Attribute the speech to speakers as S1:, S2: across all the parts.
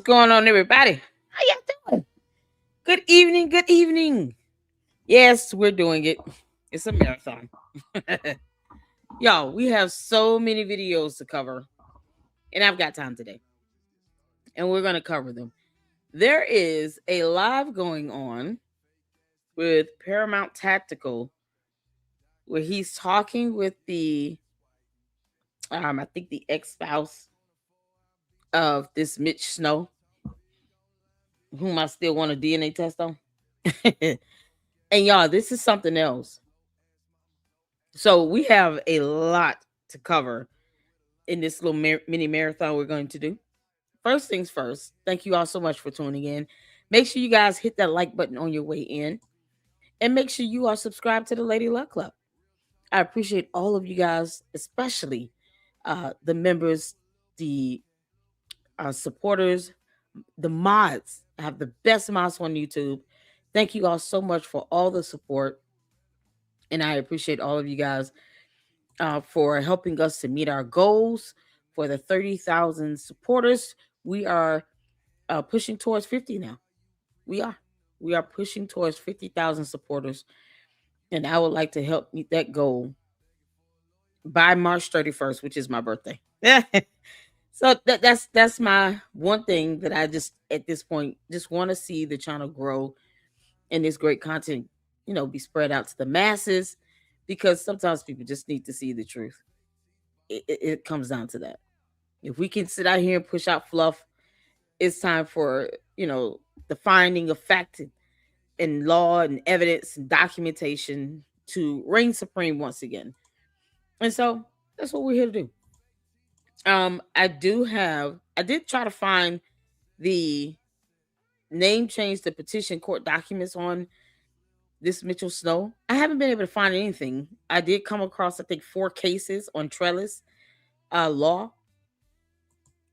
S1: going on, everybody? How y'all doing? Good evening. Good evening. Yes, we're doing it. It's a marathon. Y'all, we have so many videos to cover, and I've got time today, and we're going to cover them. There is a live going on with Paramount Tactical where he's talking with I think the ex-spouse of this Mitch Snow, whom I still want a DNA test on. And y'all, this is something else. So we have a lot to cover in this little mini marathon we're going to do. First things first, thank you all so much for tuning in. Make sure you guys hit that like button on your way in. And make sure you are subscribed to the Lady Luck Club. I appreciate all of you guys, especially the members, the supporters, the mods. I have the best mods on YouTube. Thank you all so much for all the support. And I appreciate all of you guys for helping us to meet our goals. For the 30,000 supporters, we are pushing towards 50 now. We are pushing towards 50,000 supporters, and I would like to help meet that goal by March 31st, which is my birthday. So that's my one thing that I just at this point just want to see the channel grow and this great content, be spread out to the masses, because sometimes people just need to see the truth. It comes down to that. If we can sit out here and push out fluff, it's time for the finding of fact and law and evidence and documentation to reign supreme once again. And so that's what we're here to do. I did try to find the name change, the petition court documents on this Mitchell Snow. I haven't been able to find anything. I did come across, I think, 4 cases on trellis law,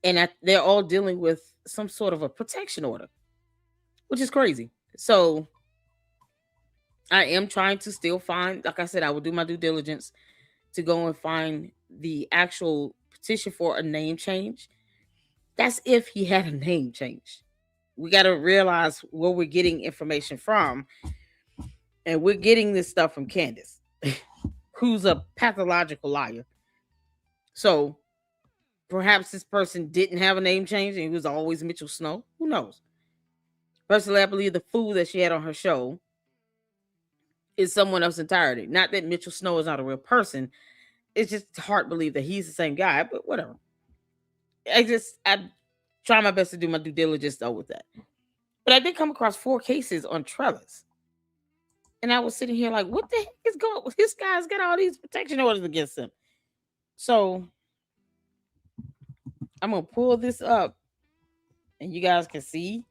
S1: and they're all dealing with some sort of a protection order, which is crazy. So I am trying to still find, like I said, I will do my due diligence to go and find the actual petition for a name change. That's if he had a name change. We got to realize where we're getting information from. And we're getting this stuff from Candace, who's a pathological liar. So perhaps this person didn't have a name change and he was always Mitchell Snow. Who knows? Personally, I believe the fool that she had on her show is someone else entirely. Not that Mitchell Snow is not a real person. It's just hard to believe that he's the same guy, but whatever. I try my best to do my due diligence though with that. But I did come across 4 cases on trellis. And I was sitting here like, what the heck is going on? This guy's got all these protection orders against him. So I'm going to pull this up and you guys can see,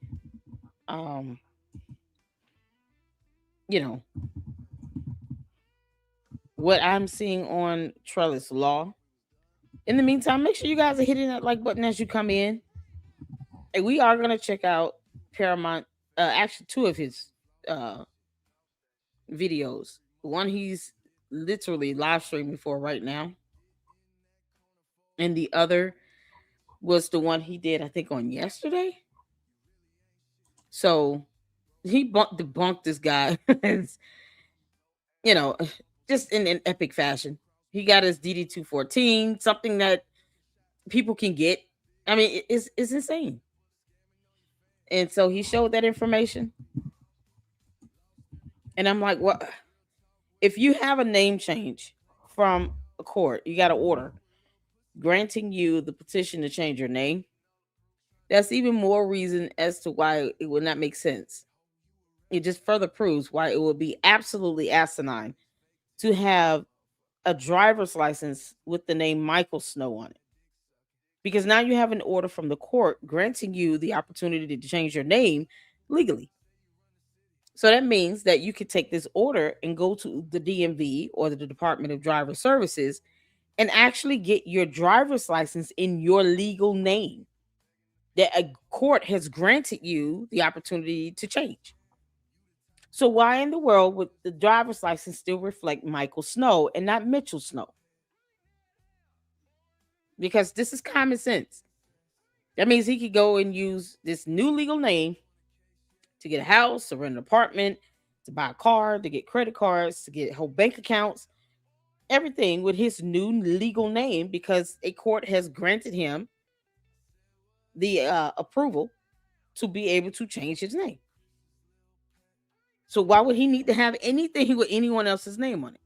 S1: what I'm seeing on trellis law. In the meantime, make sure you guys are hitting that like button as you come in. And we are going to check out Paramount, actually 2 of his videos. One he's literally live streaming for right now, and the other was the one he did, I think, on yesterday. So he debunked this guy, just in an epic fashion. He got his DD-214, something that people can get. I mean, it's insane. And so he showed that information. And I'm like, what? If you have a name change from a court, you got an order granting you the petition to change your name. That's even more reason as to why it would not make sense. It just further proves why it would be absolutely asinine to have a driver's license with the name Michael Snow on it. Because now you have an order from the court granting you the opportunity to change your name legally. So that means that you could take this order and go to the DMV or the Department of Driver Services and actually get your driver's license in your legal name that a court has granted you the opportunity to change. So why in the world would the driver's license still reflect Michael Snow and not Mitchell Snow? Because this is common sense. That means he could go and use this new legal name to get a house, to rent an apartment, to buy a car, to get credit cards, to get whole bank accounts, everything with his new legal name because a court has granted him the approval to be able to change his name. So why would he need to have anything with anyone else's name on it?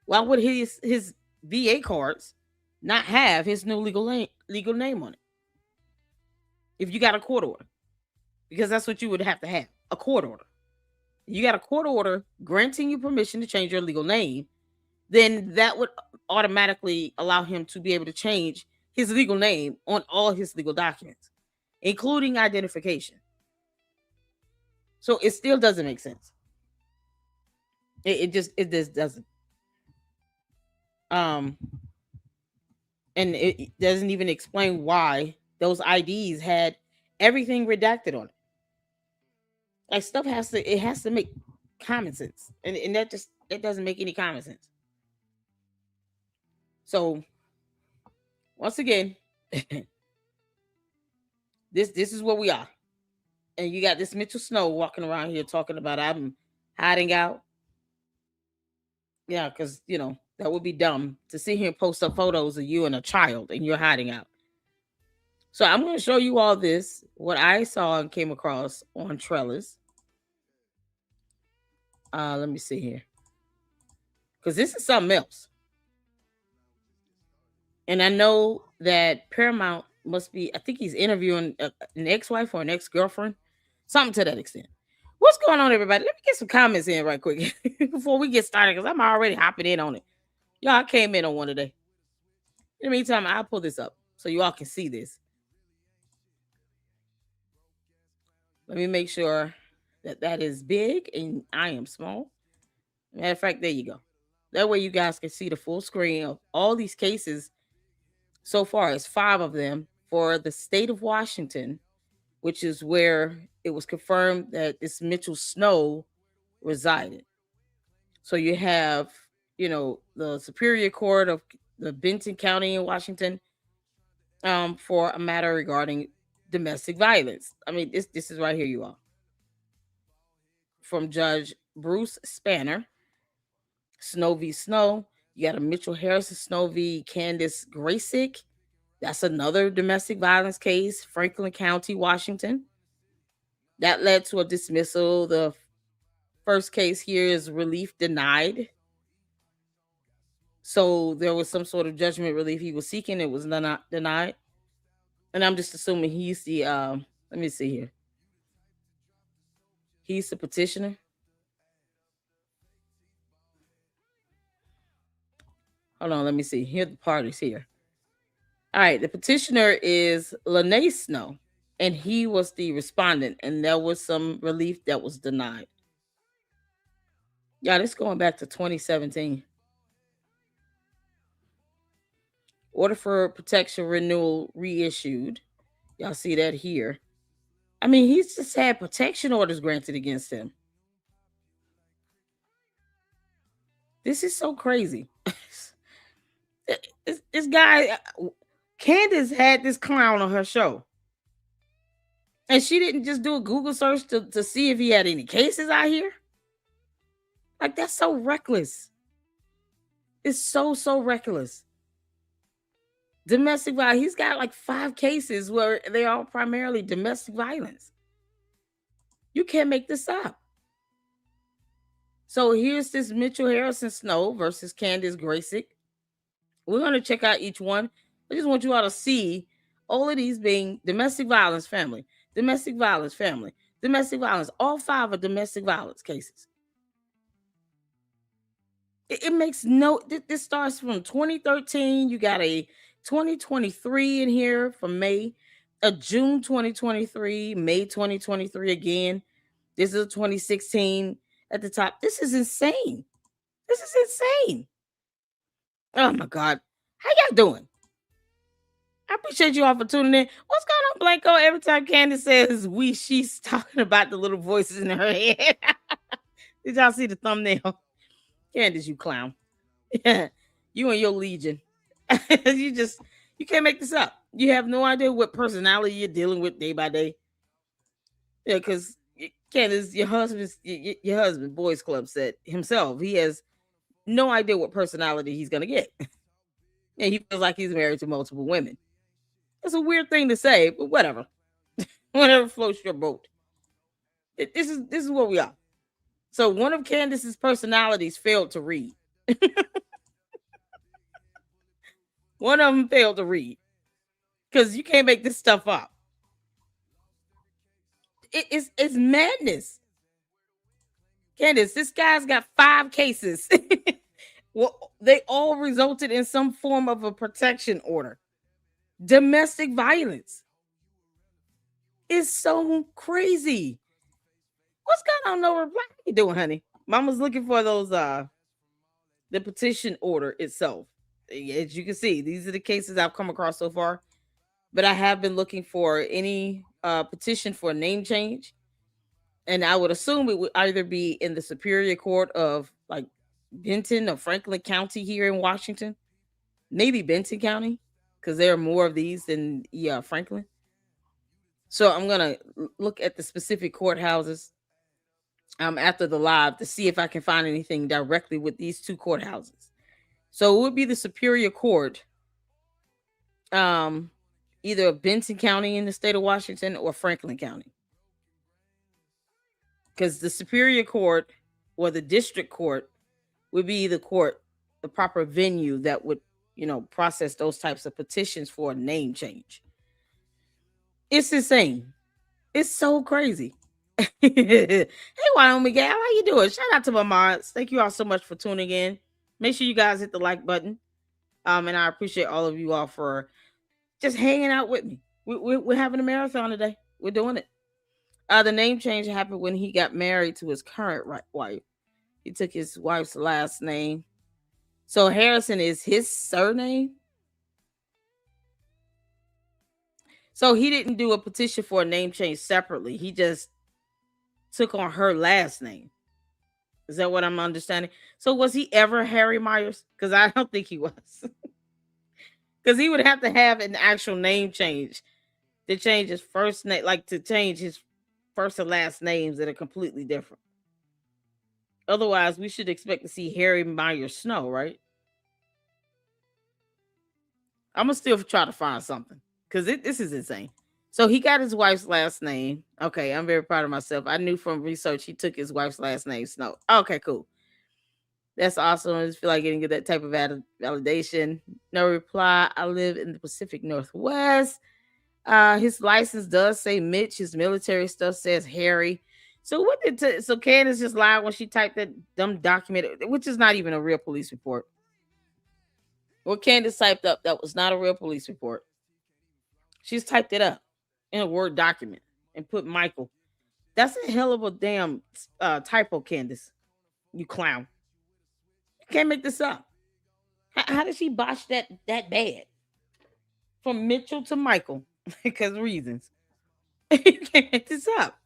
S1: Why would his VA cards not have his new legal name on it? If you got a court order, because that's what you would have to have, a court order. You got a court order granting you permission to change your legal name, then that would automatically allow him to be able to change his legal name on all his legal documents, including identification. So it still doesn't make sense. It just doesn't. And it doesn't even explain why those IDs had everything redacted on it. Like stuff has to make common sense, and that doesn't make any common sense. So once again, this is what we are. And you got this Mitchell Snow walking around here talking about I'm hiding out. Yeah, because that would be dumb to sit here and post up photos of you and a child and you're hiding out. So I'm going to show you all this, what I saw and came across on Trellis. Let me see here. Because this is something else. And I know that Paramount must be, I think he's interviewing an ex-wife or an ex-girlfriend. Something to that extent. What's going on, everybody? Let me get some comments in right quick before we get started, because I'm already hopping in on it. Y'all came in on one today. In the meantime, I'll pull this up so you all can see this. Let me make sure that is big and I am small. Matter of fact, there you go. That way you guys can see the full screen of all these cases. So far, it's 5 of them for the state of Washington, which is where it was confirmed that this Mitchell Snow resided. So you have, the Superior Court of the Benton County in Washington, for a matter regarding domestic violence. I mean, this is right here, you all. From Judge Bruce Spanner, Snow v. Snow. You got a Mitchell Harrison Snow v. Candace Graysick. That's another domestic violence case, Franklin County, Washington. That led to a dismissal. The first case here is relief denied. So there was some sort of judgment relief he was seeking. It was not denied. And I'm just assuming he's the, let me see here. He's the petitioner. Hold on, let me see. Here are the parties here. All right, the petitioner is Lene Snow, and he was the respondent, and there was some relief that was denied. Yeah, this going back to 2017. Order for protection renewal reissued. Y'all see that here. I mean, he's just had protection orders granted against him. This is so crazy. This guy, Candace had this clown on her show. And she didn't just do a Google search to see if he had any cases out here. Like, that's so reckless. It's so reckless. Domestic violence. He's got like 5 cases where they are primarily domestic violence. You can't make this up. So here's this Mitchell Harrison Snow versus Candace Graysick. We're going to check out each one. I just want you all to see all of these being domestic violence family, domestic violence family, domestic violence. All 5 are domestic violence cases. It makes no, this starts from 2013. You got a 2023 in here from May, a June 2023, May 2023 again. This is a 2016 at the top. This is insane. This is insane. Oh my God. How y'all doing? I appreciate you all for tuning in. What's going on, Blanco? Every time Candace says she's talking about the little voices in her head. Did y'all see the thumbnail? Candace, you clown. You and your legion. You can't make this up. You have no idea what personality you're dealing with day by day. Yeah, because Candace, your husband, Boys Club said himself, he has no idea what personality he's gonna get. And he feels like he's married to multiple women. That's a weird thing to say, but whatever. Whatever floats your boat. This is what we are. So one of Candace's personalities failed to read. One of them failed to read because you can't make this stuff up. It's madness. Candace, this guy's got 5 cases. Well, they all resulted in some form of a protection order. Domestic violence. It's so crazy. What's going on? No reply. How you doing, honey? Mama's looking for those the petition order itself. As you can see, these are the cases I've come across so far. But I have been looking for any petition for a name change. And I would assume it would either be in the Superior Court of like Benton or Franklin County here in Washington. Maybe Benton County, because there are more of these than Franklin. So I'm gonna look at the specific courthouses after the live to see if I can find anything directly with these 2 courthouses. So it would be the Superior Court, either of Benton County in the state of Washington or Franklin County. Because the Superior Court or the District Court would be the proper venue that would, process those types of petitions for a name change. It's insane. It's so crazy. Hey, Wyoming gal, how you doing? Shout out to my mods. Thank you all so much for tuning in. Make sure you guys hit the like button. And I appreciate all of you all for just hanging out with me. We're having a marathon today. We're doing it. The name change happened when he got married to his current wife. He took his wife's last name. So Harrison is his surname. So he didn't do a petition for a name change separately. He just took on her last name. Is that what I'm understanding? So was he ever Harry Myers? Because I don't think he was. Because he would have to have an actual name change to change his first name, like to change his first and last names that are completely different. Otherwise, we should expect to see Harry Myers Snow, right? I'm gonna still try to find something because this is insane. So he got his wife's last name. Okay, I'm very proud of myself. I knew from research he took his wife's last name, Snow. Okay, cool. That's awesome. I just feel like getting that type of validation. No reply. I live in the Pacific Northwest. His license does say Mitch. His military stuff says Harry. So what did so Candace just lied when she typed that dumb document, which is not even a real police report. What Candace typed up that was not a real police report. She's typed it up in a Word document and put Michael. That's a hell of a damn typo, Candace. You clown. You can't make this up. How did she botch that bad? From Mitchell to Michael. Because reasons. You can't make this up.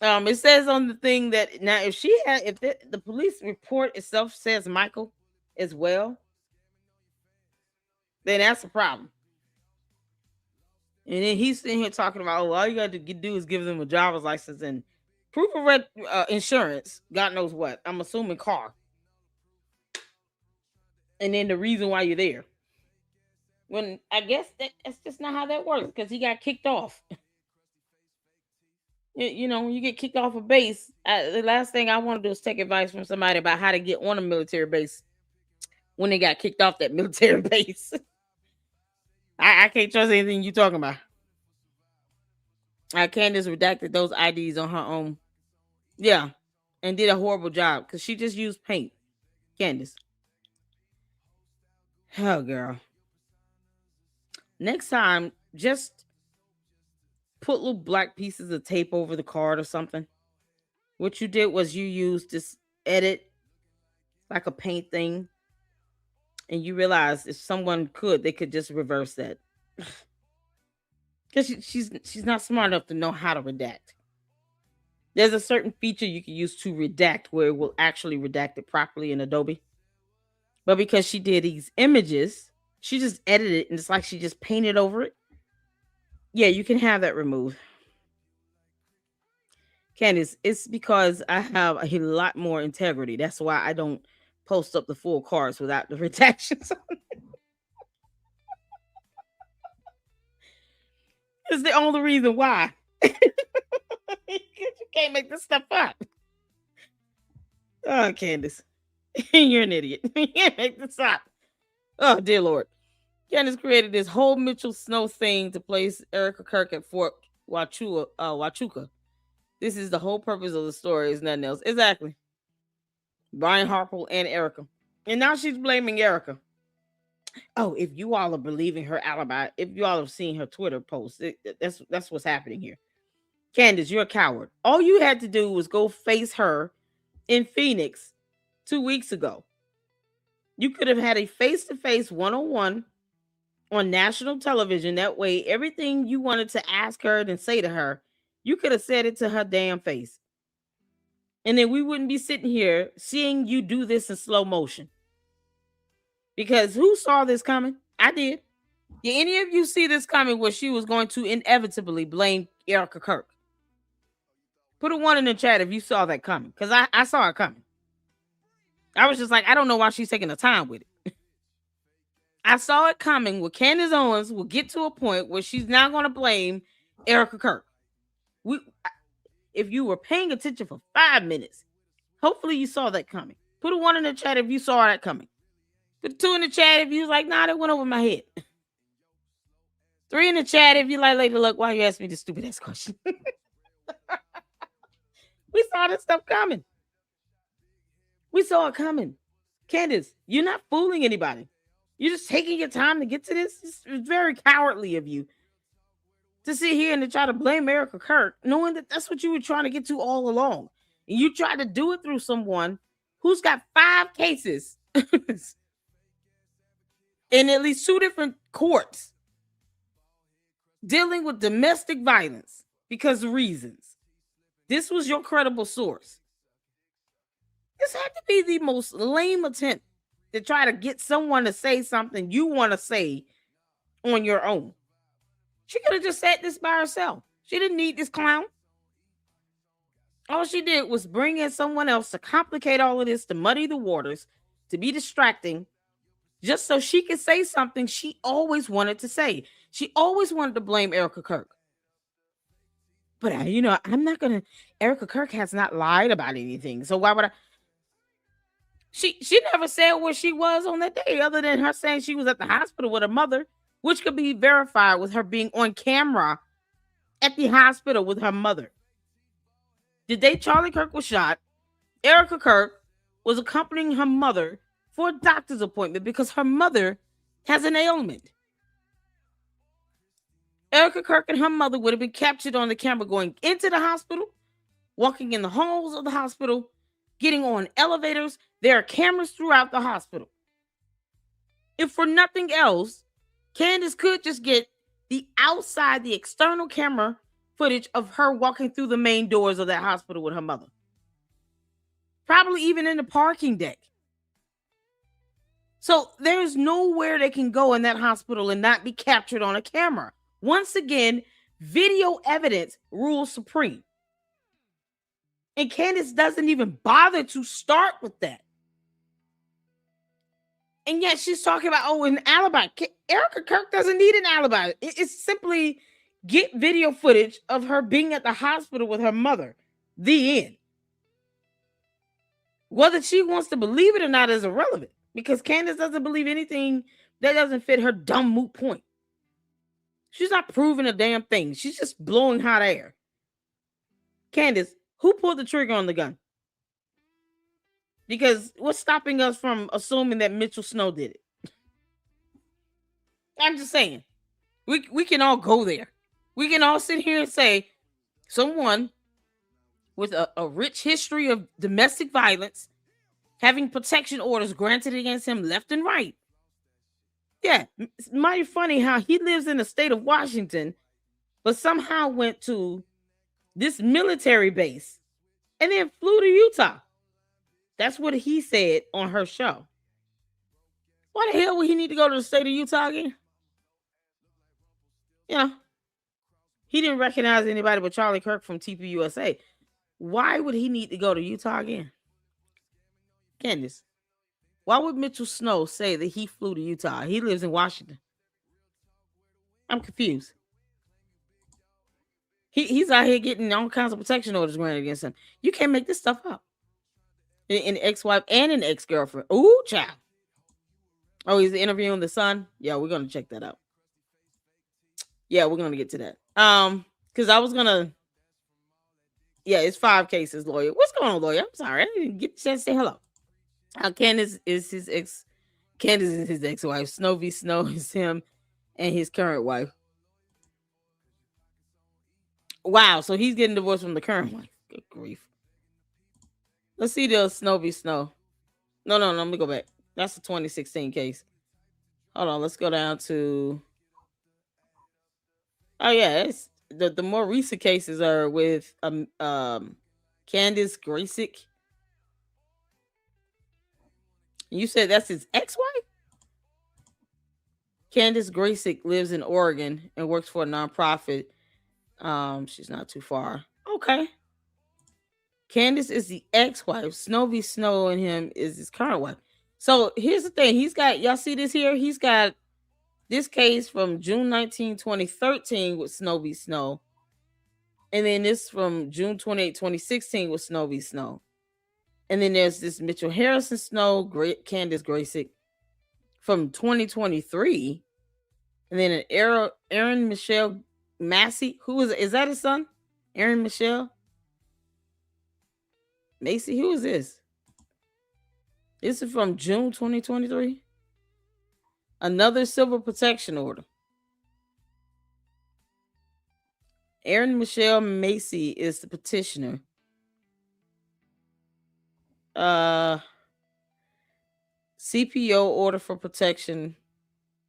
S1: It says on the thing that now if the police report itself says Michael as well, then that's a problem. And then he's sitting here talking about, oh, all you got to do is give them a driver's license and proof of insurance. God knows what. I'm assuming car. And then the reason why you're there. When I guess that's just not how that works because he got kicked off. When you get kicked off a base, the last thing I want to do is take advice from somebody about how to get on a military base when they got kicked off that military base. I can't trust anything you're talking about. Candace redacted those IDs on her own. Yeah, and did a horrible job because she just used paint. Candace. Oh, girl. Next time, just put little black pieces of tape over the card or something. What you did was you used this edit, like a paint thing, and you realized if someone could, they could just reverse that. Because she's not smart enough to know how to redact. There's a certain feature you can use to redact where it will actually redact it properly in Adobe. But because she did these images, She just edited it and it's like she just painted over it. Yeah, you can have that removed. Candace, it's because I have a lot more integrity. That's why I don't post up the full cards without the redactions. It's the only reason why. You can't make this stuff up. Oh, Candace. You're an idiot. You can't make this up. Oh, dear Lord. Candace created this whole Mitchell Snow thing to place Erica Kirk at Fort Huachuca. This is the whole purpose of the story, is nothing else. Exactly. Brian Harper and Erica. And now she's blaming Erica. Oh, if you all are believing her alibi, if you all have seen her Twitter post, that's what's happening here. Candace, you're a coward. All you had to do was go face her in Phoenix 2 weeks ago. You could have had a face-to-face one-on-one on national television. That way, everything you wanted to ask her and say to her, you could have said it to her damn face. And then we wouldn't be sitting here seeing you do this in slow motion. Because who saw this coming? I did. Did any of you see this coming where she was going to inevitably blame Erica Kirk? Put a 1 in the chat if you saw that coming. Because I saw it coming. I was just like, I don't know why she's taking the time with it. I saw it coming where Candace Owens will get to a point where she's now going to blame Erica Kirk. If you were paying attention for 5 minutes, hopefully you saw that coming. Put a 1 in the chat if you saw that coming. Put a 2 in the chat if you was like, nah, that went over my head. 3 in the chat if you like, Lady Luck, why you ask me this stupid ass question? We saw this stuff coming. We saw it coming. Candace, you're not fooling anybody. You're just taking your time to get to this. It's very cowardly of you to sit here and to try to blame Erica Kirk, knowing that that's what you were trying to get to all along. And you tried to do it through someone who's got 5 cases in at least 2 different courts dealing with domestic violence because of reasons. This was your credible source. This had to be the most lame attempt to try to get someone to say something you want to say on your own. She could have just said this by herself. She didn't need this clown. All she did was bring in someone else to complicate all of this, to muddy the waters, to be distracting, just so she could say something she always wanted to say. She always wanted to blame Erica Kirk. But, I'm not going to... Erica Kirk has not lied about anything. So why would I... She never said where she was on that day, other than her saying she was at the hospital with her mother, which could be verified with her being on camera at the hospital with her mother. The day Charlie Kirk was shot, Erica Kirk was accompanying her mother for a doctor's appointment because her mother has an ailment. Erica Kirk and her mother would have been captured on the camera going into the hospital, walking in the halls of the hospital, getting on elevators. There are cameras throughout the hospital. If for nothing else, Candace could just get the external camera footage of her walking through the main doors of that hospital with her mother. Probably even in the parking deck. So there's nowhere they can go in that hospital and not be captured on a camera. Once again, video evidence rules supreme. And Candace doesn't even bother to start with that. And yet she's talking about, an alibi. Erica Kirk doesn't need an alibi. It's simply get video footage of her being at the hospital with her mother. The end. Whether she wants to believe it or not is irrelevant, because Candace doesn't believe anything that doesn't fit her dumb moot point. She's not proving a damn thing. She's just blowing hot air. Candace, who pulled the trigger on the gun? Because what's stopping us from assuming that Mitchell Snow did it? I'm just saying. We can all go there. We can all sit here and say someone with a rich history of domestic violence, having protection orders granted against him left and right. Yeah, it's mighty funny how he lives in the state of Washington, but somehow went to this military base and then flew to Utah. That's what he said on her show. Why the hell would he need to go to the state of Utah again? You know, he didn't recognize anybody but Charlie Kirk from TPUSA. Why would he need to go to Utah again? Candace, why would Mitchell Snow say that he flew to Utah? He lives in Washington. I'm confused. He's out here getting all kinds of protection orders granted against him. You can't make this stuff up. An ex-wife and an ex-girlfriend. Ooh, child. Oh, he's interviewing the son? Yeah, we're gonna check that out. Yeah, we're gonna get to that. Because I was gonna. Yeah, it's 5 cases, lawyer. What's going on, lawyer? I'm sorry, I didn't get a chance to say hello. Candace is his ex. Candace is his ex-wife. Snow v. Snow is him and his current wife. Wow, so he's getting divorced from the current wife. Good grief. Let's see the Snow v. Snow. No, let me go back. That's a 2016 case. Hold on, let's go down to. Oh yeah, it's the more recent cases are with Candace Graysick. You said that's his ex-wife? Candace Graysick lives in Oregon and works for a nonprofit. She's not too far. Okay. Candace is the ex-wife. Snow v. Snow and him is his current wife. So here's the thing. He's got, y'all see this here? He's got this case from June 19, 2013 with Snow v. Snow. And then this from June 28, 2016 with Snow v. Snow. And then there's this Mitchell Harrison Snow, Candace Graysick from 2023. And then an Aaron Michelle Massey. Who is that his son? Aaron Michelle Macy? Who is this? This is from June 2023. Another civil protection order. Aaron Michelle Macy is the petitioner. CPO order for protection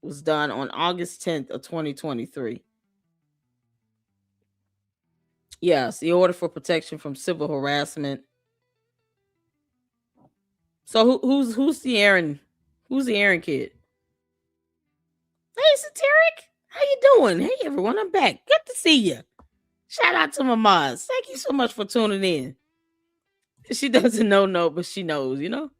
S1: was done on August 10th of 2023. Yes, the order for protection from civil harassment. So who's the Aaron? Who's the Aaron kid? Hey, Satiric, how you doing? Hey everyone, I'm back. Good to see you. Shout out to my moms. Thank you so much for tuning in. She doesn't know, but she knows, you know?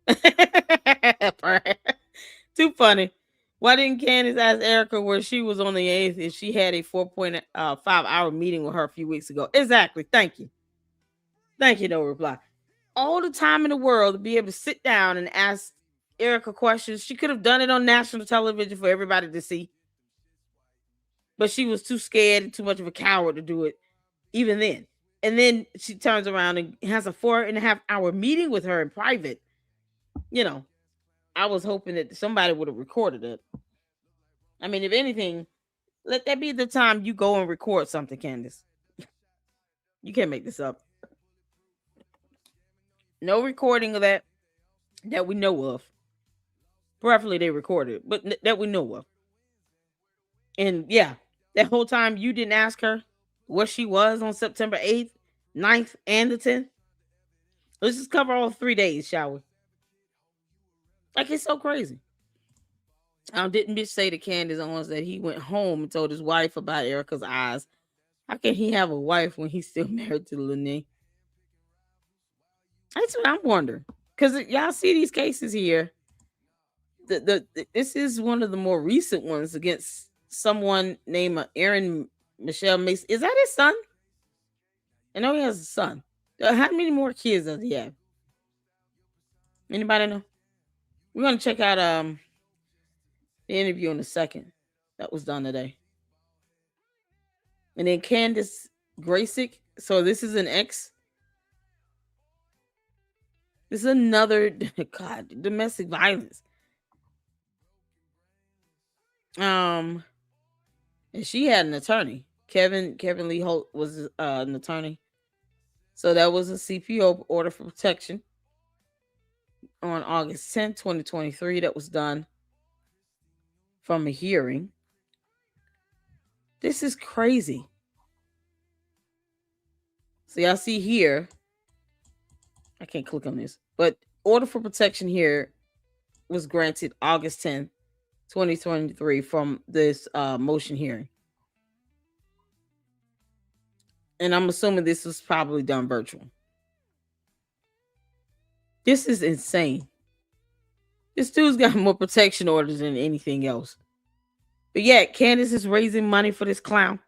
S1: Too funny. Why didn't Candace ask Erica where she was on the 8th if she had a 4.5-hour meeting with her a few weeks ago? Exactly. Thank you. Thank you, no reply. All the time in the world to be able to sit down and ask Erica questions. She could have done it on national television for everybody to see. But she was too scared and too much of a coward to do it even then. And then she turns around and has a 4.5-hour meeting with her in private. You know, I was hoping that somebody would have recorded it. I mean, if anything, let that be the time you go and record something, Candace. You can't make this up. No recording of that we know of. Preferably they recorded, but that we know of. And yeah, that whole time you didn't ask her where she was on September 8th, 9th, and the 10th. Let's just cover all 3 days, shall we? Like, it's so crazy. Didn't bitch say to Candace Owens that he went home and told his wife about Erica's eyes? How can he have a wife when he's still married to Lene? That's what I'm wondering. Because y'all see these cases here. This is one of the more recent ones against someone named Aaron Michelle Mason. Is that his son? I know he has a son. How many more kids does he have? Anybody know? We're gonna check out the interview in a second that was done today. And then Candace Graysick. So this is an ex. This is another domestic violence. And she had an attorney. Kevin Lee Holt was an attorney. So that was a CPO order for protection on August 10, 2023. That was done from a hearing. This is crazy. So y'all see here, I can't click on this, but order for protection here was granted August 10th, 2023 from this motion hearing. And I'm assuming this was probably done virtual. This is insane. This dude's got more protection orders than anything else. But yet, Candace is raising money for this clown.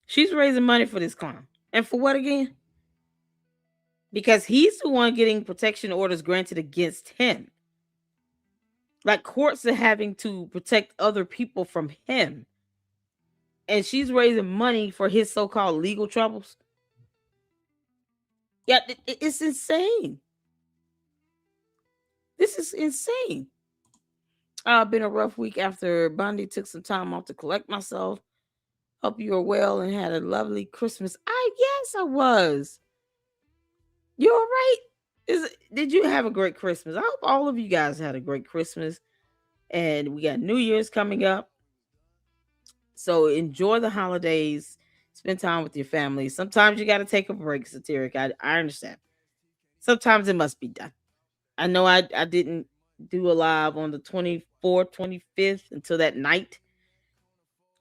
S1: She's raising money for this clown. And for what again? Because he's the one getting protection orders granted against him. Like courts are having to protect other people from him. And she's raising money for his so-called legal troubles. Yeah, it's insane. This is insane. Been a rough week after Bundy took some time off to collect myself. Hope you are well and had a lovely Christmas. Yes, I was. You all right? Did you have a great Christmas? I hope all of you guys had a great Christmas. And we got New Year's coming up. So enjoy the holidays. Spend time with your family. Sometimes you got to take a break, Satiric. I understand. Sometimes it must be done. I know I didn't do a live on the 24th, 25th until that night.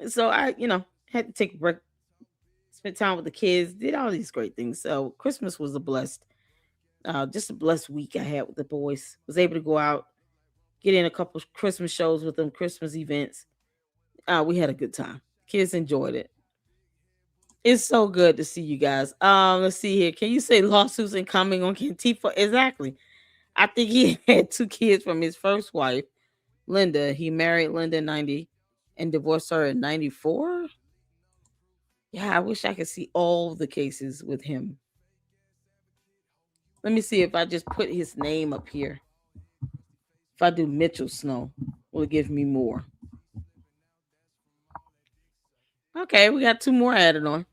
S1: So I, had to take a break, spent time with the kids, did all these great things. So Christmas was just a blessed week I had with the boys. Was able to go out, get in a couple of Christmas shows with them, Christmas events. We had a good time. Kids enjoyed it. It's so good to see you guys. Let's see here. Can you say lawsuits incoming on Cantifa? Exactly. I think he had 2 kids from his first wife, Linda. He married Linda in 90 and divorced her in 94. Yeah, I wish I could see all the cases with him. Let me see if I just put his name up here. If I do Mitchell Snow, will it give me more? Okay, we got 2 more added on.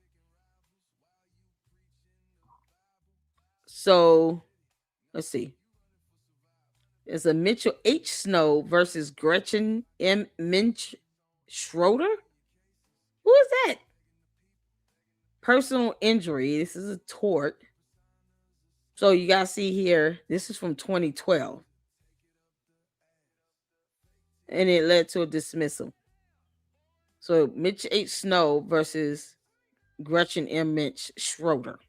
S1: So, let's see. There's a Mitchell H. Snow versus Gretchen M. Minch Schroeder. Who is that? Personal injury. This is a tort. So you guys see here, this is from 2012. And it led to a dismissal. So Mitch H. Snow versus Gretchen M. Minch Schroeder.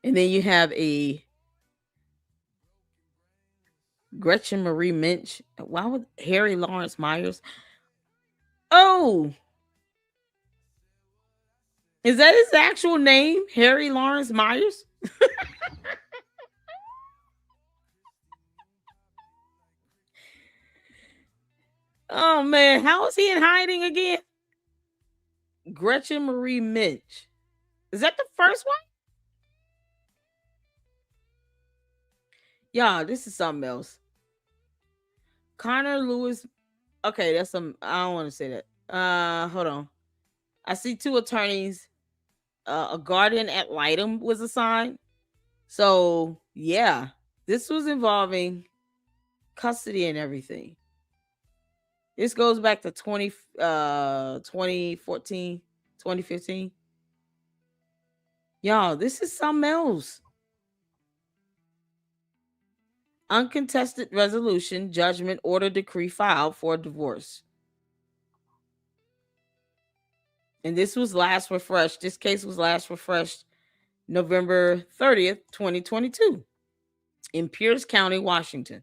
S1: And then you have a Gretchen Marie Minch. Why would Harry Lawrence Myers? Oh, is that his actual name? Harry Lawrence Myers? Oh man, how is he in hiding again? Gretchen Marie Minch. Is that the first one? Yeah, this is something else. Connor Lewis. Okay, that's some. I don't want to say that. Hold on. I see 2 attorneys. A guardian ad litem was assigned. So yeah, this was involving custody and everything. This goes back to 2014, 2015. Y'all, this is something else. Uncontested resolution, judgment, order, decree filed for divorce. And this was last refreshed. This case was last refreshed November 30th, 2022 in Pierce County, Washington.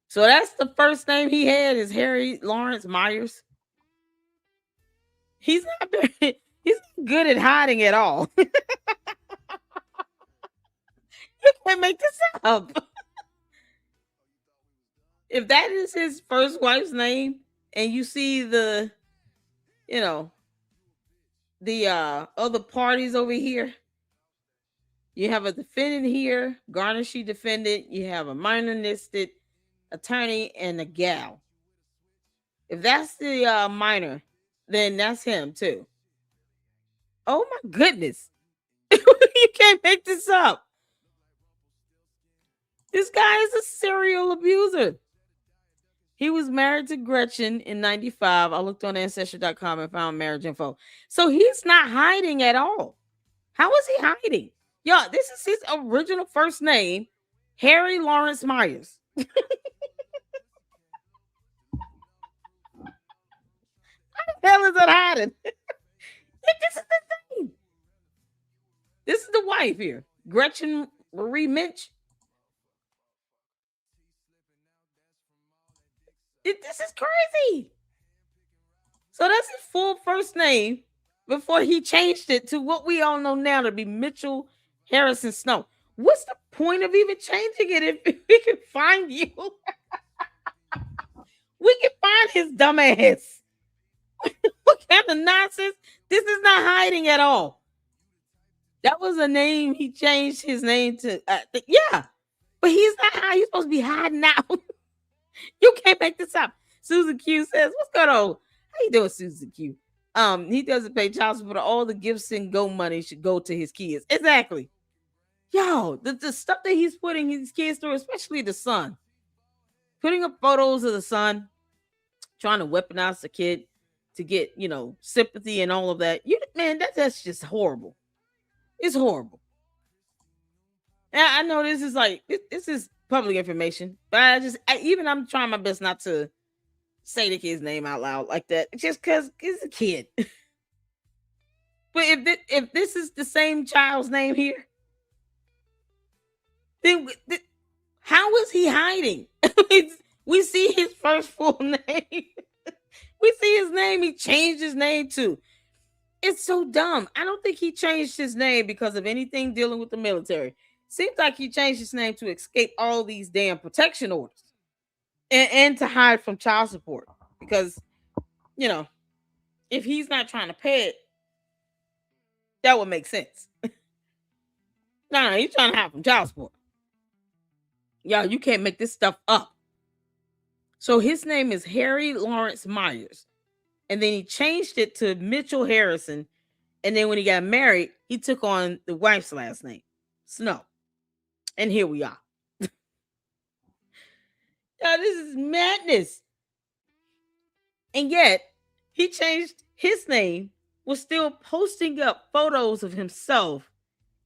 S1: So that's the first name he had is Harry Lawrence Myers. He's not good at hiding at all. You can't make this up. If that is his first wife's name and you see the other parties over here, you have a defendant here, garnishee defendant, you have a minor listed attorney and a gal. If that's the minor, then that's him too. Oh my goodness. You can't make this up. This guy is a serial abuser. He was married to Gretchen in 95. I looked on Ancestry.com and found marriage info. So he's not hiding at all. How is he hiding? Y'all, this is his original first name. Harry Lawrence Myers. What the hell is that hiding? This is the thing. This is the wife here, Gretchen Marie Minch. This is crazy. So that's his full first name before he changed it to what we all know now to be Mitchell Harrison Snow. What's the point of even changing it if we can find you? We can find his dumb ass. What kind of nonsense? This is not hiding at all. That was a name he changed his name to. Yeah, but he's not hiding. He's supposed to be hiding now. You can't make this up. Susan Q says, "What's going on? How you doing, Susan Q?" He doesn't pay child support. All the gifts and go money should go to his kids. Exactly. Yo, the stuff that he's putting his kids through, especially the son, putting up photos of the son, trying to weaponize the kid to get, sympathy and all of that. Man, that's just horrible. It's horrible. And I know this is this is public information, but I'm trying my best not to say the kid's name out loud like that, just because he's a kid. But if this is the same child's name here, then how is he hiding? We see his first full name. We see his name. He changed his name to. It's so dumb. I don't think he changed his name because of anything dealing with the military. Seems like he changed his name to escape all these damn protection orders and to hide from child support. Because, if he's not trying to pay it, that would make sense. No, he's trying to hide from child support. Y'all, you can't make this stuff up. So his name is Harry Lawrence Myers. And then he changed it to Mitchell Harrison. And then when he got married, he took on the wife's last name, Snow. And here we are. Now, this is madness. And yet, he changed his name, was still posting up photos of himself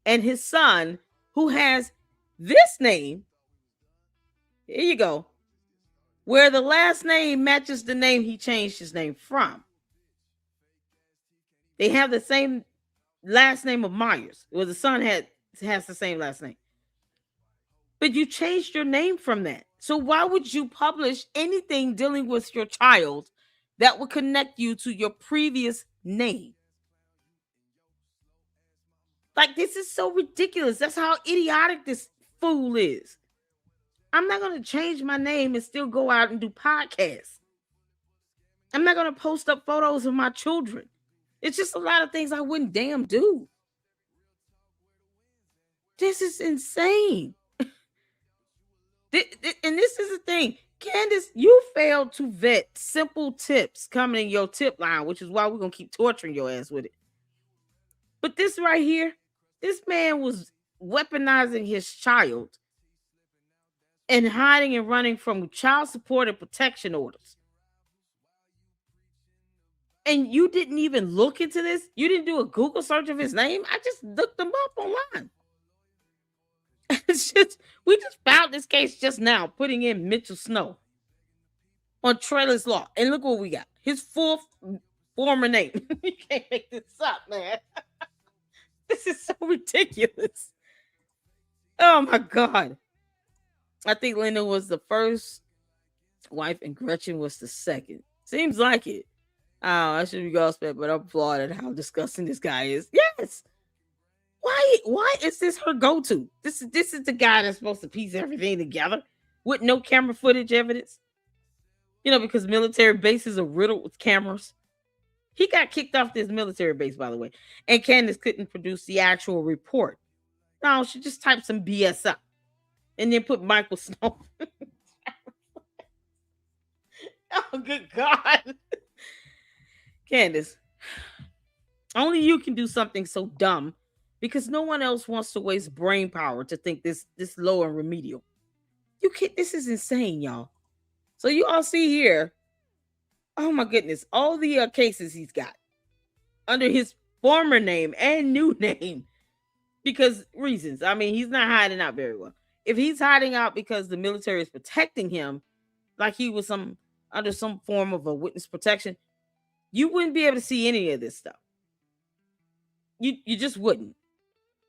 S1: and his son, who has this name. Here you go. Where the last name matches the name he changed his name from. They have the same last name of Myers. Well, the son has the same last name. But you changed your name from that. So why would you publish anything dealing with your child that would connect you to your previous name? Like, this is so ridiculous. That's how idiotic this fool is. I'm not going to change my name and still go out and do podcasts. I'm not going to post up photos of my children. It's just a lot of things I wouldn't damn do. This is insane. And this is the thing. Candace, you failed to vet simple tips coming in your tip line, which is why we're going to keep torturing your ass with it. But this right here, this man was weaponizing his child and hiding and running from child support and protection orders. And you didn't even look into this? You didn't do a Google search of his name? I just looked him up online. We just found this case just now, putting in Mitchell Snow on Trailers Law. And look what we got. His fourth former name. You can't make this up, man. This is so ridiculous. Oh, my God. I think Linda was the first wife and Gretchen was the second. Seems like it. I should be gossiping, but I'm flawed at how disgusting this guy is. Yes. Why is this her go-to? This is the guy that's supposed to piece everything together with no camera footage evidence. Because military bases are riddled with cameras. He got kicked off this military base, by the way. And Candace couldn't produce the actual report. No, she just typed some BS up. And then put Michael Snow. Oh, good God. Candace, only you can do something so dumb because no one else wants to waste brain power to think this low and remedial. You can't. This is insane, y'all. So you all see here, oh my goodness, all the cases he's got under his former name and new name because reasons. I mean, he's not hiding out very well. If he's hiding out because the military is protecting him, like he was under some form of a witness protection, you wouldn't be able to see any of this stuff. You just wouldn't.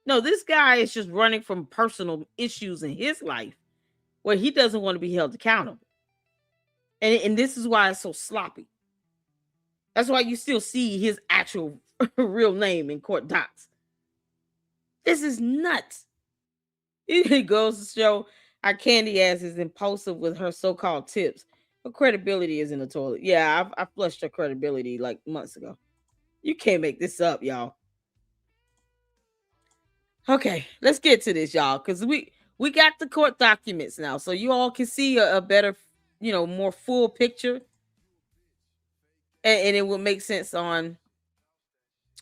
S1: No, this guy is just running from personal issues in his life where he doesn't want to be held accountable. And this is why it's so sloppy. That's why you still see his actual real name in court docs. This is nuts. It goes to show our Candy ass is impulsive with her so-called tips. Her credibility is in the toilet. Yeah, I flushed her credibility like months ago. You can't make this up, y'all. Okay, let's get to this, y'all, because we got the court documents now, so you all can see a better, more full picture, and it will make sense on,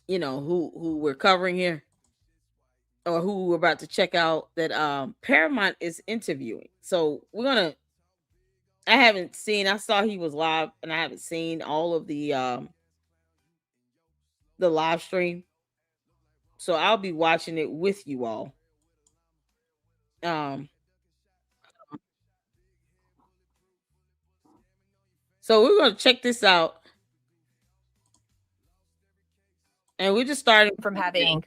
S1: who we're covering here, or who we're about to check out. That Paramount is interviewing. So I saw he was live, and I haven't seen all of the live stream. So I'll be watching it with you all. So we're gonna check this out. And we're just starting
S2: from having,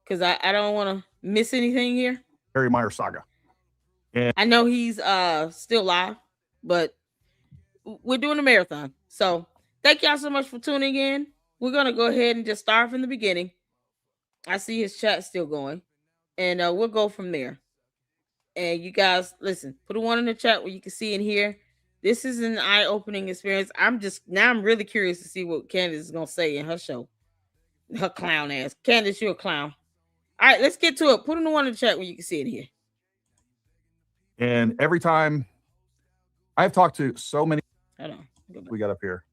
S1: because I don't want to miss anything here.
S3: Harry Meyer saga.
S1: And I know he's still live, but we're doing a marathon. So thank y'all so much for tuning in. We're gonna go ahead and just start from the beginning. I see his chat still going, and we'll go from there. And you guys, listen, put a one in the chat where you can see and hear. This is an eye-opening experience. I'm really curious to see what Candace is gonna say in her show. Her clown ass. Candace, you're a clown. All right, let's get to it. Put in the one in the chat where you can see it here.
S3: And every time I've talked to so many,
S1: hold on,
S3: we got up here.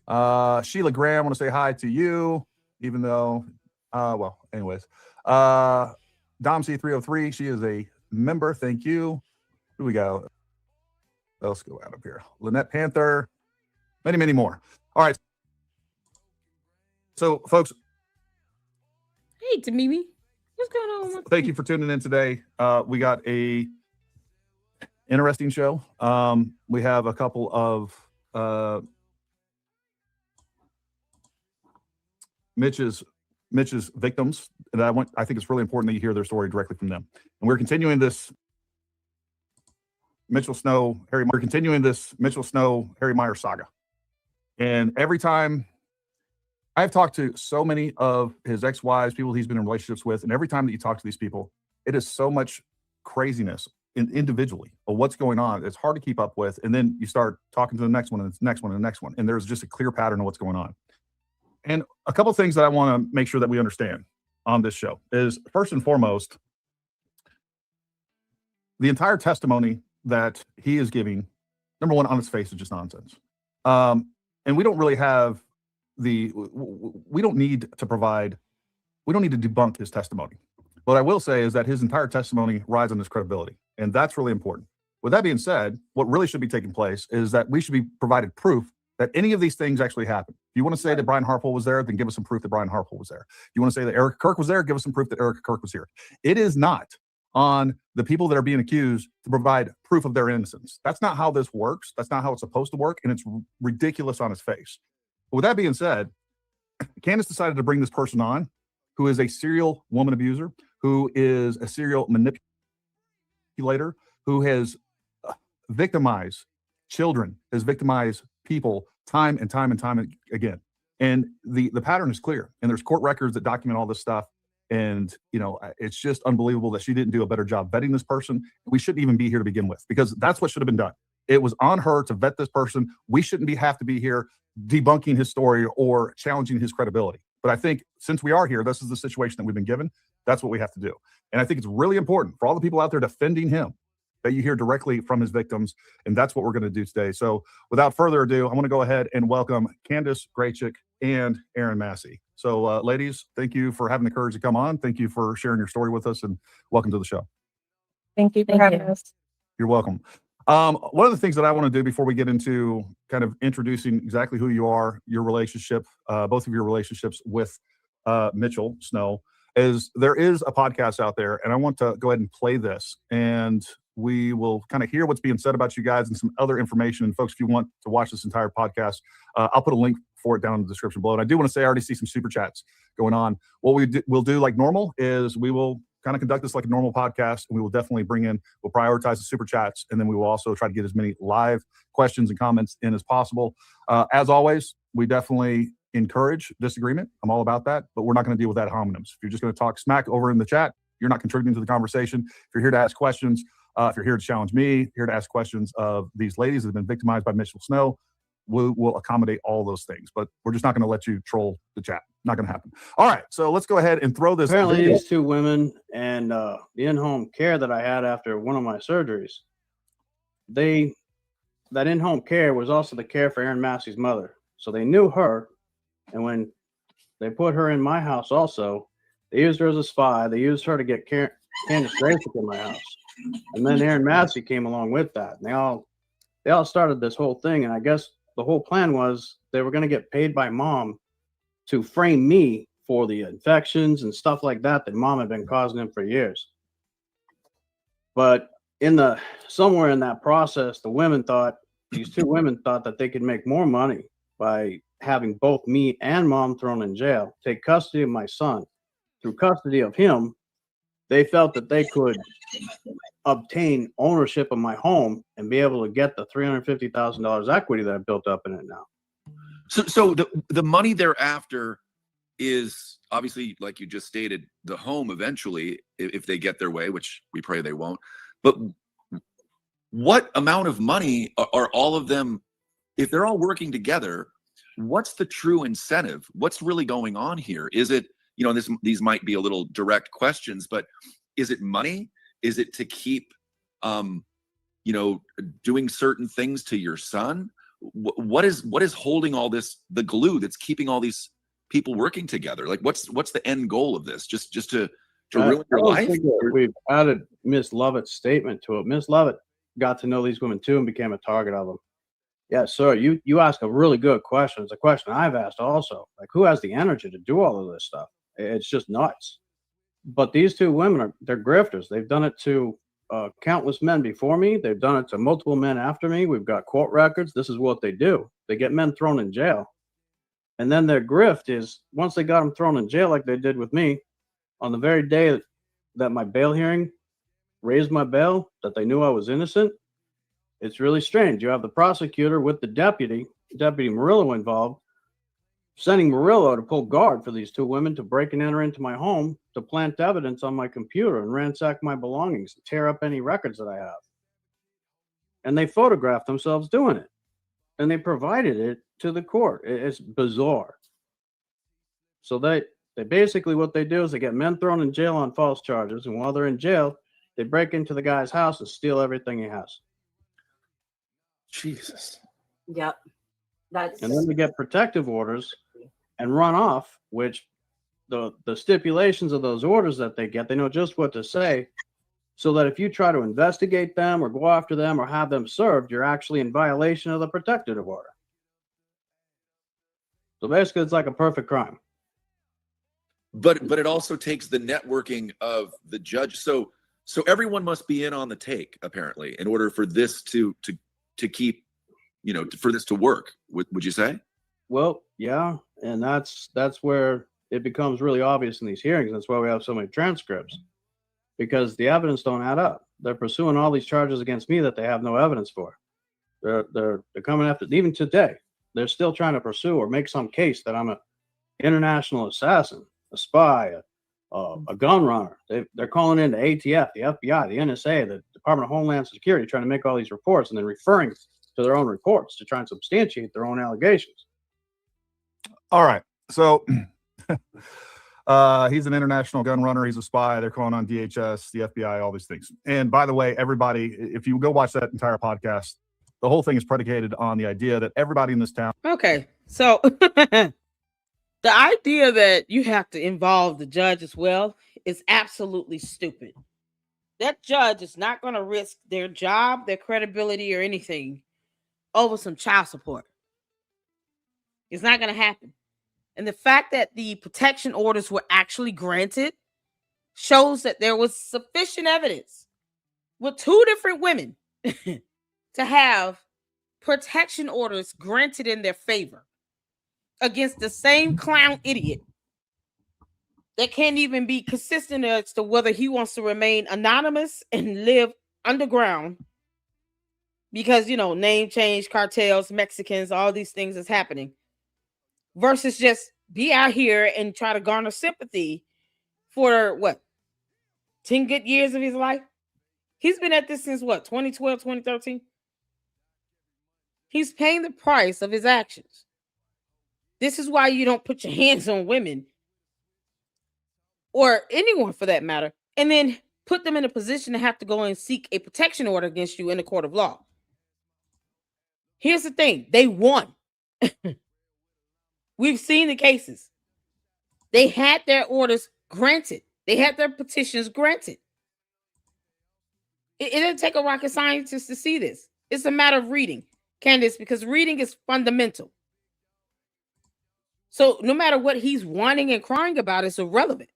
S3: Sheila Graham, I want to say hi to you, even though, well, anyways. Dom C303, she is a member. Thank you. Who we go? Let's go out up here. Lynette Panther, many, many more. All right. So, folks.
S1: Hey, Tamimi. What's going on?
S3: Thank you for tuning in today. We got a interesting show. We have a couple of Mitch's victims that I think it's really important that you hear their story directly from them. And we're continuing this Mitchell Snow, Harry Meyer saga. And every time I've talked to so many of his ex-wives, people he's been in relationships with, and every time that you talk to these people, it is so much craziness individually of what's going on. It's hard to keep up with. And then you start talking to the next one, and the next one, and the next one. And there's just a clear pattern of what's going on. And a couple of things that I want to make sure that we understand on this show is, first and foremost, the entire testimony that he is giving, number one, on its face is just nonsense. And we don't really have we don't need to debunk his testimony. What I will say is that his entire testimony rides on his credibility, and that's really important. With that being said, what really should be taking place is that we should be provided proof that any of these things actually happened. If you want to say that Brian Harpole was there, then give us some proof that Brian Harpole was there. If you want to say that Erica Kirk was there, give us some proof that Erica Kirk was here. It is not on the people that are being accused to provide proof of their innocence. That's not how this works. That's not how it's supposed to work, and it's ridiculous on its face. But with that being said, Candace decided to bring this person on who is a serial woman abuser, who is a serial manipulator, who has victimized children, has victimized people time and time and time again. And the pattern is clear. And there's court records that document all this stuff. And, it's just unbelievable that she didn't do a better job vetting this person. We shouldn't even be here to begin with, because that's what should have been done. It was on her to vet this person. We shouldn't have to be here debunking his story or challenging his credibility. But I think since we are here, this is the situation that we've been given. That's what we have to do. And I think it's really important for all the people out there defending him that you hear directly from his victims. And that's what we're going to do today. So without further ado, I want to go ahead and welcome Candace Graychick and Aaron Massey. So ladies, thank you for having the courage to come on. Thank you for sharing your story with us, and welcome to the show.
S2: Thank you for having us.
S3: You're welcome. One of the things that I want to do before we get into kind of introducing exactly who you are, your relationship, both of your relationships with Mitchell Snow, is there is a podcast out there, and I want to go ahead and play this, and we will kind of hear what's being said about you guys and some other information. And folks, if you want to watch this entire podcast, I'll put a link for it down in the description below. And I do want to say I already see some super chats going on. What we'll do like normal is we will kind of conduct this like a normal podcast, and we will definitely we'll prioritize the super chats, and then we will also try to get as many live questions and comments in as possible. As always, we definitely encourage disagreement. I'm all about that, but we're not going to deal with ad hominems. If you're just going to talk smack over in the chat, you're not contributing to the conversation. If you're here to ask questions, if you're here to challenge me, here to ask questions of these ladies that have been victimized by Mitchell Snow, we'll accommodate all those things, but we're just not going to let you troll the chat. Not going to happen. All right, so let's go ahead and throw this.
S4: Apparently, these two women and the in-home care that I had after one of my surgeries, that in-home care was also the care for Aaron Massey's mother. So they knew her, and when they put her in my house also, they used her as a spy. They used her to get Candace in my house. And then Aaron Massey came along with that. And they all started this whole thing. And I guess the whole plan was they were going to get paid by mom to frame me for the infections and stuff like that mom had been causing him for years. But somewhere in that process, these two women thought that they could make more money by having both me and mom thrown in jail, take custody of my son. Through custody of him, they felt that they could obtain ownership of my home and be able to get the $350,000 equity that I built up in it now.
S5: So the money thereafter is obviously, like you just stated, the home eventually, if they get their way, which we pray they won't. But what amount of money are all of them, if they're all working together, what's the true incentive? What's really going on here? Is it, these might be a little direct questions, but is it money? Is it to keep, doing certain things to your son? What is holding all this, the glue that's keeping all these people working together? Like, what's the end goal of this? Just to ruin your life?
S4: We've added Miss Lovett's statement to it. Miss Lovett got to know these women too and became a target of them. Yeah, sir, you ask a really good question. It's a question I've asked also. Like, who has the energy to do all of this stuff? It's just nuts. But these two women they're grifters. They've done it to countless men before me. They've done it to multiple men after me. We've got court records. This is what they do. They get men thrown in jail. And then their grift is, once they got them thrown in jail like they did with me, on the very day that my bail hearing raised my bail, that they knew I was innocent, it's really strange. You have the prosecutor with the Deputy Murillo involved, sending Murillo to pull guard for these two women to break and enter into my home, to plant evidence on my computer and ransack my belongings, and tear up any records that I have. And they photographed themselves doing it. And they provided it to the court. It's bizarre. So they basically, what they do is they get men thrown in jail on false charges. And while they're in jail, they break into the guy's house and steal everything he has.
S5: Jesus.
S6: Yep.
S4: And then they get protective orders and run off, which the stipulations of those orders that they get, they know just what to say, so that if you try to investigate them or go after them or have them served, you're actually in violation of the protective order. So basically, it's like a perfect crime.
S5: But it also takes the networking of the judge. So everyone must be in on the take, apparently, in order for this to keep, for this to work. Would you say? Well,
S4: yeah, and that's where it becomes really obvious in these hearings. That's why we have so many transcripts, because the evidence don't add up. They're pursuing all these charges against me that they have no evidence for. They're coming after, even today, they're still trying to pursue or make some case that I'm an international assassin, a spy, a gun runner. They're calling in the ATF, the FBI, the NSA, the Department of Homeland Security, trying to make all these reports and then referring to their own reports to try and substantiate their own allegations.
S3: All right. So he's an international gun runner. He's a spy. They're calling on DHS, the FBI, all these things. And by the way, everybody, if you go watch that entire podcast, the whole thing is predicated on the idea that everybody in this town.
S1: Okay. So the idea that you have to involve the judge as well is absolutely stupid. That judge is not going to risk their job, their credibility, or anything over some child support. It's not going to happen. And the fact that the protection orders were actually granted shows that there was sufficient evidence with two different women to have protection orders granted in their favor against the same clown idiot that can't even be consistent as to whether he wants to remain anonymous and live underground because, name change, cartels, Mexicans, all these things is happening, versus just be out here and try to garner sympathy for 10 good years of his life. He's been at this since 2012, 2013. He's paying the price of his actions. This is why you don't put your hands on women or anyone for that matter, and then put them in a position to have to go and seek a protection order against you in the court of law. Here's the thing. They won. We've seen the cases. They had their orders granted. They had their petitions granted. It doesn't take a rocket scientist to see this. It's a matter of reading, Candace, because reading is fundamental. So no matter what he's whining and crying about, it's irrelevant.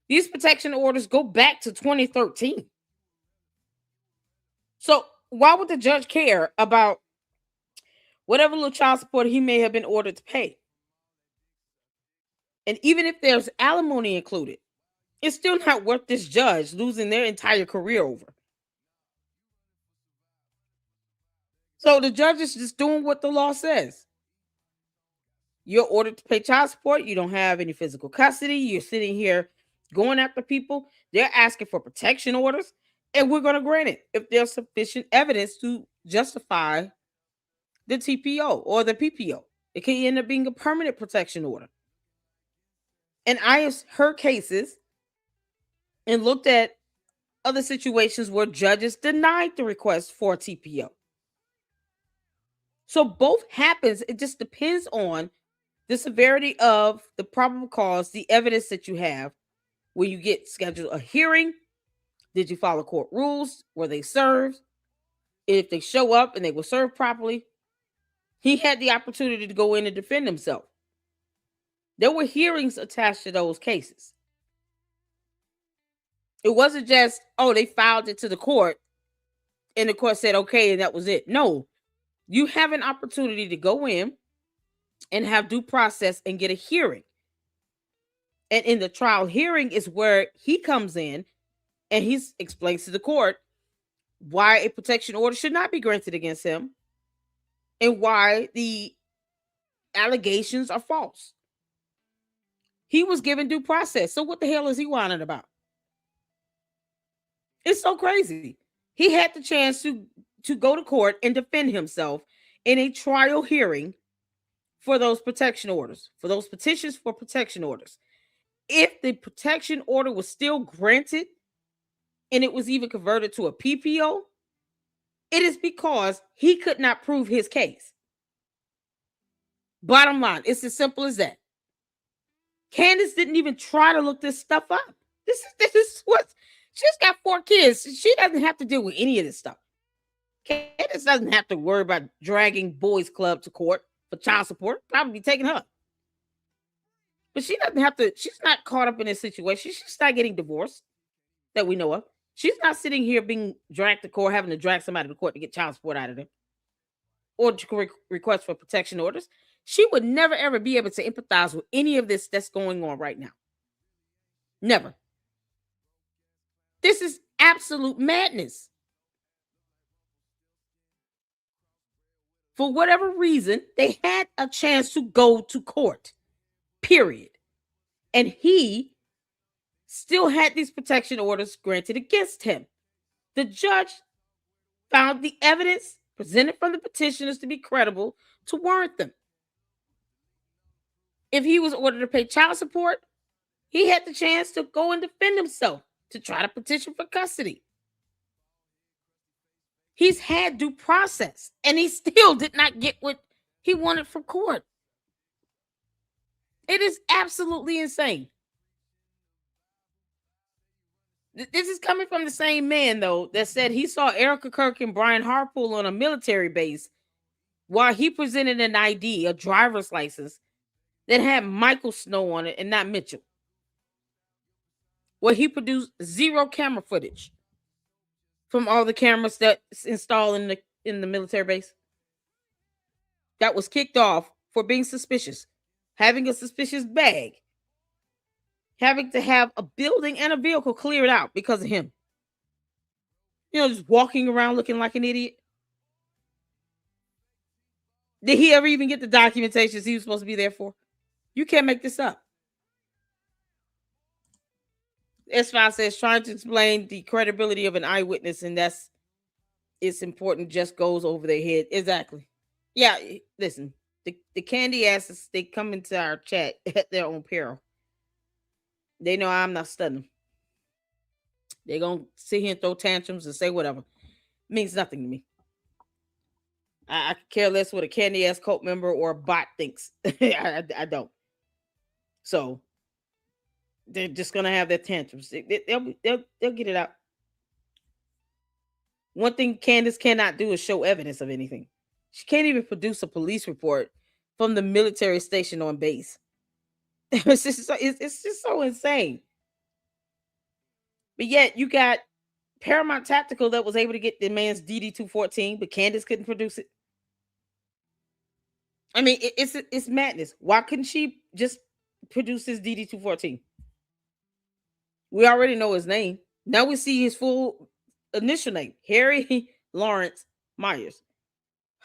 S1: These protection orders go back to 2013. So why would the judge care about whatever little child support he may have been ordered to pay? And even if there's alimony included, it's still not worth this judge losing their entire career over. So the judge is just doing what the law says. You're ordered to pay child support. You don't have any physical custody. You're sitting here going after people. They're asking for protection orders, and we're going to grant it if there's sufficient evidence to justify the TPO or the PPO. It can end up being a permanent protection order. And I have heard cases and looked at other situations where judges denied the request for a TPO. So both happens. It just depends on the severity of the probable cause, the evidence that you have. Will you get scheduled a hearing? Did you follow court rules? Were they served? If they show up and they were served properly, he had the opportunity to go in and defend himself. There were hearings attached to those cases. It wasn't just, they filed it to the court and the court said, okay, and that was it. No, you have an opportunity to go in and have due process and get a hearing. And in the trial hearing is where he comes in and he explains to the court why a protection order should not be granted against him and why the allegations are false. He was given due process. So what the hell is he whining about? It's so crazy. He had the chance to go to court and defend himself in a trial hearing for those protection orders, for those petitions for protection orders. If the protection order was still granted and it was even converted to a PPO, it is because he could not prove his case. Bottom line, it's as simple as that. Candace didn't even try to look this stuff up. This is what she's got 4 kids. She doesn't have to deal with any of this stuff. Candace doesn't have to worry about dragging boys club to court for child support. Probably taking her. But she doesn't have to, she's not caught up in this situation. She's not getting divorced that we know of. She's not sitting here being dragged to court, having to drag somebody to court to get child support out of them or to request for protection orders. She would never, ever be able to empathize with any of this that's going on right now. Never. This is absolute madness. For whatever reason, they had a chance to go to court, period. And he still had these protection orders granted against him. The judge found the evidence presented from the petitioners to be credible to warrant them. If he was ordered to pay child support, he had the chance to go and defend himself to try to petition for custody. He's had due process, and he still did not get what he wanted from court. It is absolutely insane. This is coming from the same man, though, that said he saw Erica Kirk and Brian Harpool on a military base while he presented an ID, a driver's license, that had Michael Snow on it and not Mitchell. where he produced 0 camera footage from all the cameras that's installed in the military base. That was kicked off for being suspicious, having a suspicious bag, having to have a building and a vehicle cleared out because of him. Just walking around looking like an idiot. Did he ever even get the documentations he was supposed to be there for? You can't make this up. S5 says trying to explain the credibility of an eyewitness, and it's important, just goes over their head. Exactly. Yeah, listen, the candy asses, they come into our chat at their own peril. They know I'm not studying. They're going to sit here and throw tantrums and say whatever. Means nothing to me. I care less what a candy ass cult member or a bot thinks. I don't. So they're just gonna have their tantrums. They'll get it out. One thing Candace cannot do is show evidence of anything. She can't even produce a police report from the military station on base. It's just so insane. But yet you got Paramount Tactical that was able to get the man's DD-214, but Candace couldn't produce it. I mean, it's madness. Why couldn't she just produce his DD-214? We already know his name. Now we see his full initial name, Harry Lawrence Myers.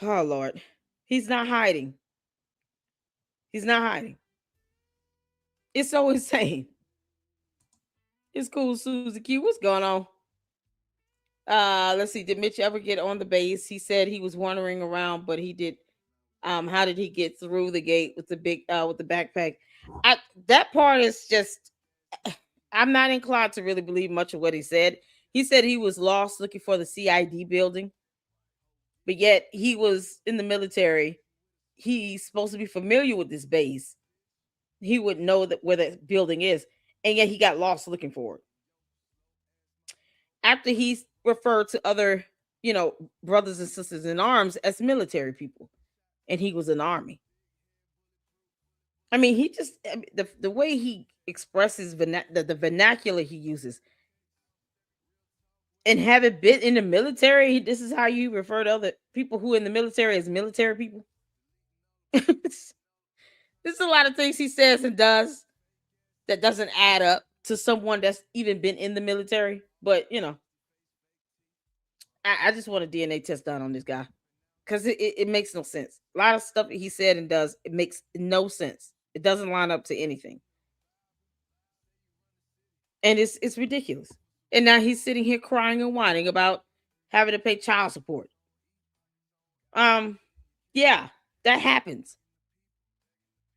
S1: Oh, Lord. He's not hiding. He's not hiding. It's so insane. It's cool, Susie Q. What's going on? Let's see. Did Mitch ever get on the base? He said he was wandering around, but he did. How did he get through the gate with the with the backpack? That part is just, I'm not inclined to really believe much of what he said. He said he was lost looking for the CID building, but yet he was in the military. He's supposed to be familiar with this base. He would know that where that building is, and yet he got lost looking for it. After he referred to other, brothers and sisters in arms as military people, and he was in the army. I mean, he just, the way he expresses the vernacular he uses, and having been in the military, this is how you refer to other people who are in the military as military people. There's a lot of things he says and does that doesn't add up to someone that's even been in the military. But, I just want a DNA test done on this guy, because it makes no sense. A lot of stuff that he said and does, it makes no sense. It doesn't line up to anything. And it's ridiculous. And now he's sitting here crying and whining about having to pay child support. Yeah, that happens.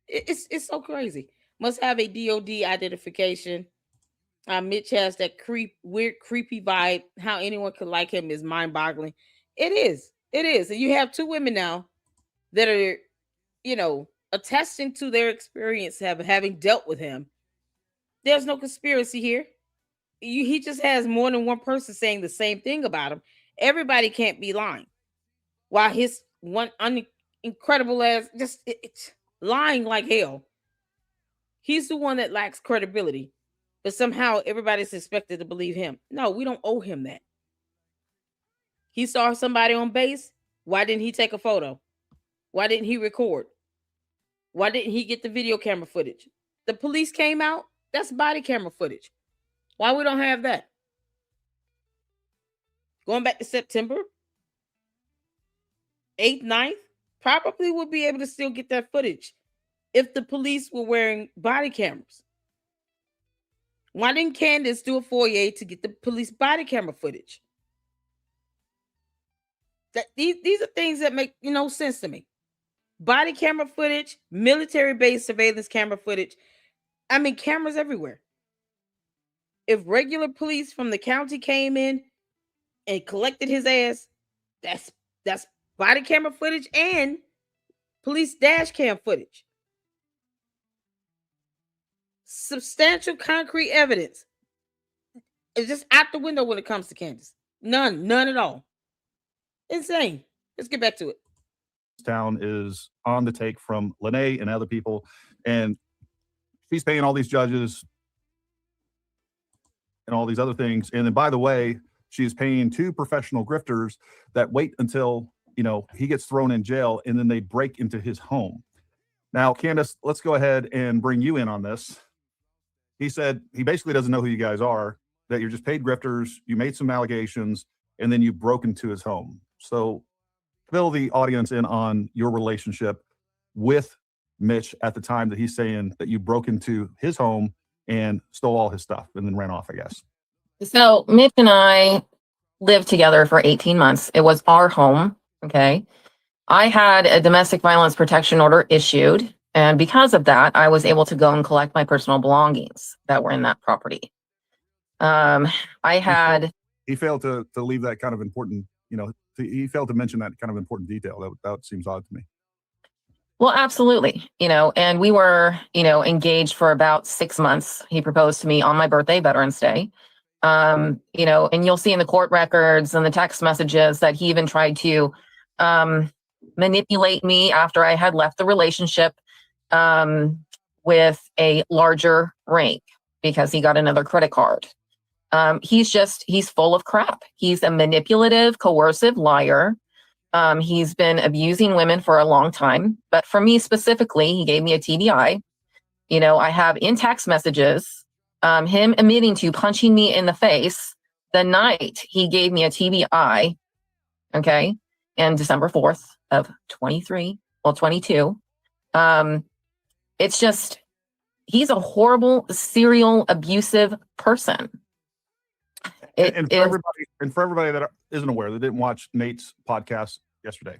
S1: It's so crazy. Must have a DOD identification. Mitch has that weird, creepy vibe. How anyone could like him is mind-boggling. It is. And you have 2 women now that are, attesting to their experience having dealt with him. There's no conspiracy here. He just has more than one person saying the same thing about him. Everybody can't be lying. While his one incredible ass just lying like hell. He's the one that lacks credibility, but somehow everybody's expected to believe him. No, we don't owe him that. He saw somebody on base. Why didn't he take a photo? Why didn't he record? Why didn't he get the video camera footage? The police came out. That's body camera footage. Why we don't have that? Going back to September 8th, 9th, probably would be able to still get that footage if the police were wearing body cameras. Why didn't Candace do a foyer to get the police body camera footage? These are things that make no sense to me. Body camera footage, military base surveillance camera footage. I mean, cameras everywhere. If regular police from the county came in and collected his ass, that's body camera footage and police dash cam footage. Substantial concrete evidence. It's just out the window when it comes to Candace. None at all. Insane. Let's get back to it.
S3: Town is on the take from Lene and other people, and she's paying all these judges and all these other things. And then, by the way, she's paying 2 professional grifters that wait until, you know, he gets thrown in jail, and then they break into his home. Now, Candace, let's go ahead and bring you in on this. He said he basically doesn't know who you guys are, that you're just paid grifters, you made some allegations, and then you broke into his home. So fill the audience in on your relationship with Mitch at the time that he's saying that you broke into his home and stole all his stuff and then ran off, I guess.
S2: So Mitch and I lived together for 18 months. It was our home. Okay. I had a domestic violence protection order issued. And because of that, I was able to go and collect my personal belongings that were in that property. I had.
S3: He failed to leave that kind of important, you know, he failed to mention that kind of important detail. That seems odd to me.
S2: Well, absolutely. You know, and we were, you know, engaged for about 6 months. He proposed to me on my birthday, Veterans Day. You know, and you'll see in the court records and the text messages that he even tried to manipulate me after I had left the relationship with a larger rank because he got another credit card. He's full of crap. He's a manipulative, coercive liar. He's been abusing women for a long time, but for me specifically, he gave me a TBI. You know, I have in text messages, him admitting to punching me in the face the night he gave me a TBI. Okay. And December 4th of 22. It's just, he's a horrible serial abusive person.
S3: For everybody that isn't aware, that didn't watch Nate's podcast yesterday,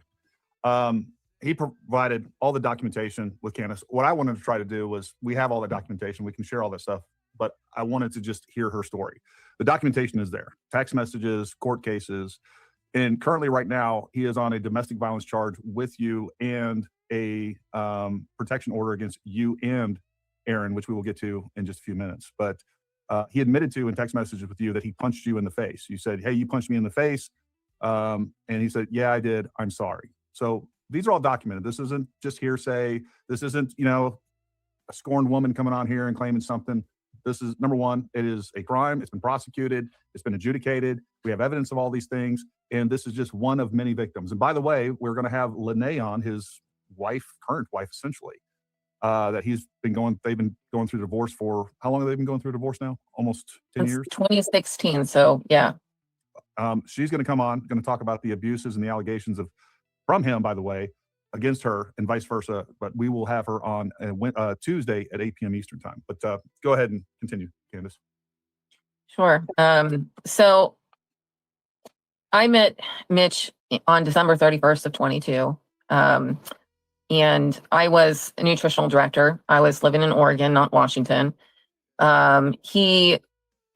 S3: he provided all the documentation with Candace. What I wanted to try to do was, we have all the documentation, we can share all that stuff, but I wanted to just hear her story. The documentation is there, text messages, court cases, and currently right now he is on a domestic violence charge with you and a protection order against you and Aaron, which we will get to in just a few minutes. But he admitted to in text messages with you that he punched you in the face. You said, "Hey, you punched me in the face." And he said, "Yeah, I did. I'm sorry." So these are all documented. This isn't just hearsay. This isn't, you know, a scorned woman coming on here and claiming something. This is, number one, it is a crime. It's been prosecuted. It's been adjudicated. We have evidence of all these things. And this is just one of many victims. And by the way, we're going to have Lene on, his wife, current wife, essentially. That they've been going through divorce for, how long have they been going through divorce now? Almost 10 years?
S2: 2016. So yeah.
S3: She's going to come on, going to talk about the abuses and the allegations from him, by the way, against her and vice versa. But we will have her on Tuesday at 8 p.m. Eastern time. But go ahead and continue, Candace.
S2: Sure. So I met Mitch on December 31st of 22. And I was a nutritional director. I was living in Oregon, not Washington. He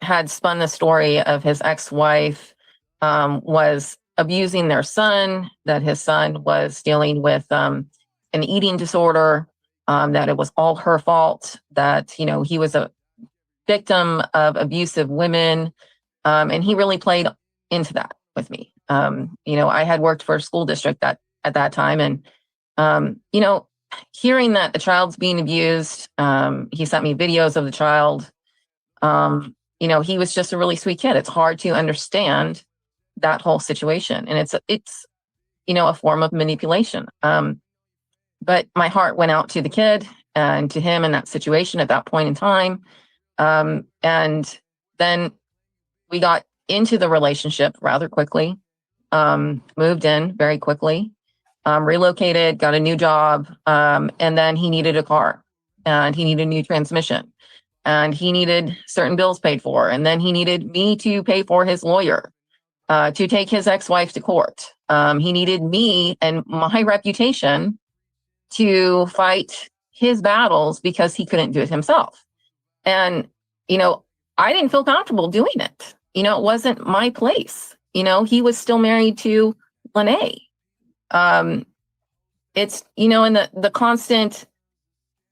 S2: had spun the story of his ex-wife was abusing their son, that his son was dealing with an eating disorder, that it was all her fault, that, you know, he was a victim of abusive women. And he really played into that with me. You know, I had worked for a school district at that time, and you know, hearing that the child's being abused, he sent me videos of the child. You know, he was just a really sweet kid. It's hard to understand that whole situation, and it's you know, a form of manipulation. But my heart went out to the kid and to him in that situation at that point in time. And then we got into the relationship rather quickly, moved in very quickly. Relocated, got a new job, and then he needed a car, and he needed a new transmission, and he needed certain bills paid for, and then he needed me to pay for his lawyer to take his ex-wife to court. He needed me and my reputation to fight his battles because he couldn't do it himself. And, you know, I didn't feel comfortable doing it. You know, it wasn't my place. You know, he was still married to Lene. It's, you know, and the constant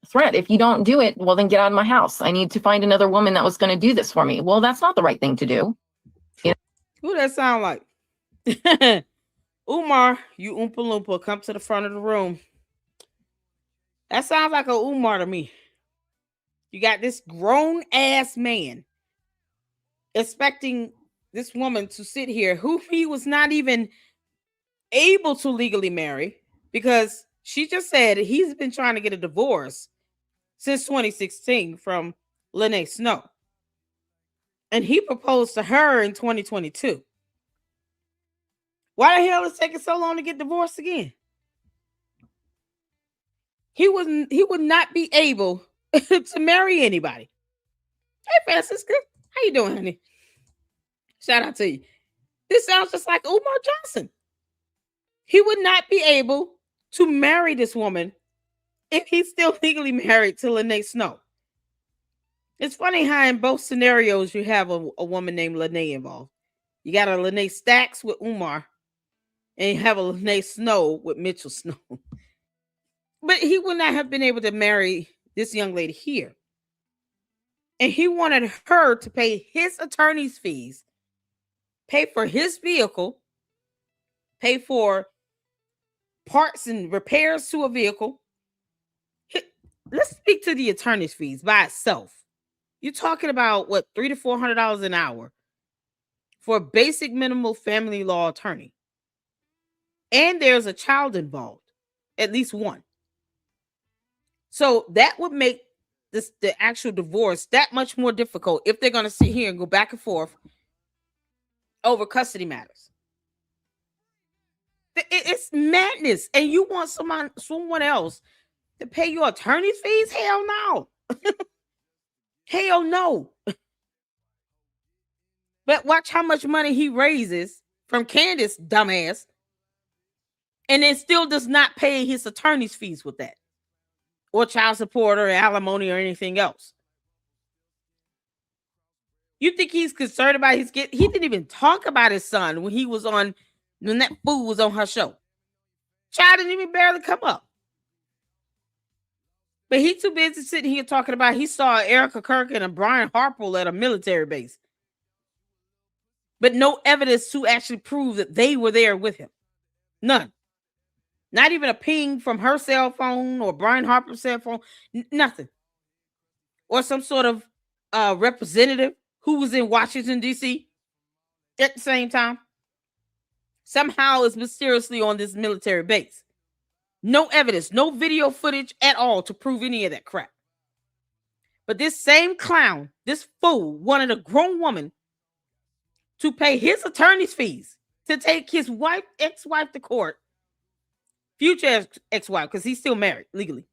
S2: threat, if you don't do it, well, then get out of my house. I need to find another woman that was going to do this for me. Well, that's not the right thing to do.
S1: Sure. Who that sound like? Umar, you Oompa Loompa, come to the front of the room. That sounds like a Umar to me. You got this grown ass man expecting this woman to sit here who he was not even able to legally marry, because she just said he's been trying to get a divorce since 2016 from Lene Snow. And he proposed to her in 2022. Why the hell is it taking so long to get divorced again? He would not be able to marry anybody. Hey, Francisca, how you doing, honey? Shout out to you. This sounds just like Umar Johnson. He would not be able to marry this woman if he's still legally married to Lene Snow. It's funny how in both scenarios you have a woman named Lene involved. You got a Lene Stacks with Umar, and you have a Lene Snow with Mitchell Snow. But he would not have been able to marry this young lady here. And he wanted her to pay his attorney's fees, pay for his vehicle, pay for parts and repairs to a vehicle. Let's speak to the attorney's fees by itself. You're talking about what, $300 to $400 an hour for a basic minimal family law attorney. And there's a child involved, at least one. So that would make the actual divorce that much more difficult if they're going to sit here and go back and forth over custody matters. It's madness. And you want someone else to pay your attorney's fees? Hell no. Hell no. But watch how much money he raises from Candace, dumbass, and then still does not pay his attorney's fees with that, or child support or alimony or anything else. You think he's concerned about his kid? He didn't even talk about his son when that fool was on her show. Child didn't even barely come up. But he's too busy sitting here talking about he saw Erica Kirk and a Brian Harple at a military base. But no evidence to actually prove that they were there with him. None. Not even a ping from her cell phone or Brian Harper's cell phone. Nothing. Or some sort of representative who was in Washington, D.C. at the same time. Somehow is mysteriously on this military base. No evidence, no video footage at all to prove any of that crap. But this same clown, this fool, wanted a grown woman to pay his attorney's fees to take his ex-wife to court, future ex-wife, because he's still married legally,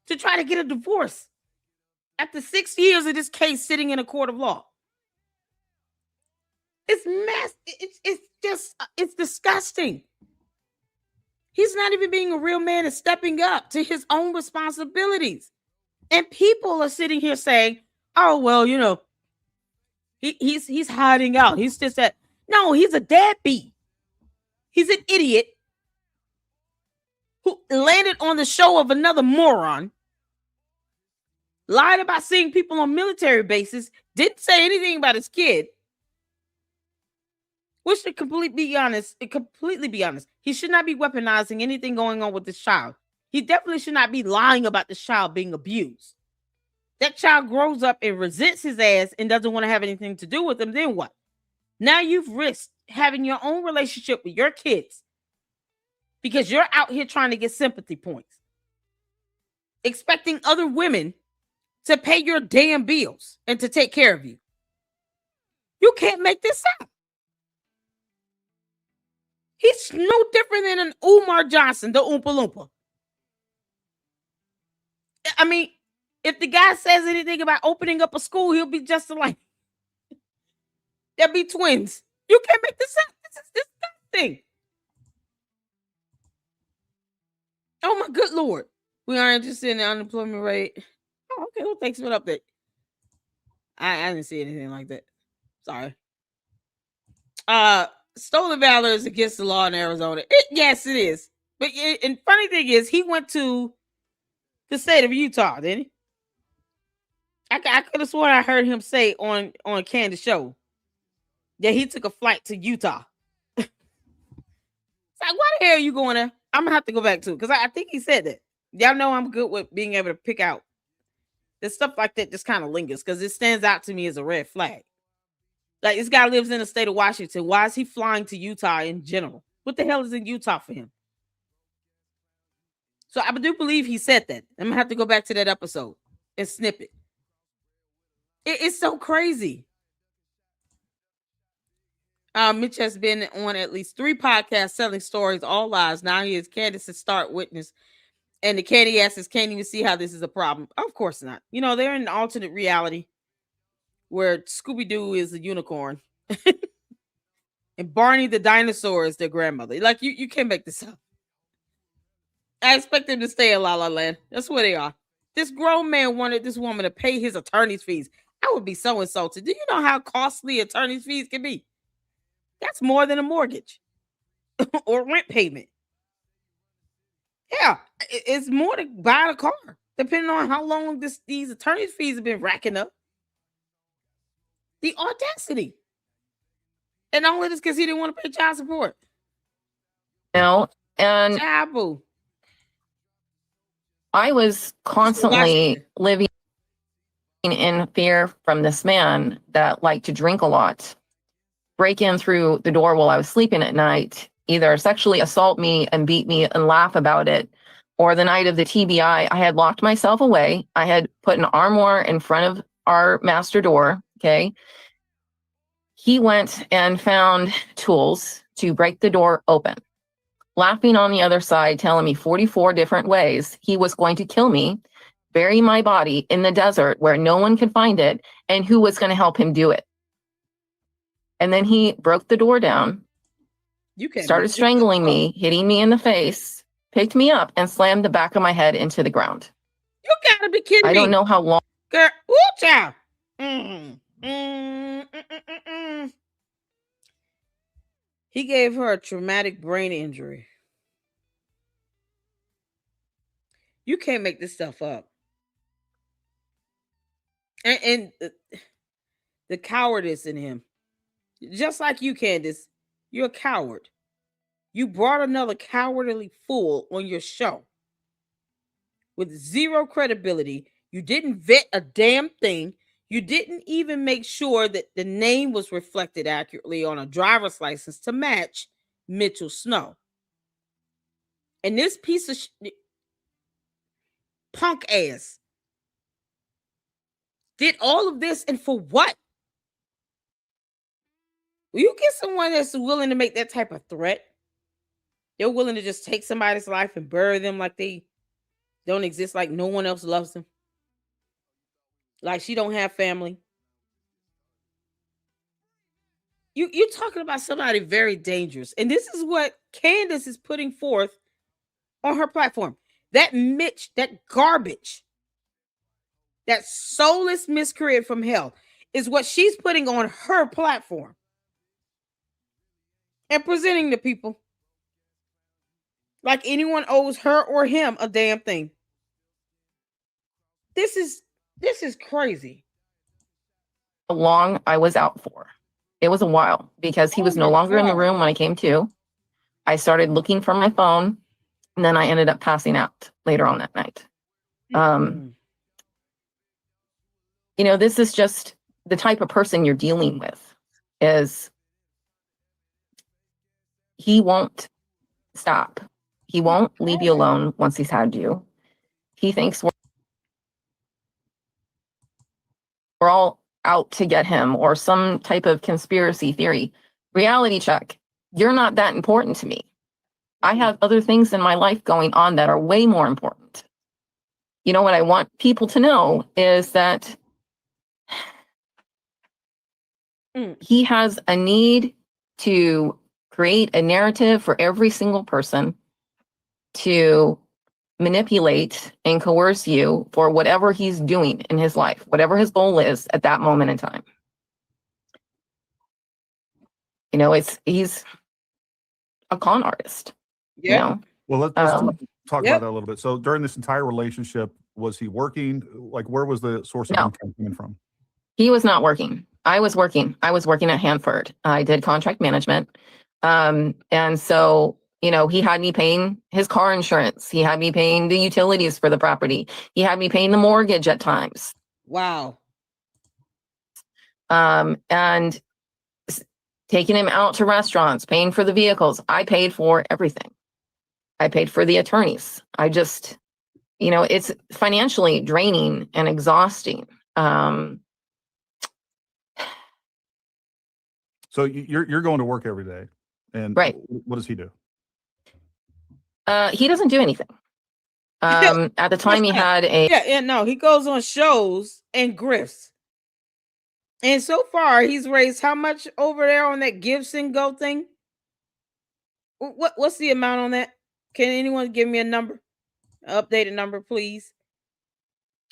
S1: to try to get a divorce after 6 years of this case sitting in a court of law. It's it's disgusting. He's not even being a real man and stepping up to his own responsibilities. And people are sitting here saying, oh, well, you know, he's hiding out. He's just that. No, he's a deadbeat. He's an idiot who landed on the show of another moron, lied about seeing people on military bases, didn't say anything about his kid. We should completely be honest. He should not be weaponizing anything going on with this child. He definitely should not be lying about this child being abused. That child grows up and resents his ass and doesn't want to have anything to do with him. Then what? Now you've risked having your own relationship with your kids because you're out here trying to get sympathy points, expecting other women to pay your damn bills and to take care of you. You can't make this up. He's no different than an Umar Johnson, the Oompa Loompa. I mean, if the guy says anything about opening up a school, he'll be just like, they'll be twins. You can't make this up. This is disgusting. Oh my good Lord. We are interested in the unemployment rate. Oh, okay. Well, thanks for the update. I didn't see anything like that. Sorry. Stolen valor is against the law in Arizona. Yes, it is. But and funny thing is, he went to the state of Utah, didn't he? I could have sworn I heard him say on Candace's show that he took a flight to Utah. It's like, why the hell are you going there? I'm gonna have to go back to it because I think he said that. Y'all know I'm good with being able to pick out. There's stuff like that just kind of lingers because it stands out to me as a red flag. Like, this guy lives in the state of Washington. Why is he flying to Utah in general? What the hell is in Utah for him? So I do believe he said that. I'm gonna have to go back to that episode and snip it. It's so crazy. Mitch has been on at least 3 podcasts selling stories, all lies. Now he is Candace's start witness. And the candy asses can't even see how this is a problem. Of course not. You know, they're in an alternate reality where Scooby-Doo is a unicorn. And Barney the dinosaur is their grandmother. Like, you can't make this up. I expect them to stay in La La Land. That's where they are. This grown man wanted this woman to pay his attorney's fees. I would be so insulted. Do you know how costly attorney's fees can be? That's more than a mortgage or rent payment. Yeah, it's more to buy a car, depending on how long these attorney's fees have been racking up. The audacity. And all of this because he didn't want to pay child support.
S2: No, and
S1: Child.
S2: I was constantly living in fear from this man that liked to drink a lot, break in through the door while I was sleeping at night, either sexually assault me and beat me and laugh about it, or the night of the TBI, I had locked myself away. I had put an armoire in front of our master door, okay? He went and found tools to break the door open, laughing on the other side, telling me 44 different ways he was going to kill me, bury my body in the desert where no one could find it, and who was going to help him do it. And then he broke the door down, started strangling me, hitting me in the face, picked me up, and slammed the back of my head into the ground.
S1: You gotta be kidding me.
S2: I don't know how long.
S1: Girl, woo, child. He gave her a traumatic brain injury. You can't make this stuff up. And the cowardice in him. Just like you, Candace, you're a coward. You brought another cowardly fool on your show with zero credibility. You didn't vet a damn thing. You didn't even make sure that the name was reflected accurately on a driver's license to match Mitchell Snow. And this piece of punk ass did all of this, and for what? Will you get someone that's willing to make that type of threat? They're willing to just take somebody's life and bury them like they don't exist, like no one else loves them, like she don't have family. You're talking about somebody very dangerous. And this is what Candace is putting forth on her platform. That Mitch, that garbage, that soulless miscreant from hell is what she's putting on her platform and presenting to people like anyone owes her or him a damn thing. This is crazy.
S2: How long I was out for. It was a while because he was no longer in the room when I came to. I started looking for my phone, and then I ended up passing out later on that night. You know, this is just the type of person you're dealing with. Is he won't stop. He won't leave you alone once he's had you. He thinks we're all out to get him or some type of conspiracy theory. Reality check. You're not that important to me. I have other things in my life going on that are way more important. You know, what I want people to know is that he has a need to create a narrative for every single person to manipulate and coerce you for whatever he's doing in his life, whatever his goal is at that moment in time. You know, he's a con artist.
S1: Yeah.
S2: You know?
S3: Well, let's talk about that a little bit. So during this entire relationship, was he working? Like, where was the source of income coming from?
S2: He was not working. I was working. I was working at Hanford. I did contract management. And so, you know, he had me paying his car insurance. He had me paying the utilities for the property. He had me paying the mortgage at times.
S1: Wow.
S2: And taking him out to restaurants, paying for the vehicles. I paid for everything. I paid for the attorneys. I just, it's financially draining and exhausting.
S3: So you're going to work every day, and
S2: Right.
S3: what does he do?
S2: He doesn't do anything. At the time, he had
S1: he goes on shows and grifts. And so far, he's raised how much over there on that Gibson Go thing? What's the amount on that? Can anyone give me a number? Updated number, please.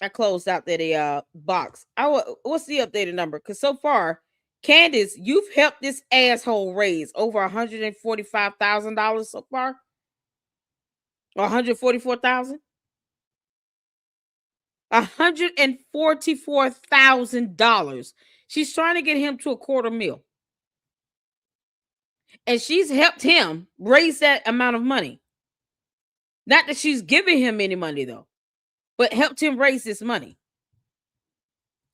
S1: I closed out that box. What's the updated number? Because so far, Candace, you've helped this asshole raise over $145,000 so far, or $144,000. $144,000. She's trying to get him to $250,000. And she's helped him raise that amount of money. Not that she's giving him any money, though, but helped him raise this money.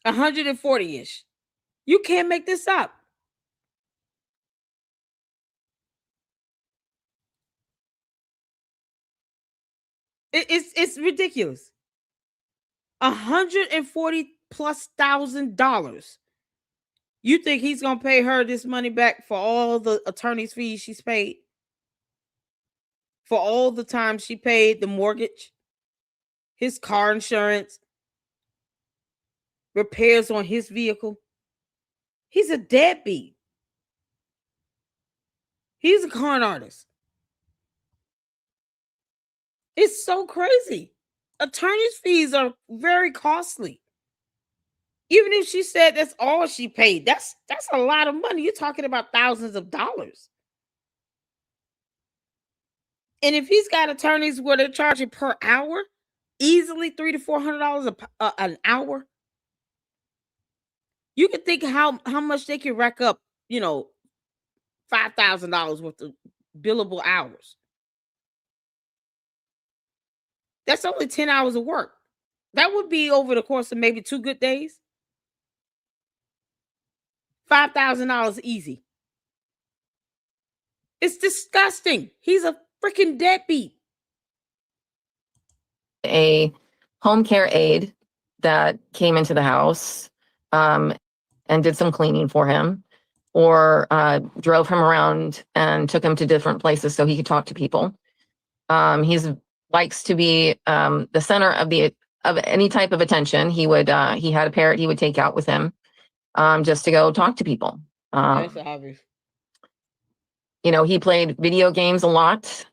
S1: 140-ish. You can't make this up. It's ridiculous. $140,000+. You think he's gonna pay her this money back for all the attorney's fees she's paid? For all the time she paid the mortgage, his car insurance, repairs on his vehicle? He's a deadbeat. He's a con artist. It's so crazy. Attorney's fees are very costly. Even if she said that's all she paid, that's a lot of money. You're talking about thousands of dollars. And if he's got attorneys where they're charging per hour, easily $300 to $400 an hour, you can think how much they can rack up, $5,000 worth of billable hours. That's only 10 hours of work. That would be over the course of maybe 2 good days. $5,000 easy. It's disgusting. He's a freaking deadbeat.
S2: A home care aide that came into the house and did some cleaning for him, or drove him around and took him to different places so he could talk to people. He's likes to be the center of any type of attention. He had a parrot he would take out with him just to go talk to people.
S1: That's obvious.
S2: He played video games a lot,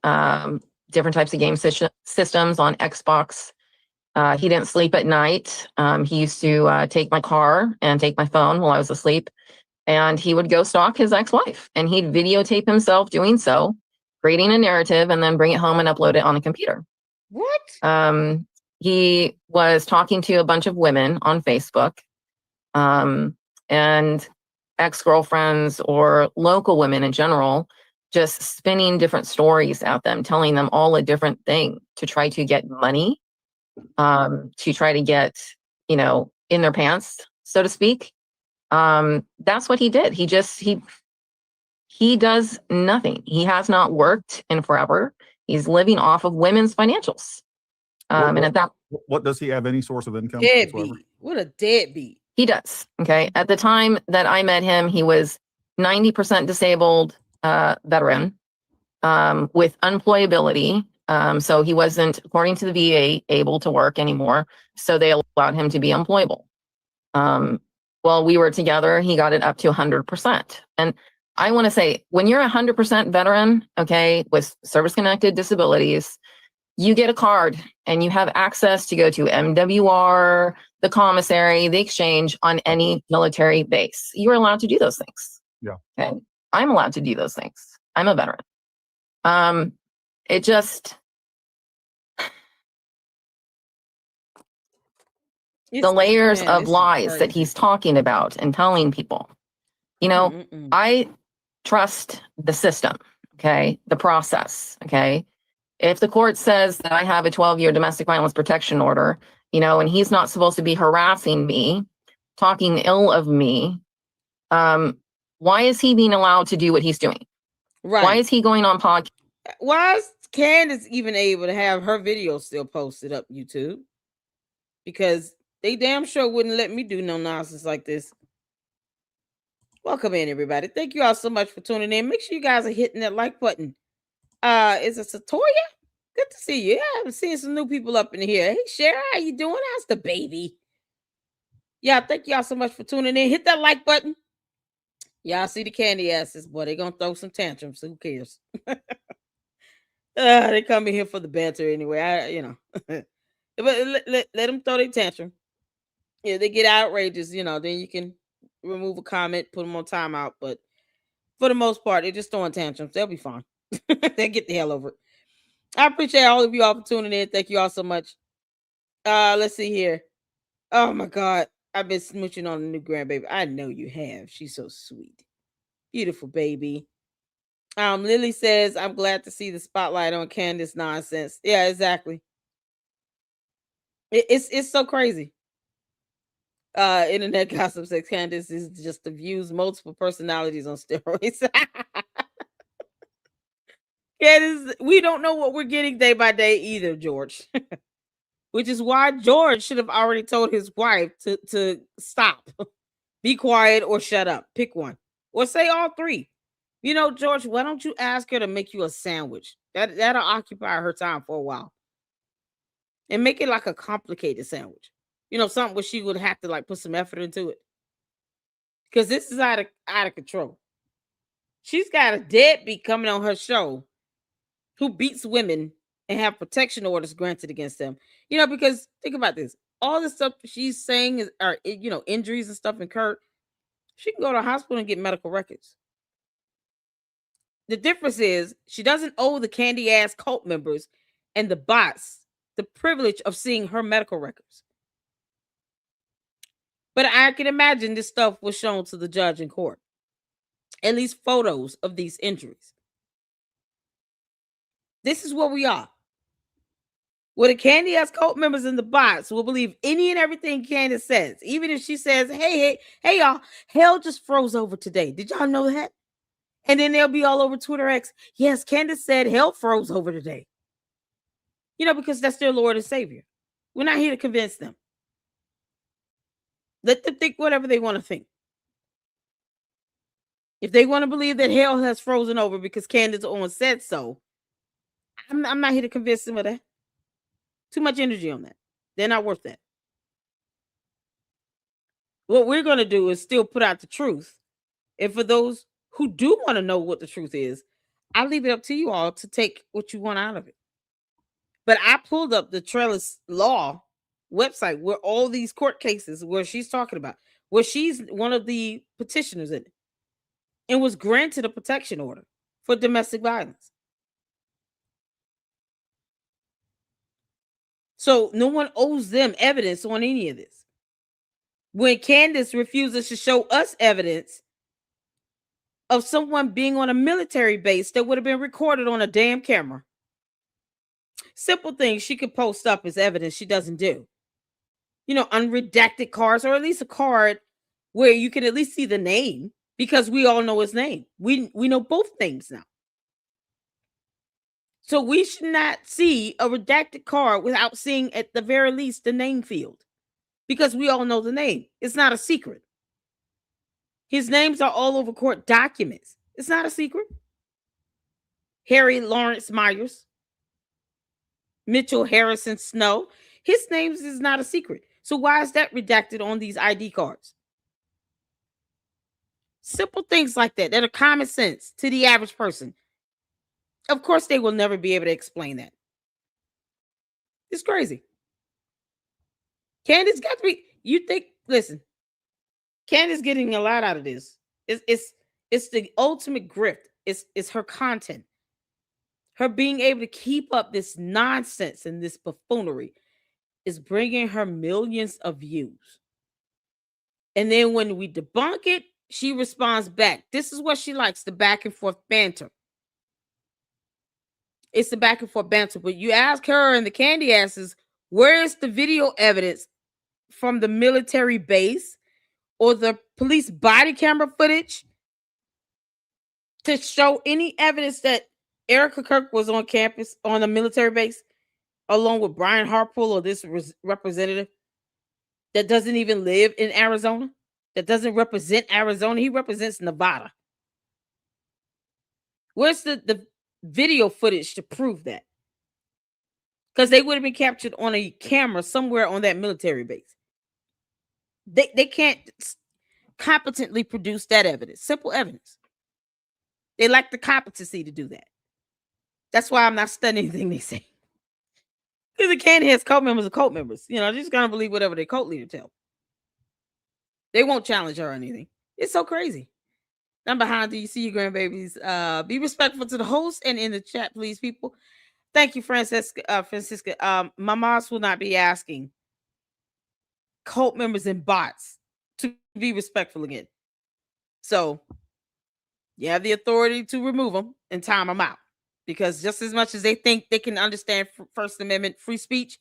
S2: different types of game systems on Xbox. He didn't sleep at night. He used to take my car and take my phone while I was asleep, and he would go stalk his ex-wife, and he'd videotape himself doing so, creating a narrative, and then bring it home and upload it on a computer.
S1: What?
S2: He was talking to a bunch of women on Facebook, and ex-girlfriends or local women in general, just spinning different stories at them, telling them all a different thing to try to get money, to try to get, in their pants, so to speak. That's what he did. He does nothing. He has not worked in forever. He's living off of women's financials.
S3: What does he have any source of income?
S1: Deadbeat. What a deadbeat.
S2: He does. Okay. At the time that I met him, he was 90% disabled veteran with unemployability. So he wasn't, according to the VA, able to work anymore. So they allowed him to be employable. While we were together, he got it up to 100%. And I want to say, when you're 100% veteran, okay, with service-connected disabilities, you get a card and you have access to go to MWR, the commissary, the exchange on any military base. You're allowed to do those things.
S3: Yeah.
S2: Okay. I'm allowed to do those things. I'm a veteran. It just, the layers of lies that he's talking about and telling people. I trust the system, okay, the process, okay. If the court says that I have a 12-year domestic violence protection order, and he's not supposed to be harassing me, talking ill of me, Why is he being allowed to do what he's doing?
S1: Right.
S2: Why is he going on podcast?
S1: Why is Candace even able to have her video still posted up YouTube? Because they damn sure wouldn't let me do no nonsense like this. Welcome in, everybody. Thank you all so much for tuning in. Make sure you guys are hitting that like button. Is it Satoya? Good to see you. Yeah, I'm seeing some new people up in here. Hey, Cher, how you doing? How's the baby? Yeah, thank y'all so much for tuning in. Hit that like button. Y'all see the candy asses, boy. They're going to throw some tantrums. Who cares? They come in here for the banter anyway. But let them throw their tantrum. Yeah, they get outrageous, then you can remove a comment, put them on timeout. But for the most part, they're just throwing tantrums. They'll be fine. They get the hell over it. I appreciate all of you all for tuning in. Thank you all so much. Let's see here. Oh my God. I've been smooching on the new grandbaby. I know you have. She's so sweet. Beautiful baby. Lily says, I'm glad to see the spotlight on Candace nonsense. Yeah, exactly. It's so crazy. Internet gossip says Candace is just the views multiple personalities on steroids. Candace, we don't know what we're getting day by day either, George. Which is why George should have already told his wife to stop, be quiet, or shut up. Pick one, or say all three. George, why don't you ask her to make you a sandwich? That'll occupy her time for a while, and make it like a complicated sandwich. Something where she would have to like put some effort into it, because this is out of control. She's got a deadbeat coming on her show who beats women and have protection orders granted against them. Because think about this. All the stuff she's saying are injuries and stuff incurred. She can go to the hospital and get medical records. The difference is she doesn't owe the candy ass cult members and the bots the privilege of seeing her medical records. But I can imagine this stuff was shown to the judge in court. At least photos of these injuries. This is where we are. Where the candy ass cult members and the bots will believe any and everything Candace says. Even if she says, hey, y'all, hell just froze over today. Did y'all know that? And then they'll be all over Twitter X. Yes, Candace said hell froze over today. Because that's their Lord and Savior. We're not here to convince them. Let them think whatever they want to think. If they want to believe that hell has frozen over because Candace Owens said so, I'm not here to convince them of that. Too much energy on that. They're not worth that. What we're going to do is still put out the truth. And for those who do want to know what the truth is, I leave it up to you all to take what you want out of it. But I pulled up the Trellis Law website where all these court cases where she's talking about, where she's one of the petitioners in it, and was granted a protection order for domestic violence. So no one owes them evidence on any of this. When Candace refuses to show us evidence of someone being on a military base that would have been recorded on a damn camera. Simple things she could post up as evidence she doesn't do. Unredacted cards, or at least a card where you can at least see the name, because we all know his name. We know both names now. So we should not see a redacted card without seeing at the very least the name field, because we all know the name. It's not a secret. His names are all over court documents. It's not a secret. Harry Lawrence Myers, Mitchell Harrison Snow. His name is not a secret. So why is that redacted on these ID cards? Simple things like that are common sense to the average person. Of course, they will never be able to explain that. It's crazy. Candace got to be, listen, Candace getting a lot out of this. It's the ultimate grift. It's her content. Her being able to keep up this nonsense and this buffoonery is bringing her millions of views. And then when we debunk it, she responds back. This is what she likes, the back and forth banter. It's the back and forth banter. But you ask her and the candy asses, where is the video evidence from the military base or the police body camera footage to show any evidence that Erica Kirk was on campus on a military base along with Brian Harpool or this representative that doesn't even live in Arizona, that doesn't represent Arizona. He represents Nevada. Where's the video footage to prove that? Because they would have been captured on a camera somewhere on that military base. They can't competently produce that evidence, simple evidence. They lack the competency to do that. That's why I'm not studying anything they say. Because the Candace has cult members are cult members. You know, they're just gonna believe whatever their cult leader tell them. They won't challenge her or anything. It's so crazy. I'm behind. Do you see your grandbabies? Be respectful to the host and in the chat, please, people. Thank you, Francisca. My moms will not be asking cult members and bots to be respectful again. So you have the authority to remove them and time them out. Because just as much as they think they can understand First Amendment free speech,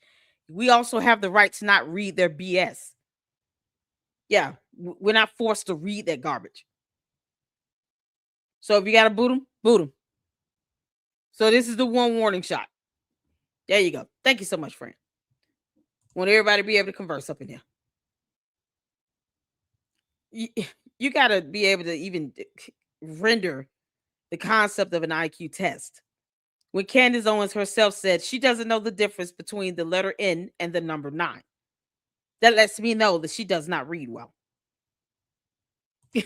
S1: we also have the right to not read their BS. Yeah, we're not forced to read that garbage. So if you got to boot them, boot them. So this is the one warning shot. There you go. Thank you so much, friend. Want everybody to be able to converse up in here. You got to be able to even render the concept of an IQ test. When Candace Owens herself said she doesn't know the difference between the letter N and the number 9. That lets me know that she does not read well. She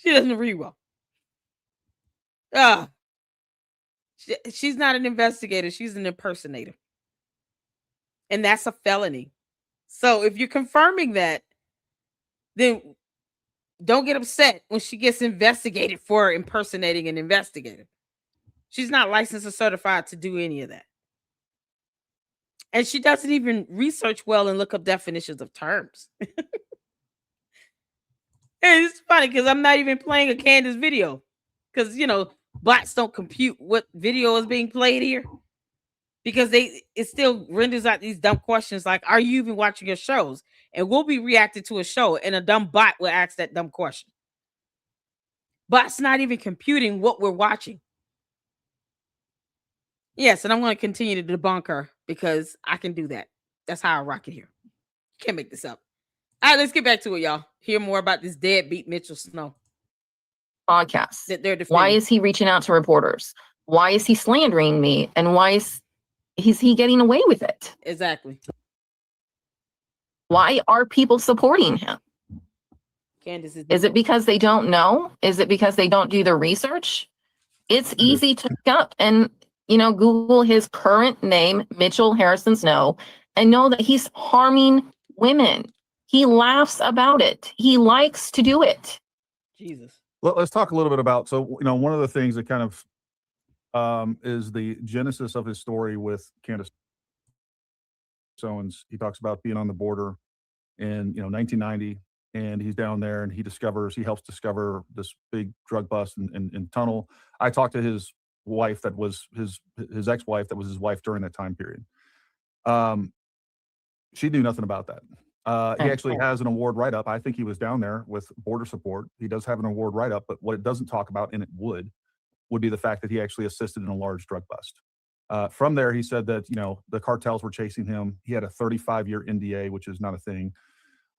S1: doesn't read well. She's not an investigator. She's an impersonator. And that's a felony. So if you're confirming that, then don't get upset when she gets investigated for impersonating an investigator. She's not licensed or certified to do any of that. And she doesn't even research well and look up definitions of terms. And it's funny because I'm not even playing a Candace video. Because, you know, bots don't compute what video is being played here. Because it still renders out these dumb questions like, are you even watching your shows? And we'll be reacting to a show and a dumb bot will ask that dumb question. Bot's not even computing what we're watching. Yes, and I'm going to continue to debunk her because I can do that. That's how I rock it here. Can't make this up. All right, let's get back to it, y'all. Hear more about this deadbeat Mitchell Snow.
S2: Podcasts.
S1: That they're
S2: Why
S1: defending.
S2: is he reaching out to reporters? Why is he slandering me? And why is he getting away with it?
S1: Exactly.
S2: Why are people supporting him?
S1: Candace
S2: Is it because they don't know? Is it because they don't do the research? It's easy to look up and, you know, Google his current name, Mitchell Harrison Snow, and know that he's harming women. He laughs about it. He likes to do it.
S1: Jesus.
S3: Let's talk a little bit about, so, you know, one of the things that kind of is the genesis of his story with Candace Owens. He talks about being on the border in, 1990, and he's down there and he helps discover this big drug bust in tunnel. I talked to his wife that was his ex-wife that was his wife during that time period. She knew nothing about that. He actually has an award write-up. I think he was down there with border support. He does have an award write-up, but what it doesn't talk about, and it would be the fact that he actually assisted in a large drug bust. From there, he said that, the cartels were chasing him. He had a 35-year NDA, which is not a thing.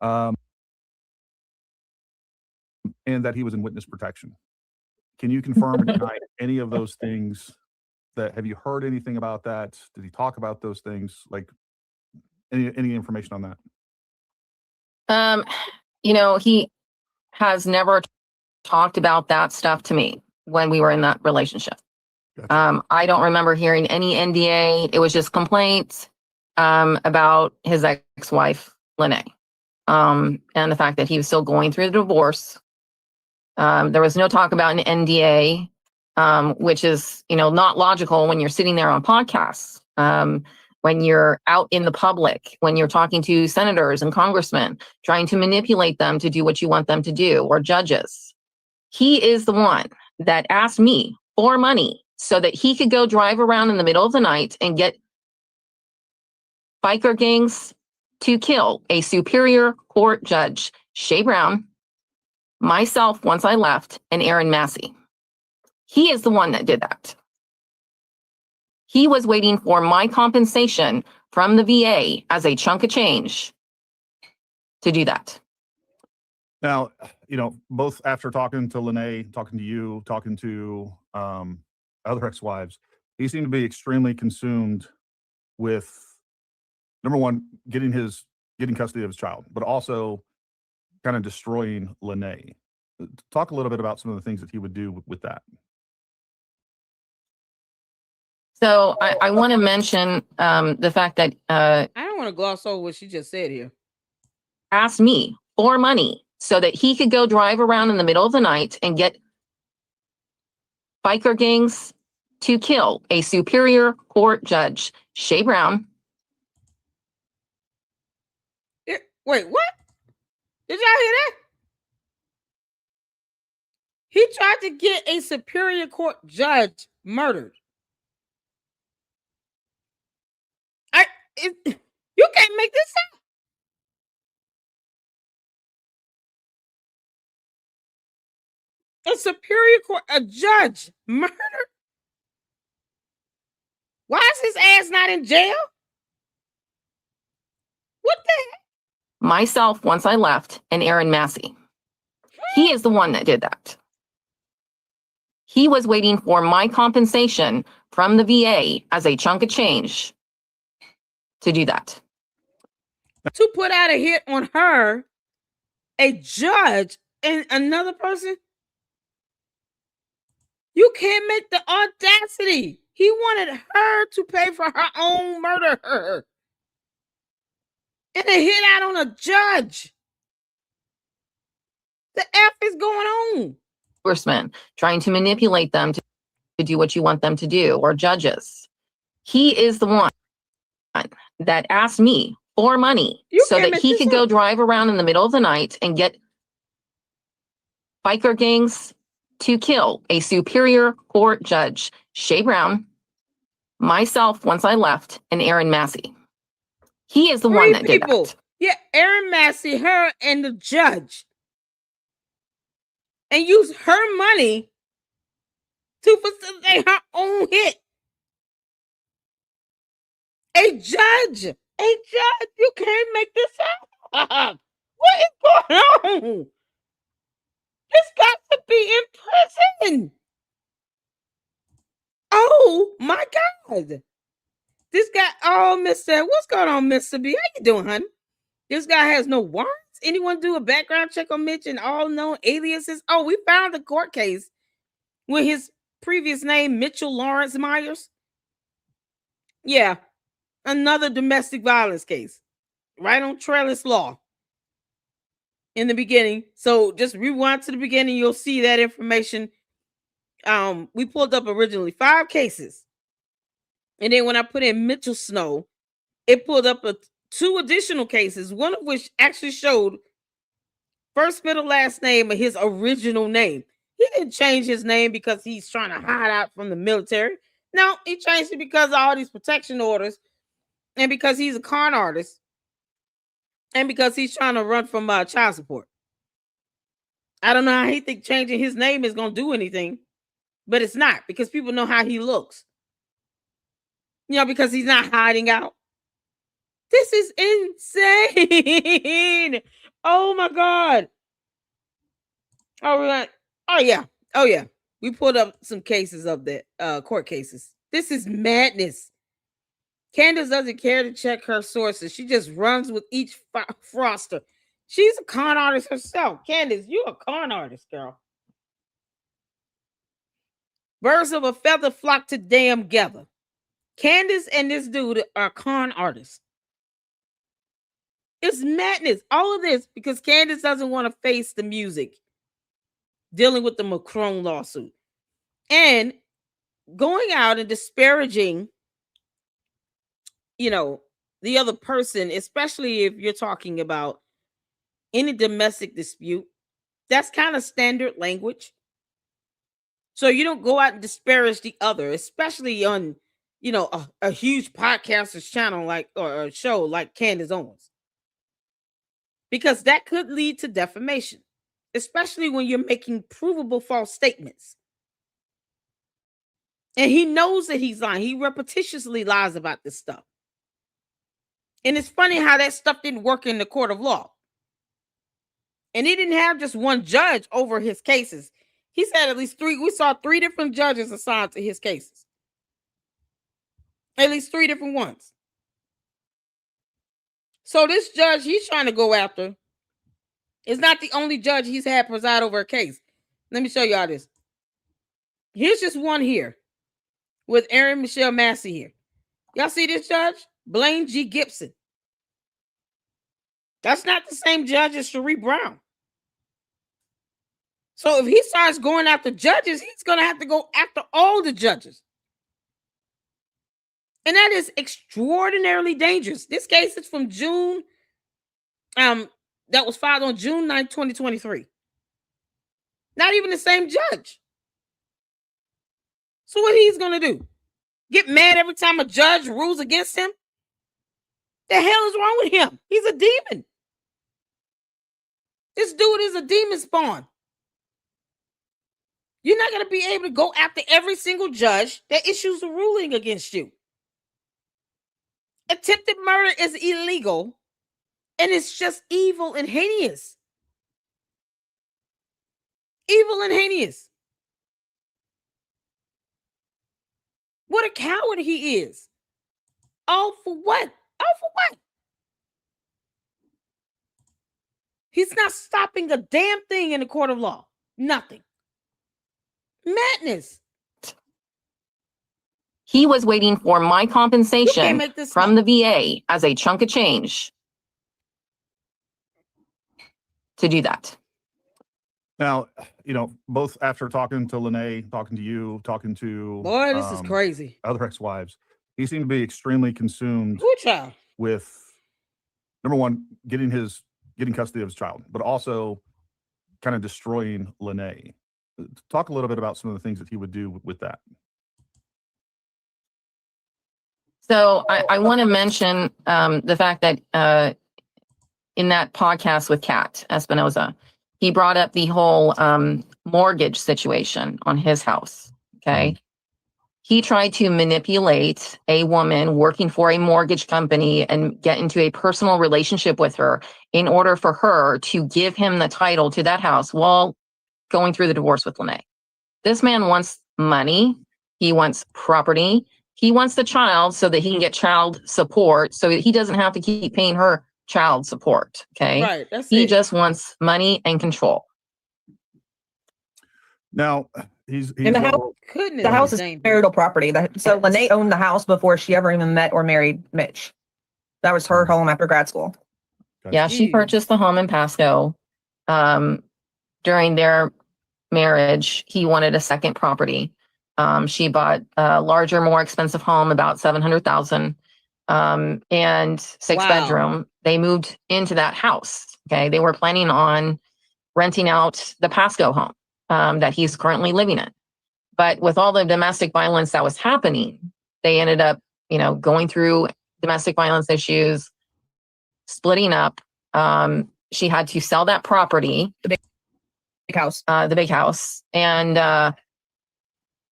S3: And that he was in witness protection. Can you confirm or deny any of those things? Have you heard anything about that? Did he talk about those things? Like any information on that?
S2: He has never talked about that stuff to me when we were in that relationship.
S3: Gotcha.
S2: I don't remember hearing any NDA. It was just complaints about his ex-wife, Lene, and the fact that he was still going through the divorce. There was no talk about an NDA, which is, not logical when you're sitting there on podcasts, when you're out in the public, when you're talking to senators and congressmen, trying to manipulate them to do what you want them to do, or judges. He is the one that asked me for money so that he could go drive around in the middle of the night and get biker gangs to kill a Superior Court judge, Shay Brown, myself once I left, and Aaron Massey. He is the one that did that. He was waiting for my compensation from the VA as a chunk of change to do that.
S3: Now, both after talking to Lene, talking to you, talking to other ex-wives, he seemed to be extremely consumed with, number one, getting custody of his child, but also kind of destroying Lene. Talk a little bit about some of the things that he would do with that.
S2: So I want to mention the fact that
S1: I don't want to gloss over what she just said here.
S2: asked me for money so that he could go drive around in the middle of the night and get biker gangs to kill a Superior Court judge, Shay Brown.
S1: Wait, what? Did y'all hear that? He tried to get a Superior Court judge murdered. You can't make this up. A Superior Court, a judge murdered? Why is his ass not in jail? What the heck?
S2: Myself once I left, and Aaron Massey. He is the one that did that. He was waiting for my compensation from the VA as a chunk of change to do that.
S1: To put out a hit on her, a judge, and another person? You can't make the audacity. He wanted her to pay for her own murder. And a hit out on a judge. The F is going on.
S2: Congressmen trying to manipulate them to do what you want them to do, or judges. He is the one that asked me for money so that he could go drive around in the middle of the night and get biker gangs to kill a Superior Court judge, Shay Brown, myself once I left, and Aaron Massey. He is the one that did that.
S1: Yeah, Aaron Massey, her, and the judge. And use her money to facilitate her own hit. A judge, you can't make this up. What is going on? This got to be in prison. Oh my God. This guy, Mr. What's going on, Mr. B? How you doing, honey? This guy has no warrants. Anyone do a background check on Mitch and all known aliases? Oh, we found the court case with his previous name, Mitchell Lawrence Myers. Yeah, another domestic violence case. Right on Trellis Law in the beginning. So just rewind to the beginning. You'll see that information. We pulled up originally 5 cases. And then when I put in Mitchell Snow, it pulled up 2 additional cases, one of which actually showed first, middle, last name of his original name. He didn't change his name because he's trying to hide out from the military. No, he changed it because of all these protection orders and because he's a con artist and because he's trying to run from child support. I don't know how he think changing his name is going to do anything, but it's not, because people know how he looks. Because he's not hiding out. This is insane. Oh my God. Oh yeah. We pulled up some cases of that court cases. This is madness. Candace doesn't care to check her sources. She just runs with each froster. She's a con artist herself. Candace, you're a con artist, girl. Birds of a feather flock to damn together. Candace and this dude are con artists. It's madness. All of this because Candace doesn't want to face the music dealing with the Macron lawsuit and going out and disparaging, the other person, especially if you're talking about any domestic dispute. That's kind of standard language. So you don't go out and disparage the other, especially on, a huge podcaster's channel or a show like Candace Owens. Because that could lead to defamation, especially when you're making provable false statements. And he knows that he's lying. He repetitiously lies about this stuff. And it's funny how that stuff didn't work in the court of law. And he didn't have just one judge over his cases. He said at least 3. We saw 3 different judges assigned to his cases. At least 3 different ones. So this judge he's trying to go after is not the only judge he's had preside over a case. Let me show y'all this. Here's just one here with Erin Michelle Massey here. Y'all see this judge? Blaine G. Gibson. That's not the same judge as Cherie Brown. So if he starts going after judges, he's going to have to go after all the judges. And that is extraordinarily dangerous. This case is from June. That was filed on June 9th, 2023. Not even the same judge. So what he's going to do? Get mad every time a judge rules against him? The hell is wrong with him? He's a demon. This dude is a demon spawn. You're not going to be able to go after every single judge that issues a ruling against you. Attempted murder is illegal, and it's just evil and heinous. Evil and heinous. What a coward he is. All for what? All for what? He's not stopping a damn thing in the court of law. Nothing. Madness.
S2: He was waiting for my
S1: You can't
S2: compensation
S1: make this
S2: from
S1: up.
S2: the VA as a chunk of change to do that.
S3: Now, both after talking to Lene, talking to you, talking to
S1: Boy, this is crazy.
S3: other ex-wives, he seemed to be extremely consumed
S1: Good child.
S3: with, number one, getting custody of his child, but also kind of destroying Lene. Talk a little bit about some of the things that he would do with that.
S2: So I want to mention the fact that in that podcast with Kat Espinoza, he brought up the whole mortgage situation on his house. Okay. He tried to manipulate a woman working for a mortgage company and get into a personal relationship with her in order for her to give him the title to that house while going through the divorce with Lene. This man wants money. He wants property. He wants the child so that he can get child support so he doesn't have to keep paying her child support. Okay.
S1: Right. That's
S2: He
S1: it.
S2: just wants money and control.
S3: Now, he's
S6: And the house,
S1: Goodness,
S6: the house is
S1: dangerous.
S6: marital property. So Lene owned the house before she ever even met or married Mitch. That was her home after grad school.
S2: Yeah, she
S1: Jeez.
S2: purchased the home in Pasco. During their marriage, he wanted a second property. She bought a larger, more expensive home, about $700,000, and 6
S1: Wow.
S2: bedroom. They moved into that house. Okay, they were planning on renting out the Pasco home that he's currently living in. But with all the domestic violence that was happening, they ended up, going through domestic violence issues, splitting up. She had to sell that property,
S6: Big house.
S2: the big house. And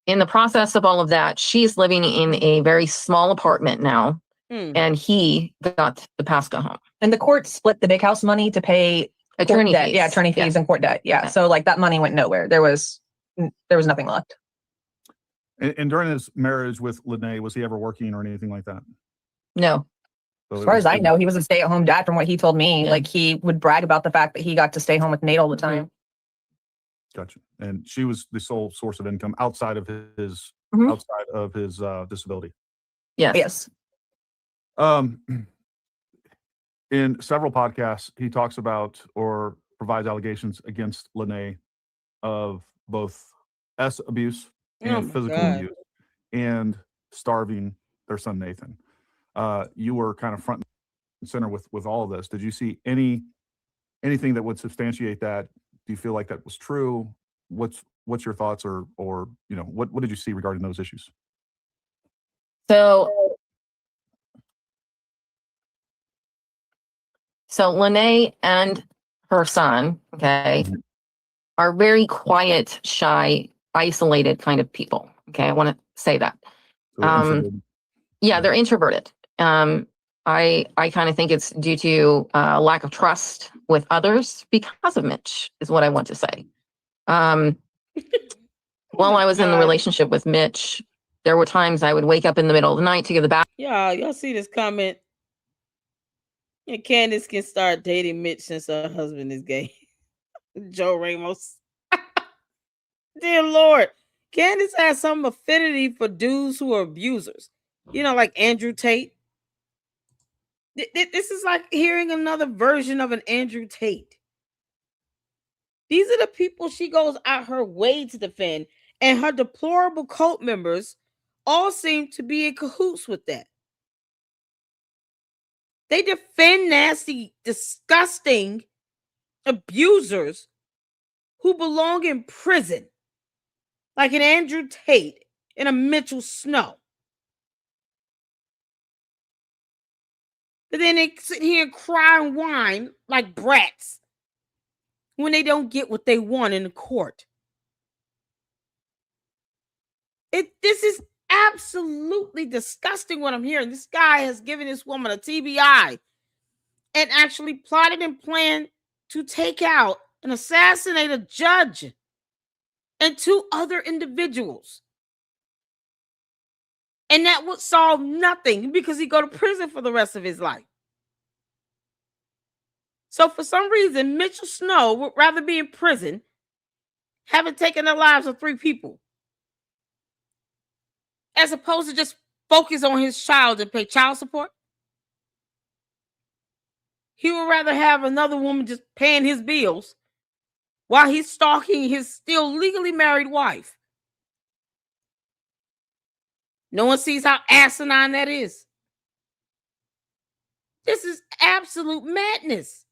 S2: in the process of all of that, she's living in a very small apartment now. And he got the Pasco home.
S6: And the court split the big house money to pay
S2: Attorney
S6: court debt.
S2: fees.
S6: Yeah, attorney fees and court debt. Yeah. So like that money went nowhere. There was nothing left.
S3: and during his marriage with Lene, was he ever working or anything like that?
S2: No.
S3: So
S6: As far as I know, he was a stay-at-home dad from what he told me.
S2: Yeah.
S6: Like he would brag about the fact that he got to stay home with Nate all the time.
S3: Gotcha. And she was the sole source of income outside of his
S6: Mhm.
S3: disability.
S2: Yes.
S6: Yes.
S3: In several podcasts, he talks about or provides allegations against Lene of both abuse and
S1: Oh my
S3: physical
S1: God.
S3: abuse and starving their son Nathan. You were kind of front and center with all of this. Did you see anything that would substantiate that? Do you feel like that was true? What's your thoughts or what did you see regarding those issues?
S2: So Lene and her son, okay, are very quiet, shy, isolated kind of people. Okay, I want to say that.
S3: So introverted.
S2: Yeah, they're introverted. I kind of think it's due to lack of trust with others because of Mitch, is what I want to say. While I was in the relationship with Mitch, there were times I would wake up in the middle of the night to give the bath.
S1: Y'all see this comment? Yeah, Candace can start dating Mitch since her husband is gay. Joe Ramos. Dear Lord. Candace has some affinity for dudes who are abusers. Like Andrew Tate. This is like hearing another version of an Andrew Tate. These are the people she goes out her way to defend, and her deplorable cult members all seem to be in cahoots with that. They defend nasty, disgusting abusers who belong in prison, like an Andrew Tate and a Mitchell Snow. But then they sit here and cry and whine like brats when they don't get what they want in the court. This is absolutely disgusting what I'm hearing. This guy has given this woman a TBI and actually plotted and planned to take out and assassinate a judge and 2 other individuals. And that would solve nothing because he'd go to prison for the rest of his life. So for some reason, Mitchell Snow would rather be in prison, having taken the lives of 3 people, as opposed to just focus on his child and pay child support. He would rather have another woman just paying his bills while he's stalking his still legally married wife. No one sees how asinine that is. This is absolute madness.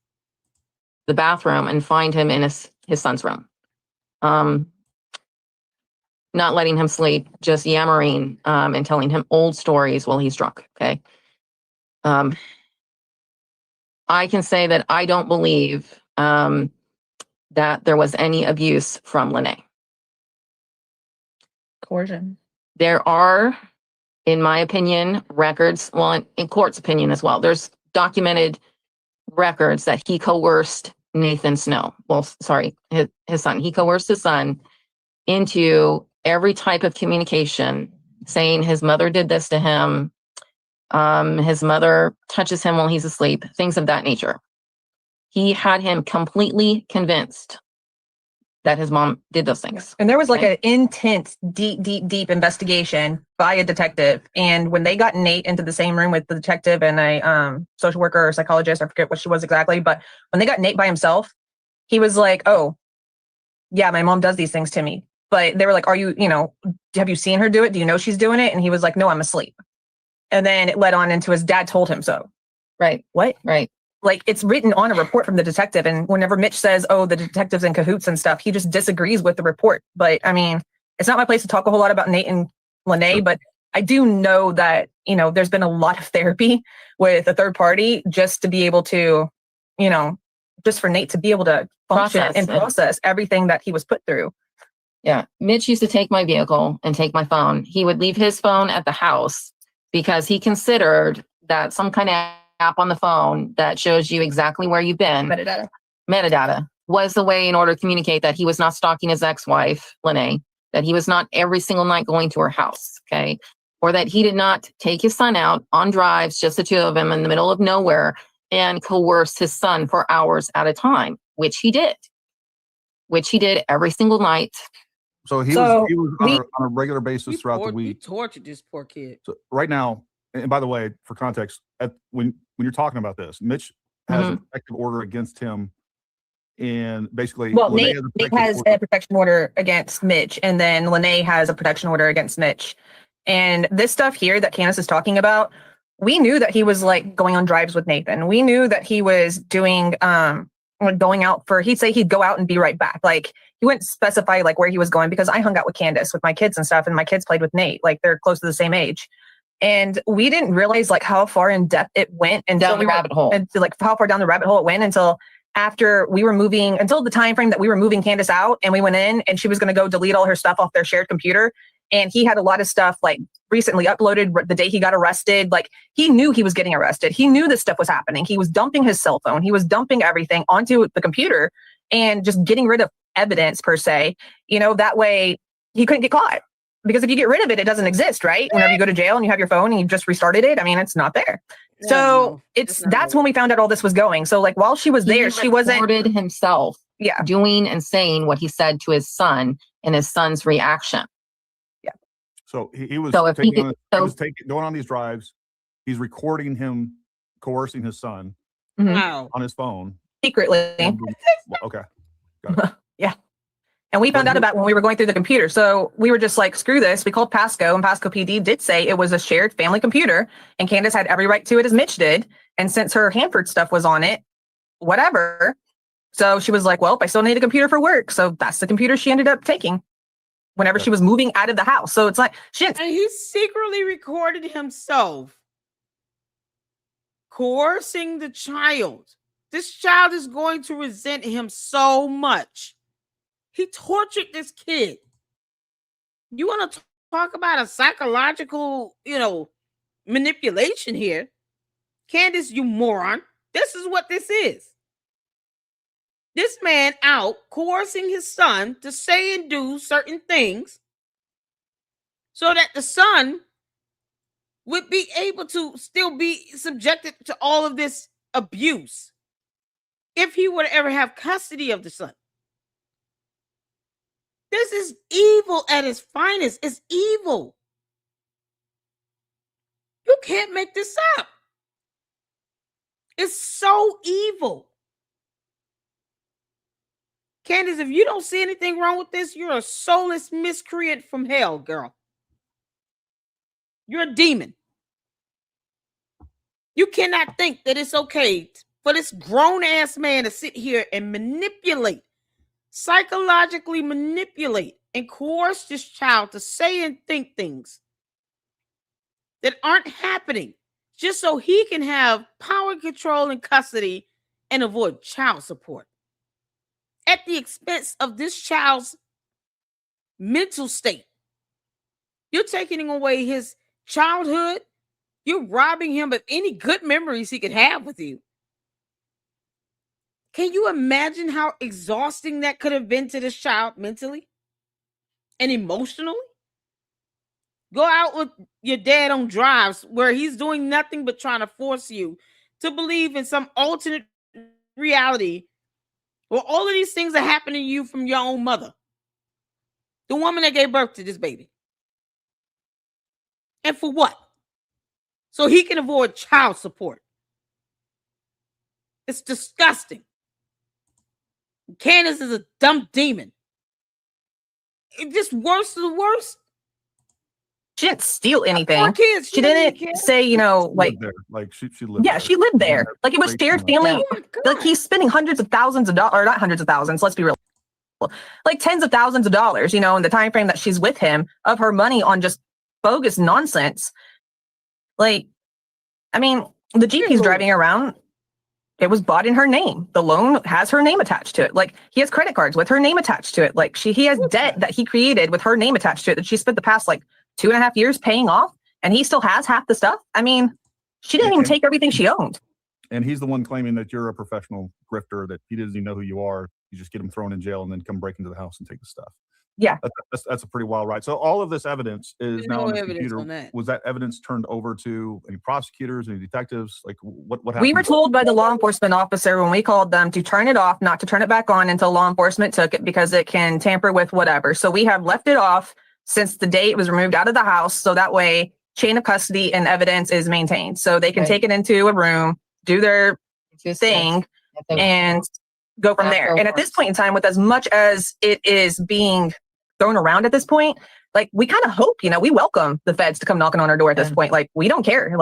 S2: The bathroom and find him in his son's room. Not letting him sleep, just yammering and telling him old stories while he's drunk. Okay. I can say that I don't believe that there was any abuse from Lene.
S6: Coercion.
S2: There are, in my opinion, records, well, in court's opinion as well, there's documented records that he coerced Nathan Snow. Well, sorry, his son. He coerced his son into every type of communication, saying his mother did this to him. His mother touches him while he's asleep, things of that nature. He had him completely convinced that his mom did those things.
S6: And there was like an intense, deep investigation by a detective. And when they got Nate into the same room with the detective and a social worker or psychologist, I forget what she was exactly, but when they got Nate by himself, he was like, oh, yeah, my mom does these things to me. But they were like, have you seen her do it? Do you know she's doing it? And he was like, no, I'm asleep. And then it led on into his dad told him so.
S2: Right.
S6: What?
S2: Right.
S6: Like, it's written on a report from the detective. And whenever Mitch says, oh, the detective's in cahoots and stuff, he just disagrees with the report. But I mean, it's not my place to talk a whole lot about Nate and Lene,
S3: Sure.
S6: but I do know that, there's been a lot of therapy with a third party just to be able to, just for Nate to be able to function and process everything that he was put through.
S2: Yeah. Mitch used to take my vehicle and take my phone. He would leave his phone at the house because he considered that some kind of app on the phone that shows you exactly where you've been, metadata was the way in order to communicate that he was not stalking his ex-wife, Lene, that he was not every single night going to her house, okay? Or that he did not take his son out on drives, just the 2 of them in the middle of nowhere, and coerce his son for hours at a time, which he did every single night.
S3: So he was on a regular basis throughout the week.
S1: He tortured this poor kid.
S3: So right now, and by the way, for context, when you're talking about this, Mitch has a protective order against him, and basically,
S6: well, Nate has a protection order against Mitch, and then Lene has a protection order against Mitch. And this stuff here that Candace is talking about, we knew that he was like going on drives with Nathan. We knew that he was doing going out for. He'd say he'd go out and be right back. Like, he wouldn't specify like where he was going, because I hung out with Candace with my kids and stuff, and my kids played with Nate. Like, they're close to the same age. And we didn't realize like how far in depth it went, and
S2: down the rabbit hole,
S6: and like how far down the rabbit hole it went until after we were moving, until the time frame that we were moving Candace out, and we went in and she was going to go delete all her stuff off their shared computer. And he had a lot of stuff like recently uploaded the day he got arrested. Like he knew he was getting arrested. He knew this stuff was happening. He was dumping his cell phone. He was dumping everything onto the computer and just getting rid of evidence per se. That way he couldn't get caught. Because if you get rid of it, it doesn't exist, right? Whenever you go to jail and you have your phone and you just restarted it, I mean, it's not there.
S1: Yeah,
S6: So
S1: no,
S6: that's when we found out all this was going. So like while she was there, she wasn't
S2: recorded himself doing and saying what he said to his son and his son's reaction.
S3: So he was
S2: So if he
S3: taking
S2: could-
S3: going on these drives. He's recording him coercing his son
S1: Wow.
S3: on his phone.
S6: secretly.
S3: Okay. Got it.
S6: And we found out about when we were going through the computer. So we were just like, screw this. We called Pasco, and Pasco PD did say it was a shared family computer, and Candace had every right to it as Mitch did. And since her Hanford stuff was on it, whatever. So she was like, well, I still need a computer for work. So that's the computer she ended up taking whenever she was moving out of the house. So it's like, shit.
S1: And he secretly recorded himself coercing the child. This child is going to resent him so much. He tortured this kid. You want to talk about a psychological, manipulation here? Candace, you moron. This is what this is. This man out coercing his son to say and do certain things so that the son would be able to still be subjected to all of this abuse if he would ever have custody of the son. This is evil at its finest. It's evil. You can't make this up. It's so evil. Candace, if you don't see anything wrong with this, you're a soulless miscreant from hell, girl. You're a demon. You cannot think that it's okay for this grown-ass man to sit here and manipulate, psychologically manipulate, and coerce this child to say and think things that aren't happening just so he can have power, control, and custody and avoid child support at the expense of this child's mental state. You're taking away his childhood. You're robbing him of any good memories he could have with you. Can you imagine how exhausting that could have been to this child mentally and emotionally? Go out with your dad on drives where he's doing nothing but trying to force you to believe in some alternate reality where all of these things are happening to you from your own mother, the woman that gave birth to this baby. And for what? So he can avoid child support. It's disgusting. Candace is a dumb demon. It's just worse than the worst.
S6: She didn't steal anything.
S1: Poor kids.
S6: She didn't say,
S3: She
S6: like,
S3: lived there. Like she lived
S6: yeah,
S3: there.
S6: she lived there. Like it was shared family.
S1: Oh my God.
S6: Like he's spending hundreds of thousands of dollars, or not hundreds of thousands, let's be real. Like tens of thousands of dollars, in the time frame that she's with him, of her money on just bogus nonsense. Like, I mean, the Jeep he's driving around, it was bought in her name. The loan has her name attached to it. Like he has credit cards with her name attached to it. Like he has debt that he created with her name attached to it that she spent the past 2.5 years paying off, and he still has half the stuff. I mean, she didn't even take everything she owned.
S3: And he's the one claiming that you're a professional grifter, that he doesn't even know who you are. You just get him thrown in jail and then come break into the house and take the stuff.
S6: Yeah.
S3: That's a pretty wild ride. So all of this evidence is
S1: There's
S3: now
S1: no
S3: on the
S1: evidence
S3: computer.
S1: on that.
S3: Was that evidence turned over to any prosecutors, any detectives? Like what happened?
S6: We were told by the law enforcement officer when we called them to turn it off, not to turn it back on until law enforcement took it, because it can tamper with whatever. So we have left it off since the day it was removed out of the house. So that way chain of custody and evidence is maintained. So they can take it into a room, do their thing, and go from there. And at this point in time, with as much as it is being thrown around at this point, we kind of hope, we welcome the feds to come knocking on our door at this point. We don't care.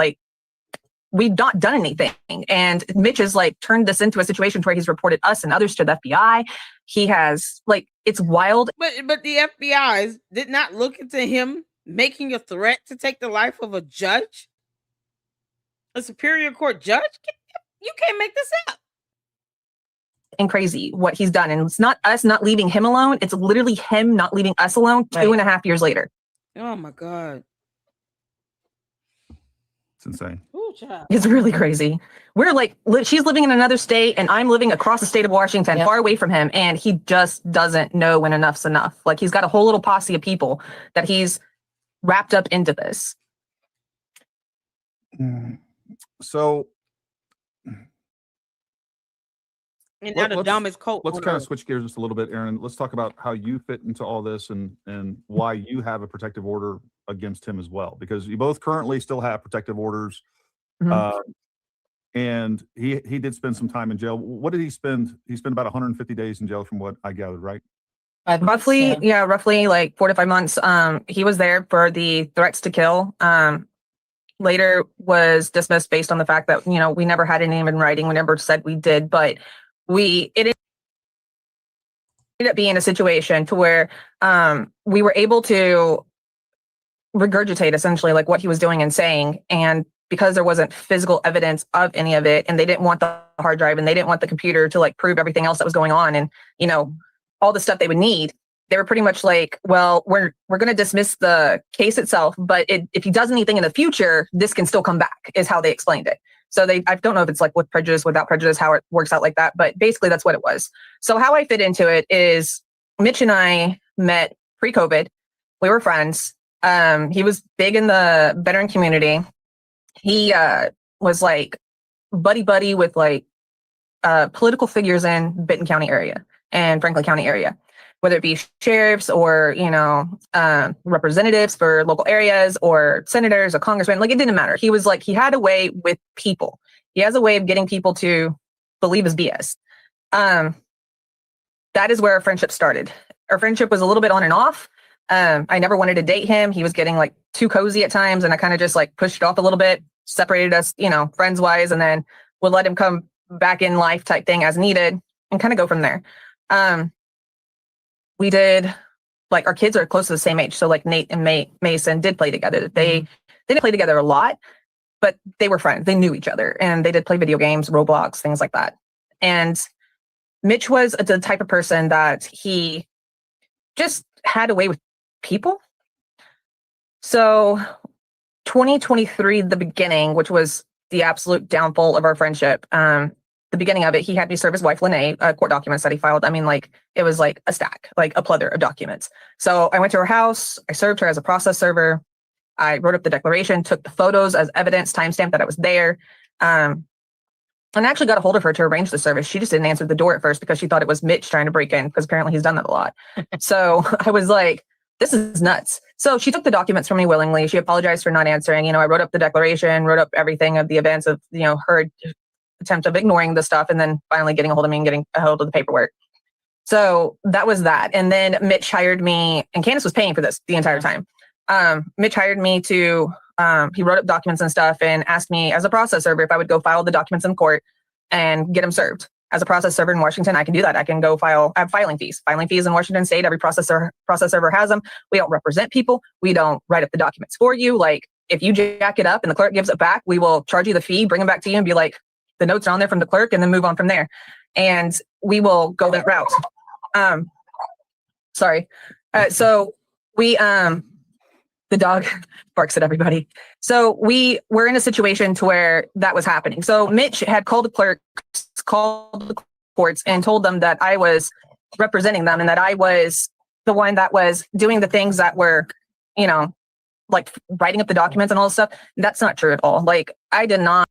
S6: We've not done anything. And Mitch has turned this into a situation where he's reported us and others to the FBI. He has it's wild.
S1: But the FBI did not look into him making a threat to take the life of a judge, a superior court judge. You can't make this up.
S6: and crazy what he's done. And it's not us not leaving him alone. It's literally him not leaving us alone 2.5 years later.
S1: Oh my God.
S3: It's insane.
S1: Ooh, child.
S6: It's really crazy. We're like, she's living in another state and I'm living across the state of Washington, far away from him. And he just doesn't know when enough's enough. Like, he's got a whole little posse of people that he's wrapped up into this.
S3: So,
S1: And now the dumbest coat.
S3: let's kind of switch gears just a little bit, Aaron. Let's talk about how you fit into all this and why you have a protective order against him as well, because you both currently still have protective orders. And he did spend some time in jail. What did he spend? He spent about 150 days in jail, from what I gathered, right?
S6: Roughly like 4 to 5 months. He was there for the threats to kill. Later was dismissed based on the fact that, we never had any in writing. We never said we did, but it ended up being a situation to where we were able to regurgitate essentially like what he was doing and saying. And because there wasn't physical evidence of any of it, and they didn't want the hard drive and they didn't want the computer to like prove everything else that was going on and, all the stuff they would need, they were pretty much like, well, we're going to dismiss the case itself, but if he does anything in the future, this can still come back, is how they explained it. So I don't know if it's like with prejudice, without prejudice, how it works out like that, but basically that's what it was. So how I fit into it is Mitch and I met pre-COVID. We were friends. He was big in the veteran community. He was like buddy with like political figures in Benton County area and Franklin County area, whether it be sheriffs or, representatives for local areas or senators or congressmen. Like, it didn't matter. He was like, he had a way with people. He has a way of getting people to believe his BS. That is where our friendship started. Our friendship was a little bit on and off. I never wanted to date him. He was getting like too cozy at times, and I kind of just like pushed it off a little bit, separated us, friends wise, and then would let him come back in life type thing as needed and kind of go from there. We did, like, our kids are close to the same age. So like Nate and Mason did play together. They didn't play together a lot, but they were friends. They knew each other and they did play video games, Roblox, things like that. And Mitch was the type of person that he just had a way with people. So 2023, the beginning, which was the absolute downfall of our friendship, the beginning of it, he had me serve his wife, Lene, court documents that he filed. I mean, like, it was like a stack, like a plethora of documents. So I went to her house. I served her as a process server. I wrote up the declaration, took the photos as evidence, timestamped that I was there. And I actually got a hold of her to arrange the service. She just didn't answer the door at first because she thought it was Mitch trying to break in, because apparently he's done that a lot. So I was like, this is nuts. So she took the documents from me willingly. She apologized for not answering. I wrote up the declaration, wrote up everything of the events of, her attempt of ignoring the stuff, and then finally getting a hold of me and getting a hold of the paperwork. So that was that. And then Mitch hired me, and Candace was paying for this the entire time. Mitch hired me to, he wrote up documents and stuff and asked me as a process server if I would go file the documents in court and get them served. As a process server in Washington, I can do that. I can go I have filing fees. Filing fees in Washington State, every process server has them. We don't represent people. We don't write up the documents for you. Like, if you jack it up and the clerk gives it back, we will charge you the fee, bring it back to you and be like, the notes are on there from the clerk, and then move on from there. And we will go that route. So we, the dog barks at everybody. So we were in a situation to where that was happening. So Mitch had called the clerks, called the courts, and told them that I was representing them and that I was the one that was doing the things that were, like writing up the documents and all this stuff. That's not true at all. Like, I did not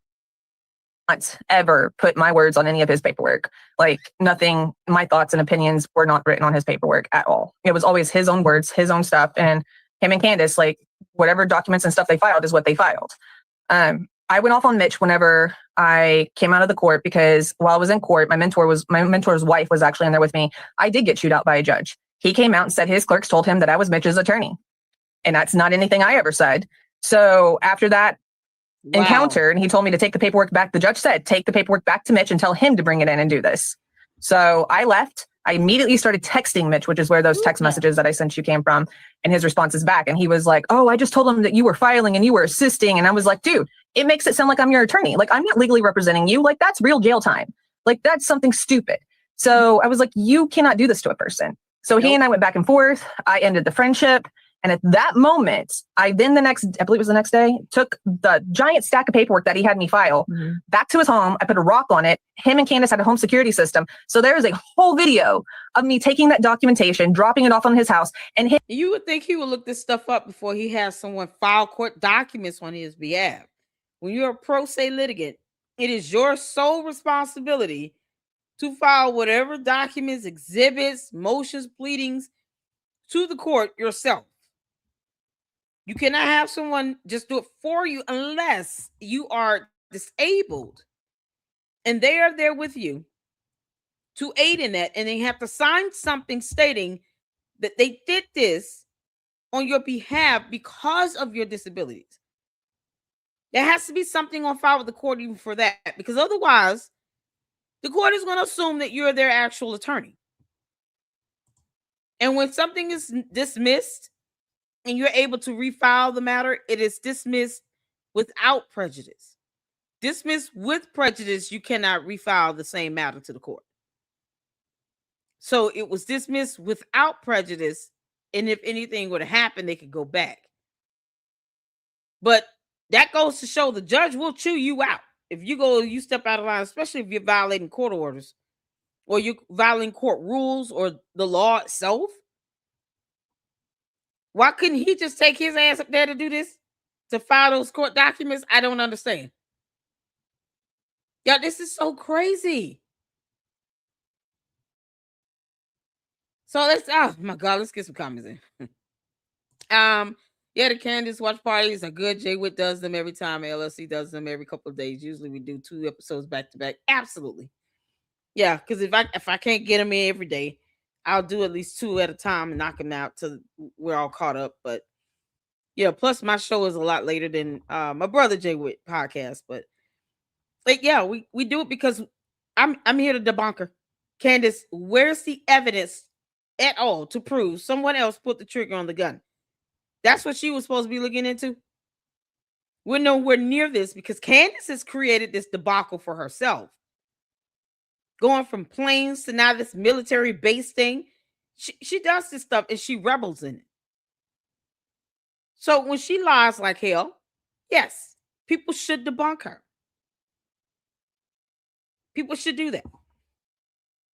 S6: ever put my words on any of his paperwork. Like, nothing, my thoughts and opinions were not written on his paperwork at all. It was always his own words, his own stuff. And him and Candace, like, whatever documents and stuff they filed is what they filed. I went off on Mitch whenever I came out of the court, because while I was in court, my mentor's wife was actually in there with me. I did get chewed out by a judge. He came out and said his clerks told him that I was Mitch's attorney. And that's not anything I ever said. So after that encounter, and he told me to take the paperwork back, the judge said, take the paperwork back to Mitch and tell him to bring it in and do this. So I left. I immediately started texting Mitch, which is where those text messages that I sent you came from, and his responses back. And he was like, oh, I just told him that you were filing and you were assisting. And I was like, dude, it makes it sound like I'm your attorney. Like, I'm not legally representing you. Like, that's real jail time. Like, that's something stupid. So I was like, you cannot do this to a person. So he and I went back and forth. I ended the friendship. And at that moment, I believe it was the next day, took the giant stack of paperwork that he had me file back to his home. I put a rock on it. Him and Candace had a home security system. So there is a whole video of me taking that documentation, dropping it off on his house. And him.
S1: You would think he would look this stuff up before he has someone file court documents on his behalf. When you're a pro se litigant, it is your sole responsibility to file whatever documents, exhibits, motions, pleadings to the court yourself. You cannot have someone just do it for you unless you are disabled and they are there with you to aid in that, and they have to sign something stating that they did this on your behalf because of your disabilities. There has to be something on file with the court even for that, because otherwise the court is going to assume that you're their actual attorney. And when something is dismissed and you're able to refile the matter, it is dismissed without prejudice. Dismissed with prejudice, you cannot refile the same matter to the court. So it was dismissed without prejudice, and if anything would have happened, they could go back. But that goes to show the judge will chew you out if you step out of line, especially if you're violating court orders or you're violating court rules or the law itself. Why couldn't he just take his ass up there to do this, to file those court documents? I don't understand. Y'all, this is so crazy. So oh my God, let's get some comments in. Yeah, the Candace watch parties are good. Jay Witt does them every time. LLC does them every couple of days. Usually we do 2 episodes back to back. Absolutely. Yeah, because if I can't get them in every day, I'll do at least 2 at a time and knock them out till we're all caught up. But yeah, plus my show is a lot later than my brother Jay Witt podcast. But like, yeah, we do it because I'm here to debunk her. Candace, where's the evidence at all to prove someone else put the trigger on the gun? That's what she was supposed to be looking into. We're nowhere near this because Candace has created this debacle for herself. Going from planes to now this military base thing. She does this stuff and she rebels in it. So when she lies like hell, yes, people should debunk her. People should do that.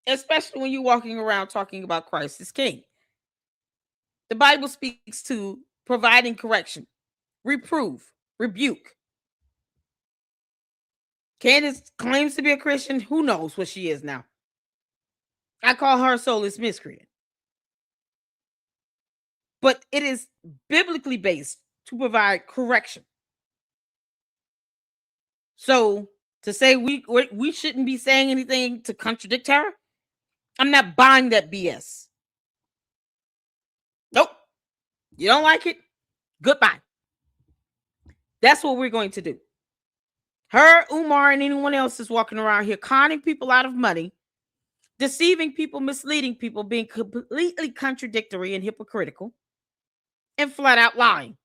S1: Especially when you're walking around talking about Christ as King. The Bible speaks to providing correction, reprove, rebuke. Candace claims to be a Christian. Who knows what she is now? I call her a soulless miscreant. But it is biblically based to provide correction. So to say we shouldn't be saying anything to contradict her, I'm not buying that BS. Nope. You don't like it? Goodbye. That's what we're going to do. Her, Umar, and anyone else is walking around here conning people out of money, deceiving people, misleading people, being completely contradictory and hypocritical, and flat out lying.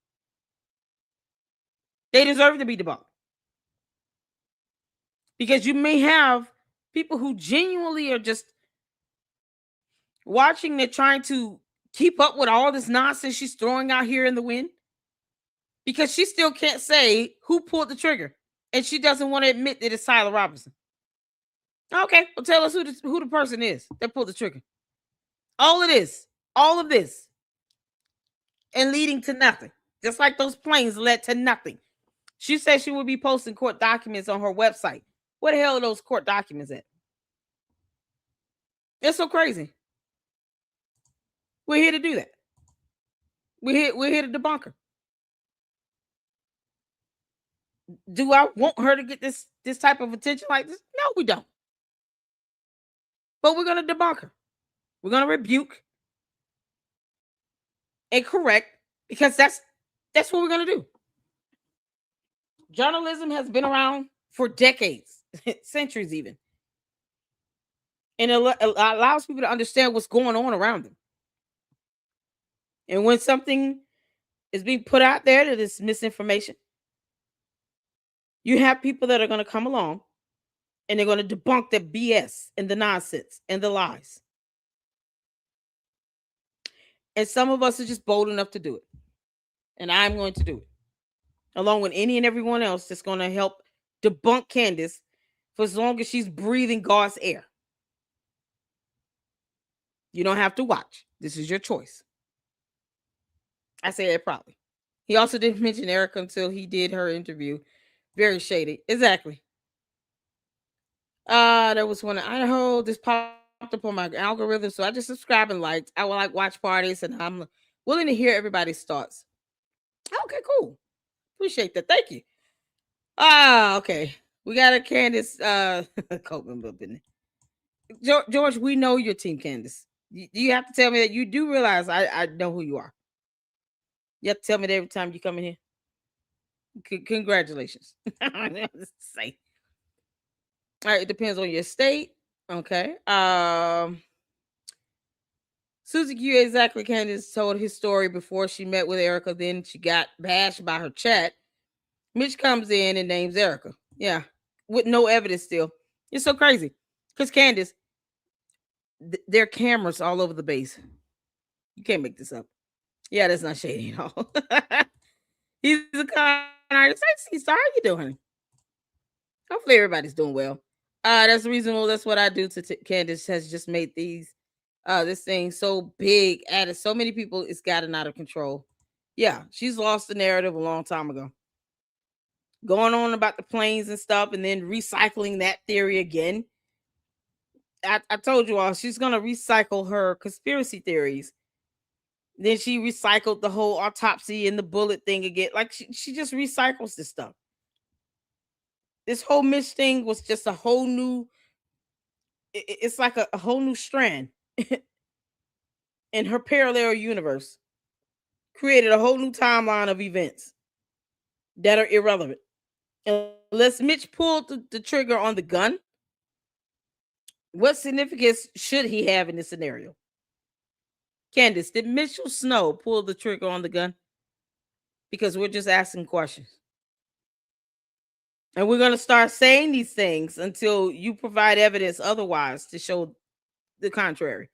S1: They deserve to be debunked. Because you may have people who genuinely are just watching, they're trying to keep up with all this nonsense she's throwing out here in the wind. Because she still can't say who pulled the trigger. And she doesn't want to admit that it's Tyler Robinson. Okay, well, tell us who the person is that pulled the trigger. All of this, and leading to nothing. Just like those planes led to nothing. She said she would be posting court documents on her website. Where the hell are those court documents at? It's so crazy. We're here to do that. We're here to debunk her. Do I want her to get this type of attention like this? No, we don't. But we're going to debunk her. We're going to rebuke and correct, because that's what we're going to do. Journalism has been around for decades, centuries even. And it allows people to understand what's going on around them. And when something is being put out there that is misinformation, you have people that are going to come along And they're going to debunk the BS and the nonsense and the lies. And some of us are just bold enough to do it. And I'm going to do it, along with any and everyone else that's going to help debunk Candace for as long as she's breathing God's air. You don't have to watch. This is your choice. I say that proudly. He also didn't mention Erica until he did her interview. Very shady. Exactly. There was one in Idaho. This popped up on my algorithm, so I just subscribe and liked. I will like watch parties, and I'm willing to hear everybody's thoughts. Okay, cool. Appreciate that. Thank you. Okay. We got a Candace Copeland up in there. George, we know your team, Candace. You have to tell me that you do realize I know who you are. You have to tell me that every time you come in here. Congratulations. Say. All right, it depends on your state. Okay. Susie Q exactly Candace told his story before she met with Erica. Then she got bashed by her chat. Mitch comes in and names Erica. Yeah. With no evidence still. It's so crazy. Because Candace, there are cameras all over the base. You can't make this up. Yeah, that's not shady at all. He's a con artist. How you doing? Hopefully everybody's doing well. That's reasonable. That's what I do to Candace has just made this thing so big, added so many people, it's gotten out of control. Yeah, she's lost the narrative a long time ago. Going on about the planes and stuff, and then recycling that theory again. I told you all, she's gonna recycle her conspiracy theories. Then she recycled the whole autopsy and the bullet thing again. Like she just recycles this stuff. This whole Mitch thing was just a whole new. It's like a whole new strand in her parallel universe. Created a whole new timeline of events that are irrelevant. Unless Mitch pulled the trigger on the gun, what significance should he have in this scenario? Candace, did Mitchell Snow pull the trigger on the gun? Because we're just asking questions. And we're going to start saying these things until you provide evidence otherwise to show the contrary.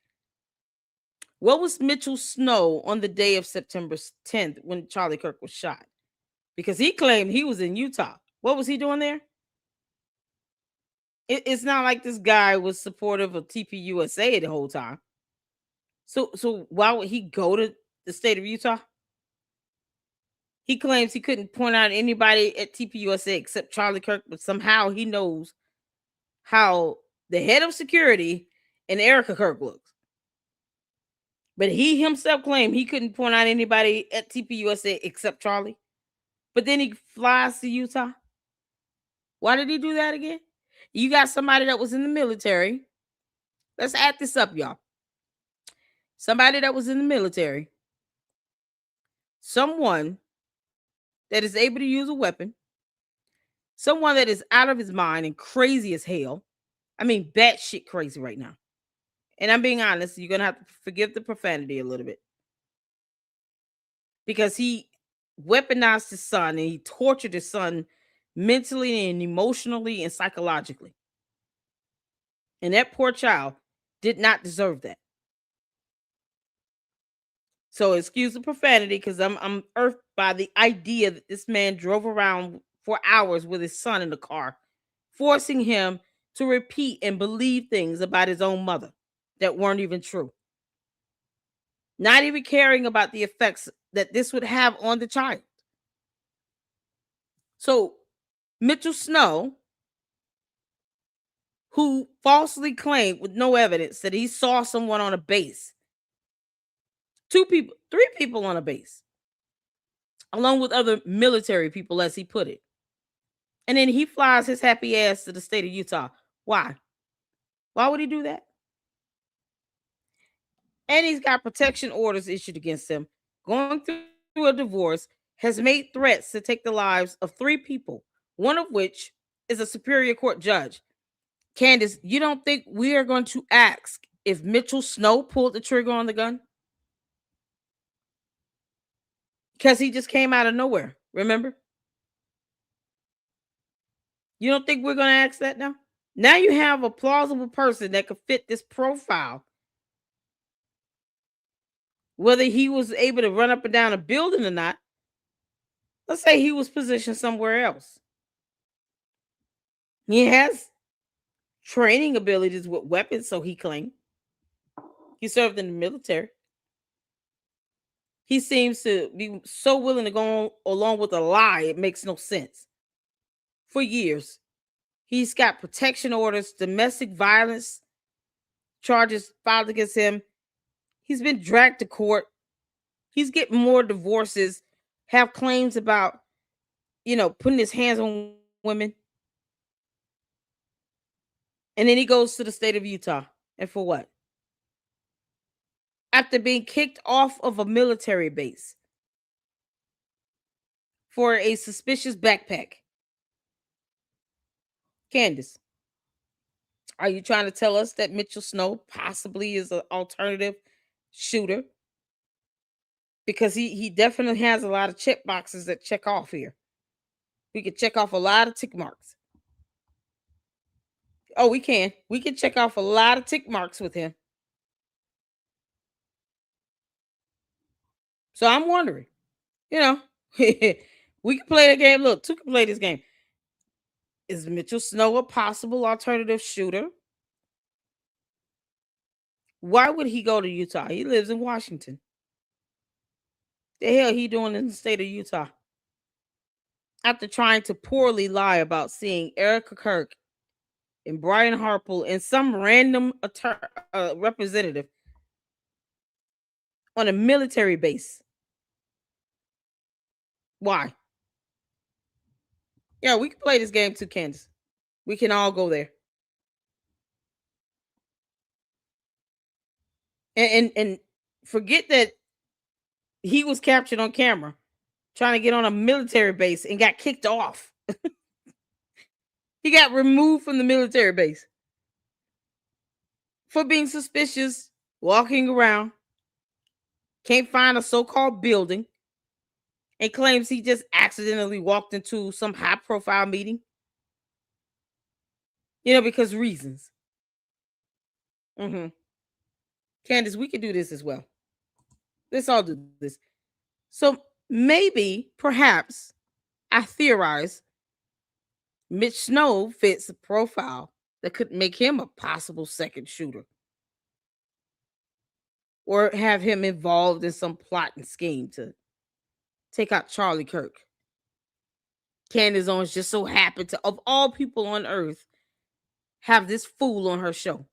S1: What was Mitchell Snow on the day of September 10th when Charlie Kirk was shot? Because he claimed he was in Utah. What was he doing there? It's not like this guy was supportive of TPUSA the whole time. So why would he go to the state of Utah? He claims he couldn't point out anybody at TPUSA except Charlie Kirk, but somehow he knows how the head of security and Erica Kirk looks. But he himself claimed he couldn't point out anybody at TPUSA except Charlie. But then he flies to Utah. Why did he do that again? You got somebody that was in the military. Let's add this up, y'all. Somebody that was in the military. Someone that is able to use a weapon. Someone that is out of his mind and crazy as hell. I mean, batshit crazy right now. And I'm being honest, you're going to have to forgive the profanity a little bit. Because he weaponized his son and he tortured his son mentally and emotionally and psychologically. And that poor child did not deserve that. So excuse the profanity because I'm irked by the idea that this man drove around for hours with his son in the car, forcing him to repeat and believe things about his own mother that weren't even true. Not even caring about the effects that this would have on the child. So Mitchell Snow, who falsely claimed with no evidence that he saw someone on a base, 2 people, 3 people on a base, along with other military people, as he put it. And then he flies his happy ass to the state of Utah. Why? Why would he do that? And he's got protection orders issued against him. Going through a divorce, has made threats to take the lives of 3 people, one of which is a Superior Court judge. Candace, you don't think we are going to ask if Mitchell Snow pulled the trigger on the gun? Because he just came out of nowhere, remember? You don't think we're going to ask that now? Now you have a plausible person that could fit this profile. Whether he was able to run up and down a building or not, let's say he was positioned somewhere else. He has training abilities with weapons, so he claimed. He served in the military. He seems to be so willing to go along with a lie, it makes no sense. For years, he's got protection orders, domestic violence charges filed against him. He's been dragged to court. He's getting more divorces, have claims about, putting his hands on women. And then he goes to the state of Utah. And for what? After being kicked off of a military base for a suspicious backpack. Candace, are you trying to tell us that Mitchell Snow possibly is an alternative shooter? Because he definitely has a lot of check boxes that check off here. We could check off a lot of tick marks. Oh, we can. We can check off a lot of tick marks with him. So I'm wondering, we can play the game. Look, two can play this game. Is Mitchell Snow a possible alternative shooter? Why would he go to Utah? He lives in Washington. The hell he doing in the state of Utah? After trying to poorly lie about seeing Erica Kirk and Brian Harple and some random representative on a military base. Why? Yeah, we can play this game too, Candace. We can all go there. And forget that he was captured on camera trying to get on a military base and got kicked off. He got removed from the military base for being suspicious, walking around, can't find a so-called building, and claims he just accidentally walked into some high-profile meeting. Because reasons. Candace, we could do this as well. Let's all do this. So maybe, perhaps, I theorize Mitch Snow fits a profile that could make him a possible second shooter. Or have him involved in some plot and scheme to take out Charlie Kirk. Candace Owens just so happened to, of all people on earth, have this fool on her show.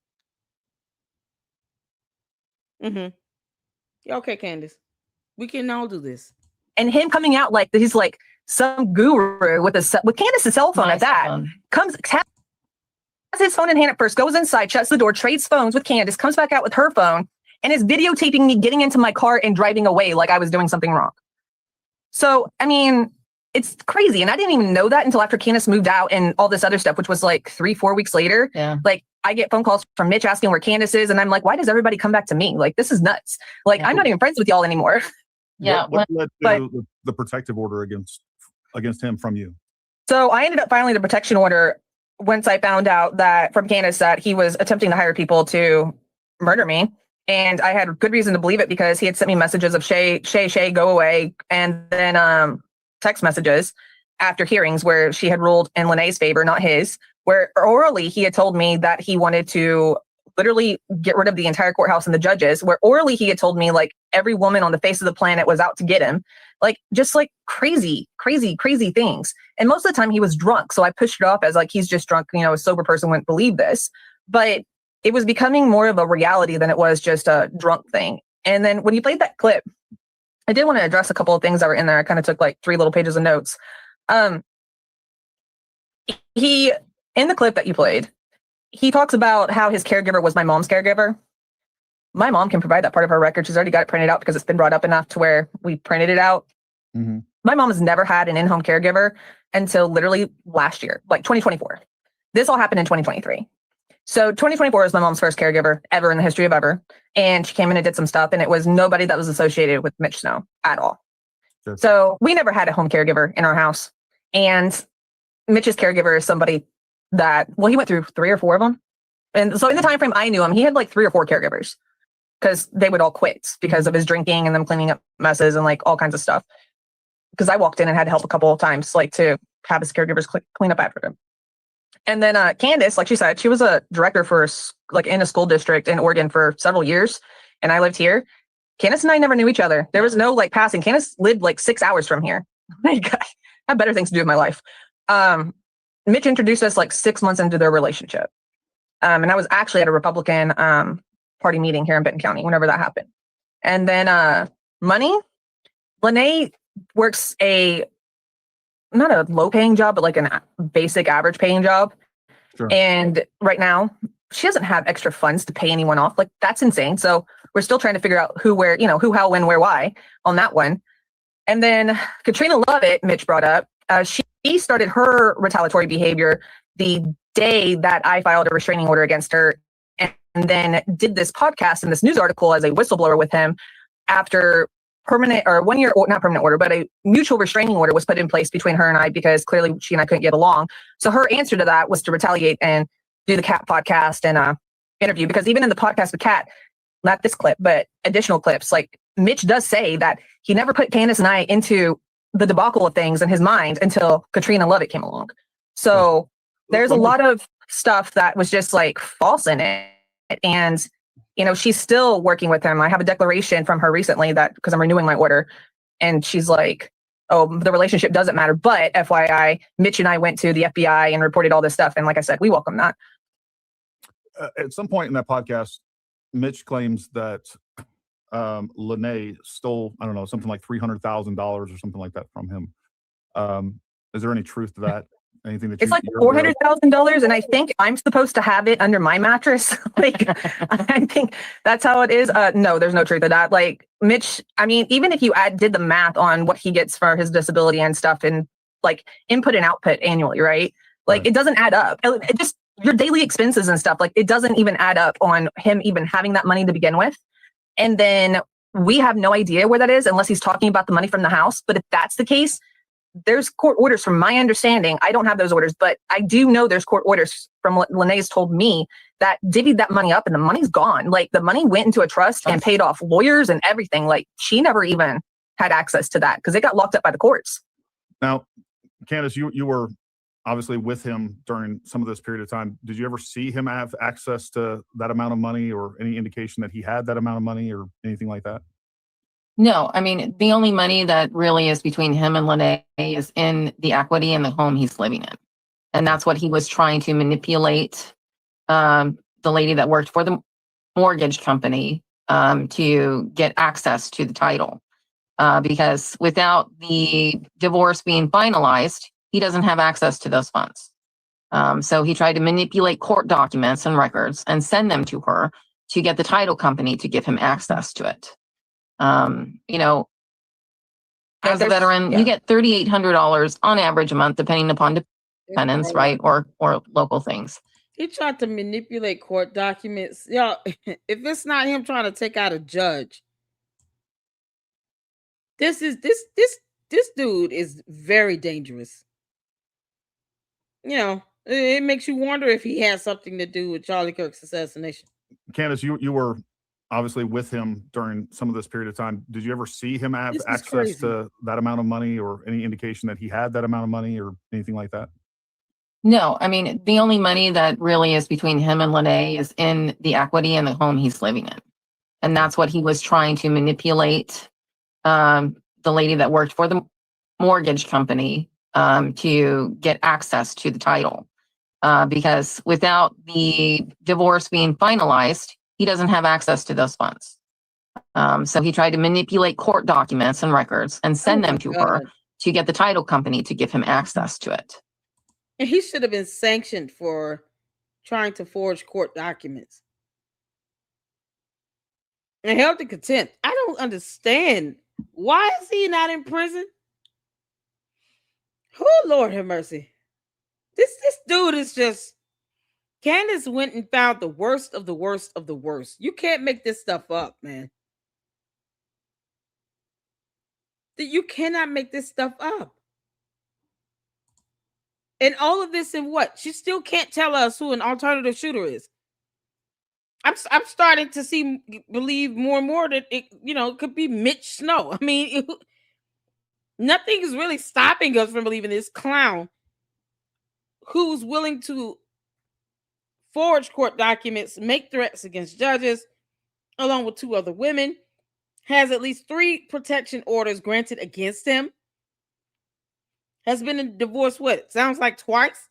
S1: Okay, Candace. We can all do this.
S6: And him coming out like he's like some guru with Candace's cell phone at that. Has his phone in hand at first, goes inside, shuts the door, trades phones with Candace, comes back out with her phone, and is videotaping me getting into my car and driving away like I was doing something wrong. So, I mean, it's crazy. And I didn't even know that until after Candace moved out and all this other stuff, which was like 3-4 weeks later.
S2: Yeah.
S6: Like, I get phone calls from Mitch asking where Candace is. And I'm like, why does everybody come back to me? Like, this is nuts. Like, I'm not even friends with y'all anymore.
S2: Yeah.
S3: What led to the protective order against him from you?
S6: So I ended up filing the protection order once I found out that from Candace that he was attempting to hire people to murder me. And I had good reason to believe it because he had sent me messages of Shay, go away. And then text messages after hearings where she had ruled in Lene's favor, not his, where orally he had told me that he wanted to literally get rid of the entire courthouse and the judges, where orally he had told me like every woman on the face of the planet was out to get him. Like just like crazy things. And most of the time he was drunk. So I pushed it off as like, he's just drunk, a sober person wouldn't believe this. But it was becoming more of a reality than it was just a drunk thing. And then when you played that clip, I did want to address a couple of things that were in there. I kind of took like 3 little pages of notes. He, in the clip that you played, he talks about how his caregiver was my mom's caregiver. My mom can provide that part of her record. She's already got it printed out because it's been brought up enough to where we printed it out.
S3: Mm-hmm.
S6: My mom has never had an in-home caregiver until literally last year, like 2024. This all happened in 2023. So 2024 was my mom's first caregiver ever in the history of ever. And she came in and did some stuff, and it was nobody that was associated with Mitch Snow at all.
S3: Sure.
S6: So we never had a home caregiver in our house. And Mitch's caregiver is somebody that, well, he went through 3 or 4 of them. And so in the time frame I knew him, he had like 3 or 4 caregivers because they would all quit because of his drinking and them cleaning up messes and like all kinds of stuff. Because I walked in and had to help a couple of times, like to have his caregivers clean up after him. And then Candace, like she said, she was a director for like in a school district in Oregon for several years. And I lived here. Candace and I never knew each other. There was no like passing. Candace lived like 6 hours from here. Like, I have better things to do with my life. Mitch introduced us like 6 months into their relationship. And I was actually at a Republican party meeting here in Benton County whenever that happened. And then money, Lene works not a low paying job, but like a basic average paying job.
S3: Sure.
S6: And right now she doesn't have extra funds to pay anyone off. Like that's insane. So we're still trying to figure out who, where, who, how, when, where, why on that one. And then Katrina Lovett, Mitch brought up, she started her retaliatory behavior the day that I filed a restraining order against her, and then did this podcast and this news article as a whistleblower with him after permanent or 1 year, not permanent order, but a mutual restraining order was put in place between her and I because clearly she and I couldn't get along. So her answer to that was to retaliate and do the Cat podcast and interview, because even in the podcast with Cat, not this clip, but additional clips, like Mitch does say that he never put Candace and I into the debacle of things in his mind until Katrina Lovett came along. So there's a lot of stuff that was just like false in it. And, she's still working with him. I have a declaration from her recently that because I'm renewing my order, and she's like, oh, the relationship doesn't matter. But FYI, Mitch and I went to the FBI and reported all this stuff. And like I said, we welcome that.
S3: At some point in that podcast, Mitch claims that Lene stole, I don't know, something like $300,000 or something like that from him. Is there any truth to that? Anything that
S6: it's like $400,000, and I think I'm supposed to have it under my mattress. Like, I think that's how it is. No, there's no truth to that. Like Mitch, I mean, even if you did the math on what he gets for his disability and stuff, and like input and output annually, right? Like It doesn't add up. It just your daily expenses and stuff. Like it doesn't even add up on him even having that money to begin with. And then we have no idea where that is unless he's talking about the money from the house. But if that's the case, there's court orders from my understanding. I don't have those orders, but I do know there's court orders from what Lene's told me that divvied that money up and the money's gone. Like the money went into a trust and paid off lawyers and everything. Like she never even had access to that because it got locked up by the courts.
S3: Now, Candace, you were obviously with him during some of this period of time. Did you ever see him have access to that amount of money or any indication that he had that amount of money or anything like that?
S2: No, I mean, the only money that really is between him and Lene is in the equity in the home he's living in. And that's what he was trying to manipulate the lady that worked for the mortgage company to get access to the title. Because without the divorce being finalized, he doesn't have access to those funds. So he tried to manipulate court documents and records and send them to her to get the title company to give him access to it. As a veteran, you get $3,800 on average a month, depending upon dependents, right? Or local things.
S1: He tried to manipulate court documents. Y'all, if it's not him trying to take out a judge, this dude is very dangerous. It makes you wonder if he has something to do with Charlie Kirk's assassination.
S3: Candace, you were obviously with him during some of this period of time. Did you ever see him have access to that amount of money or any indication that he had that amount of money or anything like that?
S2: No, I mean, the only money that really is between him and Lene is in the equity in the home he's living in. And that's what he was trying to manipulate the lady that worked for the mortgage company to get access to the title. Because without the divorce being finalized, he doesn't have access to those funds. So he tried to manipulate court documents and records and send them to her to get the title company to give him access to it.
S1: And he should have been sanctioned for trying to forge court documents and held in contempt. I don't understand. Why is he not in prison? Oh, Lord have mercy. This dude is just... Candace went and found the worst of the worst of the worst. You can't make this stuff up, man. You cannot make this stuff up. And all of this in what? She still can't tell us who an alternative shooter is. I'm starting to believe more and more that it could be Mitch Snow. I mean, nothing is really stopping us from believing this clown who's willing to forge court documents, make threats against judges, along with 2 other women, has at least 3 protection orders granted against him, has been in divorce, sounds like twice.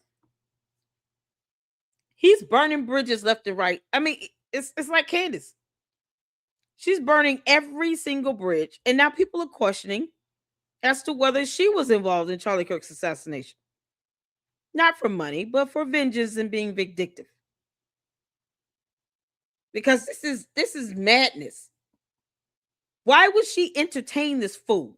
S1: He's burning bridges left and right. I mean, it's like Candace. She's burning every single bridge, and now people are questioning as to whether she was involved in Charlie Kirk's assassination. Not for money, but for vengeance and being vindictive. Because this is madness. Why would she entertain this fool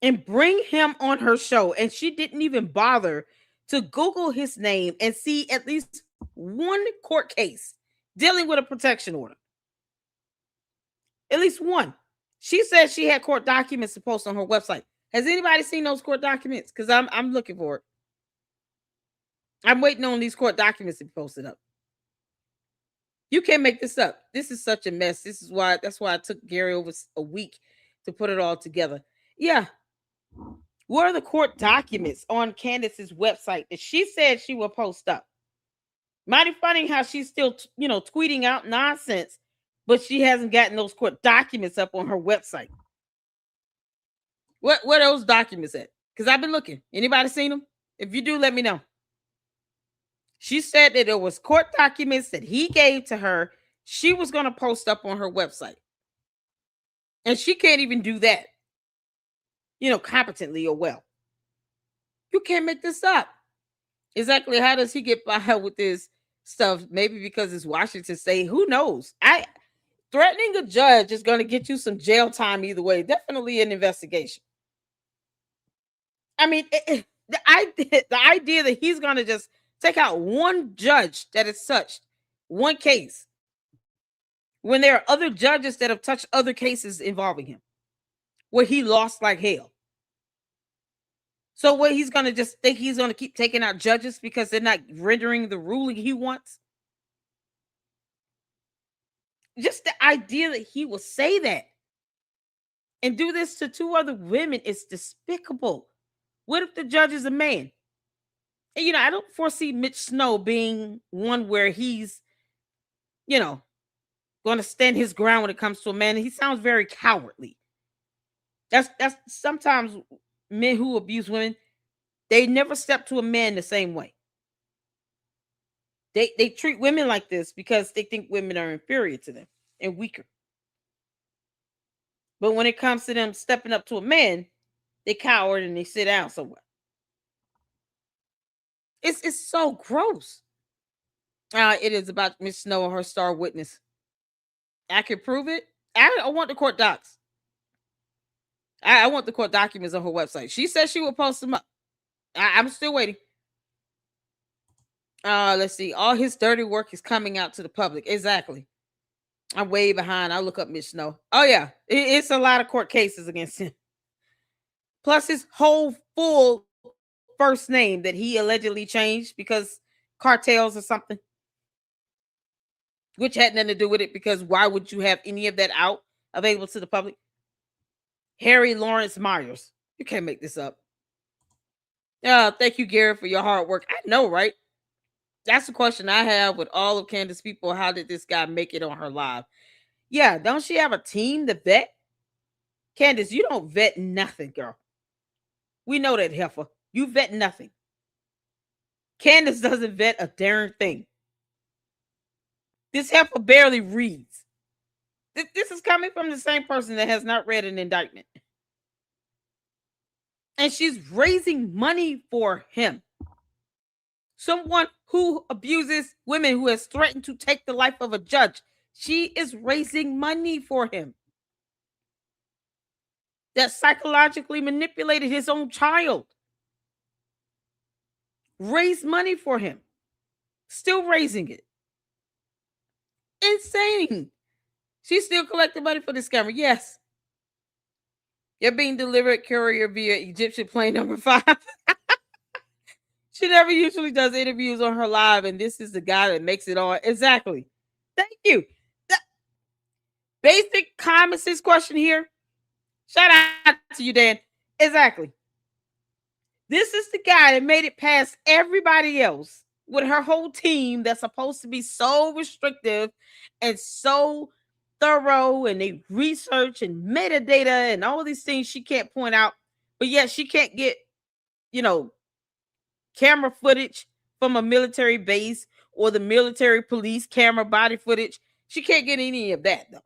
S1: and bring him on her show? And she didn't even bother to Google his name and see at least one court case dealing with a protection order. At least one. She said she had court documents to post on her website. Has anybody seen those court documents? Because I'm looking for it. I'm waiting on these court documents to be posted up. You can't make this up. This is such a mess. That's why I took Gary over a week to put it all together. Yeah. What are the court documents on Candace's website that she said she will post up? Mighty funny how she's still, tweeting out nonsense, but she hasn't gotten those court documents up on her website. Where are those documents at? Because I've been looking. Anybody seen them? If you do, let me know. She said that there was court documents that he gave to her. She was going to post up on her website. And she can't even do that, competently or well. You can't make this up. Exactly how does he get by with this stuff? Maybe because it's Washington State. Who knows? Threatening a judge is going to get you some jail time either way. Definitely an investigation. I mean, the idea that he's going to just take out one judge that has touched one case when there are other judges that have touched other cases involving him where he lost like hell. So what, he's going to just think he's going to keep taking out judges because they're not rendering the ruling he wants? Just the idea that he will say that and do this to 2 other women is despicable. What if the judge is a man? And, I don't foresee Mitch Snow being one where he's, going to stand his ground when it comes to a man. He sounds very cowardly. That's sometimes men who abuse women, they never step to a man the same way. They treat women like this because they think women are inferior to them and weaker. But when it comes to them stepping up to a man, they cower and they sit down somewhere. It's so gross. It is about Miss Snow and her star witness. I can prove it. I want the court docs. I want the court documents on her website. She said she will post them up. I'm still waiting. Let's see. All his dirty work is coming out to the public. Exactly. I'm way behind. I'll look up Miss Snow. Oh, yeah. It's a lot of court cases against him. Plus his whole full first name that he allegedly changed because cartels or something, which had nothing to do with it, because why would you have any of that out available to the public? Harry Lawrence Myers. You can't make this up. Thank you, Gary, for your hard work. I know, right? That's the question I have with all of Candace people. How did this guy make it on her live? Yeah, don't she have a team to vet? Candace, you don't vet nothing, girl. We know that, heifer. You vet nothing. Candace doesn't vet a darn thing. This heifer barely reads. This is coming from the same person that has not read an indictment. And she's raising money for him. Someone who abuses women, who has threatened to take the life of a judge. She is raising money for him. That psychologically manipulated his own child. Raised money for him. Still raising it. Insane. She's still collecting money for this scammer. Yes. You're being delivered courier via Egyptian plane number 5. She never usually does interviews on her live, and this is the guy that makes it on. Exactly. Thank you. The basic common sense question here. Shout out to you, Dan. Exactly. This is the guy that made it past everybody else with her whole team that's supposed to be so restrictive and so thorough, and they research and metadata and all these things she can't point out, but yet she can't get, camera footage from a military base or the military police camera body footage. She can't get any of that, though.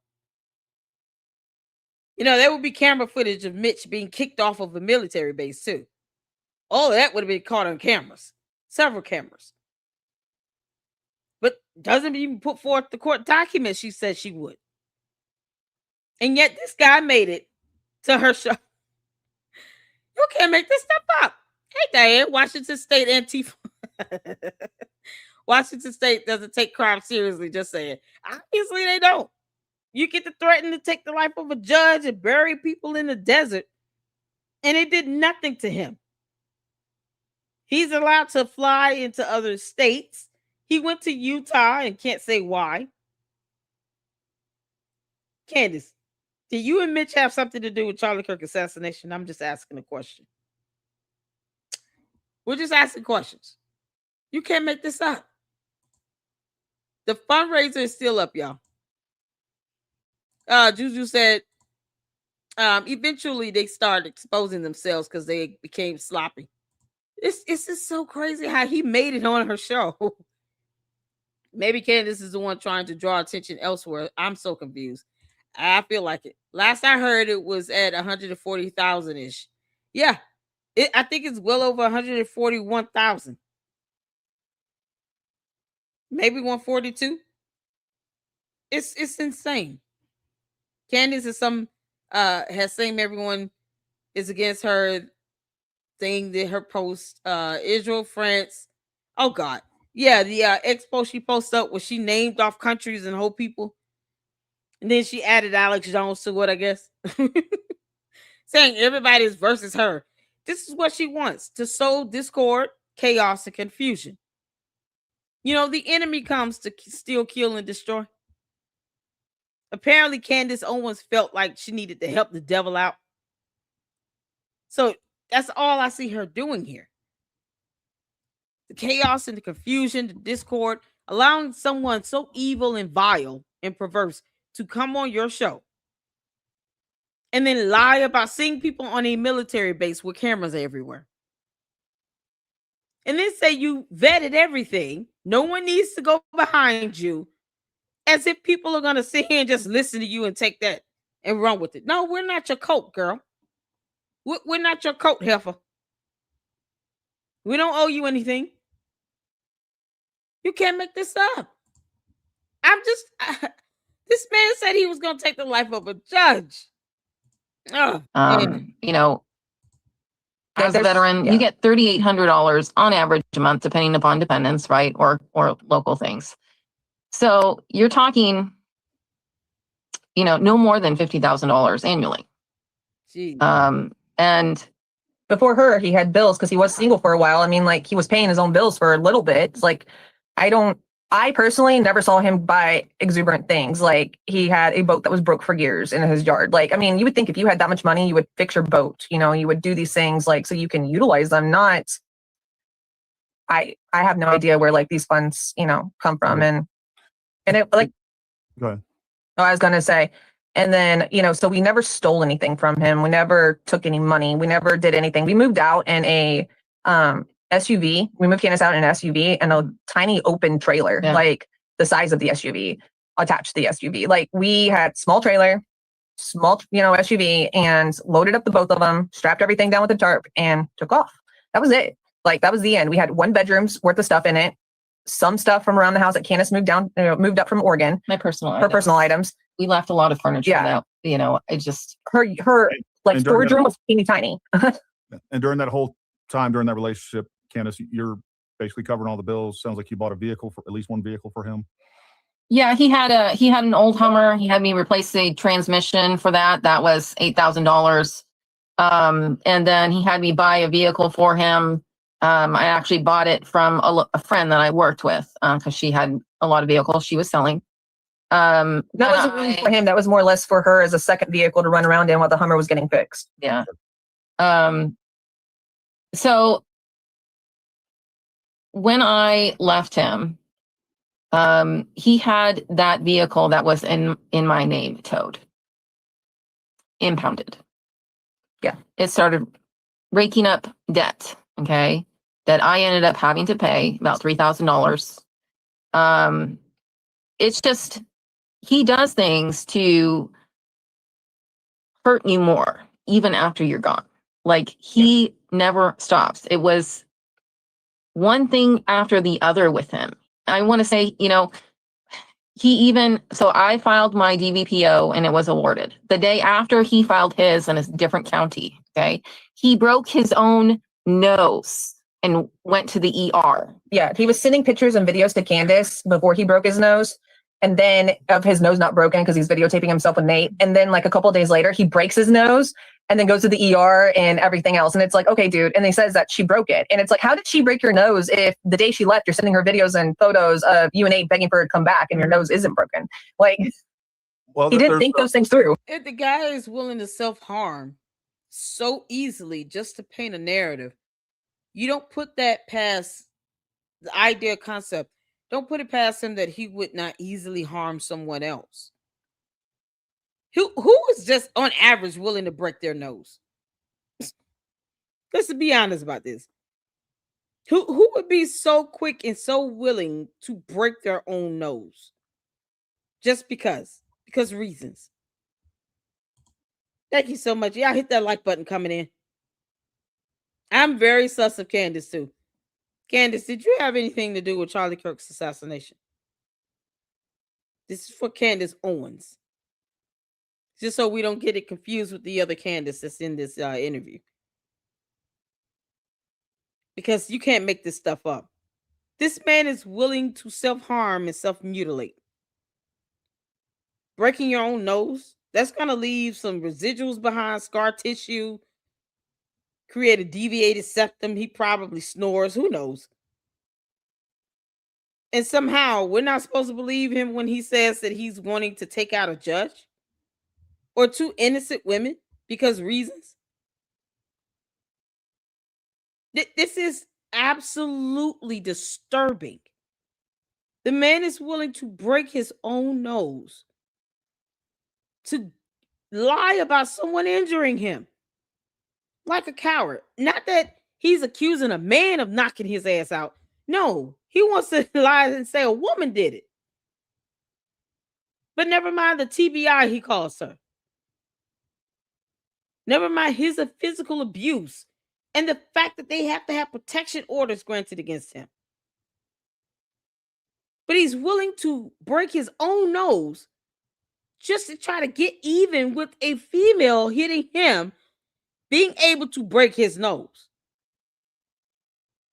S1: There would be camera footage of Mitch being kicked off of a military base, too. All of that would have been caught on cameras, several cameras. But doesn't even put forth the court documents she said she would. And yet this guy made it to her show. You can't make this stuff up. Hey, Diane, Washington State Antifa. Washington State doesn't take crime seriously, just saying. Obviously, they don't. You get to threaten to take the life of a judge and bury people in the desert, and it did nothing to him. He's allowed to fly into other states. He went to Utah and can't say why. Candace, did you and Mitch have something to do with Charlie Kirk assassination? I'm just asking a question. We're just asking questions. You can't make this up. The fundraiser is still up, y'all. Juju said, eventually they started exposing themselves because they became sloppy. It's just so crazy how he made it on her show. Maybe Candace is the one trying to draw attention elsewhere. I'm so confused. I feel like it. Last I heard, it was at 140,000-ish. Yeah, I think it's well over 141,000. Maybe 142. It's insane. Candace is has saying everyone is against her thing, that her post, Israel, France. Oh God. Yeah, the expo she posted up where she named off countries and whole people. And then she added Alex Jones to what, I guess. Saying everybody is versus her. This is what she wants, to sow discord, chaos, and confusion. The enemy comes to steal, kill, and destroy. Apparently, Candace Owens felt like she needed to help the devil out. So that's all I see her doing here. The chaos and the confusion, the discord, allowing someone so evil and vile and perverse to come on your show and then lie about seeing people on a military base with cameras everywhere. And then say you vetted everything. No one needs to go behind you, as if people are going to sit here and just listen to you and take that and run with it. No, we're not your coat, girl. We're not your coat, heifer. We don't owe you anything. You can't make this up. This man said he was going to take the life of a judge.
S2: As a veteran, you get $3,800 on average a month, depending upon dependents, right? Or local things. So you're talking, no more than $50,000 annually.
S1: Jeez.
S2: And
S6: before her, he had bills because he was single for a while. I mean, like, he was paying his own bills for a little bit. It's like, I personally never saw him buy exuberant things. Like, he had a boat that was broke for years in his yard. Like, I mean, you would think if you had that much money, you would fix your boat. You would do these things like so you can utilize them. Not, I have no idea where like these funds, come from. And it like,
S3: go ahead.
S6: Oh, I was gonna say, and then so we never stole anything from him. We never took any money. We never did anything. We moved out in a SUV. We moved Candace out in an SUV and a tiny open trailer, like the size of the SUV, attached to the SUV. Like, we had small trailer, small, SUV, and loaded up the both of them, strapped everything down with a tarp, and took off. That was it. Like, that was the end. We had one bedroom's worth of stuff in it. Some stuff from around the house that Candace moved up from Oregon.
S2: her personal
S6: items.
S2: We left a lot of furniture out. I just
S6: her like storage room was teeny tiny.
S3: And during that whole time, during that relationship, Candace, you're basically covering all the bills. Sounds like you bought a vehicle, for at least one vehicle for him.
S2: Yeah, he had an old Hummer. He had me replace the transmission for that. That was $8,000. And then he had me buy a vehicle for him I actually bought it from a friend that I worked with because she had a lot of vehicles she was selling.
S6: That wasn't really for him. That was more or less for her as a second vehicle to run around in while the Hummer was getting fixed.
S2: Yeah. So when I left him, he had that vehicle that was in my name towed, impounded. Yeah. It started raking up debt. Okay. That I ended up having to pay about $3,000. It's just, he does things to hurt you more, even after you're gone. Like, he never stops. It was one thing after the other with him. I want to say, so I filed my DVPO and it was awarded. The day after he filed his in a different county, okay, he broke his own nose and went to the ER.
S6: Yeah, he was sending pictures and videos to Candace before he broke his nose, and then of his nose not broken because he's videotaping himself with Nate. And then like a couple of days later, he breaks his nose and then goes to the ER and everything else. And it's like, okay, dude. And he says that she broke it. And it's like, how did she break your nose if the day she left, you're sending her videos and photos of you and Nate begging for her to come back and your nose isn't broken? Like,
S3: Well,
S6: he didn't think those things through.
S1: If the guy is willing to self-harm so easily just to paint a narrative, you don't put that past the idea concept. Don't put it past him that he would not easily harm someone else. Who is just on average willing to break their nose? Let's be honest about this. Who would be so quick and so willing to break their own nose? Just because reasons. Thank you so much. Yeah, hit that like button coming in. I'm very sus of Candace too. Candace, did you have anything to do with Charlie Kirk's assassination? This is for Candace Owens. Just so we don't get it confused with the other Candace that's in this interview. Because you can't make this stuff up. This man is willing to self-harm and self-mutilate. Breaking your own nose, that's going to leave some residuals behind, scar tissue, create a deviated septum. He probably snores. Who knows? And somehow we're not supposed to believe him when he says that he's wanting to take out a judge or two innocent women because reasons. This is absolutely disturbing. The man is willing to break his own nose to lie about someone injuring him like a coward. Not that he's accusing a man of knocking his ass out. No, he wants to lie and say a woman did it. But never mind the TBI he calls her. Never mind his physical abuse and the fact that they have to have protection orders granted against him. But he's willing to break his own nose just to try to get even with a female hitting him, being able to break his nose.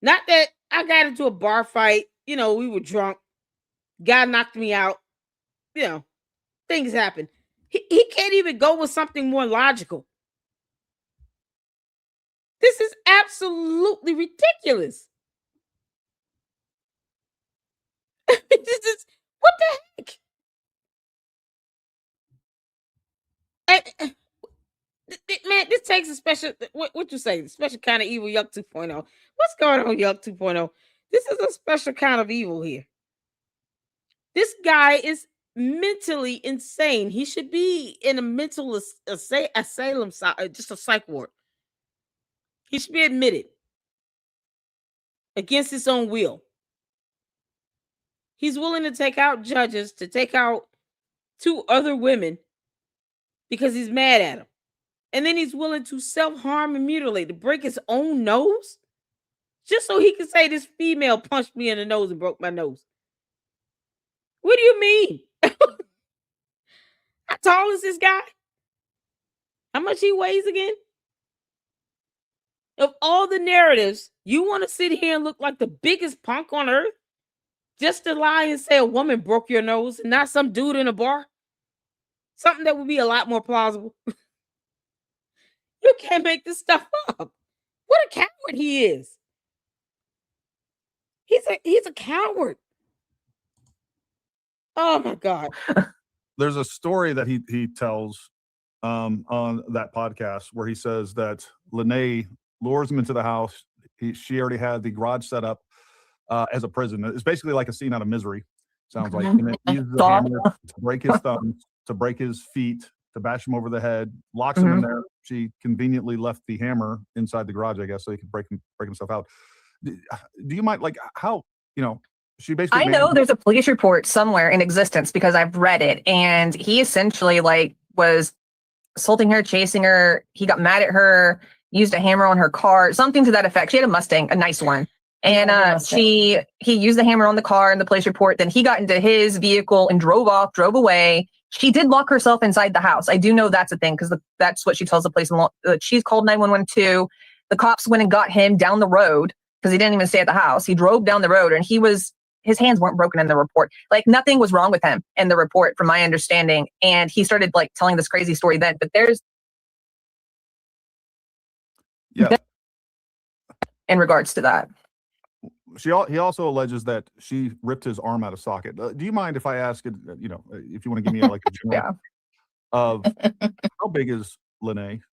S1: Not that I got into a bar fight, we were drunk, guy knocked me out, things happen. He can't even go with something more logical. This is absolutely ridiculous. What the heck? Man, this takes a special, what you say, special kind of evil, Yuck 2.0. What's going on, Yuck 2.0? This is a special kind of evil here. This guy is mentally insane. He should be in a mental asylum, just a psych ward. He should be admitted against his own will. He's willing to take out judges, to take out two other women because he's mad at them. And then he's willing to self-harm and mutilate, to break his own nose, just so he can say this female punched me in the nose and broke my nose. What do you mean? How tall is this guy? How much he weighs again? Of all the narratives, you want to sit here and look like the biggest punk on earth just to lie and say a woman broke your nose and not some dude in a bar? Something that would be a lot more plausible. You can't make this stuff up. What a coward he is. He's a coward. Oh my God.
S3: There's a story that he tells on that podcast where he says that Lene lures him into the house. She already had the garage set up as a prison. It's basically like a scene out of Misery. Sounds like, and then uses the hammer to break his thumbs, to break his feet, to bash him over the head, locks him in there. She conveniently left the hammer inside the garage, I guess, so he could break himself out. Do you mind, like, how, she basically.
S6: I know there's a police report somewhere in existence because I've read it, and he essentially was assaulting her, chasing her. He got mad at her, used a hammer on her car, something to that effect. She had a Mustang, a nice one. And he used the hammer on the car in the police report. Then he got into his vehicle and drove away. She did lock herself inside the house. I do know that's a thing because that's what she tells the police. She's called 911 too. The cops went and got him down the road because he didn't even stay at the house. He drove down the road, and his hands weren't broken in the report. Like, nothing was wrong with him in the report, from my understanding. And he started telling this crazy story then. But there's in regards to that.
S3: He also alleges that she ripped his arm out of socket. Do you mind if I ask it, if you want to give me a general of how big is Lene?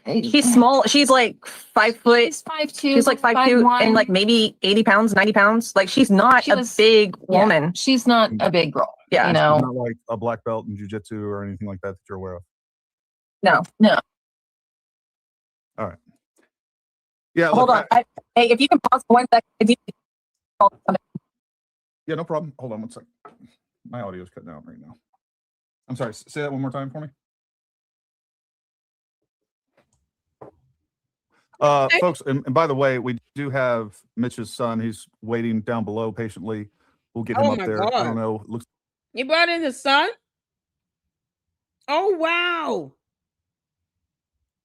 S6: He's small. She's like 5 foot.
S2: She's 5'2".
S6: She's like 5'2" and like maybe 80 pounds, 90 pounds. Like, she's not a big woman.
S2: Yeah, she's not a big girl.
S6: Yeah.
S3: She's not like a black belt in jiu-jitsu or anything like that you're aware of.
S6: No.
S3: All right. Yeah.
S6: Hold on. Hey, if you can pause for 1 second.
S3: Yeah, no problem. Hold on 1 second. My audio is cutting out right now. I'm sorry. Say that one more time for me. Folks, and by the way, we do have Mitch's son. He's waiting down below patiently. We'll get him up there.
S1: God.
S3: I don't know. Looks.
S1: You brought in the son? Oh, wow.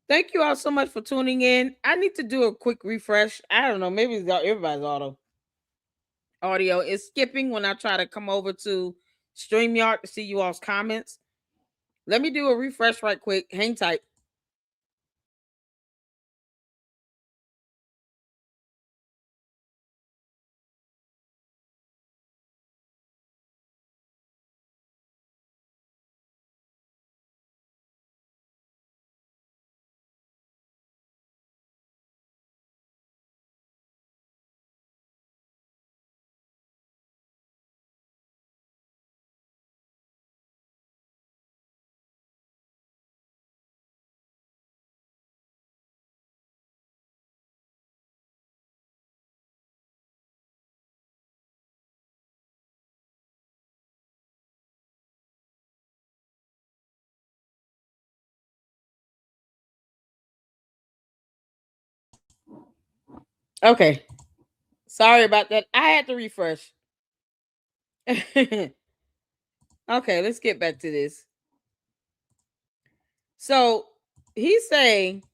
S1: Thank you all so much for tuning in. I need to do a quick refresh. I don't know. Maybe it's everybody's audio is skipping when I try to come over to StreamYard to see you all's comments. Let me do a refresh right quick. Hang tight. Okay. Sorry about that. I had to refresh. Okay, let's get back to this. So he's saying,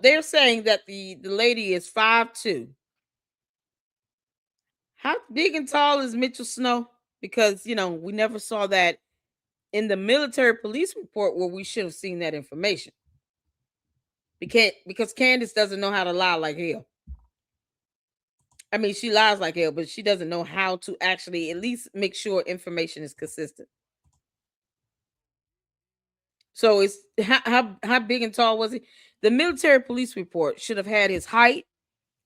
S1: they're saying that the lady is 5'2". How big and tall is Mitchell Snow? Because, we never saw that in the military police report where we should have seen that information. Because Candace doesn't know how to lie like hell. I mean, she lies like hell, but she doesn't know how to actually at least make sure information is consistent. So it's how big and tall was he? The military police report should have had his height,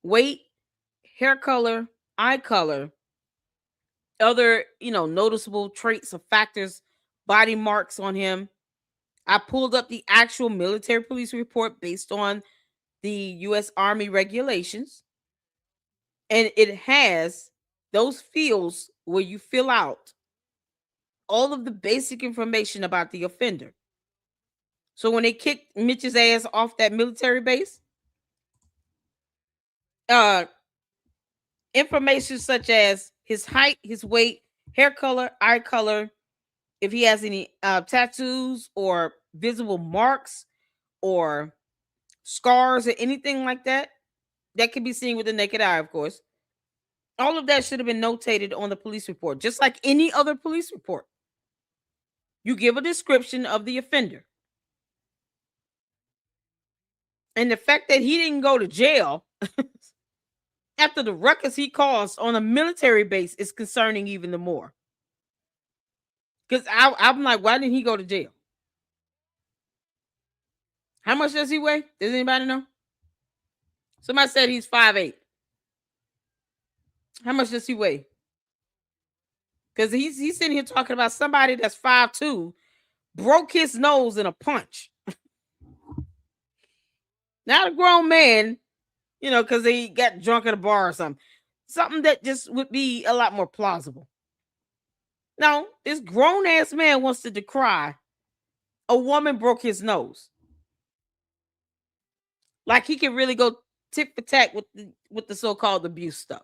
S1: weight, hair color, eye color, other, noticeable traits or factors, body marks on him. I pulled up the actual military police report based on the U.S. Army regulations. And it has those fields where you fill out all of the basic information about the offender. So when they kicked Mitch's ass off that military base, information such as his height, his weight, hair color, eye color, if he has any tattoos or visible marks or scars or anything like that, that can be seen with the naked eye, of course. All of that should have been notated on the police report, just like any other police report. You give a description of the offender. And the fact that he didn't go to jail after the ruckus he caused on a military base is concerning even the more. Because I'm like, why didn't he go to jail? How much does he weigh? Does anybody know? Somebody said he's 5'8". How much does he weigh? Because he's sitting here talking about somebody that's 5'2", broke his nose in a punch. Not a grown man, you know, because he got drunk at a bar or something. Something that just would be a lot more plausible. No, this grown-ass man wants to decry a woman broke his nose. Like he can really go tit for tat with the so-called abuse stuff.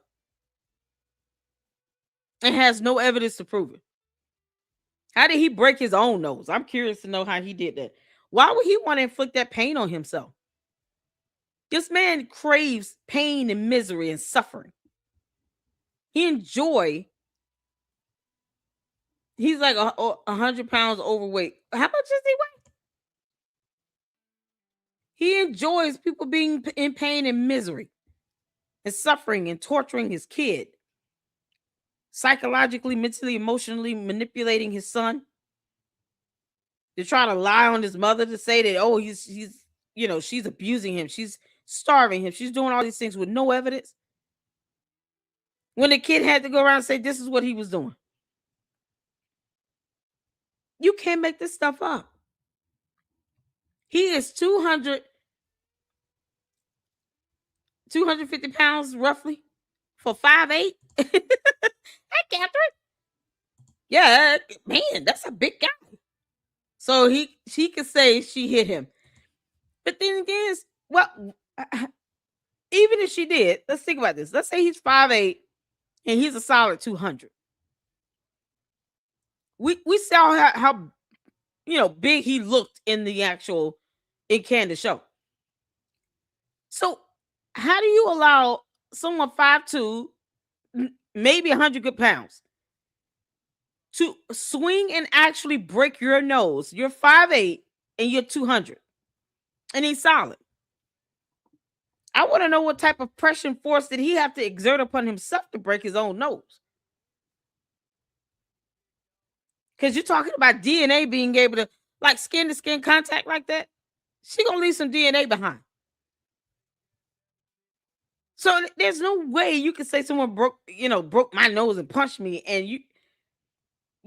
S1: And has no evidence to prove it. How did he break his own nose? I'm curious to know how he did that. Why would he want to inflict that pain on himself? This man craves pain and misery and suffering. He's like 100 pounds overweight. How much does he weigh? He enjoys people being in pain and misery and suffering and torturing his kid. Psychologically, mentally, emotionally manipulating his son. To try to lie on his mother to say that, oh, he's you know, she's abusing him. She's starving him. She's doing all these things with no evidence. When the kid had to go around and say, this is what he was doing. You can't make this stuff up. He is 250 pounds roughly for 5'8". Hey, Catherine. Yeah, man, that's a big guy. So she could say she hit him. But then again, well, even if she did, let's think about this. Let's say he's 5'8" and he's a solid 200. We saw how you know big he looked in Candace show. So how do you allow someone 5'2", maybe 100 good pounds, to swing and actually break your nose? You're 5'8" and you're 200, and he's solid. I want to know what type of pressure and force did he have to exert upon himself to break his own nose? Because you're talking about DNA being able to, like skin to skin contact like that. She gonna leave some DNA behind. So there's no way you can say someone broke my nose and punched me, and you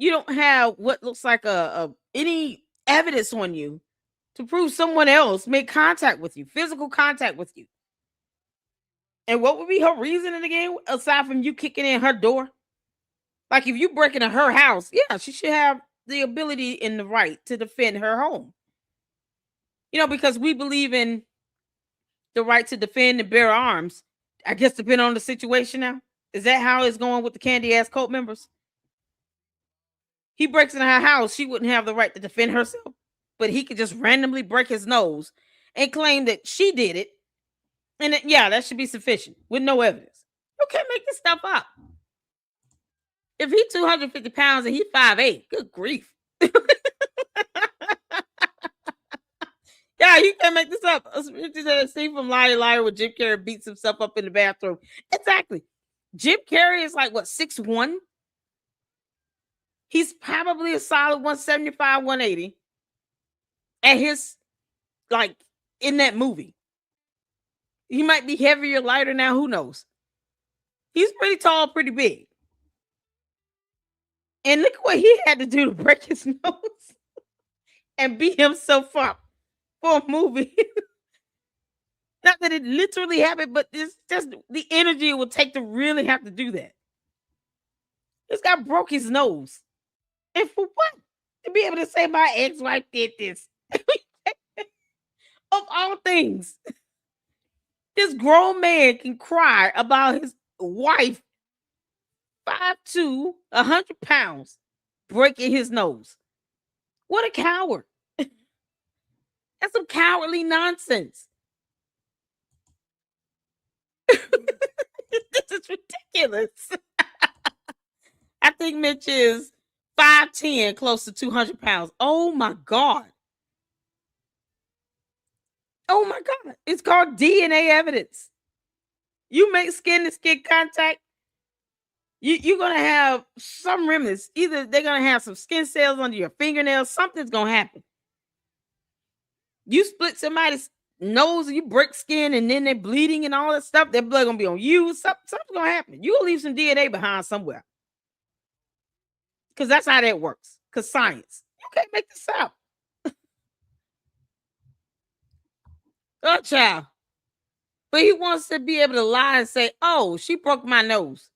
S1: don't have what looks like any evidence on you to prove someone else made contact with you, physical contact with you. And what would be her reasoning again, aside from you kicking in her door? Like if you break into her house, yeah, she should have the ability and the right to defend her home. You know, because we believe in the right to defend and bear arms. I guess depending on the situation now. Is that how it's going with the candy ass cult members? He breaks into her house, she wouldn't have the right to defend herself, but he could just randomly break his nose and claim that she did it. And that should be sufficient with no evidence. You can't make this stuff up. If he's 250 pounds and he's 5'8", good grief. Yeah, you can't make this up. See from Liar where Jim Carrey beats himself up in the bathroom. Exactly. Jim Carrey is like, what, 6'1"? He's probably a solid 175, 180. At his, like, in that movie. He might be heavier, lighter now. Who knows? He's pretty tall, pretty big. And look what he had to do to break his nose and beat himself up for a movie. Not that it literally happened, but it's just the energy it would take to really have to do that. This guy broke his nose. And for what? To be able to say my ex-wife did this. Of all things. This grown man can cry about his wife, 5'2", 100 pounds, breaking his nose. What a coward. That's some cowardly nonsense. This is ridiculous. I think Mitch is 5'10", close to 200 pounds. Oh my God. Oh my God. It's called DNA evidence. You make skin to skin contact, you're gonna have some remnants. Either they're gonna have some skin cells under your fingernails, something's gonna happen. You split somebody's nose and you break skin and then they're bleeding and all that stuff, their blood gonna be on you. Something's gonna happen. You'll leave some DNA behind somewhere. Because that's how that works. Because science. You can't make this up. Oh, child. But he wants to be able to lie and say, oh, she broke my nose.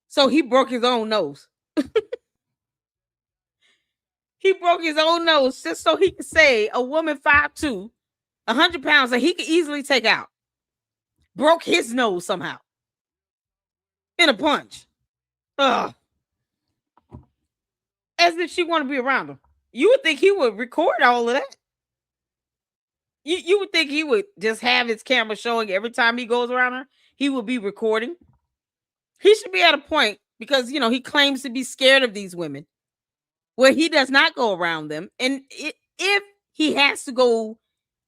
S1: So he broke his own nose. He broke his own nose just so he could say a woman 5'2", 100 pounds that he could easily take out broke his nose somehow in a punch. Ugh. As if she want to be around him. You would think he would record all of that. You would think he would just have his camera showing every time he goes around her. He would be recording. He should be at a point because, he claims to be scared of these women where he does not go around them. And if he has to go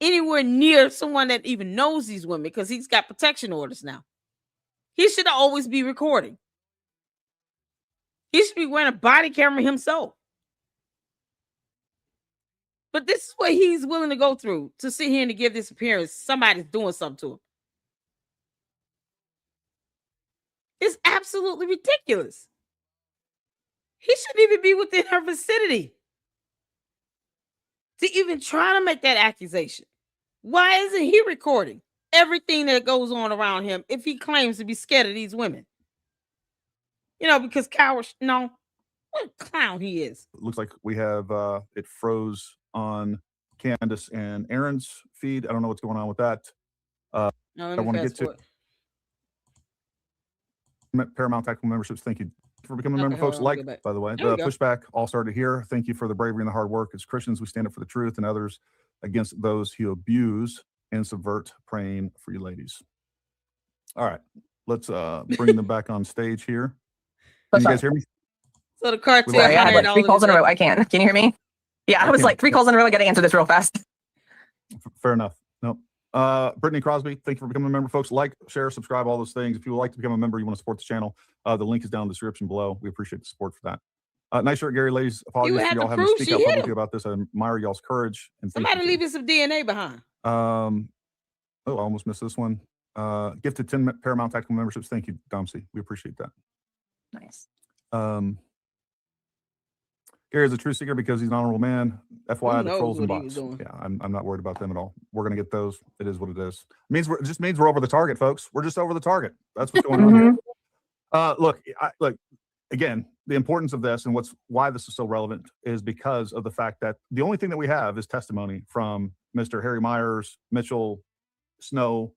S1: anywhere near someone that even knows these women because he's got protection orders now, he should always be recording. He should be wearing a body camera himself. But this is what he's willing to go through to sit here and to give this appearance. Somebody's doing something to him. It's absolutely ridiculous. He shouldn't even be within her vicinity to even try to make that accusation. Why isn't he recording everything that goes on around him if he claims to be scared of these women? Because cowards, no, what a clown he is.
S3: It looks like we have it froze on Candace and Aaron's feed. I don't know what's going on with that.
S1: No,
S3: I want to get to Paramount Tactical memberships. Thank you for becoming a member, folks. By the way, the pushback all started here. Thank you for the bravery and the hard work. As Christians, we stand up for the truth and others against those who abuse and subvert. Praying for you ladies. All right, let's bring them back on stage here. Can you guys hear me?
S1: So the cartel.
S6: Sorry, I had like 3 calls in a row. I can. Can you hear me? Yeah, I was like 3 calls in a row. I got to answer this real fast.
S3: Fair enough. No. Brittany Crosby, thank you for becoming a member, folks. Like, share, subscribe, all those things. If you would like to become a member, you want to support the channel, the link is down in the description below. We appreciate the support for that. Nice shirt, Gary. Ladies, apologies for y'all having to speak out publicly about this. I admire y'all's courage. And
S1: somebody leaving some DNA behind.
S3: I almost missed this one. Gifted 10 Paramount Tactical memberships. Thank you, Domsey. We appreciate that.
S6: Nice.
S3: Gary is a true seeker because he's an honorable man. FYI, the trolls and bots.
S1: Yeah,
S3: I'm not worried about them at all. We're gonna get those. It is what it is. It just means we're over the target, folks. We're just over the target. That's what's going on here. Look, again, the importance of this and why this is so relevant is because of the fact that the only thing that we have is testimony from Mr. Harry Myers, Mitchell Snow.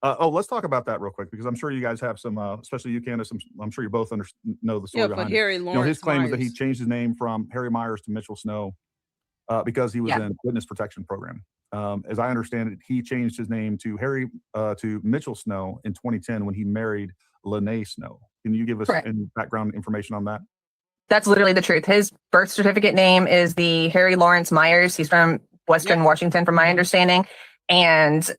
S3: Let's talk about that real quick because I'm sure you guys have some, especially you, Candace. I'm sure you both know the story behind
S1: Harry
S3: it.
S1: Lawrence
S3: His claim
S1: Myers.
S3: is that he changed his name from Harry Myers to Mitchell Snow because he was in witness protection program. As I understand it, he changed his name to Mitchell Snow in 2010 when he married Lene Snow. Can you give us any background information on that?
S6: That's literally the truth. His birth certificate name is the Harry Lawrence Myers. He's from Western Washington, from my understanding, and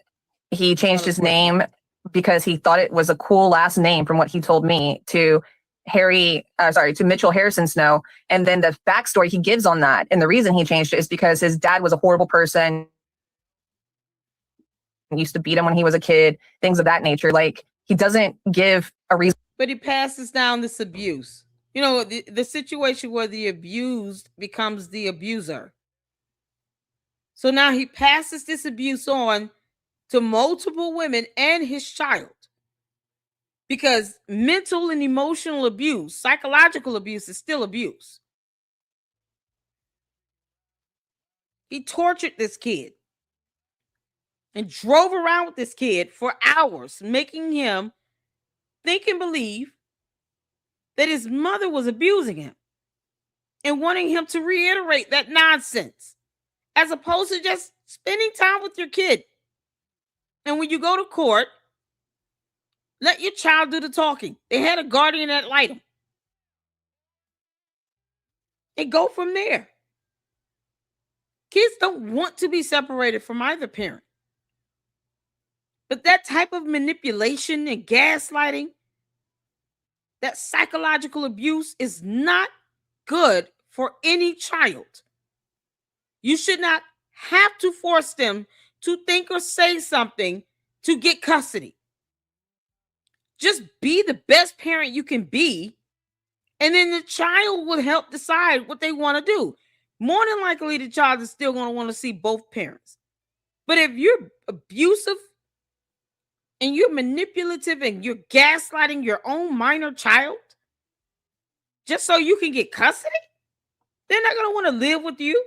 S6: he changed his name because he thought it was a cool last name, from what he told me, to Mitchell Harrison Snow. And then the backstory he gives on that, and the reason he changed it is because his dad was a horrible person, used to beat him when he was a kid, things of that nature. Like, he doesn't give a reason.
S1: But he passes down this abuse. The situation where the abused becomes the abuser. So now he passes this abuse on to multiple women and his child. Because mental and emotional abuse, psychological abuse is still abuse. He tortured this kid and drove around with this kid for hours, making him think and believe that his mother was abusing him and wanting him to reiterate that nonsense, as opposed to just spending time with your kid. And when you go to court, let your child do the talking. They had a guardian ad litem. And go from there. Kids don't want to be separated from either parent. But that type of manipulation and gaslighting, that psychological abuse is not good for any child. You should not have to force them to think or say something to get custody. Just be the best parent you can be, and then the child will help decide what they want to do. More than likely, the child is still going to want to see both parents. But if you're abusive and you're manipulative and you're gaslighting your own minor child just so you can get custody, they're not going to want to live with you.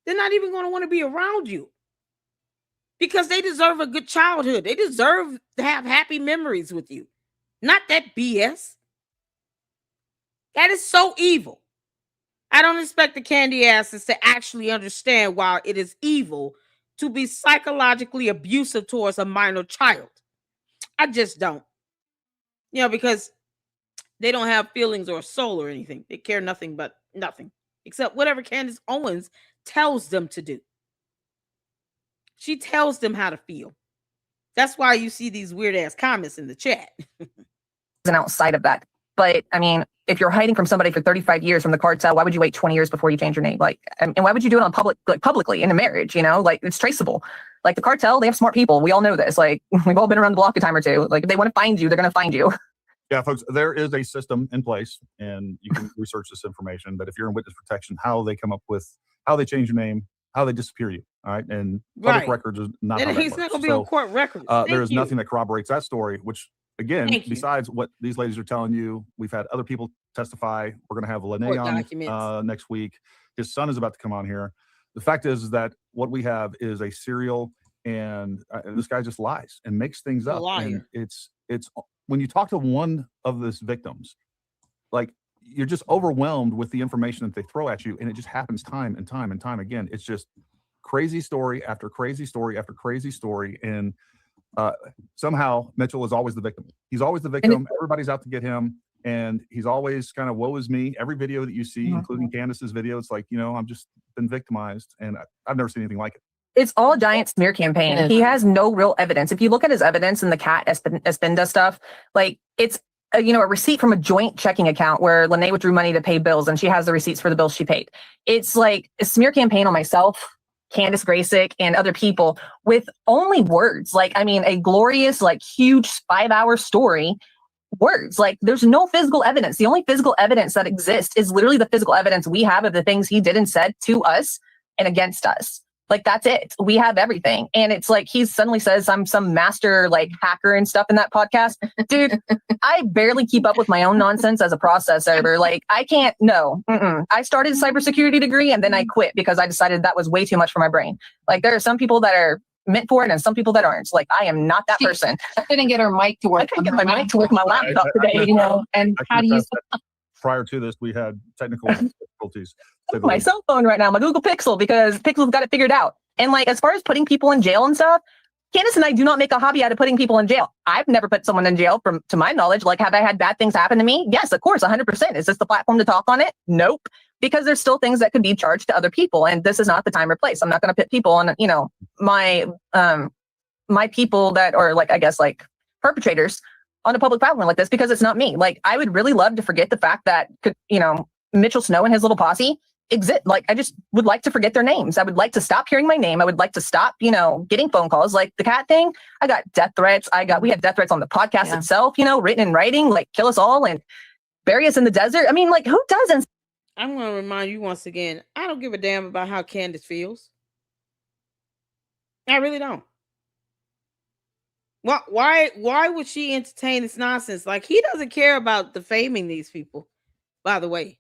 S1: They're not even going to want to be around you because they deserve a good childhood. They deserve to have happy memories with you, not that BS. That is so evil. I don't expect the candy asses to actually understand why it is evil to be psychologically abusive towards a minor child. I just don't. Because they don't have feelings or a soul or anything. They care nothing but nothing except whatever Candace Owens tells them to do. She tells them how to feel. That's why you see these weird ass comments in the chat.
S6: And outside of that. But I mean, if you're hiding from somebody for 35 years from the cartel, why would you wait 20 years before you change your name? And why would you do it on publicly in a marriage? It's traceable. Like the cartel, they have smart people. We all know this. Like we've all been around the block a time or two. Like if they want to find you, they're going to find you.
S3: Yeah, folks, there is a system in place, and you can research this information. That if you're in witness protection, how they come up with, how they change your name, how they disappear you. All right, and public records is not.
S1: And he's not going to be on court records.
S3: There is nothing that corroborates that story. Which, again, besides what these ladies are telling you, we've had other people testify. We're going to have Lene on next week. His son is about to come on here. The fact is that what we have is a serial, and this guy just lies and makes things up. And it's when you talk to one of these victims, like you're just overwhelmed with the information that they throw at you, and it just happens time and time and time again. It's just crazy story after crazy story after crazy story, and somehow Mitchell is always the victim. He's always the victim. Everybody's out to get him, and he's always kind of woe is me. Every video that you see, including Candace's video, it's like, I'm just been victimized, and I've never seen anything like it.
S6: It's all a giant smear campaign. He has no real evidence. If you look at his evidence in the Cat Espinda stuff, like it's a receipt from a joint checking account where Lene withdrew money to pay bills, and she has the receipts for the bills she paid. It's like a smear campaign on myself, Candace Graysick, and other people with only words. Like, I mean, a glorious, like huge 5-hour story, words. Like there's no physical evidence. The only physical evidence that exists is literally the physical evidence we have of the things he did and said to us and against us. Like that's it. We have everything. And it's like he suddenly says I'm some master like hacker and stuff in that podcast. Dude, I barely keep up with my own nonsense as a processor. Like I can't, no. I started a cybersecurity degree and then I quit because I decided that was way too much for my brain. Like there are some people that are meant for it and some people that aren't. Like I am not that person.
S7: I couldn't get her mic to work.
S6: I couldn't get my mic to work, my laptop today,
S7: and how do you...
S3: Prior to this, we had technical difficulties.
S6: My cell phone right now, my Google Pixel, because Pixel's got it figured out. And like, as far as putting people in jail and stuff, Candace and I do not make a hobby out of putting people in jail. I've never put someone in jail to my knowledge. Like, have I had bad things happen to me? Yes, of course, 100%. Is this the platform to talk on it? Nope. Because there's still things that could be charged to other people. And this is not the time or place. I'm not going to put people on, my people that are like, I guess, like perpetrators on a public platform like this, because it's not me. Like, I would really love to forget the fact that, Mitchell Snow and his little posse exist. Like, I just would like to forget their names. I would like to stop hearing my name. I would like to stop, getting phone calls. Like the Cat thing, I got death threats. We had death threats on the podcast itself, written in writing, like kill us all and bury us in the desert. I mean, like who doesn't?
S1: I'm going to remind you once again, I don't give a damn about how Candace feels. I really don't. Why would she entertain this nonsense? Like, he doesn't care about defaming these people, by the way.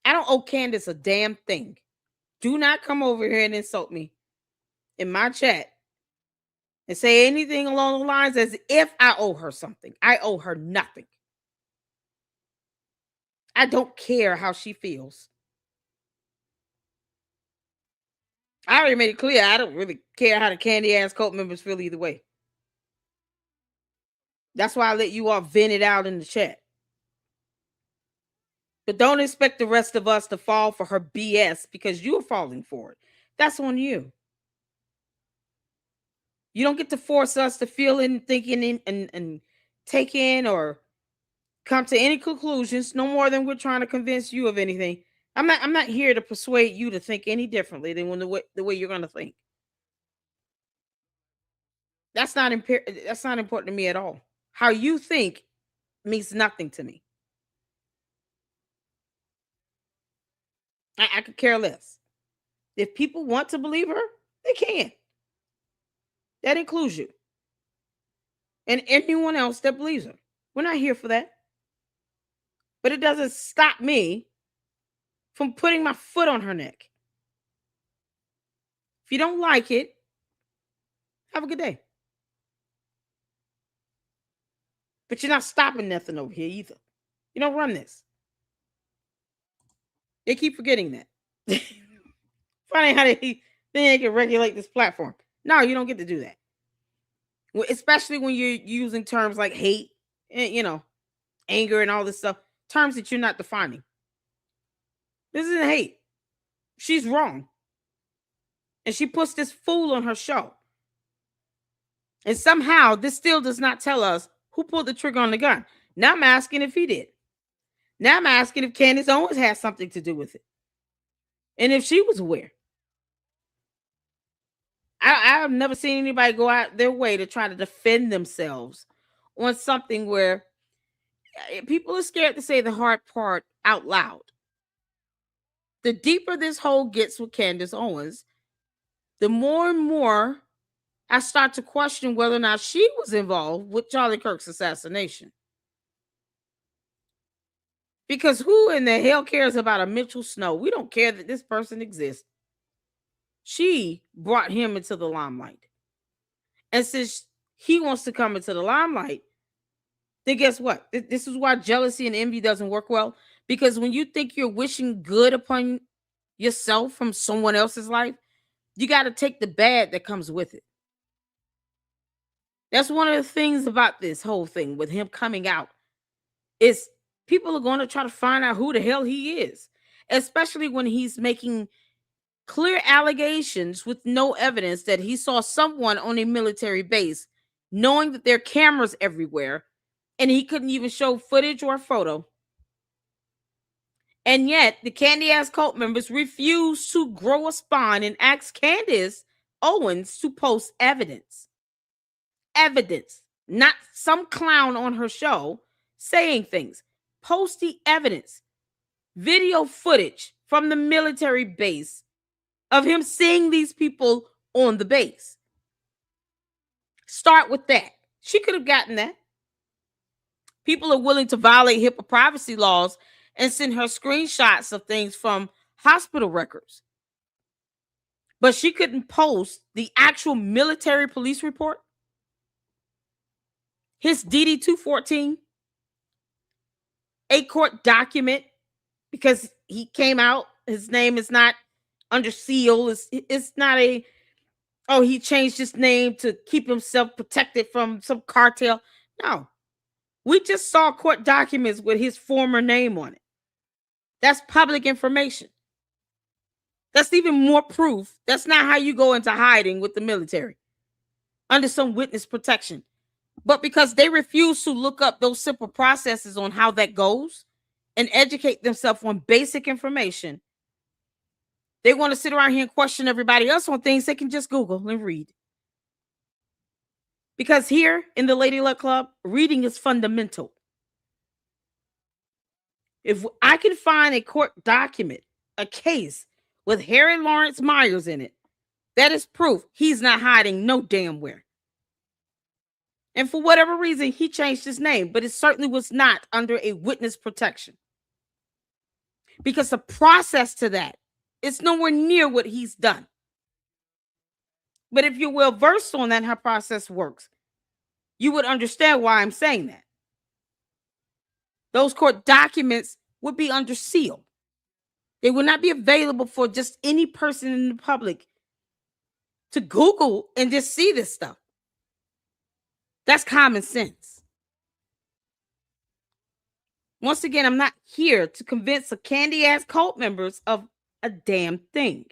S1: I don't owe Candace a damn thing. Do not come over here and insult me in my chat and say anything along the lines as if I owe her something. I owe her nothing. I don't care how she feels. I already made it clear I don't really care how the candy ass cult members feel either way. That's why I let you all vent it out in the chat. But don't expect the rest of us to fall for her BS because you're falling for it. That's on you. You don't get to force us to feel and think and take in or come to any conclusions, no more than we're trying to convince you of anything. I'm not here to persuade you to think any differently than the way you're going to think. That's not important to me at all. How you think means nothing to me. I could care less. If people want to believe her, they can. That includes you and anyone else that believes her. We're not here for that. But it doesn't stop me from putting my foot on her neck. If you don't like it, have a good day. But you're not stopping nothing over here either. You don't run this. They keep forgetting that. Funny how they can regulate this platform. No, you don't get to do that. Well, especially when you're using terms like hate and, anger and all this stuff. Terms that you're not defining. This isn't hate. She's wrong. And she puts this fool on her show. And somehow this still does not tell us who pulled the trigger on the gun. Now I'm asking if he did. Now I'm asking if Candace Owens has something to do with it. And if she was aware. I've never seen anybody go out their way to try to defend themselves on something where people are scared to say the hard part out loud. The deeper this hole gets with Candace Owens, the more and more I start to question whether or not she was involved with Charlie Kirk's assassination. Because who in the hell cares about a Mitchell Snow? We don't care that this person exists. She brought him into the limelight. And since he wants to come into the limelight, then guess what? This is why jealousy and envy doesn't work well. Because when you think you're wishing good upon yourself from someone else's life, you got to take the bad that comes with it. That's one of the things about this whole thing with him coming out is people are going to try to find out who the hell he is, especially when he's making clear allegations with no evidence that he saw someone on a military base, knowing that there are cameras everywhere, and he couldn't even show footage or a photo. And yet, the Candy-ass cult members refused to grow a spine and ask Candace Owens to post evidence. Evidence, not some clown on her show saying things. Post the evidence. Video footage from the military base of him seeing these people on the base. Start with that. She could have gotten that. People are willing to violate HIPAA privacy laws and send her screenshots of things from hospital records. But she couldn't post the actual military police report. His DD-214, a court document, because he came out, his name is not under seal. It's not he changed his name to keep himself protected from some cartel. No. We just saw court documents with his former name on it. That's public information. That's even more proof. That's not how you go into hiding with the military under some witness protection. But because they refuse to look up those simple processes on how that goes and educate themselves on basic information, they want to sit around here and question everybody else on things they can just Google and read. Because here in the Lady Luck Club, reading is fundamental. If I can find a court document, a case with Harry Lawrence Myers in it, that is proof he's not hiding no damn where. And for whatever reason, he changed his name, but it certainly was not under a witness protection. Because the process to that is nowhere near what he's done. But if you're well versed on that, how process works, you would understand why I'm saying that. Those court documents would be under seal. They would not be available for just any person in the public to Google and just see this stuff. That's common sense. Once again, I'm not here to convince the candy-ass cult members of a damn thing.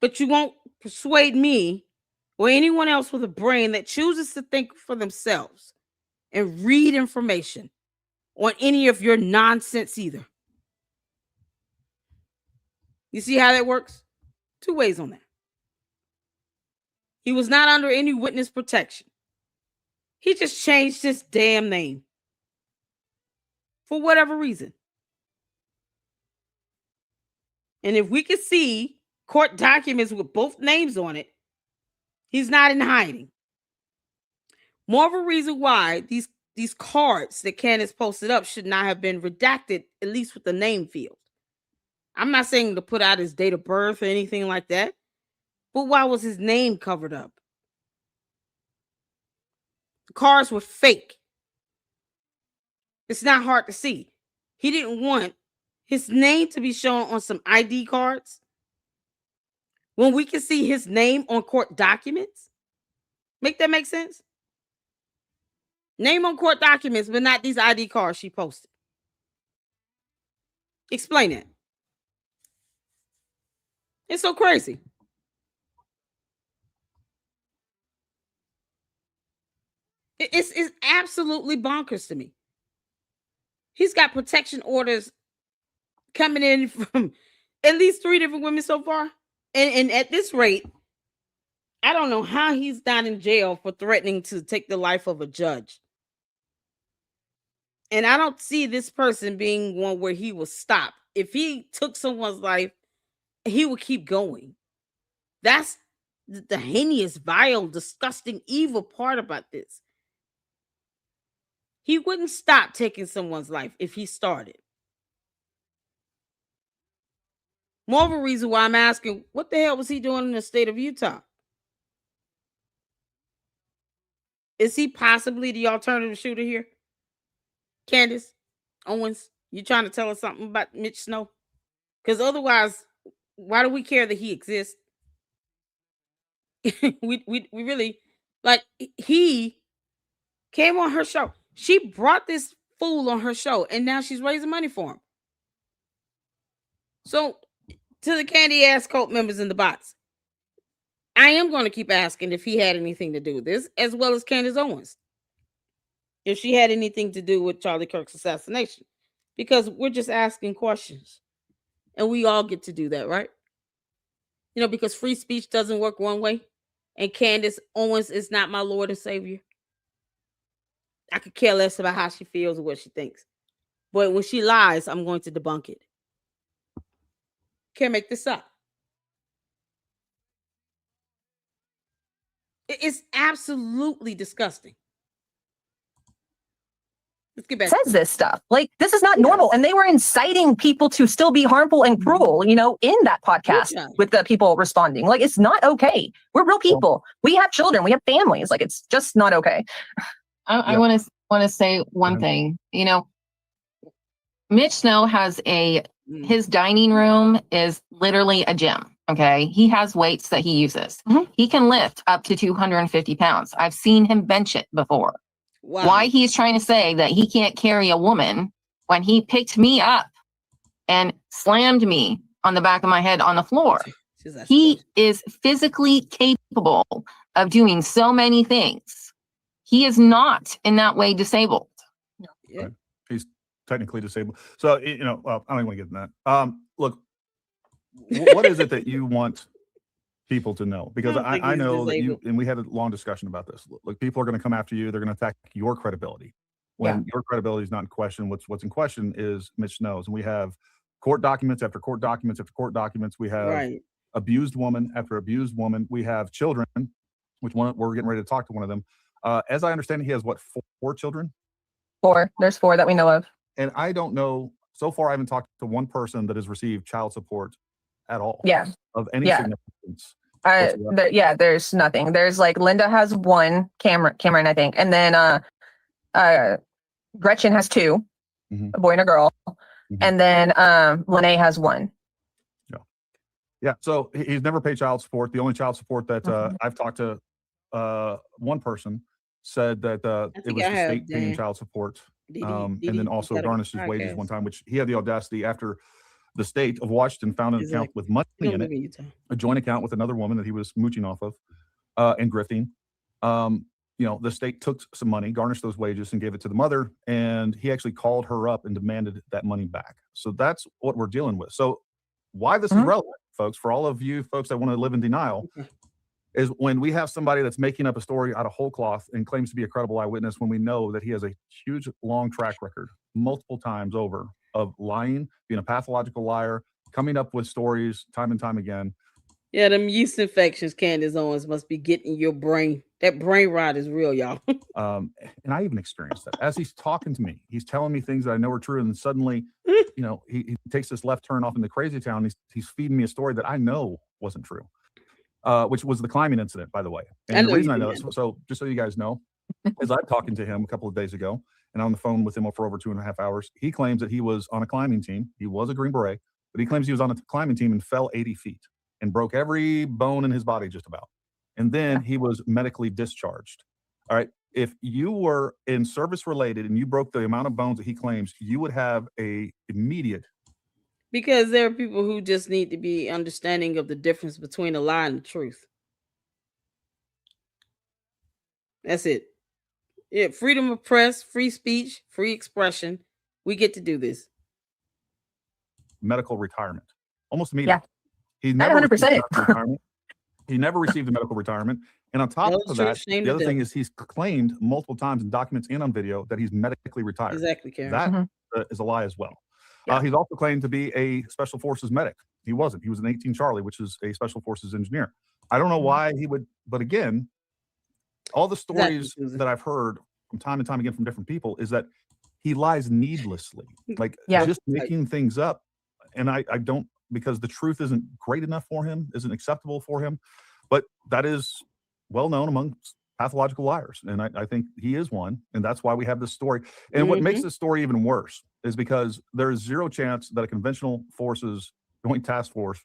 S1: But you won't persuade me or anyone else with a brain that chooses to think for themselves and read information on any of your nonsense either. You see how that works? Two ways on that. He was not under any witness protection. He just changed his damn name for whatever reason. And if we could see court documents with both names on it, he's not in hiding. More of a reason why these cards that Candace posted up should not have been redacted, at least with the name field. I'm not saying to put out his date of birth or anything like that, but why was his name covered up? The cards were fake. It's not hard to see. He didn't want his name to be shown on some ID cards when we can see his name on court documents. Make that make sense? Name on court documents, but not these ID cards she posted. Explain it. It's so crazy. It's absolutely bonkers to me. He's got protection orders coming in from at least 3 different women so far. And at this rate, I don't know how he's not in jail for threatening to take the life of a judge. And I don't see this person being one where he will stop. If he took someone's life, he would keep going. That's the heinous, vile, disgusting, evil part about this. He wouldn't stop taking someone's life if he started. More of a reason why I'm asking, what the hell was he doing in the state of Utah? Is he possibly the alternative shooter here? Candace, Owens, you trying to tell us something about Mitch Snow? Because otherwise, why do we care that he exists? we really, like, he came on her show. She brought this fool on her show, and now she's raising money for him. So, to the candy ass cult members in the box, I am going to keep asking if he had anything to do with this, as well as Candace Owens, if she had anything to do with Charlie Kirk's assassination, because we're just asking questions, and we all get to do that, right? You know, because free speech doesn't work one way, and Candace Owens is not my Lord and Savior. I could care less about how she feels or what she thinks. But when she lies, I'm going to debunk it. Can't make this up. It's absolutely disgusting. Let's get back.
S6: Says this stuff. Like, this is not normal. And they were inciting people to still be harmful and cruel, you know, in that podcast with the people responding. Like, it's not okay. We're real people. We have children. We have families. Like, it's just not okay.
S2: I want to say one thing. You know, Mitch Snow has his dining room is literally a gym. Okay. He has weights that he uses. He can lift up to 250 pounds. I've seen him bench it before. Wow. Why he's trying to say that he can't carry a woman when he picked me up and slammed me on the back of my head on the floor. He is physically capable of doing so many things. He is not in that way disabled.
S3: Yeah. He's technically disabled. So, you know, well, I don't even want to get in that. Look, what is it that you want people to know? Because I know that you, and we had a long discussion about this. Look, people are going to come after you. They're going to attack your credibility. When your credibility is not in question, what's in question is Mitch Snow's. And we have court documents after court documents after court documents. We have abused woman after abused woman. We have children, which we're getting ready to talk to one of them. As I understand it, he has what, 4 children? 4.
S6: There's 4 that we know of.
S3: And I don't know, so far I haven't talked to one person that has received child support at all.
S6: Yeah.
S3: Of any significance.
S6: There's nothing. There's like Linda has 1, Cameron, I think. And then Gretchen has 2, a boy and a girl. And then Lene has 1.
S3: Yeah. So he's never paid child support. The only child support that I've talked to one person said that it was the state paying child support, and then also garnished his wages one time, which he had the audacity after The state of Washington found an account
S1: Exactly.
S3: with money
S1: You don't
S3: in it,
S1: give me your time.
S3: a joint account with another woman that he was mooching off of and grifting. The state took some money, garnished those wages, and gave it to the mother. And he actually called her up and demanded that money back. So that's what we're dealing with. So why this is relevant, folks, for all of you folks that want to live in denial, is when we have somebody that's making up a story out of whole cloth and claims to be a credible eyewitness when we know that he has a huge, long track record multiple times over of lying, being a pathological liar, coming up with stories time and time again.
S1: Yeah, them yeast infections, Candace Owens, must be getting your brain. That brain rot is real, y'all.
S3: And I even experienced that. As he's talking to me, he's telling me things that I know are true, and then suddenly, he takes this left turn off into crazy town. He's feeding me a story that I know wasn't true, which was the climbing incident, by the way. And the reason I know this, so just so you guys know, is I'm talking to him a couple of days ago, and on the phone with him for over 2.5 hours. He claims that he was on a climbing team. He was a Green Beret, but he claims he was on a climbing team and fell 80 feet and broke every bone in his body just about. And then he was medically discharged. All right. If you were in service related and you broke the amount of bones that he claims, you would have a immediate.
S1: Because there are people who just need to be understanding of the difference between a lie and the truth. That's it. Yeah, freedom of press, free speech, free expression. We get to do this.
S3: Medical retirement. Almost immediately.
S6: Yeah.
S3: He never
S6: 100%.
S3: He never received a medical retirement. And on top of that, the other thing is he's claimed multiple times in documents and on video that he's medically retired.
S1: Exactly, Karen.
S3: That is a lie as well.
S6: Yeah.
S3: He's also claimed to be a Special Forces medic. He wasn't. He was an 18 Charlie, which is a Special Forces engineer. I don't know why he would, but again, all the stories that I've heard from time and time again from different people is that he lies needlessly, like just making things up. And I don't, because the truth isn't great enough for him, isn't acceptable for him. But that is well known among pathological liars. And I think he is one. And that's why we have this story. And what makes this story even worse is because there is zero chance that a conventional forces, joint task force,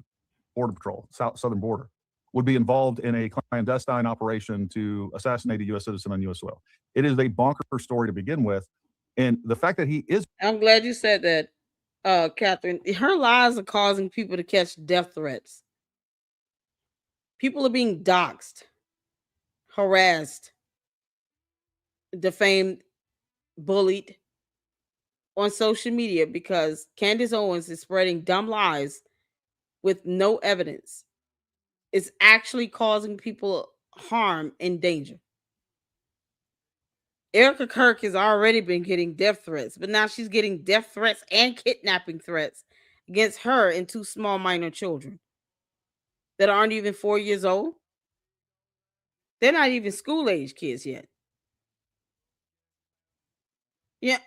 S3: border patrol, southern border, would be involved in a clandestine operation to assassinate a U.S. citizen on U.S. soil. It is a bonker story to begin with. And the fact that he is...
S1: I'm glad you said that. Catherine, her lies are causing people to catch death threats. People are being doxxed, harassed, defamed, bullied on social media because Candace Owens is spreading dumb lies with no evidence. It's actually causing people harm and danger. Erica Kirk has already been getting death threats, but now she's getting death threats and kidnapping threats against her and 2 small minor children that aren't even 4 years old. They're not even school-age kids yet. Yeah,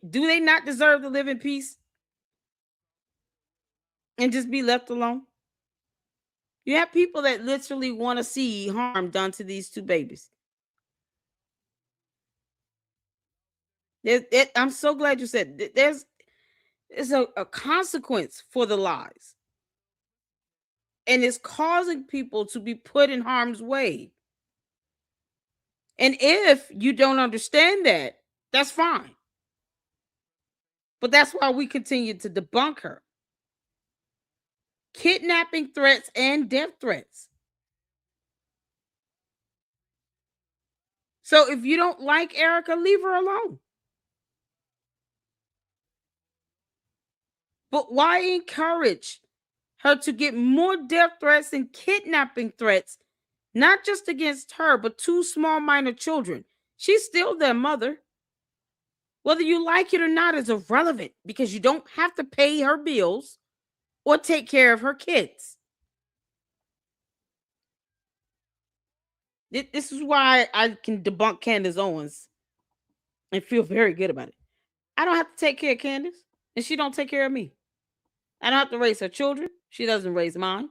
S1: do they not deserve to live in peace and just be left alone? You have people that literally want to see harm done to these 2 babies. I'm so glad you said there's a consequence for the lies. And it's causing people to be put in harm's way. And if you don't understand that, that's fine. But that's why we continue to debunk her. Kidnapping threats and death threats. So if you don't like Erica, leave her alone. But why encourage her to get more death threats and kidnapping threats, not just against her, but 2 small minor children? She's still their mother. Whether you like it or not is irrelevant because you don't have to pay her bills or take care of her kids. This is why I can debunk Candace Owens and feel very good about it. I don't have to take care of Candace, and she don't take care of me. I don't have to raise her children. She doesn't raise mine.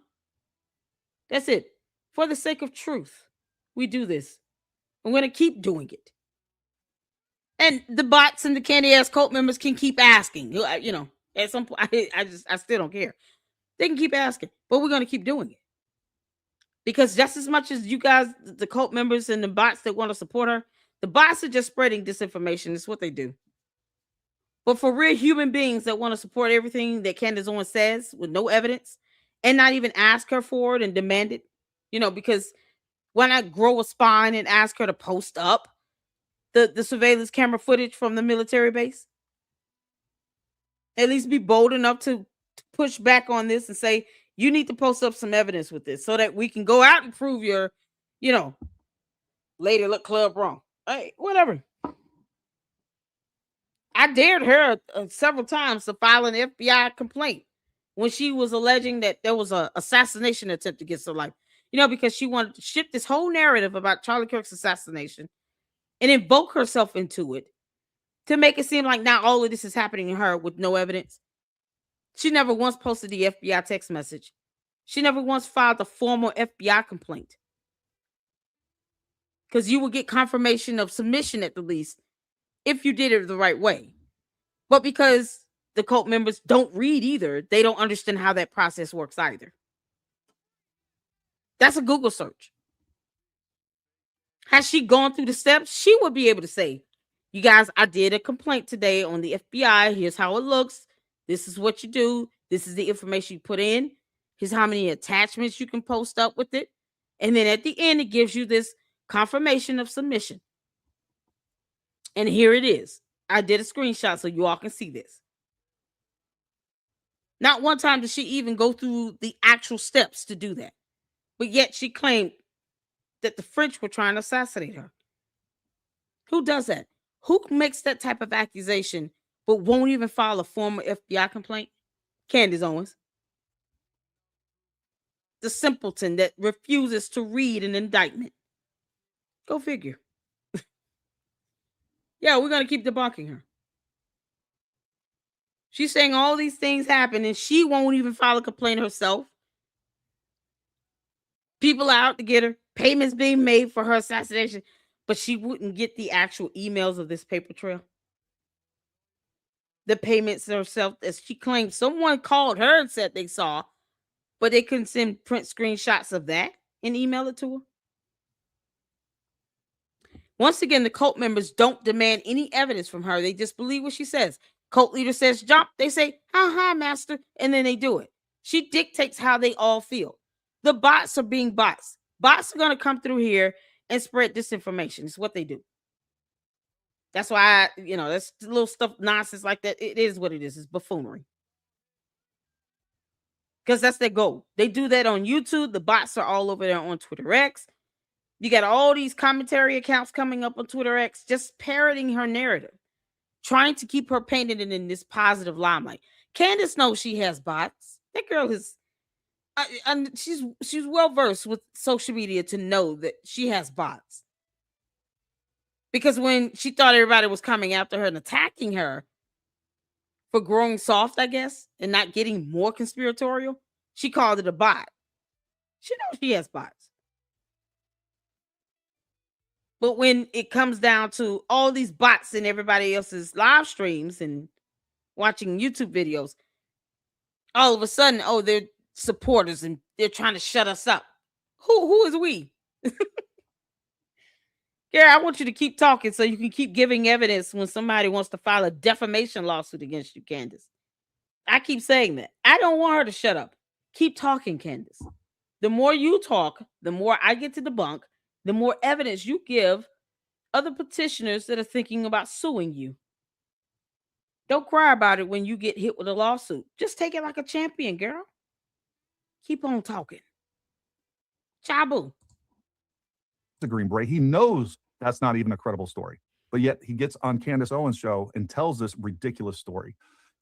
S1: That's it. For the sake of truth, we do this. I'm going to keep doing it. And the bots and the candy ass cult members can keep asking. At some point, I still don't care. They can keep asking, but we're going to keep doing it. Because just as much as you guys, the cult members and the bots that want to support her, the bots are just spreading disinformation. It's what they do. But for real human beings that want to support everything that Candace Owens says with no evidence and not even ask her for it and demand it, because why not grow a spine and ask her to post up the surveillance camera footage from the military base? At least be bold enough to push back on this and say, you need to post up some evidence with this so that we can go out and prove your, Lady Luck Club wrong. Hey, whatever. I dared her several times to file an FBI complaint when she was alleging that there was an assassination attempt against her life. Because she wanted to shift this whole narrative about Charlie Kirk's assassination and invoke herself into it to make it seem like now all of this is happening to her with no evidence. She never once posted the FBI text message. She never once filed a formal FBI complaint. Because you will get confirmation of submission at the least if you did it the right way. But because the cult members don't read either, they don't understand how that process works either. That's a Google search. Has she gone through the steps? She would be able to say, you guys, I did a complaint today on the FBI. Here's how it looks. This is what you do. This is the information you put in. Here's how many attachments you can post up with it. And then at the end, it gives you this confirmation of submission. And here it is. I did a screenshot so you all can see this. Not one time did she even go through the actual steps to do that. But yet she claimed that the French were trying to assassinate her. Who does that? Who makes that type of accusation but won't even file a formal FBI complaint? Candace Owens. The simpleton that refuses to read an indictment. Go figure. Yeah, we're going to keep debunking her. She's saying all these things happen and she won't even file a complaint herself. People are out to get her. Payments being made for her assassination. But she wouldn't get the actual emails of this paper trail. The payments herself, as she claimed, someone called her and said they saw, but they couldn't send print screenshots of that and email it to her. Once again, the cult members don't demand any evidence from her. They just believe what she says. Cult leader says jump. They say, ha, master. And then they do it. She dictates how they all feel. The bots are being bots. Bots are going to come through here and spread disinformation. It's what they do. That's why, that's little stuff, nonsense like that. It is what it is. It's buffoonery. Because that's their goal. They do that on YouTube. The bots are all over there on Twitter X. You got all these commentary accounts coming up on Twitter X, just parroting her narrative, trying to keep her painted in this positive limelight. Candace knows she has bots. That girl is, she's well versed with social media to know that she has bots. Because when she thought everybody was coming after her and attacking her for growing soft, I guess, and not getting more conspiratorial, she called it a bot. She knows she has bots. But when it comes down to all these bots in everybody else's live streams and watching YouTube videos, all of a sudden, they're supporters and they're trying to shut us up. Who is we? Gary, I want you to keep talking so you can keep giving evidence when somebody wants to file a defamation lawsuit against you, Candace. I keep saying that. I don't want her to shut up. Keep talking, Candace. The more you talk, the more I get to debunk, the more evidence you give other petitioners that are thinking about suing you. Don't cry about it when you get hit with a lawsuit. Just take it like a champion, girl. Keep on talking. Chabu.
S3: The Green Beret. He knows that's not even a credible story, but yet he gets on Candace Owens' show and tells this ridiculous story,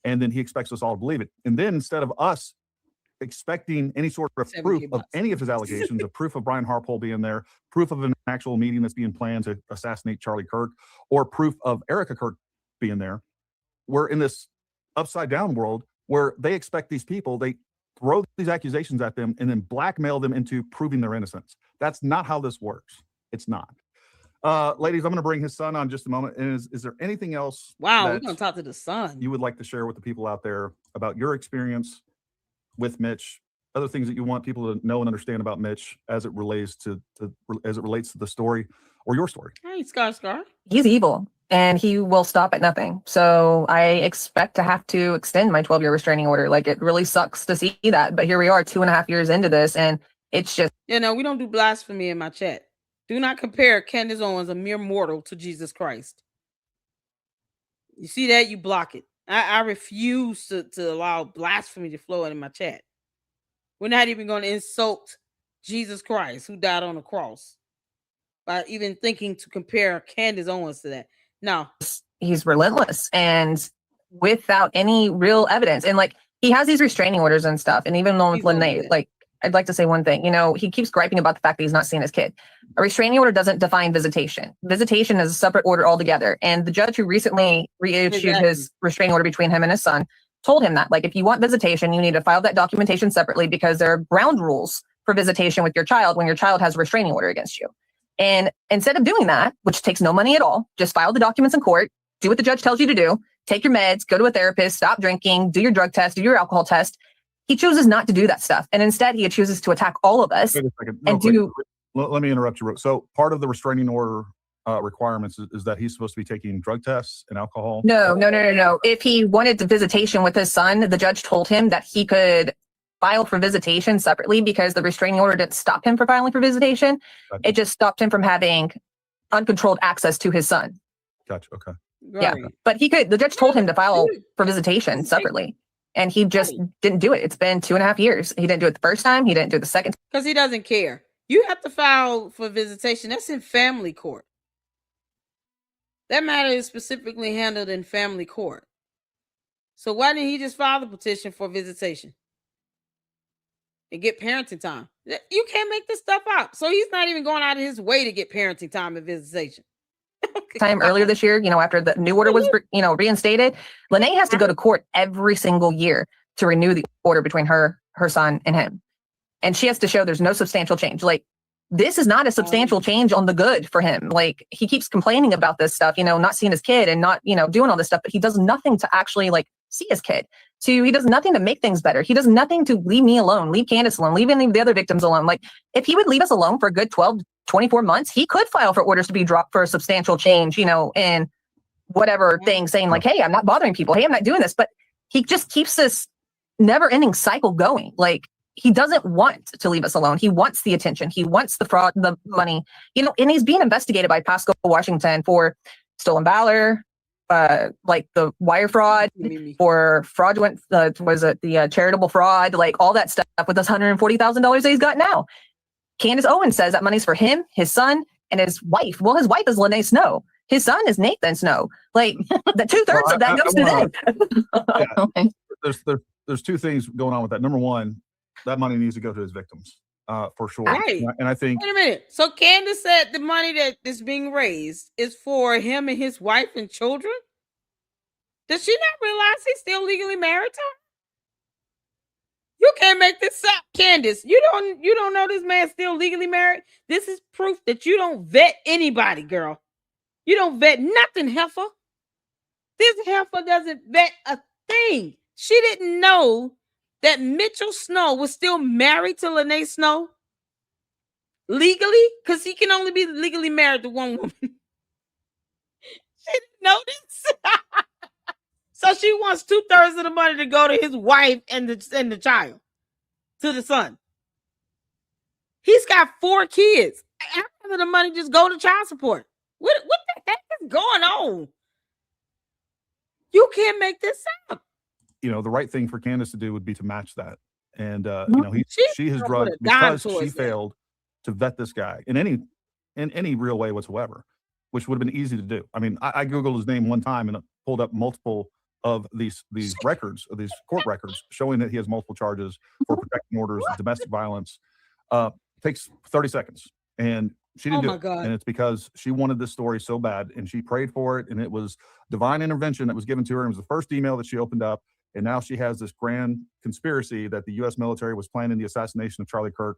S3: and then he expects us all to believe it. And then instead of us expecting any sort of proof of any of his allegations, of proof of Brian Harpole being there, proof of an actual meeting that's being planned to assassinate Charlie Kirk, or proof of Erica Kirk being there, we're in this upside down world where they expect these people, they throw these accusations at them and then blackmail them into proving their innocence. That's not how this works. It's not. Ladies, I'm going to bring his son on just a moment. And is there anything else?
S1: Wow, we're going to talk to the son.
S3: You would like to share with the people out there about your experience with Mitch, other things that you want people to know and understand about Mitch as it relates to the story? or your story.
S1: Hey, Scar.
S6: He's evil and he will stop at nothing. So I expect to have to extend my 12-year restraining order. Like, it really sucks to see that. But here we are 2.5 years into this, and it's just.
S1: We don't do blasphemy in my chat. Do not compare Candace Owens, a mere mortal, to Jesus Christ. You see that? You block it. I refuse to allow blasphemy to flow in my chat. We're not even going to insult Jesus Christ, who died on the cross, by even thinking to compare Candace Owens to that. No.
S6: He's relentless and without any real evidence. And like, he has these restraining orders and stuff. And even though with Lene, like, I'd like to say one thing, he keeps griping about the fact that he's not seeing his kid. A restraining order doesn't define visitation. Visitation is a separate order altogether. And the judge who recently reissued his restraining order between him and his son told him that, like, if you want visitation, you need to file that documentation separately, because there are ground rules for visitation with your child when your child has a restraining order against you. And instead of doing that, which takes no money at all, just file the documents in court, do what the judge tells you to do, take your meds, go to a therapist, stop drinking, do your drug test, do your alcohol test. He chooses not to do that stuff. And instead, he chooses to attack all of us.
S3: Wait a second. Let me interrupt you. So part of the restraining order requirements is that he's supposed to be taking drug tests and alcohol?
S6: No. If he wanted to visitation with his son, the judge told him that he could file for visitation separately, because the restraining order didn't stop him from filing for visitation. Gotcha. It just stopped him from having uncontrolled access to his son.
S3: Gotcha. Okay.
S1: Right.
S6: Yeah. But the judge told him to file for visitation separately. And he just didn't do it. It's been 2.5 years. He didn't do it the first time. He didn't do it the second.
S1: Because he doesn't care. You have to file for visitation. That's in family court. That matter is specifically handled in family court. So why didn't he just file the petition for visitation and get parenting time? You can't make this stuff up. So he's not even going out of his way to get parenting time and visitation.
S6: Time earlier this year, after the new order was, reinstated, Lene has to go to court every single year to renew the order between her son, and him. And she has to show there's no substantial change. Like, this is not a substantial change on the good for him. Like, he keeps complaining about this stuff, not seeing his kid and not, doing all this stuff, but he does nothing to actually see his kid. He does nothing to make things better. He does nothing to leave me alone, leave Candace alone, leave any of the other victims alone. Like, if he would leave us alone for a good 12, 24 months, he could file for orders to be dropped for a substantial change, in whatever thing, saying like, hey, I'm not bothering people. Hey, I'm not doing this. But he just keeps this never ending cycle going. Like, he doesn't want to leave us alone. He wants the attention. He wants the fraud, the money, and he's being investigated by Pasco Washington for stolen valor, like the wire fraud, for fraudulent, the charitable fraud, like all that stuff with this $140,000 that he's got now. Candace Owens says that money's for him, his son, and his wife. Well, his wife is Lene Snow. His son is Nathan Snow. Like, the 2/3 of that goes to them.
S3: There's two things going on with that. Number one, that money needs to go to his victims, for sure.
S1: Right.
S3: And I think.
S1: Wait a minute. So Candace said the money that is being raised is for him and his wife and children. Does she not realize he's still legally married to her? You can't make this up, Candace. You don't know this man's still legally married. This is proof that you don't vet anybody, girl. You don't vet nothing, heifer. This heifer doesn't vet a thing. She didn't know that Mitchell Snow was still married to Lene Snow legally, because he can only be legally married to one woman. She didn't know this. So she wants 2/3 of the money to go to his wife and the child, to the son. He's got 4 kids. After the money just go to child support. What the heck is going on? You can't make this up.
S3: The right thing for Candace to do would be to match that. And she has drugged because she failed to vet this guy in any real way whatsoever, which would have been easy to do. I mean, I Googled his name one time and it pulled up multiple of these records, of these court records, showing that he has multiple charges for protection orders, domestic violence. Takes 30 seconds. And she didn't do it. And it's because she wanted this story so bad and she prayed for it. And it was divine intervention that was given to her. It was the first email that she opened up. And now she has this grand conspiracy that the U.S. military was planning the assassination of Charlie Kirk.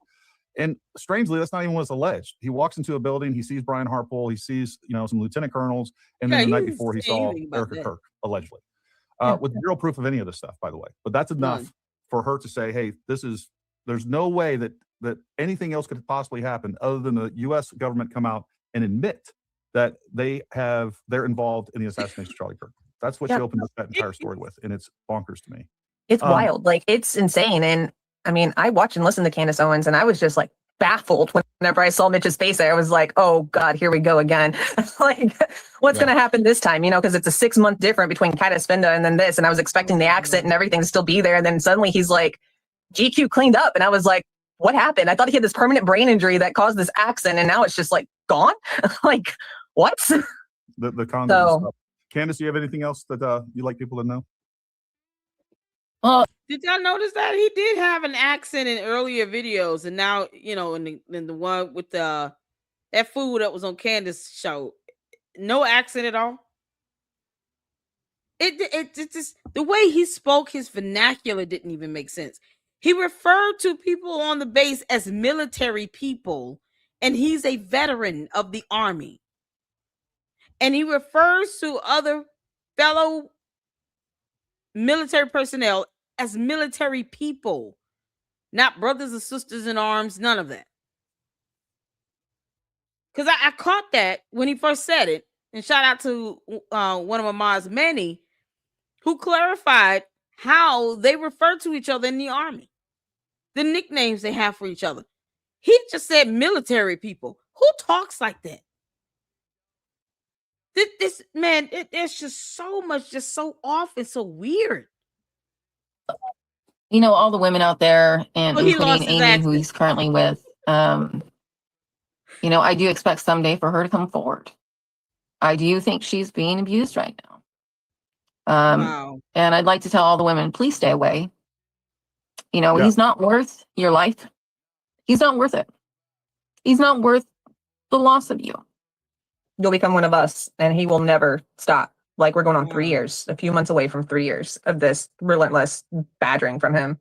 S3: And strangely, that's not even what's alleged. He walks into a building, he sees Brian Harpole, he sees, some lieutenant colonels, and then the night before he saw Erica Kirk, allegedly. With zero proof of any of this stuff, by the way. But that's enough for her to say, hey, there's no way that anything else could possibly happen other than the U.S. government come out and admit that they're involved in the assassination of Charlie Kirk. That's what she opened up that entire story with, and it's bonkers to me.
S6: It's wild. Like, it's insane. And I mean, I watch and listen to Candace Owens, and I was just like baffled whenever I saw Mitch's face there. I was like, oh God, here we go again. Like, what's going to happen this time? You know, because it's a 6-month difference between Candace Spinda and then this. And I was expecting the accent and everything to still be there. And then suddenly he's like, GQ cleaned up. And I was like, what happened? I thought he had this permanent brain injury that caused this accent. And now it's just like gone. Like, what?
S3: The condom stuff. Candace, do you have anything else that you'd like people to know?
S2: Well,
S1: did y'all notice that he did have an accent in earlier videos, and now, you know, in the one with that fool that was on Candace's show, no accent at all. It just, the way he spoke, his vernacular didn't even make sense. He referred to people on the base as military people, and he's a veteran of the Army. And he refers to other fellow military personnel as military people, not brothers and sisters in arms, none of that. Because I caught that when he first said it, and shout out to one of my moms, Manny, who clarified how they refer to each other in the Army, the nicknames they have for each other. He just said military people. Who talks like that? This man, there's just so much, just so off and so weird.
S2: You know, all the women out there, and
S1: Well,
S2: including Amy, who he's currently with, you know, I do expect someday for her to come forward. I do think she's being abused right now.
S1: Wow.
S2: And I'd like to tell all the women, please stay away. You know,
S3: Yeah.
S2: he's not worth your life. He's not worth it. He's not worth the loss of you.
S6: You'll become one of us, and he will never stop. Like, we're going on 3 years, a few months away from 3 years of this relentless badgering from him.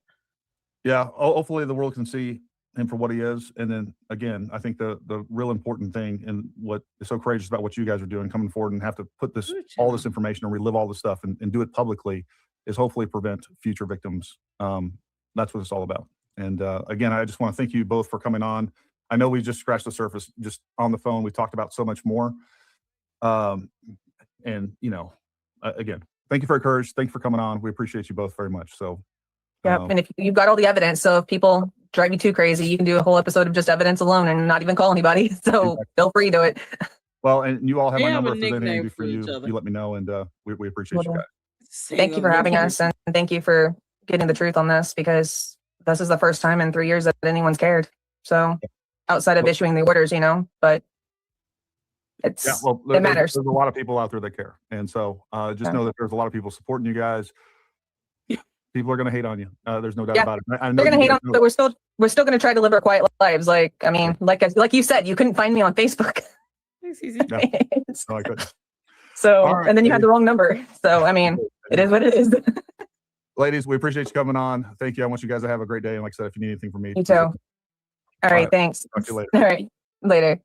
S3: Yeah, hopefully the world can see him for what he is. And then again, I think the real important thing, and what is so courageous about what you guys are doing, coming forward and have to put all this information and relive all this stuff and do it publicly, is hopefully prevent future victims. That's what it's all about. And again, I just want to thank you both for coming on. I know we just scratched the surface just on the phone. We talked about so much more. And, you know, again, thank you for your courage. Thank you for coming on. We appreciate you both very much. So,
S6: Yep. And if you've got all the evidence, so if people drive you too crazy, you can do a whole episode of just evidence alone and not even call anybody. So feel free to it.
S3: Well, and you all have
S1: They
S3: my
S1: have
S3: number.
S1: a
S3: If there's anything
S1: nickname
S3: to do for
S1: for
S3: you,
S1: each other.
S3: you let me know. And we appreciate you guys.
S6: Thank you for having us, and thank you for getting the truth on this, because this is the first time in 3 years that anyone's cared. So outside of issuing the orders, you know, but it's,
S3: Yeah, well,
S6: it matters.
S3: There's a lot of people out there that care. And so just know that there's a lot of people supporting you guys. People are going to hate on you. There's no doubt about it. I know
S6: They're going to hate on,
S3: know
S6: but we're still going to try to live our quiet lives. Like, I mean, like you said, you couldn't find me on Facebook.
S3: No, I couldn't.
S6: So,
S3: All right,
S6: and then you had the wrong number. So, I mean, it is what it is.
S3: Ladies, we appreciate you coming on. Thank you. I want you guys to have a great day. And like I said, if you need anything from me,
S6: You too. All right, thanks.
S3: Talk to you later.
S6: All right, later.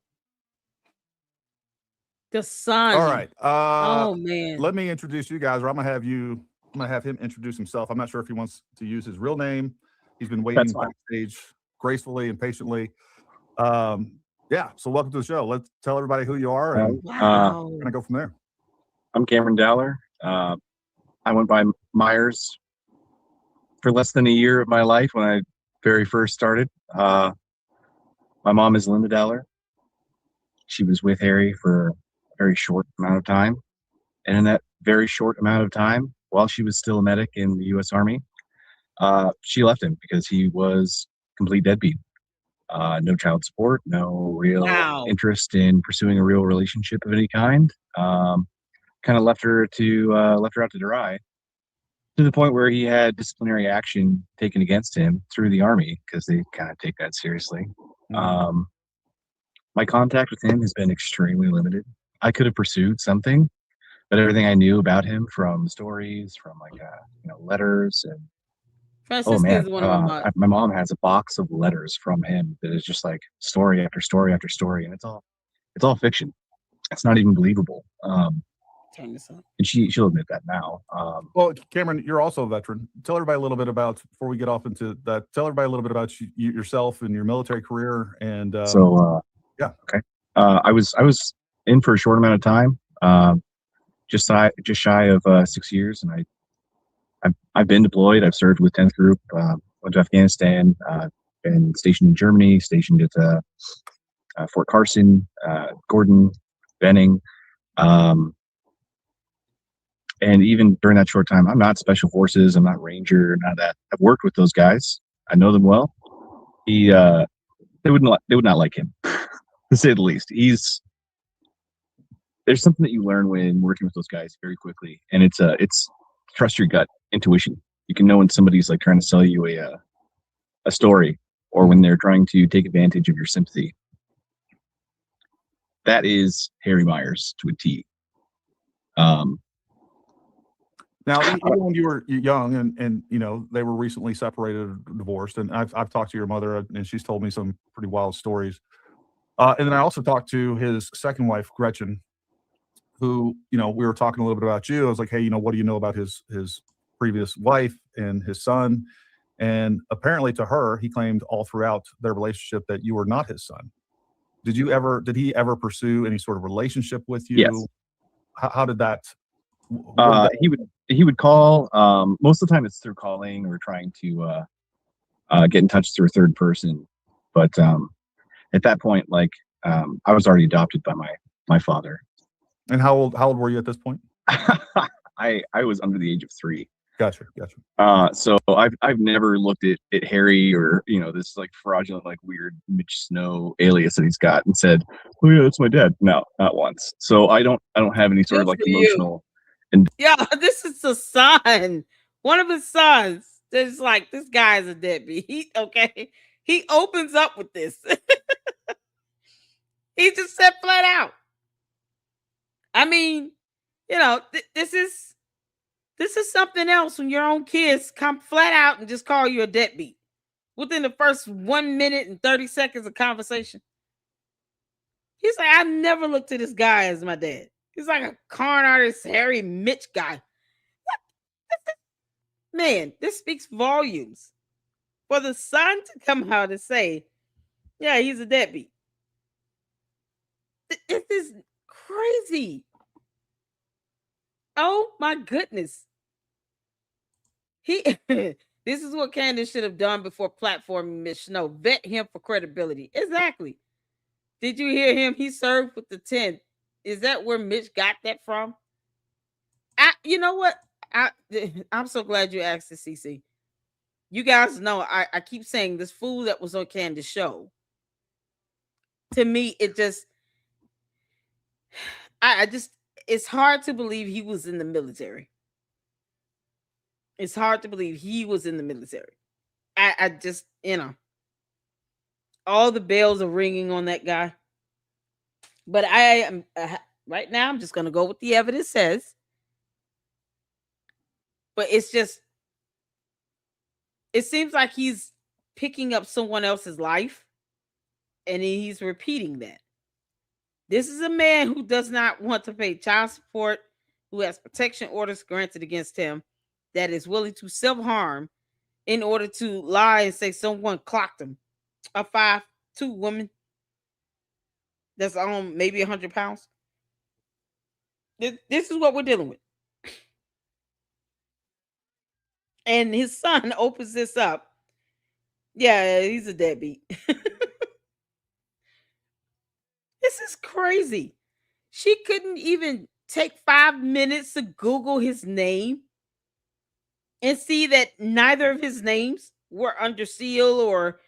S1: The sun.
S3: All right.
S1: Oh man.
S3: Let me introduce you guys, or I'm gonna have him introduce himself. I'm not sure if he wants to use his real name. He's been waiting backstage gracefully and patiently. Yeah. So welcome to the show. Let's tell everybody who you are, and we're gonna go from there.
S8: I'm Cameron Dowler. I went by Myers for less than a year of my life when I very first started. My mom is Linda Dowler. She was with Harry for a very short amount of time. And in that very short amount of time, while she was still a medic in the U.S. Army, she left him because he was complete deadbeat. No child support, no real interest in pursuing a real relationship of any kind. Kind of left her out to dry, to the point where he had disciplinary action taken against him through the Army, because they kind of take that seriously. My contact with him has been extremely limited. I could have pursued something, but everything I knew about him from stories, from letters, and my mom has a box of letters from him that is just like story after story after story, and it's all fiction. It's not even believable. And she'll admit that now.
S3: Well, Cameron, you're also a veteran. Tell everybody a little bit about, before we get off into that, tell everybody a little bit about yourself and your military career. And
S8: yeah, okay. I was in for a short amount of time, just shy of 6 years, and I've been deployed. I've served with 10th Group, went to Afghanistan, been stationed in Germany, stationed at Fort Carson, Gordon, Benning, and even during that short time, I'm not Special Forces, I'm not Ranger, none of that. I've worked with those guys. I know them well. They would not like him, to say the least. There's something that you learn when working with those guys very quickly, and it's trust your gut intuition. You can know when somebody's like trying to sell you a story, or when they're trying to take advantage of your sympathy. That is Harry Myers to a T.
S3: Now, even when you were young and they were recently separated, divorced, and I've talked to your mother, and she's told me some pretty wild stories. And then I also talked to his second wife, Gretchen, who, we were talking a little bit about you. I was like, hey, what do you know about his previous wife and his son? And apparently to her, he claimed all throughout their relationship that you were not his son. Did he ever pursue any sort of relationship with you?
S8: Yes.
S3: How did that?
S8: He would call. Most of the time it's through calling or trying to get in touch through a third person. But at that point, I was already adopted by my father.
S3: And how old were you at this point?
S8: I was under the age of 3.
S3: Gotcha.
S8: So I've never looked at Harry or this fraudulent weird Mitch Snow alias that he's got and said, oh yeah, that's my dad. No, not once. So I don't have any sort of emotional.
S1: Yeah, this is the son, one of his sons. There's this guy is a deadbeat. He opens up with this. He just said flat out. I mean, this is something else when your own kids come flat out and just call you a deadbeat within the first 1 minute and 30 seconds of conversation. He's like, I never looked at this guy as my dad. He's like a con artist, Harry Mitch guy. Man, this speaks volumes. For the son to come out and say, yeah, he's a deadbeat. This is crazy. Oh my goodness. This is what Candace should have done before platforming Mitch Snow. Vet him for credibility. Exactly. Did you hear him? He served with the 10th. Is that where Mitch got that from? You know what? I'm so glad you asked this, CC. You guys know I keep saying this fool that was on Candace's show. To me, it just it's hard to believe he was in the military. It's hard to believe he was in the military. I just, all the bells are ringing on that guy. But I am right now, I'm just going to go with the evidence says. But it's just, it seems like he's picking up someone else's life and he's repeating that. This is a man who does not want to pay child support, who has protection orders granted against him, that is willing to self-harm in order to lie and say someone clocked him. A 5'2" woman that's on maybe 100 pounds. This is what we're dealing with. And his son opens this up. Yeah, he's a deadbeat. This is crazy. She couldn't even take 5 minutes to Google his name and see that neither of his names were under seal or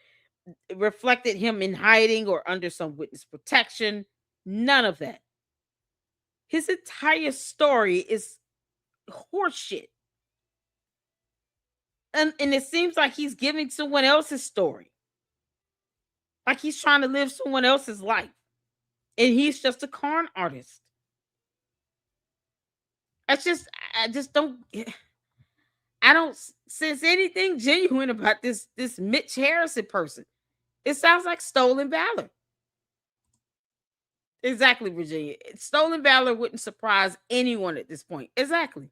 S1: reflected him in hiding or under some witness protection. None of that. His entire story is horseshit. And it seems like he's giving someone else's story. Like he's trying to live someone else's life. And he's just a con artist. I don't sense anything genuine about this Mitch Harrison person. It sounds like stolen valor. Exactly, Virginia. Stolen valor wouldn't surprise anyone at this point. Exactly.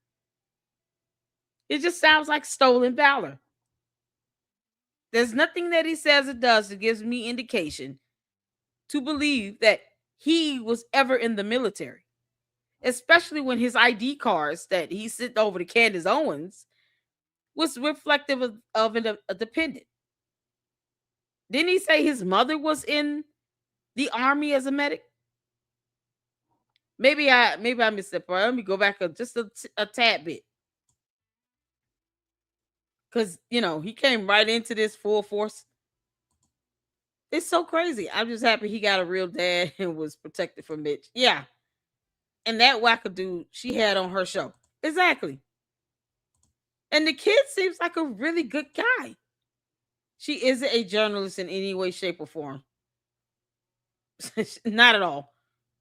S1: It just sounds like stolen valor. There's nothing that he says or does that gives me indication to believe that he was ever in the military, especially when his ID cards that he sent over to Candace Owens was reflective of a dependent. Didn't he say his mother was in the army as a medic? Maybe I missed that part. Let me go back just a tad bit. Because, he came right into this full force. It's so crazy. I'm just happy he got a real dad and was protected from Mitch. Yeah. And that wackadoo she had on her show. Exactly. And the kid seems like a really good guy. She isn't a journalist in any way, shape, or form. Not at all.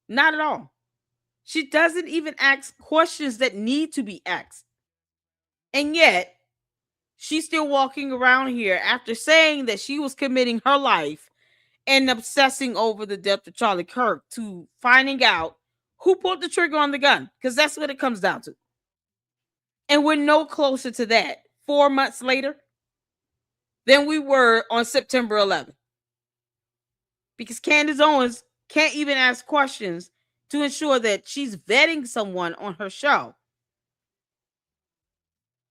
S1: Not at all. She doesn't even ask questions that need to be asked. And yet, she's still walking around here after saying that she was committing her life and obsessing over the death of Charlie Kirk to finding out who pulled the trigger on the gun, because that's what it comes down to. And we're no closer to that 4 months later than we were on September 11th. Because Candace Owens can't even ask questions to ensure that she's vetting someone on her show.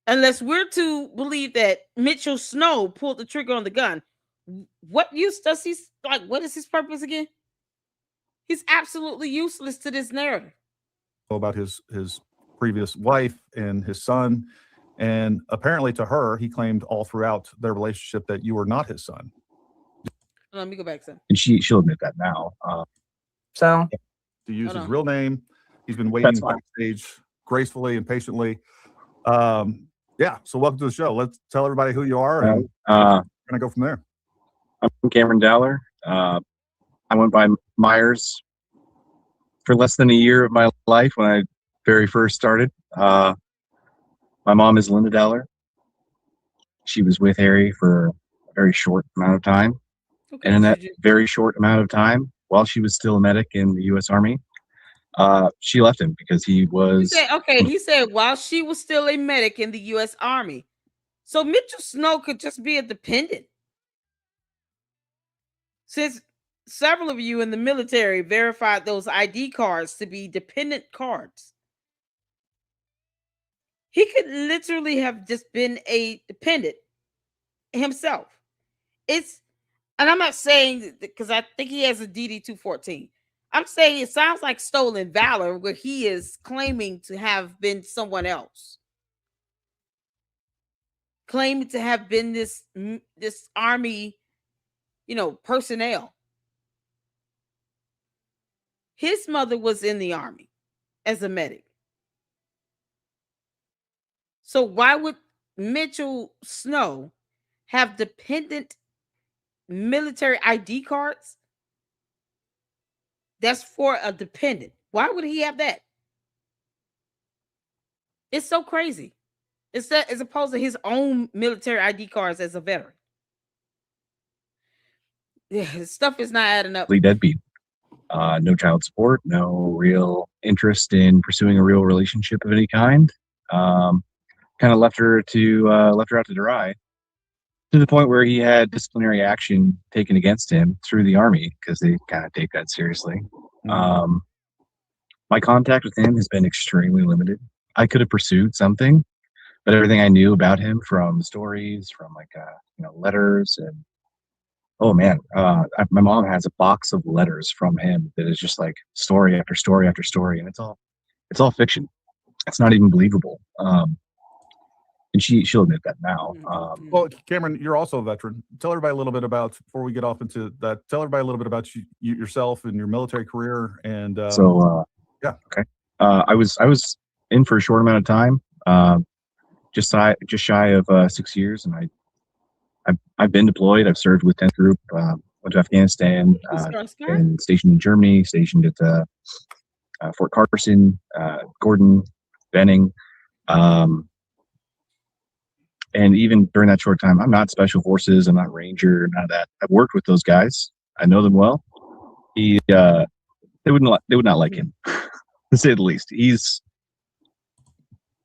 S1: Unless we're to believe that Mitchell Snow pulled the trigger on the gun, what use does he, what is his purpose again? He's absolutely useless to this narrative.
S3: About his previous wife and his son, and apparently to her, he claimed all throughout their relationship that you were not his son.
S1: Let me go back some.
S8: And she'll admit that now.
S6: So
S3: To use his real name, he's been waiting backstage gracefully and patiently. Yeah, so welcome to the show. Let's tell everybody who you are, and we're gonna go from there.
S8: I'm Cameron Dowler. I went by Myers for less than a year of my life when I very first started. My mom is Linda Dowler. She was with Harry for a very short amount of time. Okay, and in that very short amount of time, while she was still a medic in the U.S. Army, she left him because he was...
S1: He said while she was still a medic in the U.S. Army. So Mitchell Snow could just be a dependent. Since several of you in the military verified those ID cards to be dependent cards, he could literally have just been a dependent himself. And I'm not saying, because I think he has a DD-214. I'm saying it sounds like stolen valor, where he is claiming to have been someone else, claiming to have been this army, personnel. His mother was in the army as a medic. So why would Mitchell Snow have dependent military ID cards? That's for a dependent. Why would he have that? It's so crazy. It's that as opposed to his own military ID cards as a veteran. Yeah, stuff is not adding up.
S8: Deadbeat. No child support, no real interest in pursuing a real relationship of any kind. Kind of left her out to dry, to the point where he had disciplinary action taken against him through the Army, because they kind of take that seriously. My contact with him has been extremely limited. I could have pursued something, but everything I knew about him from stories, from letters, and oh man, my mom has a box of letters from him that is just like story after story after story, and it's all fiction. It's not even believable. And she'll admit that now.
S3: Well, Cameron, you're also a veteran. Tell everybody a little bit about, before we get off into that, tell everybody a little bit about yourself and your military career. And yeah.
S8: Okay. I was in for a short amount of time, just shy of 6 years, and I've been deployed. I've served with 10th Group, went to Afghanistan, and stationed in Germany, stationed at Fort Carson, Gordon, Benning. And even during that short time, I'm not Special Forces, I'm not Ranger, none of that. I've worked with those guys. I know them well. They would not like him, to say the least.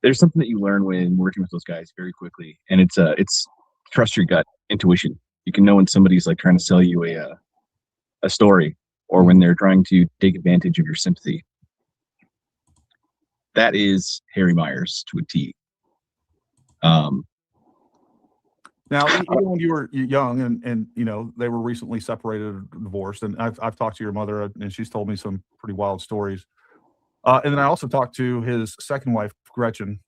S8: There's something that you learn when working with those guys very quickly, and it's trust your gut, intuition. You can know when somebody's like trying to sell you a story, or when they're trying to take advantage of your sympathy. That is Harry Myers to a T.
S3: Now, even when you were young and you know, they were recently separated or divorced, and I've talked to your mother and she's told me some pretty wild stories. And then I also talked to his second wife, Gretchen,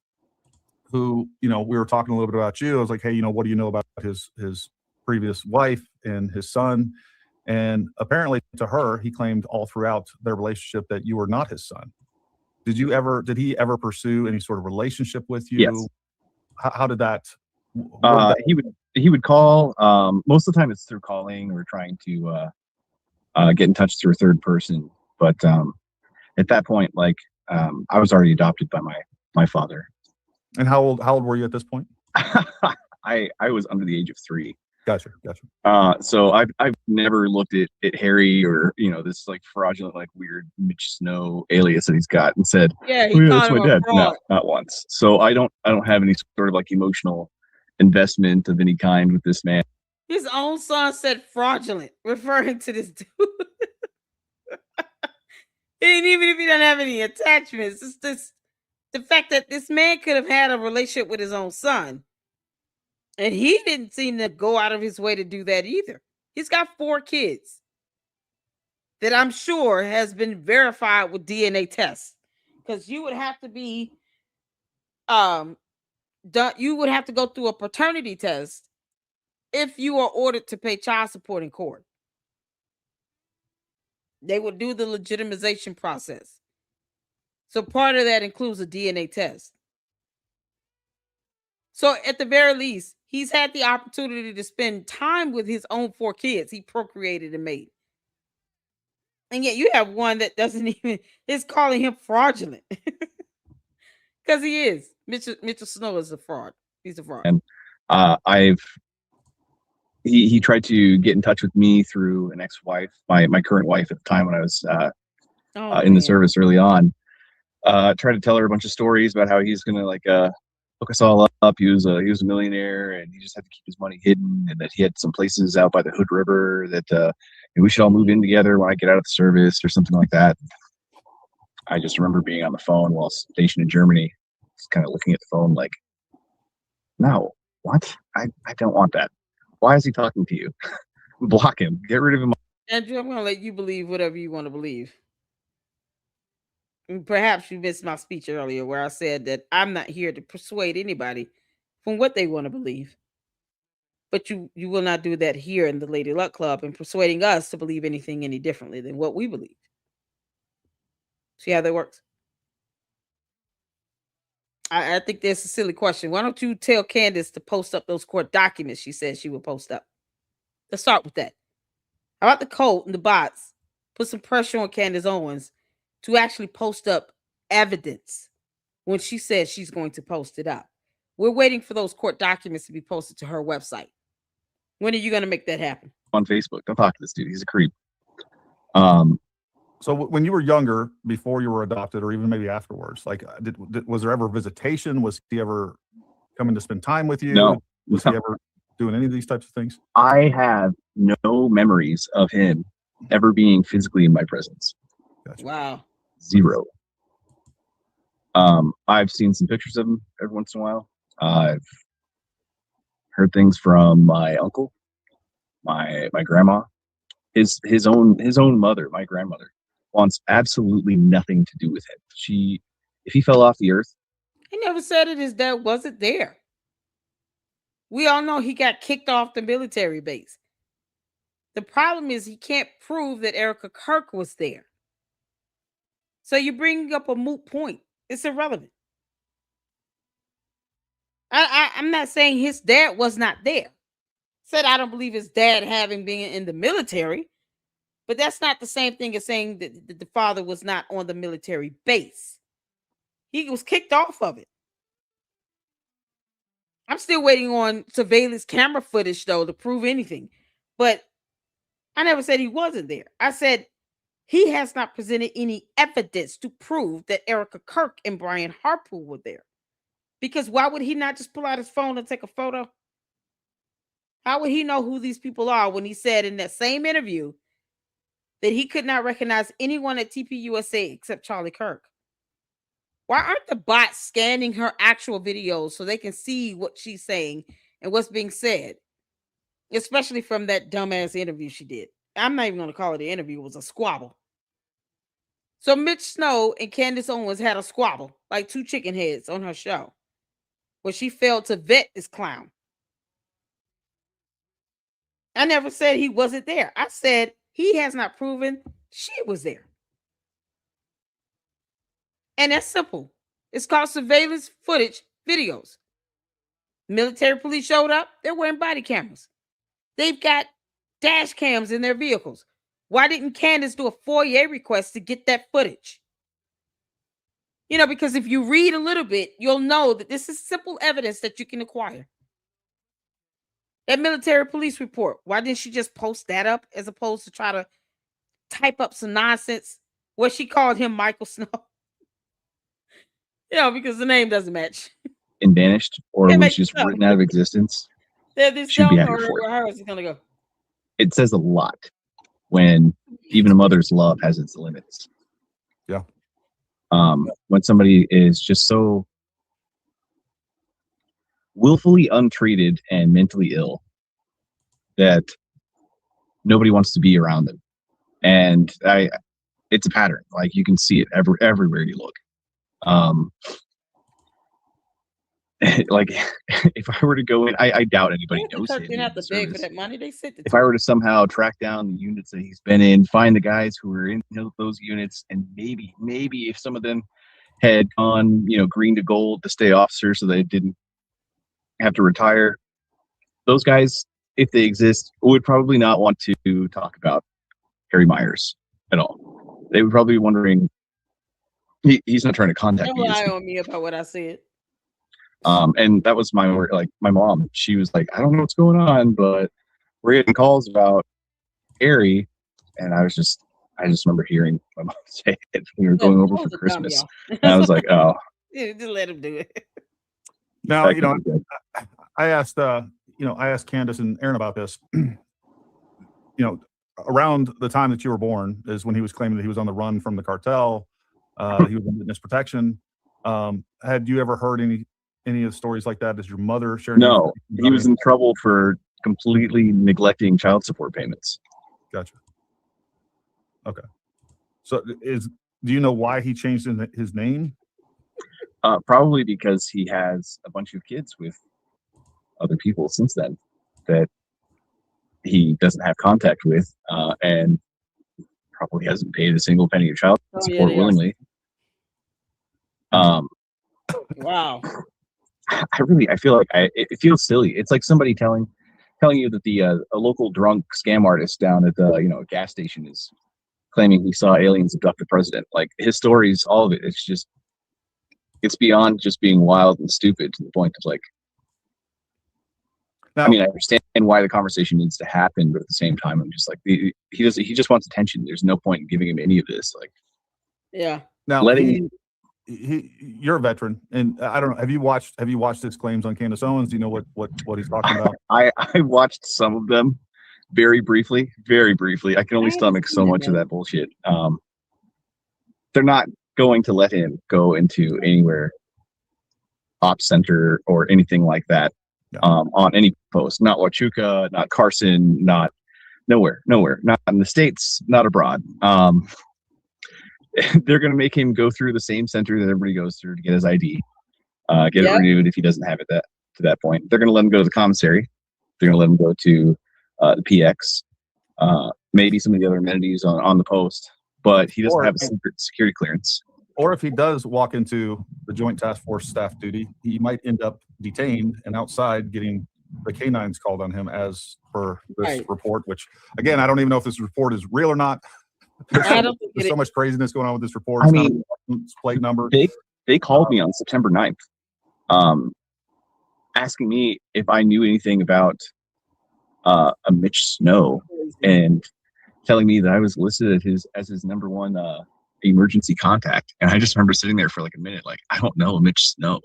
S3: who, you know, we were talking a little bit about you. I was like, hey, you know, what do you know about his previous wife and his son? And apparently to her, he claimed all throughout their relationship that you were not his son. Did he ever pursue any sort of relationship with you?
S8: Yes.
S3: How did that? What did that
S8: He would call. Most of the time, it's through calling or trying to get in touch through a third person. But at that point, like I was already adopted by my father.
S3: And how old were you at this point?
S8: I was under the age of 3.
S3: Gotcha.
S8: So I've never looked at Harry or, you know, this like fraudulent, like weird Mitch Snow alias that he's got and said,
S1: Yeah, he
S8: oh, yeah,
S1: called
S8: that's
S1: him
S8: my
S1: a
S8: dad. No,
S1: fraud.
S8: not once. So I don't have any sort of like emotional investment of any kind with this man.
S1: His own son said fraudulent, referring to this dude. And even if he doesn't have any attachments, it's this the fact that this man could have had a relationship with his own son. And he didn't seem to go out of his way to do that either. He's got 4 kids that I'm sure has been verified with DNA tests. Because you would have to be you would have to go through a paternity test if you are ordered to pay child support in court. They would do the legitimization process. So part of that includes a DNA test. So at the very least, he's had the opportunity to spend time with his own 4 kids he procreated and made. And yet you have one that doesn't even is calling him fraudulent. Because he is. Mitchell Snow is a fraud. He's a fraud.
S8: And he tried to get in touch with me through an ex-wife, my current wife at the time when I was in the service early on. Tried to tell her a bunch of stories about how he's gonna like hook us all up. He was a millionaire and he just had to keep his money hidden, and that he had some places out by the Hood River that we should all move in together when I get out of the service or something like that. I just remember being on the phone while stationed in Germany, just kind of looking at the phone like, no, what? I don't want that. Why is he talking to you? Block him. Get rid of him.
S1: Andrew, I'm going to let you believe whatever you want to believe. And perhaps you missed my speech earlier where I said that I'm not here to persuade anybody from what they want to believe. But you will not do that here in the Lady Luck Club and persuading us to believe anything any differently than what we believe. See how that works? I think that's a silly question. Why don't you tell Candace to post up those court documents she said she would post up? Let's start with that. How about the code and the bots? Put some pressure on Candace Owens to actually post up evidence when she says she's going to post it up. We're waiting for those court documents to be posted to her website. When are you going to make that happen?
S8: On Facebook. Don't talk to this dude. He's a creep.
S3: So when you were younger, before you were adopted, or even maybe afterwards, like, was there ever visitation? Was he ever coming to spend time with you?
S8: No.
S3: Was he ever doing any of these types of things?
S8: I have no memories of him ever being physically in my presence.
S3: Gotcha.
S1: Wow.
S8: 0. I've seen some pictures of him every once in a while. I've heard things from my uncle, my grandma, his own mother, my grandmother, wants absolutely nothing to do with him. If he fell off the earth.
S1: He never said it. His dad wasn't there. We all know he got kicked off the military base. The problem is he can't prove that Erica Kirk was there. So you're bringing up a moot point. It's irrelevant. I'm not saying his dad was not there. Said I don't believe his dad having been in the military, but that's not the same thing as saying that the father was not on the military base. He was kicked off of it. I'm still waiting on surveillance camera footage, though, to prove anything. But I never said he wasn't there. I said he has not presented any evidence to prove that Erica Kirk and Brian Harpool were there. Because why would he not just pull out his phone and take a photo? How would he know who these people are when he said in that same interview that he could not recognize anyone at TPUSA except Charlie Kirk. Why aren't the bots scanning her actual videos so they can see what she's saying and what's being said? Especially from that dumbass interview she did. I'm not even going to call it an interview. It was a squabble. So Mitch Snow and Candace Owens had a squabble, like two chicken heads on her show, where she failed to vet this clown. I never said he wasn't there. I said he has not proven she was there. And that's simple. It's called surveillance footage videos. Military police showed up. They're wearing body cameras. They've got dash cams in their vehicles. Why didn't Candace do a FOIA request to get that footage? You know, because if you read a little bit, you'll know that this is simple evidence that you can acquire. That military police report, why didn't she just post that up as opposed to try to type up some nonsense where she called him Michael Snow? You know, because the name doesn't match.
S8: And vanished, or
S1: It
S8: was
S1: makes
S8: just
S1: sense.
S8: written out of existence.
S1: They're this
S8: Should be
S1: dumb,
S8: happy
S1: or
S8: for it.
S1: how is it going to go?
S8: It says a lot when even a mother's love has its limits.
S3: Yeah.
S8: When somebody is just so willfully untreated and mentally ill that nobody wants to be around them. And it's a pattern. Like, you can see it everywhere you look. Like, if I were to go in, I doubt anybody knows him.
S1: Didn't have to beg for that money. They sent it.
S8: If I were to somehow track down the units that he's been in, find the guys who were in those units, and maybe if some of them had gone, green to gold to stay officers so they didn't have to retire, those guys, if they exist, would probably not want to talk about Harry Myers at all. They would probably be wondering, he's not trying to contact
S1: Don't
S8: me.
S1: lie on me about what I said.
S8: And that was my mom. She was like, I don't know what's going on, but we're getting calls about Harry. And I just remember hearing my mom say it when we were going over for Christmas. And I was like, oh.
S1: Yeah, just let him do it.
S3: Now, I asked Candace and Aaron about this. Around the time that you were born is when he was claiming that he was on the run from the cartel. He was in witness protection. Had you ever heard any of the stories like that? Does your mother share?
S8: No, he was in trouble for completely neglecting child support payments.
S3: Gotcha. Okay. So do you know why he changed his name?
S8: Probably because he has a bunch of kids with other people since then that he doesn't have contact with, and probably hasn't paid a single penny of child support willingly.
S1: Wow.
S8: I feel like it feels silly. It's like somebody telling you that a local drunk scam artist down at a gas station is claiming he saw aliens abduct the president. Like, his stories, all of it, it's beyond just being wild and stupid to the point of, like, now, I mean, I understand why the conversation needs to happen, but at the same time, I'm just like, he just wants attention. There's no point in giving him any of this. Like,
S1: yeah.
S3: Now, you're a veteran, and I don't know. Have you watched his claims on Candace Owens? Do you know what he's talking about?
S8: I watched some of them very briefly. I can only stomach so much of that bullshit. They're not going to let him go into anywhere, ops center or anything like that. On any post, not Huachuca, not Carson, not nowhere, not in the States, not abroad. They're going to make him go through the same center that everybody goes through to get his ID, get it renewed if he doesn't have it to that point. They're going to let him go to the commissary. They're going to let him go to the PX, maybe some of the other amenities on the post, but he doesn't have a secret security clearance.
S3: Or if he does walk into the Joint Task Force staff duty, he might end up detained and outside getting the canines called on him as per this report, which, again, I don't even know if this report is real or not. There's so much craziness going on with this report.
S8: I mean,
S3: plate number.
S8: They called me on September 9th, asking me if I knew anything about a Mitch Snow and telling me that I was listed as his number one emergency contact. And I just remember sitting there for like a minute, like, I don't know Mitch Snow.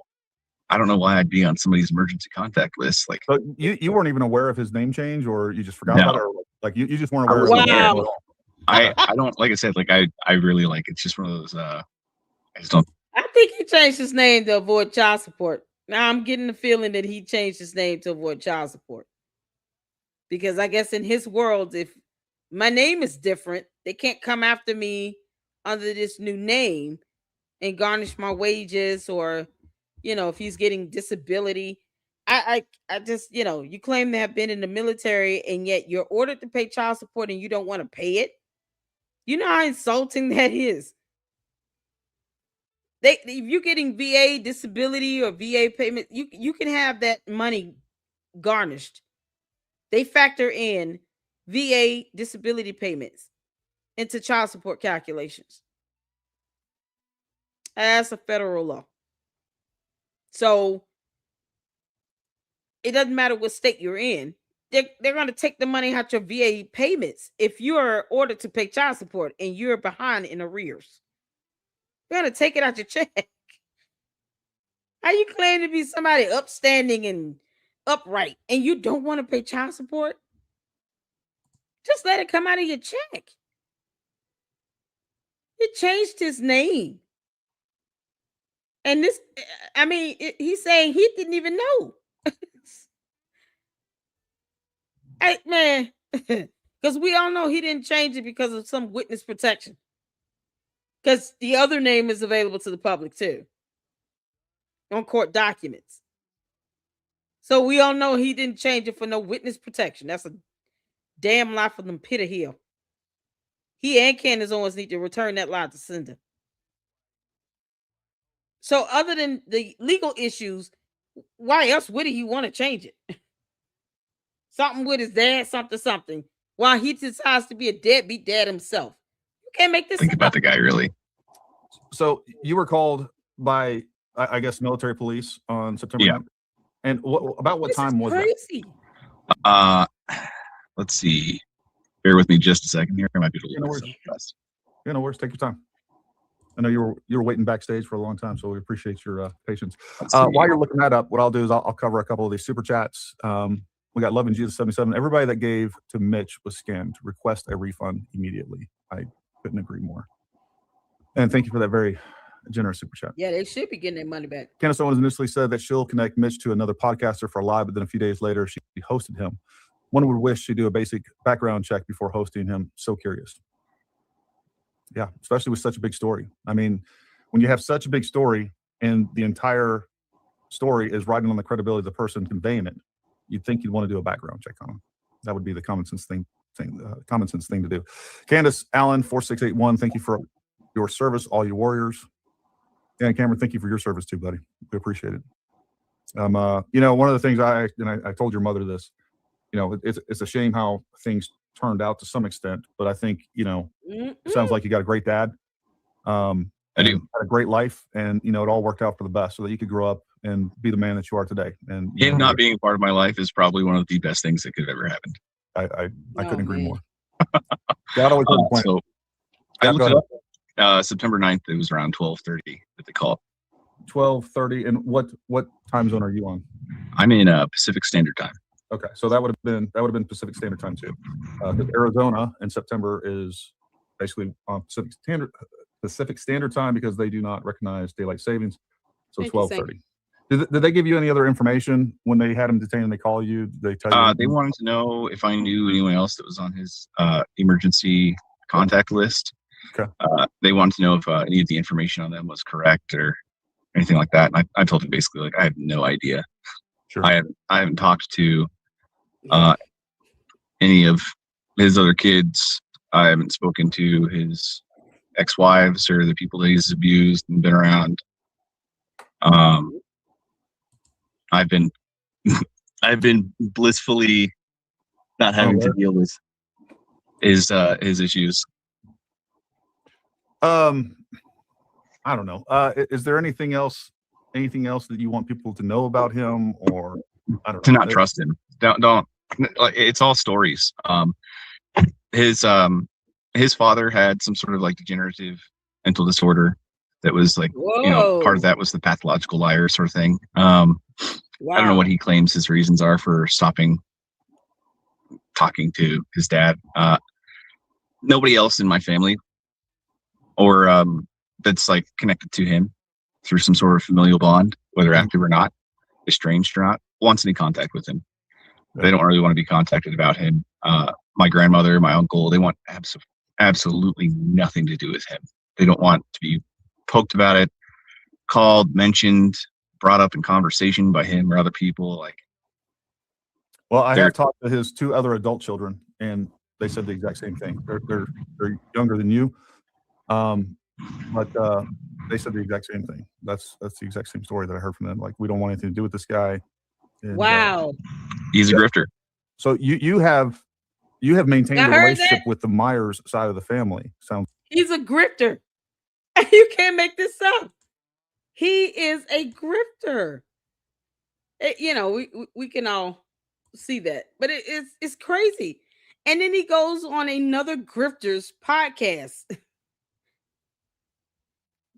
S8: I don't know why I'd be on somebody's emergency contact list. Like,
S3: so you weren't even aware of his name change, or you just forgot about it, or like you just weren't aware.
S1: Wow.
S8: I don't, like I said, like I really like, it's just one of those, I just don't.
S1: I think he changed his name to avoid child support. Now I'm getting the feeling that he changed his name to avoid child support. Because I guess in his world, if my name is different, they can't come after me under this new name and garnish my wages, or, if he's getting disability. I just, you claim to have been in the military and yet you're ordered to pay child support and you don't want to pay it. You know how insulting that is. If you're getting VA disability or VA payment, you can have that money garnished. They factor in VA disability payments into child support calculations. That's a federal law. So it doesn't matter what state you're in. They're going to take the money out your VA payments if you're ordered to pay child support and you're behind in arrears. They're going to take it out your check. How you claim to be somebody upstanding and upright and you don't want to pay child support? Just let it come out of your check. He changed his name. And this, he's saying he didn't even know. Hey, man, because we all know he didn't change it because of some witness protection. Because the other name is available to the public too on court documents. So we all know he didn't change it for no witness protection. That's a damn lie from the pit of hell. He and Candace Owens need to return that lie to sender. So other than the legal issues, why else would he want to change it? Something with his dad, something. While he decides to be a deadbeat dad himself. You can't make this
S8: Think about the guy, really.
S3: So you were called by, I guess, military police on September 9th. And about what time was
S1: crazy.
S3: that?
S8: Let's see. Bear with me just a second here. I might be a little
S3: bit fast. No worries. Take your time. I know you were waiting backstage for a long time, so we appreciate your patience. While you're looking that up, what I'll do is I'll cover a couple of these super chats. We got Love and Jesus 77. Everybody that gave to Mitch was scammed. Request a refund immediately. I couldn't agree more. And thank you for that very generous super chat.
S1: Yeah, they should be getting their money back.
S3: Candace Owens initially said that she'll connect Mitch to another podcaster for a live, but then a few days later, she hosted him. One would wish she'd do a basic background check before hosting him. So curious. Yeah, especially with such a big story. I mean, when you have such a big story and the entire story is riding on the credibility of the person conveying it, you'd think you'd want to do a background check on them. That would be the common sense thing to do. Candace Allen 4681, thank you for your service, all you warriors. And Cameron, thank you for your service too, buddy. We appreciate it. One of the things I told your mother this. It's a shame how things turned out to some extent, but I think it sounds like you got a great dad.
S8: I do.
S3: Had a great life, and it all worked out for the best, so that you could grow up and be the man that you are today. And
S8: him not being a part of my life is probably one of the best things that could have ever happened.
S3: I couldn't agree more. God always had a plan.
S8: So I looked it up. September 9th, it was around 12:30 that they called.
S3: 12:30, and what time zone are you on?
S8: I'm in Pacific Standard Time.
S3: Okay, so that would have been Pacific Standard Time too. Because Arizona in September is basically on Pacific Standard Time because they do not recognize daylight savings. So 12:30. Did they give you any other information when they had him detained and they call you? Did they tell you?
S8: They wanted to know if I knew anyone else that was on his emergency contact list.
S3: Okay.
S8: They wanted to know if any of the information on them was correct or anything like that. And I told him basically, like, I have no idea.
S3: Sure.
S8: I haven't talked to any of his other kids. I haven't spoken to his ex-wives or the people that he's abused and been around. I've been blissfully not having to deal with his issues.
S3: I don't know. Is there anything else that you want people to know about him, or I don't know,
S8: to not trust him? Don't. It's all stories. His father had some sort of like degenerative mental disorder that was like, part of that was the pathological liar sort of thing. I don't know what he claims his reasons are for stopping talking to his dad. nobody else in my family or that's like connected to him through some sort of familial bond, whether active or not, estranged or not, wants any contact with him. They don't really want to be contacted about him. My grandmother, my uncle, they want absolutely nothing to do with him. They don't want to be poked about it, called, mentioned, brought up in conversation by him or other people. Like,
S3: well, I have talked to his 2 other adult children, and they said the exact same thing. They're younger than you, but they said the exact same thing. That's the exact same story that I heard from them. Like, we don't want anything to do with this guy. And,
S1: wow.
S8: He's a grifter.
S3: So you have maintained
S1: I
S3: a
S1: heard
S3: relationship
S1: that.
S3: with the Myers side of the family. Sounds.
S1: He's a grifter. You can't make this up. He is a grifter. You know, we can all see that, but it's crazy. And then he goes on another grifter's podcast.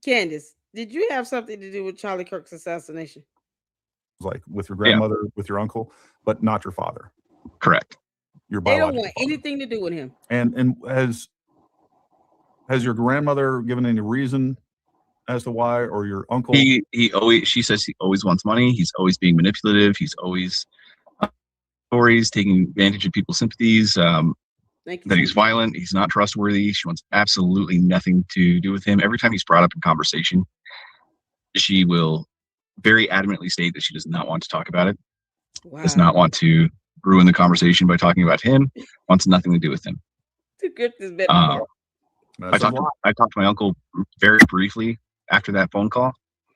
S1: Candace, did you have something to do with Charlie Kirk's assassination?
S3: Like with your grandmother, with your uncle, but not your father.
S8: Correct.
S3: Your
S1: They don't
S3: biological
S1: want
S3: father.
S1: anything to do with him.
S3: And has your grandmother given any reason as to why, or your uncle?
S8: She says he always wants money. He's always being manipulative. He's always stories, taking advantage of people's sympathies.
S1: Thank you.
S8: That he's violent. He's not trustworthy. She wants absolutely nothing to do with him. Every time he's brought up in conversation, she will very adamantly state that she does not want to talk about it.
S1: Wow.
S8: Does not want to ruin the conversation by talking about him. Wants nothing to do with him.
S1: To grip this better.
S8: I talked to my uncle very briefly after that phone call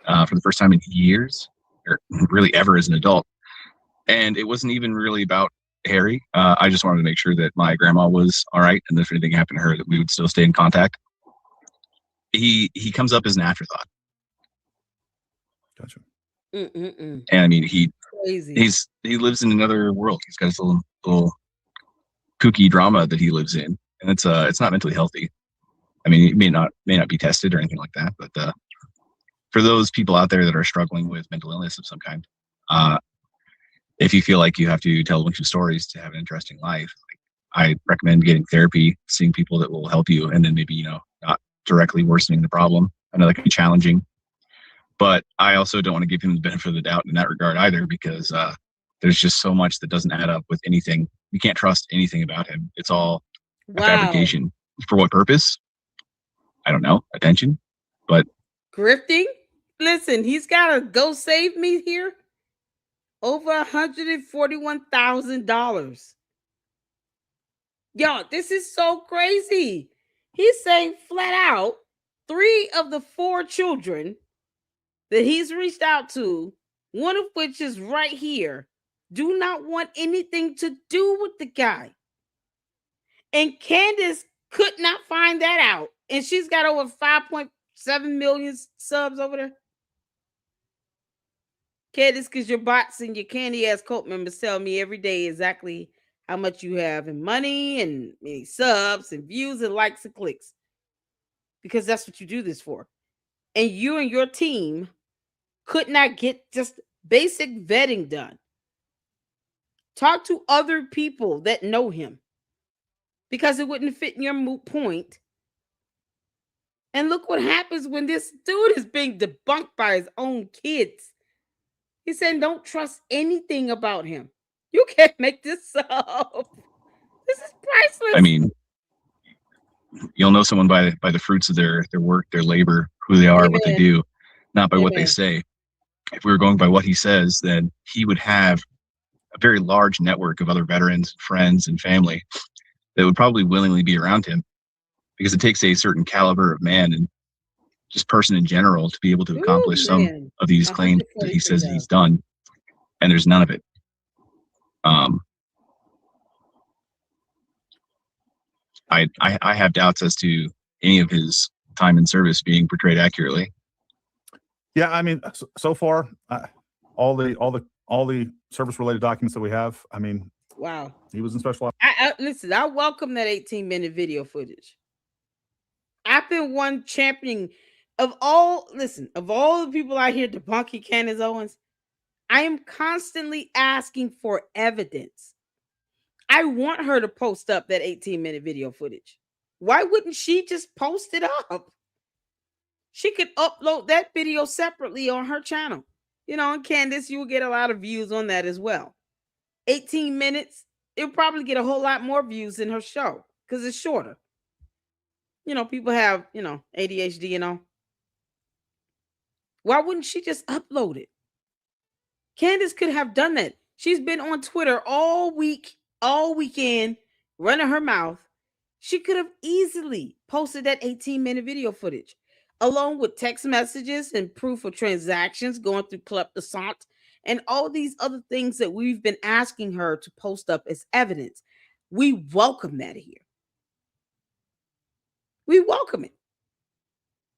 S8: for the first time in years, or really ever as an adult. And it wasn't even really about Harry. I just wanted to make sure that my grandma was all right, and if anything happened to her, that we would still stay in contact. He comes up as an afterthought.
S3: Gotcha.
S1: And
S8: I mean, he
S1: crazy.
S8: he lives in another world. He's got his little kooky drama that he lives in, and it's not mentally healthy. I mean, it may not be tested or anything like that, but for those people out there that are struggling with mental illness of some kind, if you feel like you have to tell a bunch of stories to have an interesting life, I recommend getting therapy, seeing people that will help you, and then maybe, not directly worsening the problem. I know that can be challenging, but I also don't want to give him the benefit of the doubt in that regard either, because there's just so much that doesn't add up with anything. You can't trust anything about him. It's all a fabrication. For what purpose? I don't know. Attention, but
S1: Grifting? Listen, he's got a Go Save Me here. Over $141,000. Yo, this is so crazy. He's saying flat out 3 of the 4 children that he's reached out to, one of which is right here, do not want anything to do with the guy. And Candace could not find that out. And she's got over 5.7 million subs over there. Candace, because your bots and your candy ass cult members tell me every day exactly how much you have in money and subs and views and likes and clicks. Because that's what you do this for. And you and your team could not get just basic vetting done. Talk to other people that know him, because it wouldn't fit in your moot point. And look what happens when this dude is being debunked by his own kids. He said, don't trust anything about him. You can't make this up. This is priceless.
S8: I mean, you'll know someone by the fruits of their work, their labor, who they are, what they do, not by what they say. If we were going by what he says, then he would have a very large network of other veterans, friends, and family that would probably willingly be around him, because it takes a certain caliber of man and just person in general to be able to accomplish some of these claims that he says that he's done, and there's none of it. I have doubts as to any of his time in service being portrayed accurately.
S3: Yeah, I mean, so far, all the service related documents that we have, I mean,
S1: wow,
S3: he was in special.
S1: Listen, I welcome that 18-minute video footage. I've been one championing of all the people out here debunking Candace Owens. I am constantly asking for evidence. I want her to post up that 18-minute video footage Why wouldn't she just post it up? She could upload that video separately on her channel. You know, and Candace, you will get a lot of views on that as well. 18 minutes, it'll probably get a whole lot more views than her show because it's shorter. You know, people have, you know, ADHD and all. Why wouldn't she just upload it? Candace could have done that. She's been on Twitter all week, all weekend, running her mouth. She could have easily posted that 18-minute video footage, along with text messages and proof of transactions going through Club de Sant and all these other things that we've been asking her to post up as evidence. We welcome that here. We welcome it.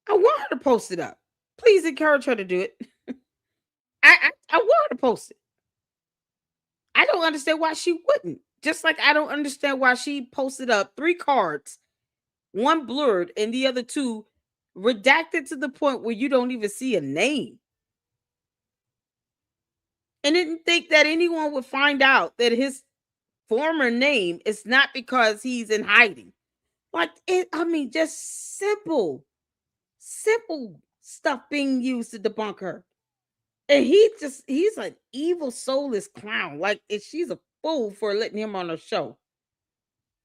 S1: I want her to post it up. Please encourage her to do it. I want her to post it. I don't understand why she wouldn't. Just like I don't understand why she posted up 3 cards, one blurred and the other 2 redacted to the point where you don't even see a name. And didn't think that anyone would find out that his former name is not because he's in hiding. Like it, I mean, just simple stuff being used to debunk her. And he's an evil, soulless clown. Like, she's a fool for letting him on her show.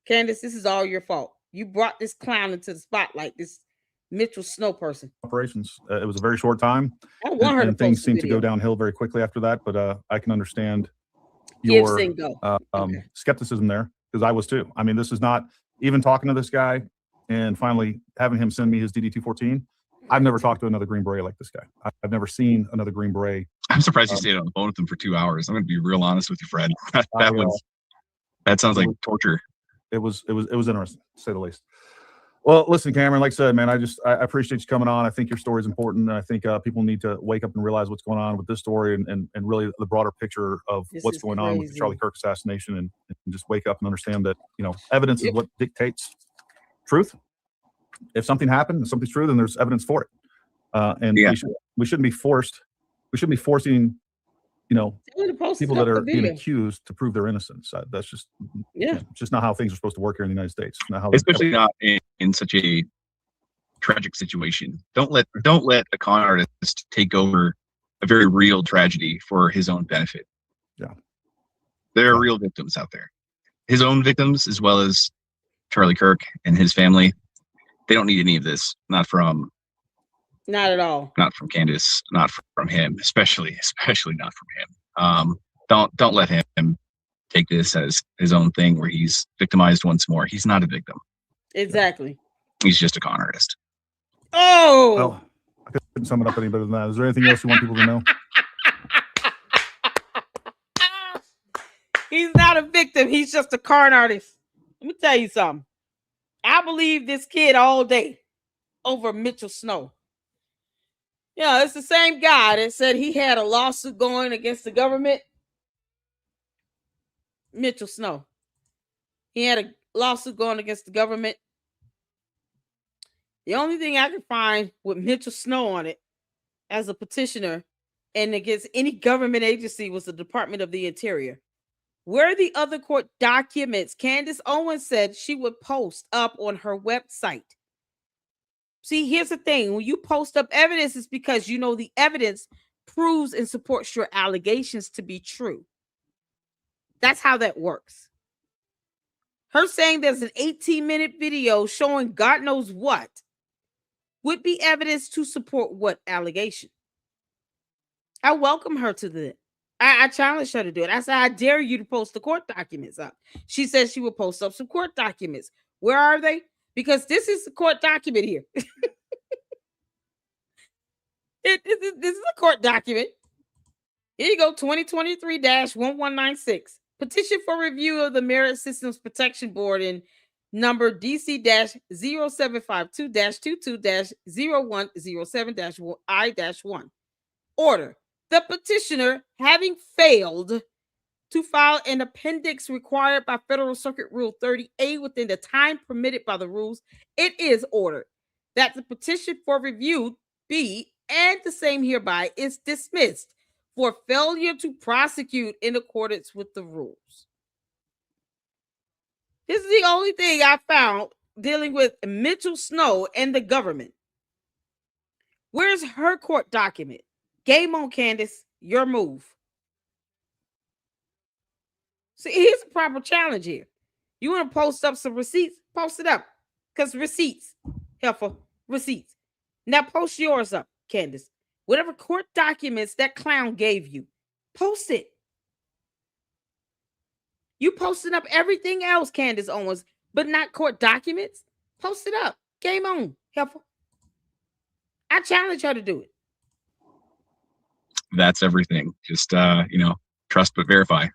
S1: Candace, this is all your fault. You brought this clown into the spotlight, this Mitchell Snow person.
S3: Operations. It was a very short time.
S1: I want her to
S3: and things
S1: post the
S3: seemed to
S1: video.
S3: go downhill very quickly after that. But I can understand
S1: Give,
S3: your
S1: sing, go. Okay.
S3: skepticism there, because I was too. I mean, this is not even talking to this guy and finally having him send me his DD-214. I've never talked to another Green Beret like this guy. I've never seen another Green Beret.
S8: I'm surprised you stayed on the phone with him for 2 hours. I'm going to be real honest with you, Fred. That sounds like torture.
S3: It was interesting, to say the least. Well, listen, Cameron, like I said, man, I appreciate you coming on. I think your story is important. And I think people need to wake up and realize what's going on with this story and really the broader picture of what's going on with the Charlie Kirk assassination and just wake up and understand that, you know, evidence is what dictates truth. If something happened and something's true, then there's evidence for it. And we shouldn't be forcing, you know, people that are being accused to prove their innocence. That's just, just not how things are supposed to work here in the United States. Not how
S8: especially not in such a tragic situation. Don't let a con artist take over a very real tragedy for his own benefit.
S3: Yeah,
S8: there are real victims out there, his own victims as well as Charlie Kirk and his family. They don't need any of this. Not at all. Not from Candace. Not from him. Especially not from him. Don't let him take this as his own thing where he's victimized once more. He's not a victim.
S1: Exactly.
S8: He's just a con artist.
S1: Oh.
S3: Well, I couldn't sum it up any better than that. Is there anything else you want people to know?
S1: He's not a victim. He's just a con artist. Let me tell you something. I believe this kid all day over Mitchell Snow. Yeah, it's the same guy that said he had a lawsuit going against the government. Mitchell Snow. He had a lawsuit going against the government. The only thing I could find with Mitchell Snow on it as a petitioner and against any government agency was the Department of the Interior. Where are the other court documents Candace Owens said she would post up on her website? See, here's the thing. When you post up evidence, it's because you know the evidence proves and supports your allegations to be true. That's how that works. Her saying there's an 18-minute video showing God knows what would be evidence to support what allegation. I welcome her to the I challenged her to do it. I said, I dare you to post the court documents up. She said she would post up some court documents. Where are they? Because this is a court document here. This is a court document. Here you go, 2023-1196. Petition for review of the Merit Systems Protection Board in number DC-0752-22-0107-I-1. Order. The petitioner, having failed to file an appendix required by Federal Circuit Rule 30A within the time permitted by the rules, it is ordered that the petition for review be, and the same hereby, is dismissed for failure to prosecute in accordance with the rules. This is the only thing I found dealing with Mitchell Snow and the government. Where's her court document? Game on, Candace. Your move. See, here's a proper challenge here. You want to post up some receipts? Post it up. Because receipts. Helpful. Receipts. Now post yours up, Candace. Whatever court documents that clown gave you, post it. You posted up everything else, Candace Owens, but not court documents. Post it up. Game on. Helpful. I challenge her to do it.
S8: That's everything. Just trust but verify.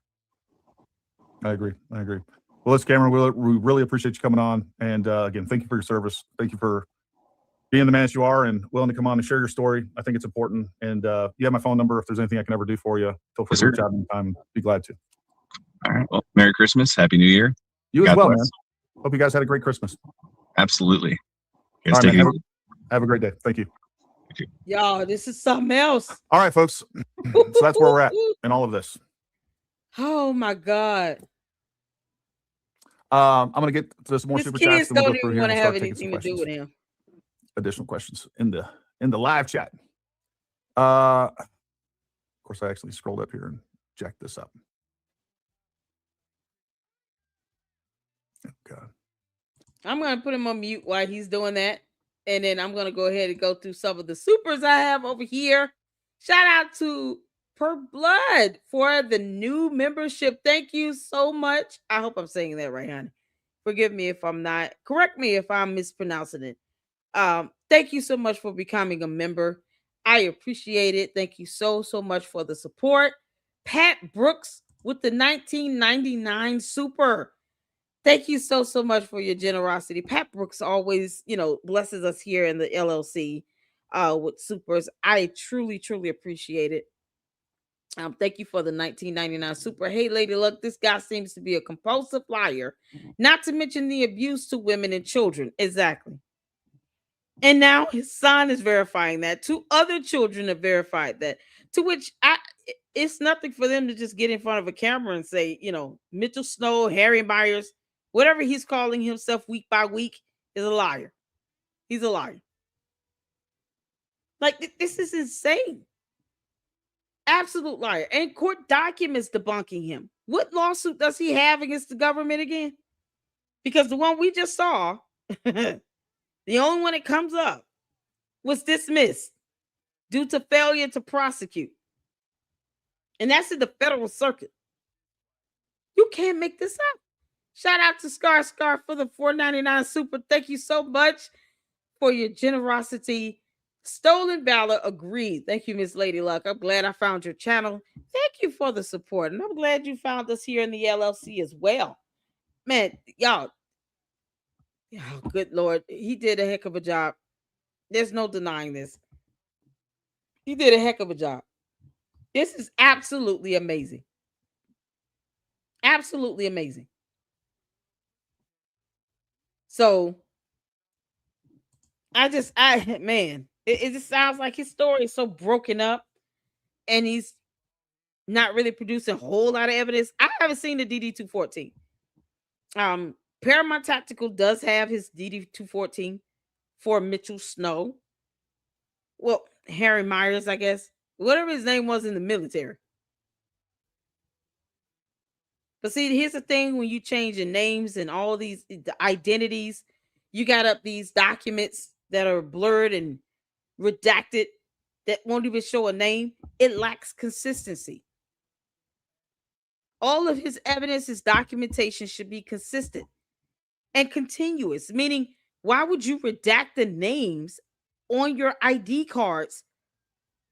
S3: I agree. Well, listen, Cameron, we really appreciate you coming on. And again, thank you for your service. Thank you for being the man that you are and willing to come on and share your story. I think it's important. And you have my phone number. If there's anything I can ever do for you, feel free to reach out anytime. Be glad to.
S8: All right. Well, Merry Christmas. Happy New Year.
S3: You
S8: God
S3: as well,
S8: bless.
S3: man. Hope you guys had a great Christmas.
S8: Absolutely. You
S3: All
S8: guys
S3: right,
S8: take
S3: man,
S8: it easy.
S3: have a great day. Thank you.
S1: Y'all, this is something else.
S3: All right, folks. So that's where we're at in all of this.
S1: Oh my God.
S3: I'm going to get to some more
S1: His
S3: super
S1: kids
S3: chats. And we'll
S1: don't
S3: go through
S1: even
S3: here
S1: want
S3: and
S1: to
S3: start
S1: have
S3: taking some
S1: anything to do
S3: questions.
S1: with him.
S3: Additional questions in the live chat. Of course, I actually scrolled up here and jacked this up. Oh, God.
S1: I'm going to put him on mute while he's doing that. And then I'm going to go ahead and go through some of the supers I have over here. Shout out to Per Blood for the new membership. Thank you so much. I hope I'm saying that right, honey. Forgive me if I'm not. Correct me if I'm mispronouncing it. Thank you so much for becoming a member. I appreciate it. Thank you so much for the support. Pat Brooks with the 1999 super. Thank you so much for your generosity. Pat Brooks always, blesses us here in the LLC with supers. I truly appreciate it. Thank you for the 1999 super. Hey, Lady Luck, this guy seems to be a compulsive liar, not to mention the abuse to women and children. Exactly. And now his son is verifying that. 2 other children have verified that. To which it's nothing for them to just get in front of a camera and say, Mitchell Snow, Harry Myers, whatever he's calling himself week by week is a liar. He's a liar. Like, this is insane. Absolute liar. And court documents debunking him. What lawsuit does he have against the government again? Because the one we just saw, the only one that comes up, was dismissed due to failure to prosecute. And that's in the federal circuit. You can't make this up. Shout out to Scar for the $4.99 super. Thank you so much for your generosity. Stolen Valor agreed. Thank you, Miss Lady Luck. I'm glad I found your channel. Thank you for the support. And I'm glad you found us here in the LLC as well. Man, y'all, good Lord. He did a heck of a job. There's no denying this. He did a heck of a job. This is absolutely amazing. Absolutely amazing. So, man, it just sounds like his story is so broken up and he's not really producing a whole lot of evidence. I haven't seen the DD-214. Paramount Tactical does have his DD-214 for Mitchell Snow. Well, Harry Myers, I guess. Whatever his name was in the military. But see, here's the thing when you change your names and all these the identities, you got up these documents that are blurred and redacted that won't even show a name. It lacks consistency. All of his evidence, his documentation should be consistent and continuous, meaning why would you redact the names on your ID cards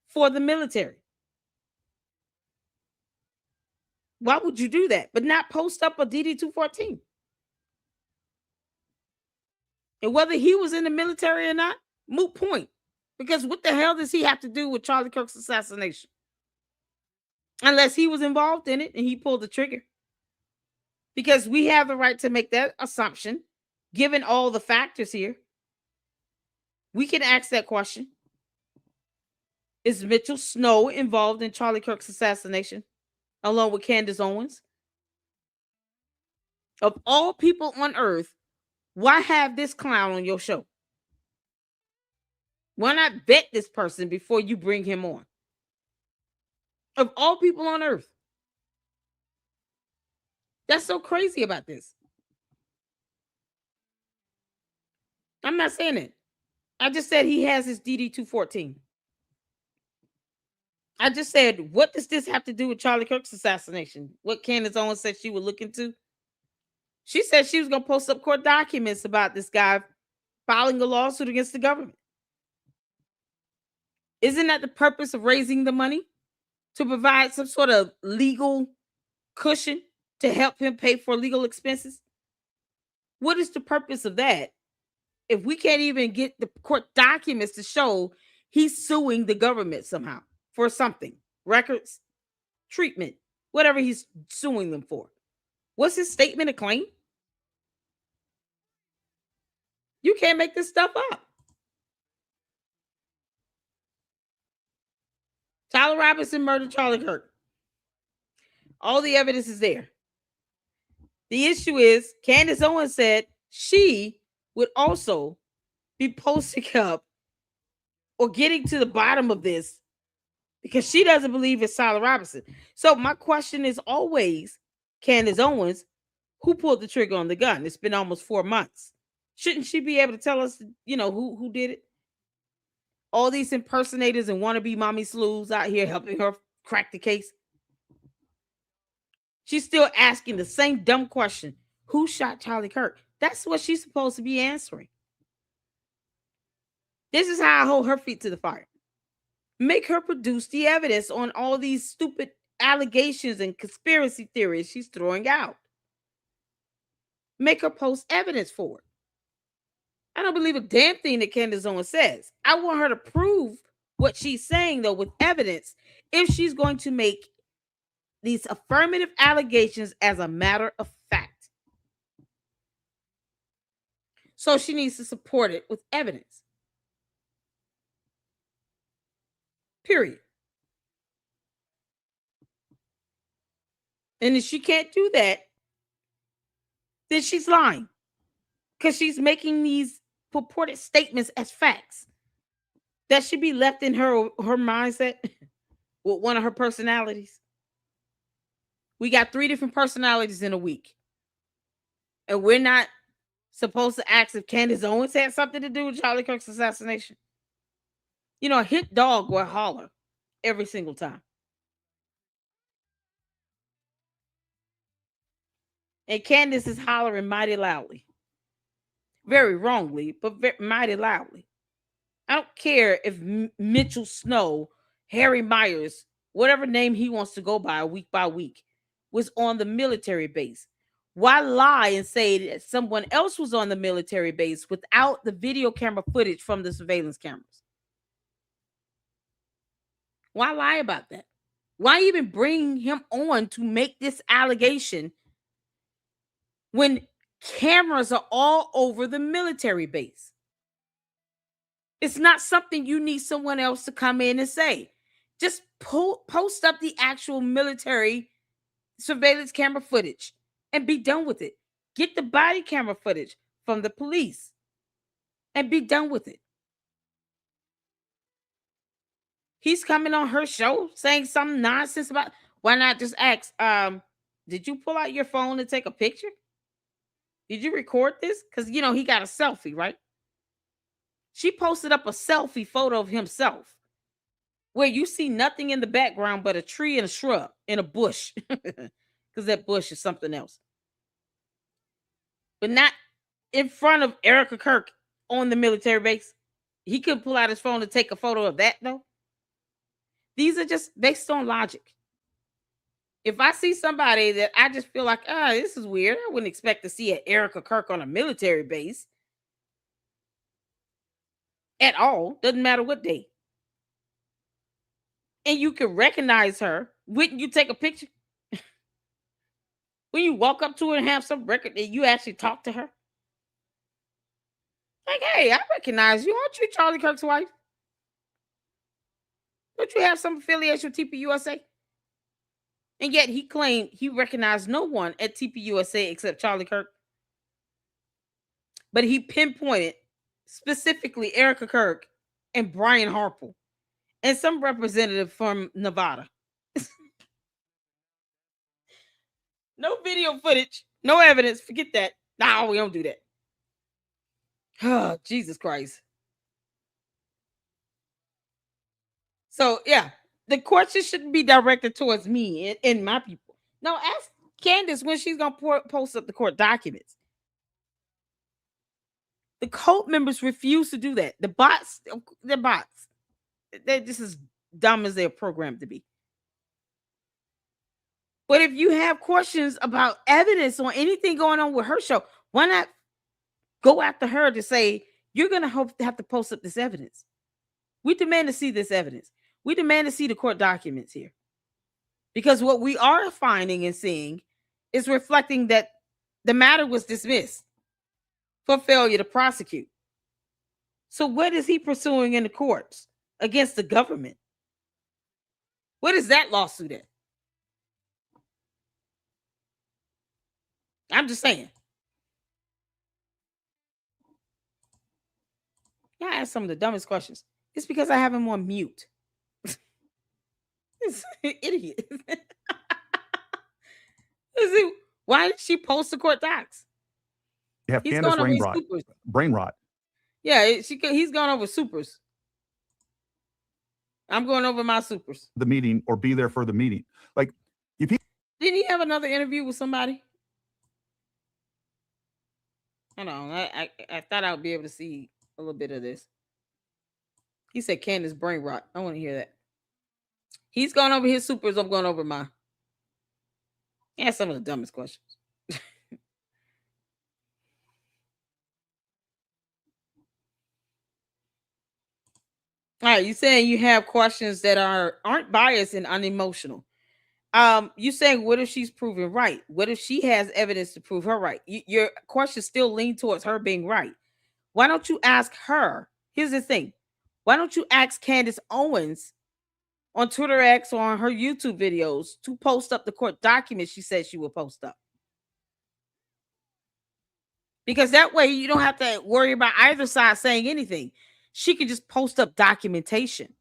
S1: for the military? Why would you do that? But not post up a DD-214? And whether he was in the military or not, moot point. Because what the hell does he have to do with Charlie Kirk's assassination? Unless he was involved in it and he pulled the trigger. Because we have the right to make that assumption, given all the factors here. We can ask that question. Is Mitchell Snow involved in Charlie Kirk's assassination? Along with Candace Owens? Of all people on earth, Why have this clown on your show? Why not vet this person before you bring him on? Of all people on earth. That's so crazy about this. I'm not saying it. I just said he has his DD-214. I just said, what does this have to do with Charlie Kirk's assassination? What Candace Owens said she would look into? She said she was going to post up court documents about this guy filing a lawsuit against the government. Isn't that the purpose of raising the money? To provide some sort of legal cushion to help him pay for legal expenses? What is the purpose of that? If we can't even get the court documents to show he's suing the government somehow for something, records, treatment, whatever he's suing them for. What's his statement of claim? You can't make this stuff up. Tyler Robinson murdered Charlie Kirk. All the evidence is there. The issue is Candace Owens said she would also be posting up or getting to the bottom of this because she doesn't believe it's Tyler Robinson. So my question is always, Candace Owens, who pulled the trigger on the gun? It's been almost 4 months. Shouldn't she be able to tell us, who did it? All these impersonators and wannabe mommy slews out here helping her crack the case. She's still asking the same dumb question. Who shot Charlie Kirk? That's what she's supposed to be answering. This is how I hold her feet to the fire. Make her produce the evidence on all these stupid allegations and conspiracy theories she's throwing out. Make her post evidence for it. I don't believe a damn thing that Candace Owens says. I want her to prove what she's saying, though, with evidence if she's going to make these affirmative allegations as a matter of fact. So she needs to support it with evidence. Period. And if she can't do that, then she's lying. Because she's making these purported statements as facts. That should be left in her mindset with one of her personalities. We got 3 different personalities in a week. And we're not supposed to ask if Candace Owens had something to do with Charlie Kirk's assassination. A hit dog will holler every single time. And Candace is hollering mighty loudly. Very wrongly, but mighty loudly. I don't care if Mitchell Snow, Harry Myers, whatever name he wants to go by week, was on the military base. Why lie and say that someone else was on the military base without the video camera footage from the surveillance cameras? Why lie about that? Why even bring him on to make this allegation when cameras are all over the military base? It's not something you need someone else to come in and say. Just post up the actual military surveillance camera footage and be done with it. Get the body camera footage from the police and be done with it. He's coming on her show saying some nonsense about, why not just ask, did you pull out your phone and take a picture? Did you record this? Because, he got a selfie, right? She posted up a selfie photo of himself where you see nothing in the background but a tree and a shrub and a bush, because that bush is something else. But not in front of Erica Kirk on the military base. He could pull out his phone to take a photo of that, though. These are just based on logic. If I see somebody that I just feel like, this is weird, I wouldn't expect to see an Erica Kirk on a military base at all. Doesn't matter what day. And you can recognize her. Wouldn't you take a picture? When you walk up to her and have some record that you actually talk to her? Like, hey, I recognize you. Aren't you Charlie Kirk's wife? Don't you have some affiliation with TPUSA? And yet he claimed he recognized no one at TPUSA except Charlie Kirk. but he pinpointed specifically Erica Kirk and Brian Harple and some representative from Nevada. No video footage, no evidence. Forget that. No, we don't do that. Oh, Jesus Christ. So, yeah, the question shouldn't be directed towards me and my people. No, ask Candace when she's going to post up the court documents. The cult members refuse to do that. The bots, they're bots. They're just as dumb as they're programmed to be. But if you have questions about evidence or anything going on with her show, why not go after her to say, you're going to have to post up this evidence? We demand to see this evidence. We demand to see the court documents here. Because what we are finding and seeing is reflecting that the matter was dismissed for failure to prosecute. So what is he pursuing in the courts against the government? What is that lawsuit at? I'm just saying. Yeah, I asked some of the dumbest questions. It's because I have him on mute. It's an idiot. Why did she post the court docs?
S3: You have
S1: He's
S3: Candace
S1: going over his supers.
S3: brain rot.
S1: Yeah, he's going over supers. I'm going over my supers.
S3: The meeting or be there for the meeting. Like,
S1: didn't he have another interview with somebody? Hold on. I thought I would be able to see a little bit of this. He said Candace brain rot. I want to hear that. He's going over his supers. I'm going over mine. Yeah, some of the dumbest questions. All right, you saying you have questions that aren't biased and unemotional. You saying what if she's proven right? What if she has evidence to prove her right? Your questions still lean towards her being right. Why don't you ask her? Here's the thing. Why don't you ask Candace Owens on Twitter X or on her YouTube videos to post up the court documents she said she will post up? Because that way you don't have to worry about either side saying anything. She can just post up documentation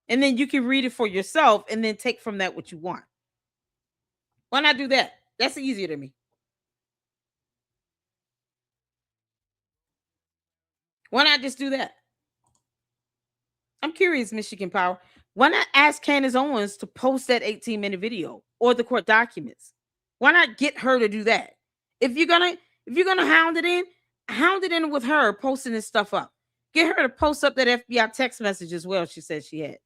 S1: and then you can read it for yourself and then take from that what you want. Why not do that? That's easier to me. Why not just do that? I'm curious, Michigan Power. Why not ask Candace Owens to post that 18-minute video or the court documents? Why not get her to do that? If you're gonna hound it in with her posting this stuff up. Get her to post up that FBI text message as well. She said she had.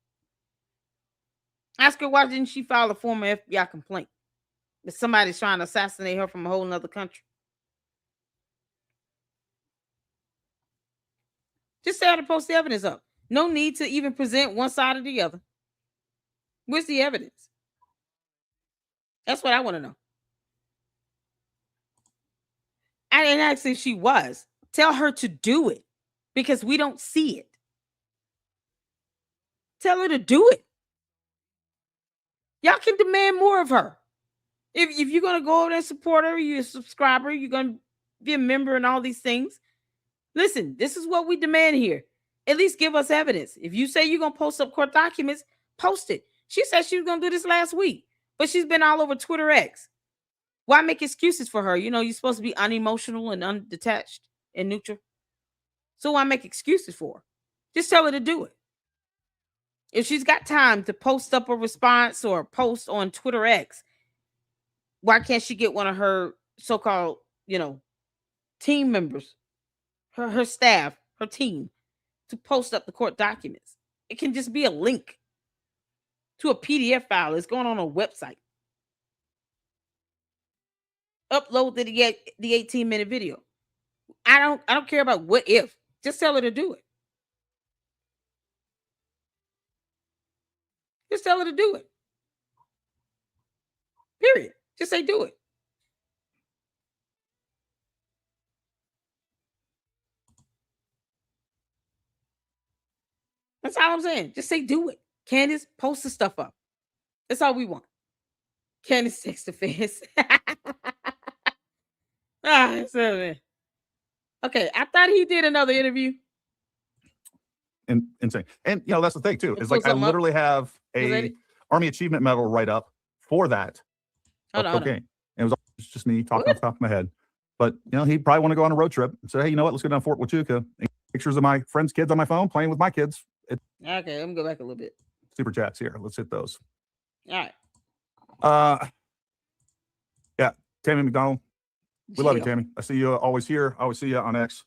S1: Ask her why didn't she file a formal FBI complaint that somebody's trying to assassinate her from a whole nother country. Just say how to post the evidence up. No need to even present one side or the other. Where's the evidence? That's what I want to know. I didn't ask if she was. Tell her to do it because we don't see it. Tell her to do it. Y'all can demand more of her. If you're going to go over there and support her, you're a subscriber, you're going to be a member and all these things. Listen, this is what we demand here. At least give us evidence. If you say you're going to post up court documents, post it. She said she was going to do this last week, but she's been all over Twitter X. Why make excuses for her? You know, you're supposed to be unemotional and undetached and neutral. So why make excuses for her? Just tell her to do it. If she's got time to post up a response or post on Twitter X, why can't she get one of her so-called, team members, her staff, her team, to post up the court documents? It can just be a link to a PDF file. It's going on a website. Upload the 18-minute video. I don't care about what if. Just tell her to do it. Just tell her to do it. Period. Just say do it. That's all I'm saying. Just say do it. Candace, post the stuff up. That's all we want. Candace text the fans. Okay, I thought he did another interview.
S3: Insane. And that's the thing too.
S1: Let's
S3: Is
S1: pull
S3: like I
S1: something up.
S3: literally have
S1: Was that
S3: a
S1: it?
S3: Army Achievement Medal write up for that
S1: Hold
S3: of
S1: on, hold on.
S3: cocaine. And it was just me talking
S1: What?
S3: off the top of my head. But he'd probably want to go on a road trip and say, hey, you know what? Let's go down to Fort Huachuca. And pictures of my friends' kids on my phone playing with my kids. It's
S1: Okay, let me go back a little bit.
S3: super chats here. Let's hit those.
S1: All right.
S3: Yeah, Tammy McDonald. We love you,
S1: Chill.
S3: Tammy. I see you always here. I always see you on X.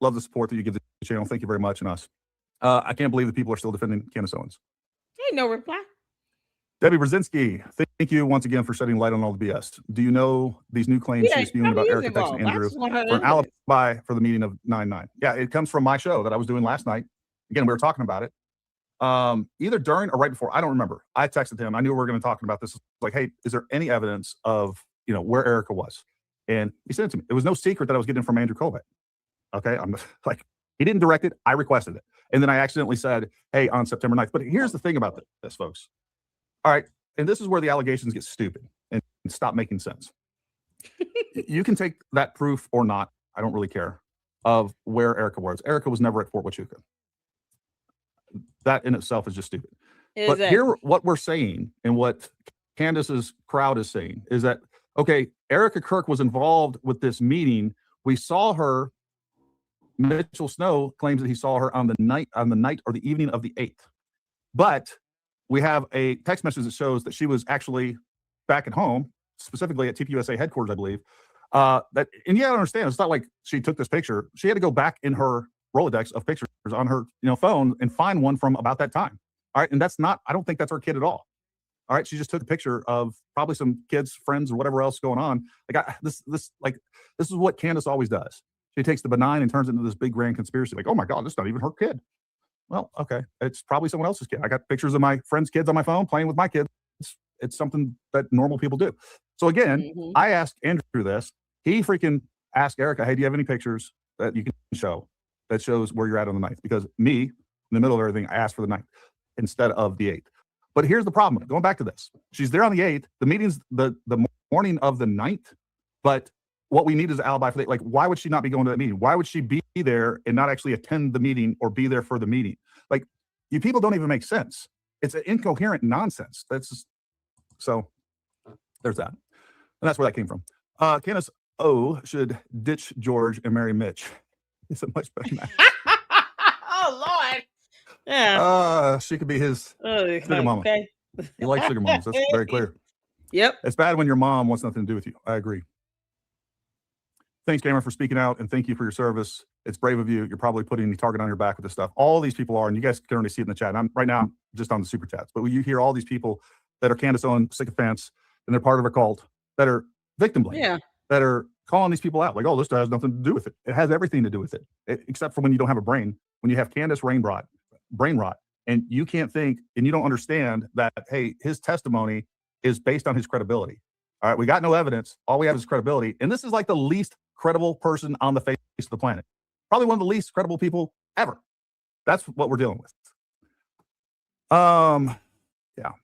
S3: Love the support that you give the channel. Thank you very much, and us. I can't believe that people are still defending Candace Owens.
S1: Ain't no reply.
S3: Debbie Brzezinski, thank you once again for shedding light on all the BS. Do you know these new claims
S1: Yeah,
S3: she's spewing about Erica texting Andrew
S1: for an
S3: for an alibi for the meeting of 9/9? Yeah, it comes from my show that I was doing last night. Again, we were talking about it. Either during or right before. I don't remember. I texted him. I knew we were going to talk about this. Like, hey, is there any evidence of where Erica was? And he sent it to me. It was no secret that I was getting it from Andrew Kovac. Okay, I'm like, he didn't direct it. I requested it, and then I accidentally said, hey, on September 9th. But here's the thing about this, folks. All right, and this is where the allegations get stupid and stop making sense. You can take that proof or not. I don't really care of where Erica was. Erica was never at Fort Huachuca. That in itself is just stupid.
S1: Exactly.
S3: But here, what we're saying and what Candace's crowd is saying is that, okay, Erica Kirk was involved with this meeting. We saw her. Mitchell Snow claims that he saw her on the night or the evening of the 8th. But we have a text message that shows that she was actually back at home, specifically at TPUSA headquarters, I believe. I understand. It's not like she took this picture. She had to go back in her Rolodex of pictures on her phone and find one from about that time. All right. And I don't think that's her kid at all. All right. She just took a picture of probably some kids, friends, or whatever else going on. This is what Candace always does. She takes the benign and turns it into this big grand conspiracy. Like, oh my God, that's not even her kid. Well, okay. It's probably someone else's kid. I got pictures of my friends' kids on my phone playing with my kids. It's something that normal people do. So again, I asked Andrew this. He freaking asked Erica, hey, do you have any pictures that you can show that shows where you're at on the 9th? Because me, in the middle of everything, I asked for the 9th instead of the 8th. But here's the problem. Going back to this. She's there on the 8th. The meeting's the morning of the 9th. But what we need is an alibi for that. Like, why would she not be going to that meeting? Why would she be there and not actually attend the meeting or be there for the meeting? Like, you people don't even make sense. It's an incoherent nonsense. So there's that. And that's where that came from. Candace O should ditch George and marry Mitch. It's a much better match.
S1: Oh, Lord. Yeah.
S3: She could be his
S1: sugar
S3: mama.
S1: Okay.
S3: He likes sugar mamas. That's very clear.
S1: Yep.
S3: It's bad when your mom wants nothing to do with you. I agree. Thanks, Cameron, for speaking out, and thank you for your service. It's brave of you. You're probably putting the target on your back with this stuff. All these people are, and you guys can already see it in the chat. And right now, I'm just on the super chats. But when you hear all these people that are Candace Owens sycophants, and they're part of a cult, that are victim blaming, that are calling these people out, like, oh, this has nothing to do with it. It has everything to do with it, except for when you don't have a brain. When you have Candace brain rot, and you can't think, and you don't understand that, hey, his testimony is based on his credibility. All right, we got no evidence. All we have is credibility. And this is like the least credible person on the face of the planet. Probably one of the least credible people ever. That's what we're dealing with. Yeah.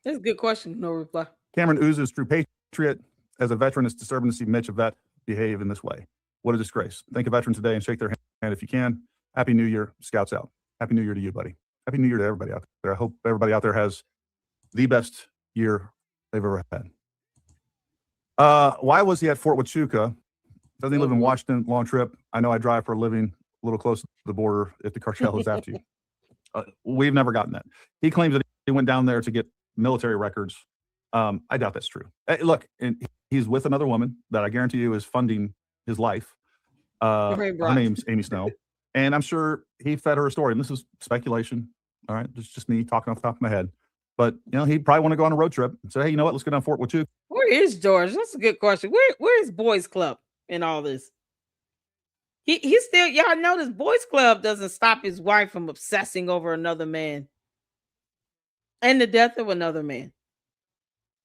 S1: That's a good question. No reply.
S3: Cameron oozes true patriot. As a veteran, it's disturbing to see Mitch, a vet, behave in this way. What a disgrace. Thank a veteran today and shake their hand if you can. Happy New Year. Scouts out. Happy New Year to you, buddy. Happy New Year to everybody out there. I hope everybody out there has the best year they've ever had. Why was he at Fort Huachuca? Doesn't he live in Washington? Long trip. I know I drive for a living, a little close to the border if the cartel is after you. We've never gotten that. He claims that he went down there to get military records. I doubt that's true. Look, and he's with another woman that I guarantee you is funding his life. Her name's Amy Snow. And I'm sure he fed her a story. And this is speculation. All right. It's just me talking off the top of my head. But, he'd probably want to go on a road trip and say, hey, you know what? Let's go down Fort Huachuca.
S1: Where is George? That's a good question. Where is Boys Club in all this? He's still, y'all notice Boys Club doesn't stop his wife from obsessing over another man and the death of another man.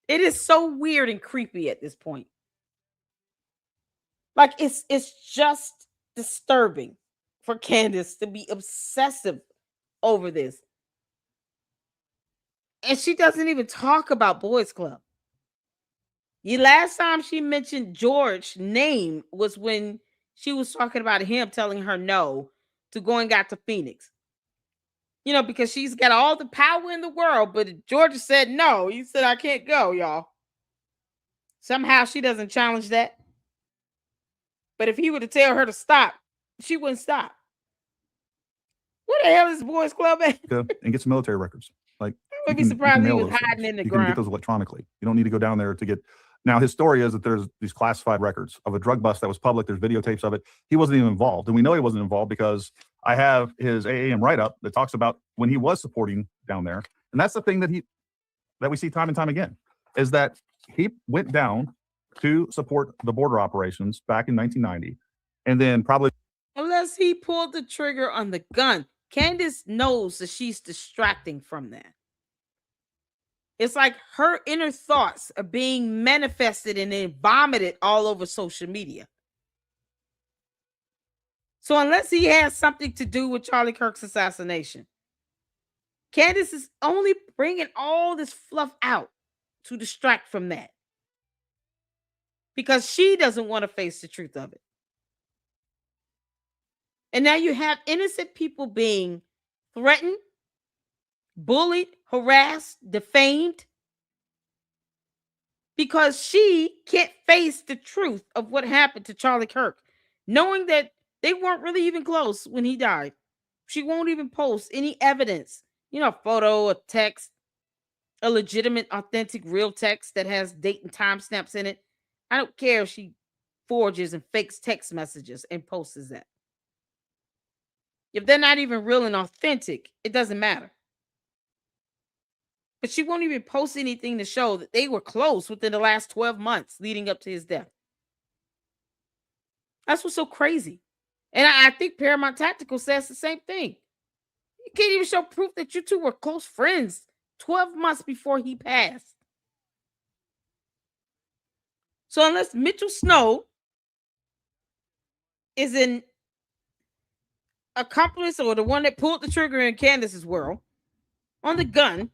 S1: It is so weird and creepy at this point. Like, it's just disturbing for Candace to be obsessive over this. And she doesn't even talk about Boys Club. The last time she mentioned George's name was when she was talking about him telling her no to going out to Phoenix. You know, because she's got all the power in the world, but Georgia said no. He said, I can't go, y'all. Somehow she doesn't challenge that. But if he were to tell her to stop, she wouldn't stop. What the hell is Boys Club at?
S3: And get some military records. Like,
S1: I would be surprised he was hiding in the
S3: you can get
S1: ground.
S3: those electronically. You don't need to go down there to get. Now, his story is that there's these classified records of a drug bust that was public. There's videotapes of it. He wasn't even involved. And we know he wasn't involved because I have his AAM write-up that talks about when he was supporting down there. And that's the thing that we see time and time again, is that he went down to support the border operations back in 1990. And then probably
S1: Unless he pulled the trigger on the gun. Candace knows that she's distracting from that. It's like her inner thoughts are being manifested and then vomited all over social media. So unless he has something to do with Charlie Kirk's assassination, Candace is only bringing all this fluff out to distract from that. Because she doesn't want to face the truth of it. And now you have innocent people being threatened, bullied, harassed, defamed, because she can't face the truth of what happened to Charlie Kirk, knowing that they weren't really even close when he died. She won't even post any evidence, a photo, a text, a legitimate, authentic, real text that has date and time stamps in it. I don't care if she forges and fakes text messages and posts that. If they're not even real and authentic, it doesn't matter. But she won't even post anything to show that they were close within the last 12 months leading up to his death. That's what's so crazy. And I think Paramount Tactical says the same thing. You can't even show proof that you two were close friends 12 months before he passed. So unless Mitchell Snow is an accomplice or the one that pulled the trigger in Candace's world on the gun,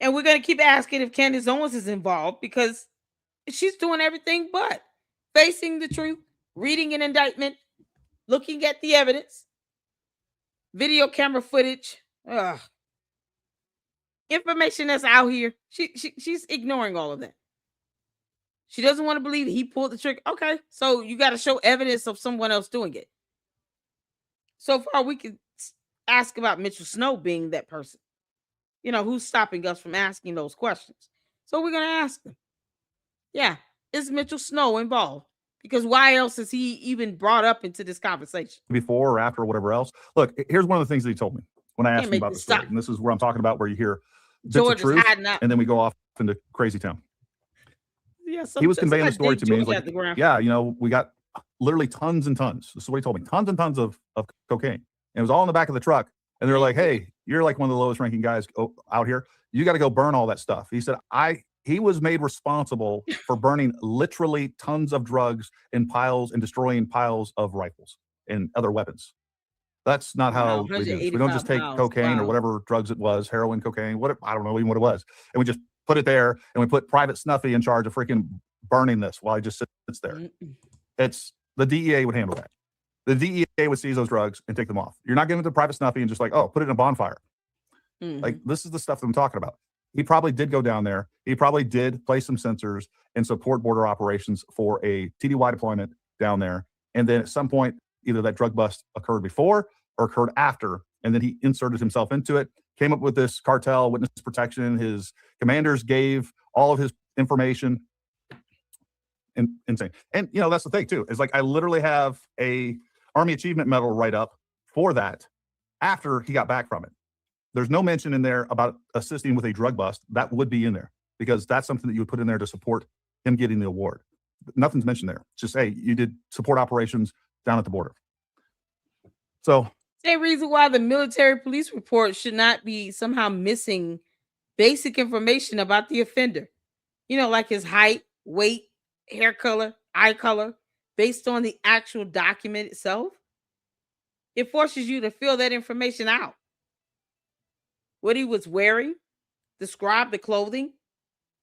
S1: and we're going to keep asking if Candace Owens is involved because she's doing everything but facing the truth, reading an indictment, looking at the evidence, video camera footage, information that's out here. She's ignoring all of that. She doesn't want to believe he pulled the trigger. Okay, so you got to show evidence of someone else doing it. So far, we can ask about Mitchell Snow being that person. Who's stopping us from asking those questions? So we're going to ask them. Yeah, is Mitchell Snow involved? Because why else is he even brought up into this conversation?
S3: Before or after or whatever else. Look, here's one of the things that he told me when I asked him about the story. And this is where I'm talking about where you hear bits of truth, and then we go off into crazy town.
S1: Yeah,
S3: he was conveying the story to me. He's like, yeah, we got literally tons and tons. This is what he told me. Tons and tons of cocaine. And it was all in the back of the truck. And they're like, hey, you're like one of the lowest ranking guys out here. You got to go burn all that stuff. He said, he was made responsible for burning literally tons of drugs in piles and destroying piles of rifles and other weapons. That's not how we do this. We don't just take cocaine or whatever drugs it was, heroin, cocaine, I don't know even what it was. And we just put it there and we put Private Snuffy in charge of freaking burning this while he just sits there. It's the DEA would handle that. The DEA would seize those drugs and take them off. You're not giving it to Private Snuffy and just like, put it in a bonfire. Like, this is the stuff that I'm talking about. He probably did go down there. He probably did place some sensors and support border operations for a TDY deployment down there. And then at some point, either that drug bust occurred before or occurred after, and then he inserted himself into it, came up with this cartel, witness protection. His commanders gave all of his information. Insane. And, that's the thing, too, is like I literally have a Army Achievement Medal write-up for that after he got back from it. There's no mention in there about assisting with a drug bust. That would be in there because that's something that you would put in there to support him getting the award. Nothing's mentioned there. It's just, hey, you did support operations down at the border. So
S1: same reason why the military police report should not be somehow missing basic information about the offender. Like his height, weight, hair color, eye color, based on the actual document itself. It forces you to fill that information out. What he was wearing, describe the clothing,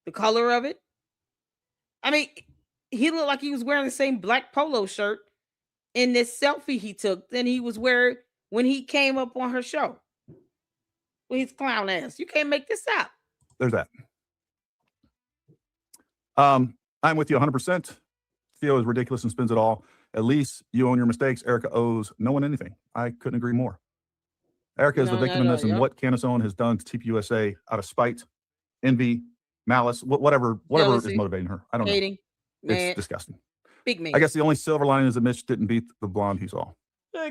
S1: the color of it. I mean, he looked like he was wearing the same black polo shirt in this selfie he took than he was wearing when he came up on her show with his clown ass. You can't make this up.
S3: There's that. I'm with you 100%. Theo is ridiculous and spins it all. At least you own your mistakes. Erica owes no one anything. I couldn't agree more. Erica is the victim in this, and what Candace Owens has done to TPUSA out of spite, envy, malice, whatever
S1: Jealousy,
S3: is motivating her. I don't
S1: hating,
S3: know.
S1: mad,
S3: It's disgusting.
S1: big man.
S3: I guess the only silver lining is that Mitch didn't beat the blonde he saw.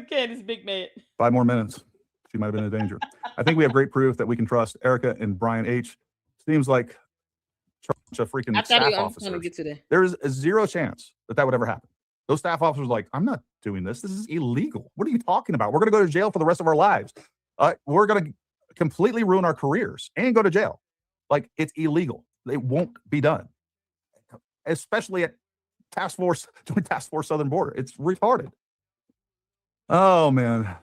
S1: Candace, big man.
S3: 5 more minutes. She might have been in danger. I think we have great proof that we can trust Erica and Brian H. Seems like a freaking
S1: I thought
S3: staff
S1: he was
S3: officer.
S1: going to get to that.
S3: There is a zero chance that would ever happen. Those staff officers were like, I'm not doing this. This is illegal. What are you talking about? We're going to go to jail for the rest of our lives. We're going to completely ruin our careers and go to jail. Like, it's illegal. It won't be done. Especially at Joint Task Force Southern Border. It's retarded. Oh, man.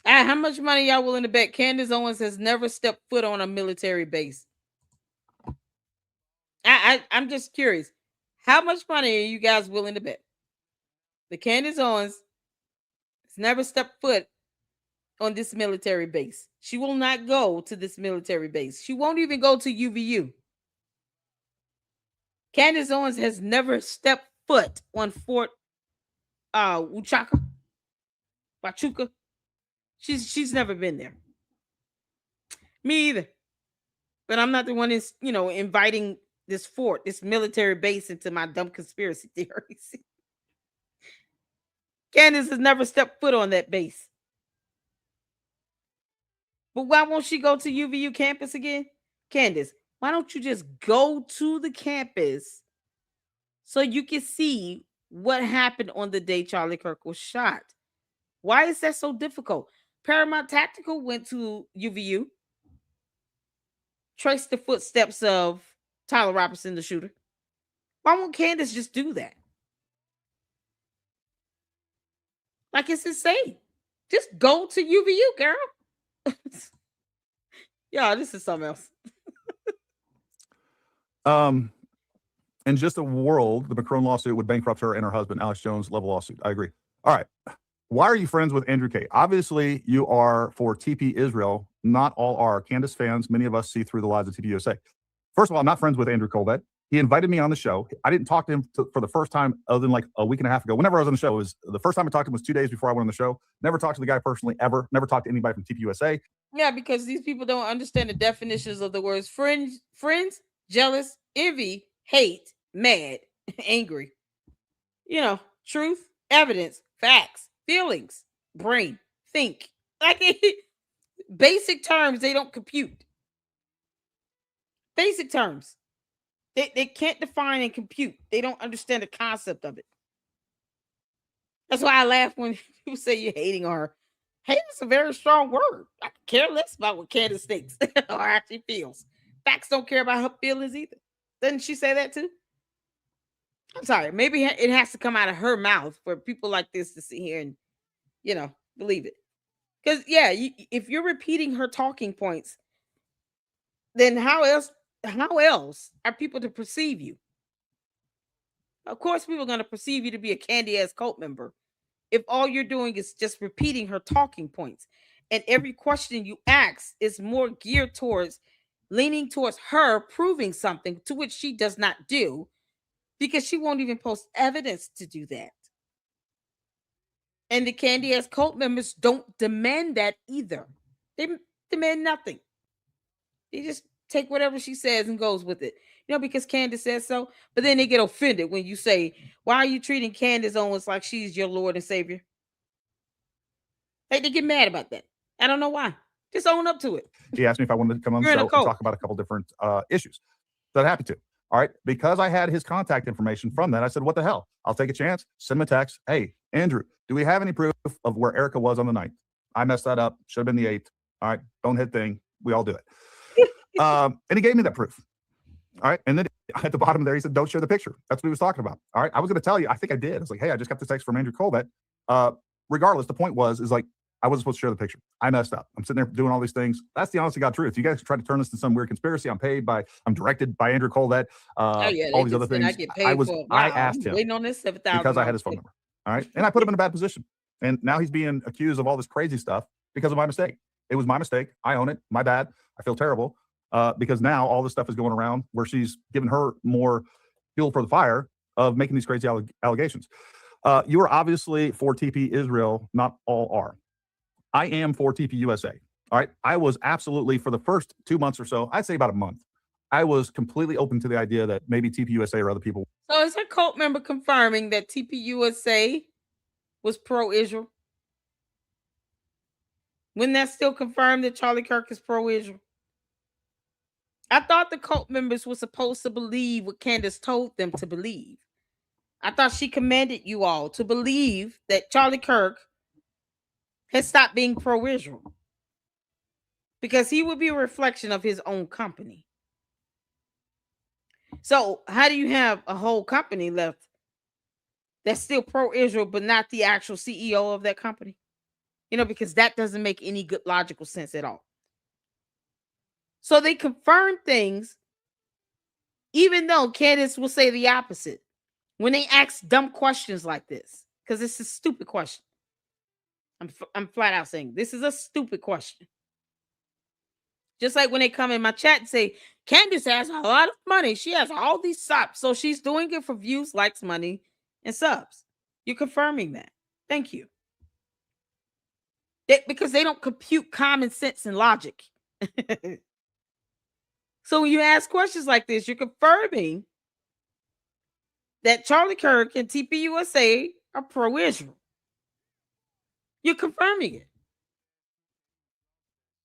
S1: How much money y'all willing to bet Candace Owens has never stepped foot on a military base? I'm just curious. How much money are you guys willing to bet that Candace Owens has never stepped foot on this military base? She will not go to this military base. She won't even go to UVU. Candace Owens has never stepped foot on Fort Huachuca. She's never been there. Me either. But I'm not the one that's, inviting this fort, this military base into my dumb conspiracy theories. Candace has never stepped foot on that base. But why won't she go to UVU campus again? Candace, why don't you just go to the campus so you can see what happened on the day Charlie Kirk was shot? Why is that so difficult? Paramount Tactical went to UVU, traced the footsteps of Tyler Robertson, the shooter. Why won't Candace just do that? Like, it's insane. Just go to UVU, girl. Yeah, this is something else.
S3: In just a world, the McCrone lawsuit would bankrupt her and her husband, Alex Jones level lawsuit. I agree. All right. Why are you friends with Andrew K? Obviously, you are for TP Israel. Not all are. Candace fans, many of us see through the lies of TP USA. First of all, I'm not friends with Andrew Colbett. He invited me on the show. I didn't talk to him for the first time other than like a week and a half ago. Whenever I was on the show, it was the first time I talked to him was 2 days before I went on the show. Never talked to the guy personally, ever. Never talked to anybody from TP USA.
S1: Yeah, because these people don't understand the definitions of the words friends, jealous, envy, hate, mad, angry. Truth, evidence, facts, feelings, brain, think. Like, basic terms they don't compute. Basic terms. They can't define and compute. They don't understand the concept of it. That's why I laugh when people say you're hating on her. Hate is a very strong word. I care less about what Candace thinks or actually feels. Facts don't care about her feelings either. Doesn't she say that too? I'm sorry. Maybe it has to come out of her mouth for people like this to sit here and, believe it. Because, if you're repeating her talking points, then how else are people to perceive you? Of course, people are going to perceive you to be a Candy-ass cult member if all you're doing is just repeating her talking points. And every question you ask is more geared towards leaning towards her proving something to which she does not do, because she won't even post evidence to do that. And the Candy-ass cult members don't demand that either. They demand nothing. They just take whatever she says and goes with it. Because Candace says so. But then they get offended when you say, why are you treating Candace Owens like she's your Lord and Savior? They get mad about that. I don't know why. Just own up to it.
S3: He asked me if I wanted to come on the show and talk about a couple different issues. So I'm happy to. All right. Because I had his contact information from that, I said, what the hell? I'll take a chance. Send him a text. Hey, Andrew, do we have any proof of where Erica was on the 9th? I messed that up. Should have been the 8th. All right. Bonehead thing. We all do it. And he gave me that proof. All right. And then at the bottom there, he said, don't share the picture. That's what he was talking about. All right. I was going to tell you, I think I did. I was like, hey, I just got this text from Andrew Colbett. Regardless, the point is like, I wasn't supposed to share the picture. I messed up. I'm sitting there doing all these things. That's the honest to God truth. You guys try to turn this into some weird conspiracy. I'm directed by Andrew Colette,
S1: Oh yeah,
S3: all
S1: they
S3: these other
S1: just said I
S3: things.
S1: get paid for it.
S3: I
S1: Wow,
S3: asked
S1: I'm
S3: him
S1: waiting on this $7,000
S3: because I had his phone number. All right. And I put him in a bad position. And now he's being accused of all this crazy stuff because of my mistake. It was my mistake. I own it. My bad. I feel terrible because now all this stuff is going around where she's giving her more fuel for the fire of making these crazy allegations. You are obviously for TP Israel. Not all are. I am for TP USA. All right. I was absolutely, for the first 2 months or so, I'd say about a month, I was completely open to the idea that maybe TP USA or other people.
S1: So is her cult member confirming that TP USA was pro-Israel? Wouldn't that still confirm that Charlie Kirk is pro-Israel? I thought the cult members were supposed to believe what Candace told them to believe. I thought she commanded you all to believe that Charlie Kirk had stopped being pro-Israel because he would be a reflection of his own company. So how do you have a whole company left that's still pro-Israel, but not the actual CEO of that company? Because that doesn't make any good logical sense at all. So they confirm things, even though Candace will say the opposite when they ask dumb questions like this, because it's a stupid question. I'm flat out saying this is a stupid question. Just like when they come in my chat and say, Candace has a lot of money. She has all these subs. So she's doing it for views, likes, money, and subs. You're confirming that. Thank you. Because they don't compute common sense and logic. So when you ask questions like this, you're confirming that Charlie Kirk and TP USA are pro-Israel. You're confirming it.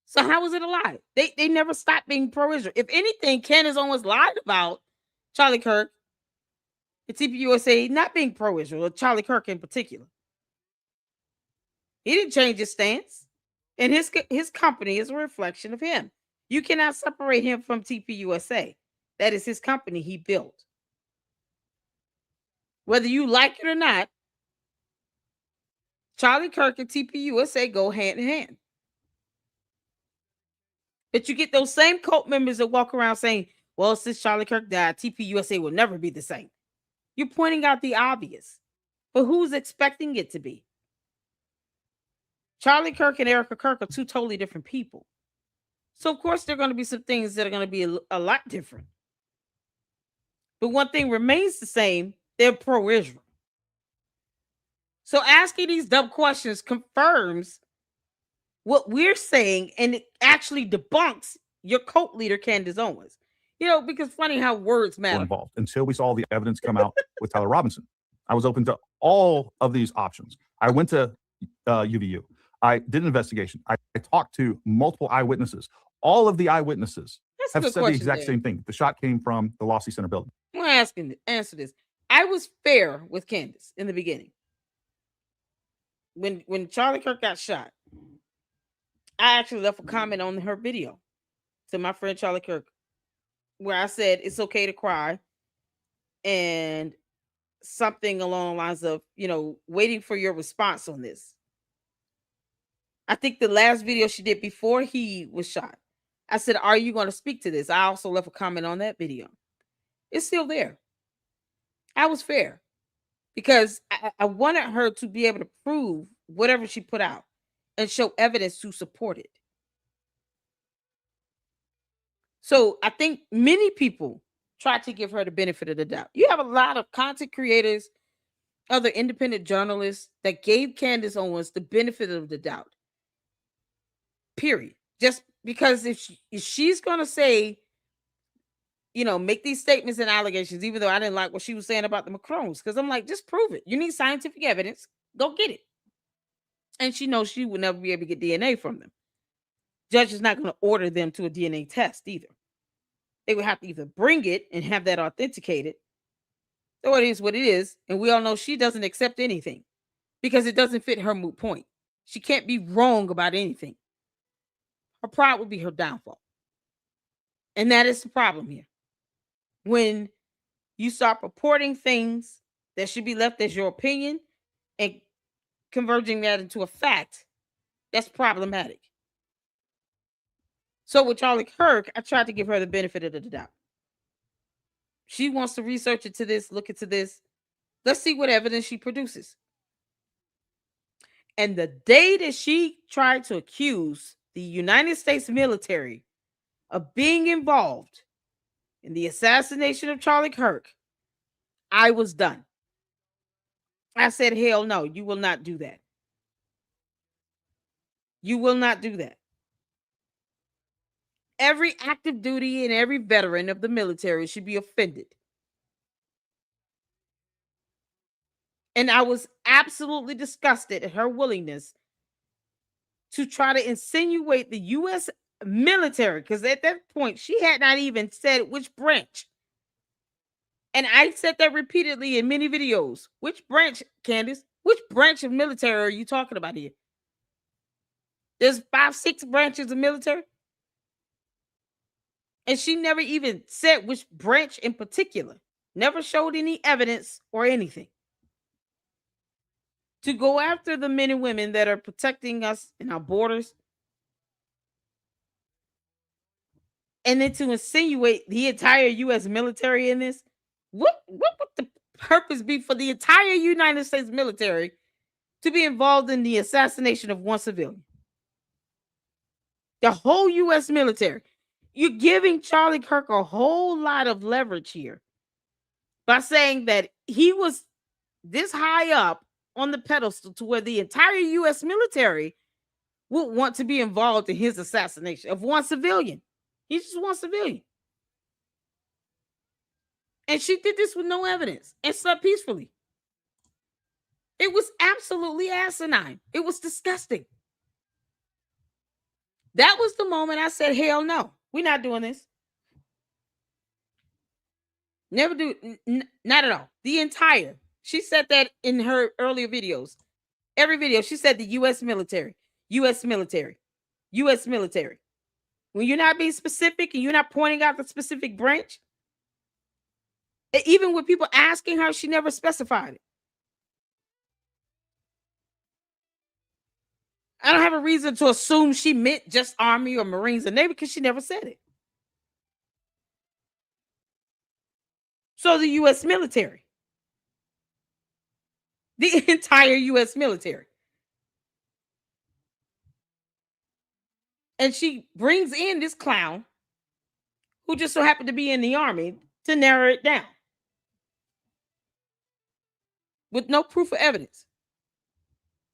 S1: So how is it a lie? They never stopped being pro-Israel. If anything, Candace Owens lied about Charlie Kirk and TP USA not being pro-Israel, or Charlie Kirk in particular. He didn't change his stance. And his company is a reflection of him. You cannot separate him from TP USA. That is his company he built. Whether you like it or not, Charlie Kirk and TP USA go hand in hand. But you get those same cult members that walk around saying, well, since Charlie Kirk died, TP USA will never be the same. You're pointing out the obvious. But who's expecting it to be? Charlie Kirk and Erica Kirk are two totally different people. So, of course, there are going to be some things that are going to be a lot different. But one thing remains the same. They're pro-Israel. So asking these dumb questions confirms what we're saying, and it actually debunks your cult leader, Candace Owens. Because funny how words matter.
S3: Involved until we saw the evidence come out with Tyler Robinson. I was open to all of these options. I went to UVU. I did an investigation. I talked to multiple eyewitnesses. All of the eyewitnesses have said the exact same thing. The shot came from the Lossy Center building.
S1: I'm asking to answer this. I was fair with Candace in the beginning. When Charlie Kirk got shot, I actually left a comment on her video to my friend Charlie Kirk, where I said it's okay to cry, and something along the lines of, waiting for your response on this. I think the last video she did before he was shot, I said, are you going to speak to this? I also left a comment on that video. It's still there. I was fair because I wanted her to be able to prove whatever she put out and show evidence to support it. So I think many people try to give her the benefit of the doubt. You have a lot of content creators, other independent journalists that gave Candace Owens the benefit of the doubt. Period. Just because if she's going to say, make these statements and allegations, even though I didn't like what she was saying about the Macrons, because I'm like, just prove it. You need scientific evidence. Go get it. And she knows she would never be able to get DNA from them. Judge is not going to order them to a DNA test either. They would have to either bring it and have that authenticated, or it is what it is. And we all know she doesn't accept anything because it doesn't fit her moot point. She can't be wrong about anything. Her pride would be her downfall. And that is the problem here. When you start purporting things that should be left as your opinion and converging that into a fact, That's problematic. So with Charlie Kirk, I tried to give her the benefit of the doubt. She wants to research into this, look into this. Let's see what evidence she produces. And the day that she tried to accuse the United States military of being involved in the assassination of Charlie Kirk, I was done. I said, hell no, you will not do that. You will not do that. Every active duty and every veteran of the military should be offended. And I was absolutely disgusted at her willingness to try to insinuate the U.S. military, because at that point, she had not even said which branch. And I said that repeatedly in many videos. Which branch, Candace? Which branch of military are you talking about here? There's 5, 6 branches of military. And she never even said which branch in particular. Never showed any evidence or anything. To go after the men and women that are protecting us in our borders. And then to insinuate the entire U.S. military in this. What would the purpose be for the entire United States military to be involved in the assassination of one civilian? The whole U.S. military. You're giving Charlie Kirk a whole lot of leverage here by saying that he was this high up on the pedestal to where the entire U.S. military would want to be involved in his assassination of one civilian. He's just one civilian. And she did this with no evidence and slept peacefully. It was absolutely asinine. It was disgusting. That was the moment I said, hell no, we're not doing this. Never do, not at all. The entire, she said that in her earlier videos. Every video, she said the U.S. military, U.S. military, U.S. military. When you're not being specific and you're not pointing out the specific branch, even with people asking her, she never specified it. I don't have a reason to assume she meant just Army or Marines or Navy because she never said it. So the U.S. military, the entire U.S. military. And she brings in this clown who just so happened to be in the Army to narrow it down with no proof of evidence.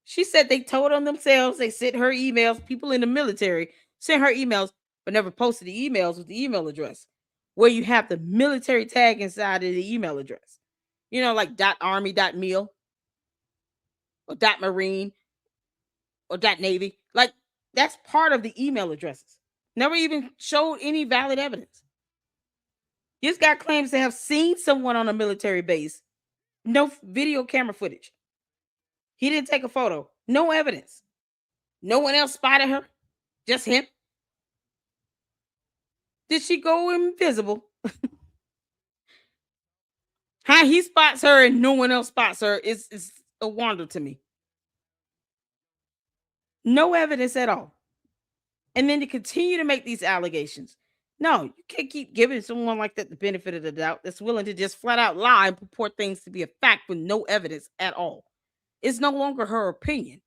S1: She said they told on themselves. They sent her emails. People in the military sent her emails, but never posted the emails with the email address where you have the military tag inside of the email address. You know, like .army.mil or .marine or .navy. Like that's part of the email addresses. Never even showed any valid evidence. This guy claims to have seen someone on a military base. No video camera footage. He didn't take a photo. No evidence. No one else spotted her. Just him. Did she go invisible? How he spots her and no one else spots her is a wonder to me. No evidence at all. And then to continue to make these allegations. No, you can't keep giving someone like that the benefit of the doubt that's willing to just flat out lie and purport things to be a fact with no evidence at all. It's no longer her opinion.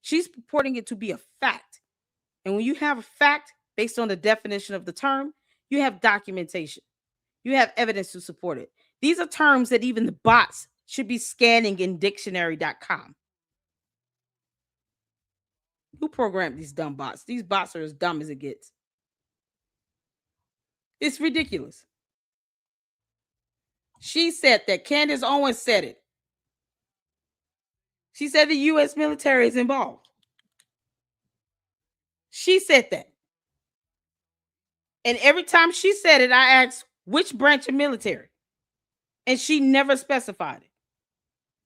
S1: She's purporting it to be a fact. And when you have a fact based on the definition of the term, you have documentation. You have evidence to support it. These are terms that even the bots should be scanning in dictionary.com. Who programmed these dumb bots? These bots are as dumb as it gets. It's ridiculous. She said that. Candace Owens said it. She said the U.S. military is involved. She said that. And every time she said it, I asked which branch of military. And she never specified it.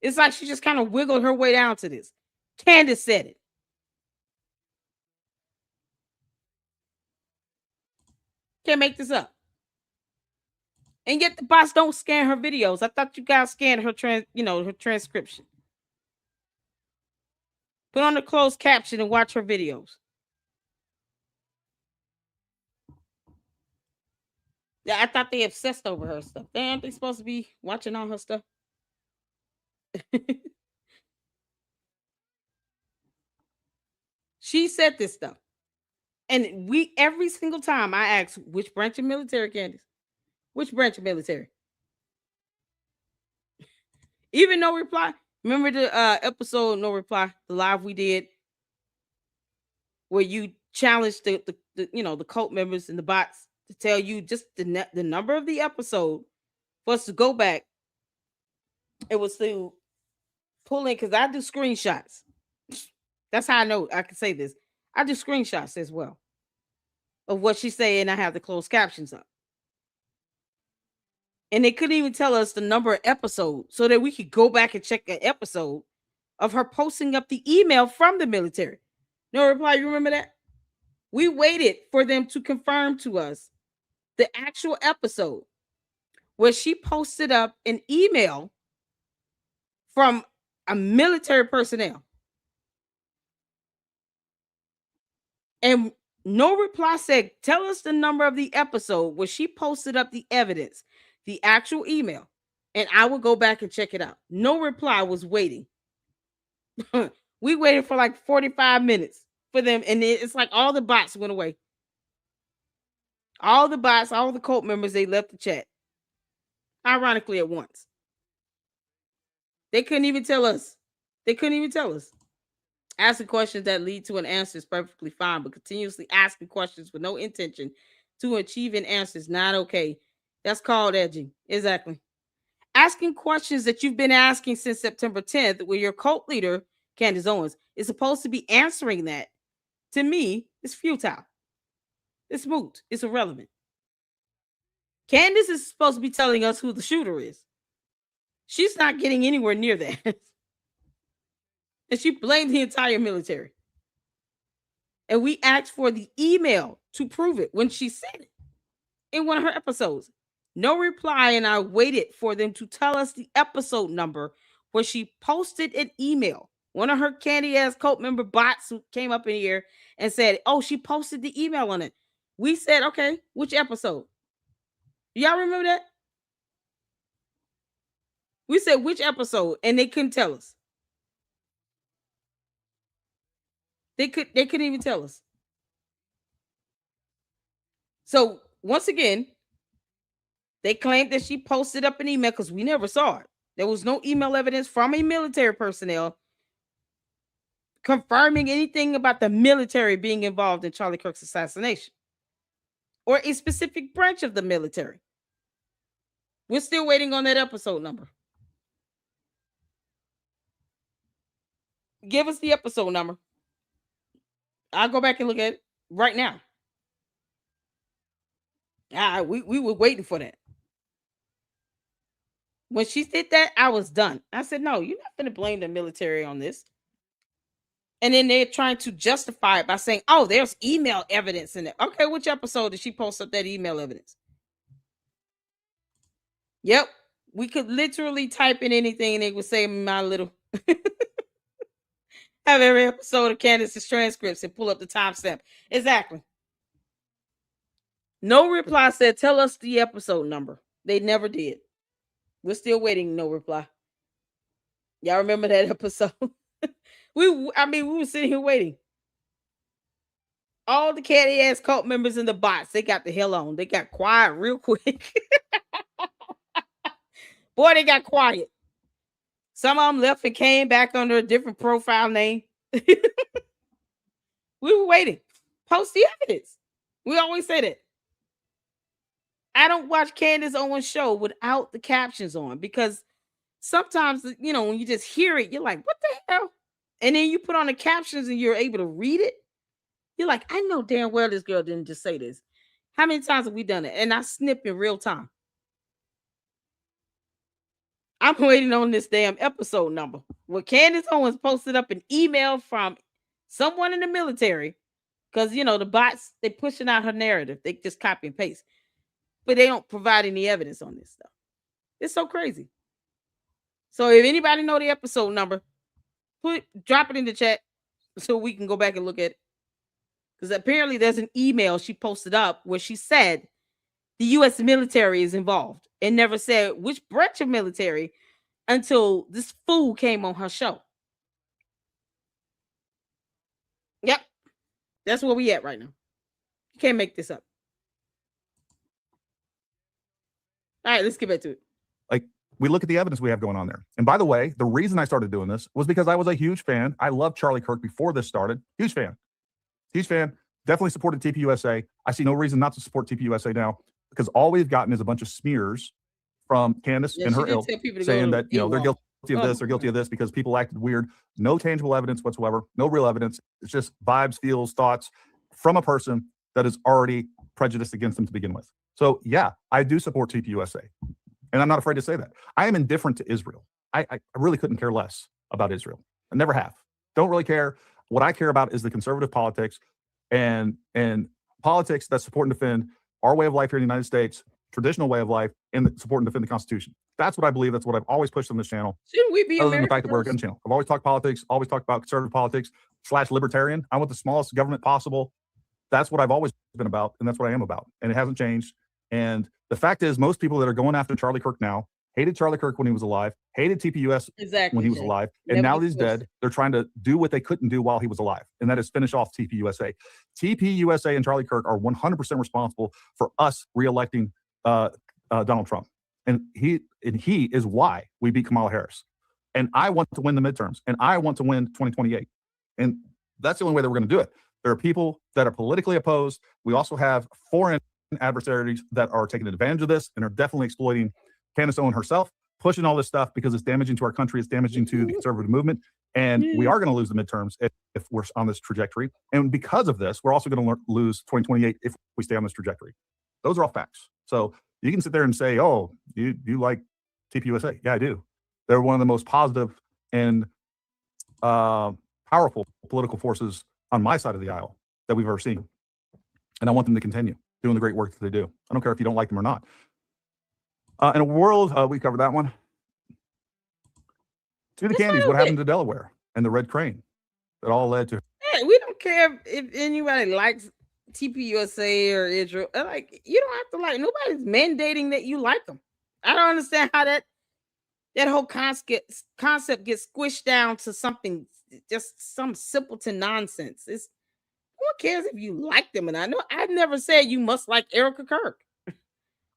S1: It's like she just kind of wiggled her way down to this. Candace said it. Can't make this up. And yet the bots don't scan her videos. I thought you guys scanned her her transcription. Put on the closed caption and watch her videos. Yeah, I thought they obsessed over her stuff. Aren't they supposed to be watching all her stuff? She said this stuff. And every single time I ask, which branch of military, Candace? Which branch of military? Even no reply. Remember the episode No Reply, the live we did, where you challenged the cult members and the bots to tell you just the number of the episode for us to go back. It was to pull in, because I do screenshots. That's how I know I can say this. I do screenshots as well of what she's saying. I have the closed captions up. And they couldn't even tell us the number of episodes so that we could go back and check an episode of her posting up the email from the military. No reply. You remember that? We waited for them to confirm to us the actual episode where she posted up an email from a military personnel. And no reply said, tell us the number of the episode where she posted up the evidence, the actual email, and I will go back and check it out. No reply was waiting. We waited for like 45 minutes for them, and it's like all the bots went away. All the bots, all the cult members, they left the chat. Ironically, at once. They couldn't even tell us. Asking questions that lead to an answer is perfectly fine, but continuously asking questions with no intention to achieve an answer is not okay. That's called edging. Exactly. Asking questions that you've been asking since September 10th, where your cult leader, Candace Owens, is supposed to be answering that, to me, is futile. It's moot. It's irrelevant. Candace is supposed to be telling us who the shooter is. She's not getting anywhere near that. And she blamed the entire military. And we asked for the email to prove it when she said it in one of her episodes. No reply, and I waited for them to tell us the episode number where she posted an email. One of her candy-ass cult member bots who came up in here and said, oh, she posted the email on it. We said, okay, which episode? Y'all remember that? We said, which episode? And they couldn't tell us. They couldn't even tell us. So once again, they claimed that she posted up an email because we never saw it. There was no email evidence from a military personnel confirming anything about the military being involved in Charlie Kirk's assassination or a specific branch of the military. We're still waiting on that episode number. Give us the episode number. I'll go back and look at it right now. We were waiting for that. When she did that, I was done. I said, no, you're not going to blame the military on this. And then they're trying to justify it by saying, oh, there's email evidence in it. Okay, which episode did she post up that email evidence? Yep. We could literally type in anything and it would say my little... Have every episode of Candace's transcripts and pull up the timestamp. Exactly. No reply said, tell us the episode number. They never did. We're still waiting. No reply. Y'all remember that episode? we were sitting here waiting. All the catty ass cult members and the bots, they got the hell on. They got quiet real quick. Boy, they got quiet. Some of them left and came back under a different profile name. We were waiting. Post the evidence. We always say that. I don't watch Candace Owens' show without the captions on because sometimes, when you just hear it, you're like, what the hell? And then you put on the captions and you're able to read it. You're like, I know damn well this girl didn't just say this. How many times have we done it? And I snip in real time. I'm waiting on this damn episode number. Well, Candace Owens posted up an email from someone in the military because, the bots, they pushing out her narrative. They just copy and paste. But they don't provide any evidence on this stuff. It's so crazy. So if anybody know the episode number, drop it in the chat. so we can go back and look at it. Because apparently there's an email she posted up where she said the U.S. military is involved and never said which branch of military until this fool came on her show. Yep. That's where we at right now. You can't make this up. All right, let's get back to it.
S3: Like, we look at the evidence we have going on there. And by the way, the reason I started doing this was because I was a huge fan. I loved Charlie Kirk before this started. Huge fan. Huge fan. Definitely supported TPUSA. I see no reason not to support TPUSA now, because all we've gotten is a bunch of smears from Candace and her ilk saying that, you know, they're guilty of this, they're guilty of this because people acted weird. No tangible evidence whatsoever. No real evidence. It's just vibes, feels, thoughts from a person that is already prejudiced against them to begin with. So yeah, I do support TPUSA. And I'm not afraid to say that. I am indifferent to Israel. I really couldn't care less about Israel. I never have. Don't really care. What I care about is the conservative politics and politics that support and defend our way of life here in the United States, traditional way of life, and support and defend the Constitution. That's what I believe. That's what I've always pushed on this channel.
S1: Shouldn't we be
S3: other than the
S1: American
S3: fact that we're a gun channel? I've always talked politics, always talked about conservative politics / libertarian. I want the smallest government possible. That's what I've always been about, and that's what I am about. And it hasn't changed. And the fact is, most people that are going after Charlie Kirk now hated Charlie Kirk when he was alive, hated TPUS
S1: Exactly,
S3: when he was
S1: Jay.
S3: alive, and
S1: Never
S3: now
S1: gets
S3: that he's dead,
S1: twisted.
S3: they're trying to do what they couldn't do while he was alive, and that is finish off TPUSA. TPUSA and Charlie Kirk are 100% responsible for us reelecting Donald Trump, and he is why we beat Kamala Harris. And I want to win the midterms, and I want to win 2028, and that's the only way that we're going to do it. There are people that are politically opposed. We also have foreign adversaries that are taking advantage of this and are definitely exploiting Candace Owens herself, pushing all this stuff because it's damaging to our country, it's damaging to the conservative movement, and we are going to lose the midterms if we're on this trajectory. And because of this, we're also going to lose 2028 if we stay on this trajectory. Those are all facts. So you can sit there and say, oh, you like TPUSA. Yeah, I do. They're one of the most positive and powerful political forces on my side of the aisle that we've ever seen. And I want them to continue doing the great work that they do. I don't care if you don't like them or not. In a world, we covered that one. To the candies, what happened to Delaware and the Red Crane that all led to.
S1: Hey, we don't care if anybody likes TPUSA or Israel. Like, you don't have to like. Nobody's mandating that you like them. I don't understand how that whole concept gets squished down to something, just some simpleton nonsense. It's who cares if you like them? And I know I've never said you must like Erica Kirk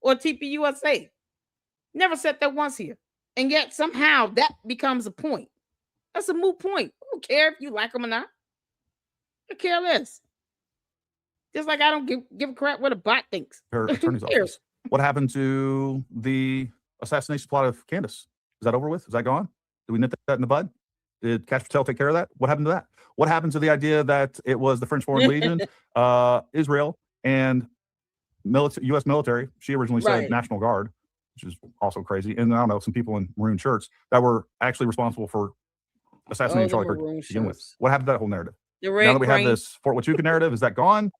S1: or TPUSA. Never said that once here. And yet somehow that becomes a point. That's a moot point. I don't care if you like them or not. I care less. Just like I don't give a crap what a bot thinks.
S3: Her attorney's office. What happened to the assassination plot of Candace? Is that over with? Is that gone? Did we nip that in the bud? Did Cash Patel take care of that? What happened to that? What happened to the idea that it was the French Foreign Legion, Israel, and U.S. military? She originally said National Guard, which is also crazy. And I don't know, some people in maroon shirts that were actually responsible for assassinating Charlie Kirk to begin with. What happened to that whole narrative? Now that we have this Fort Huachuca narrative, is that gone?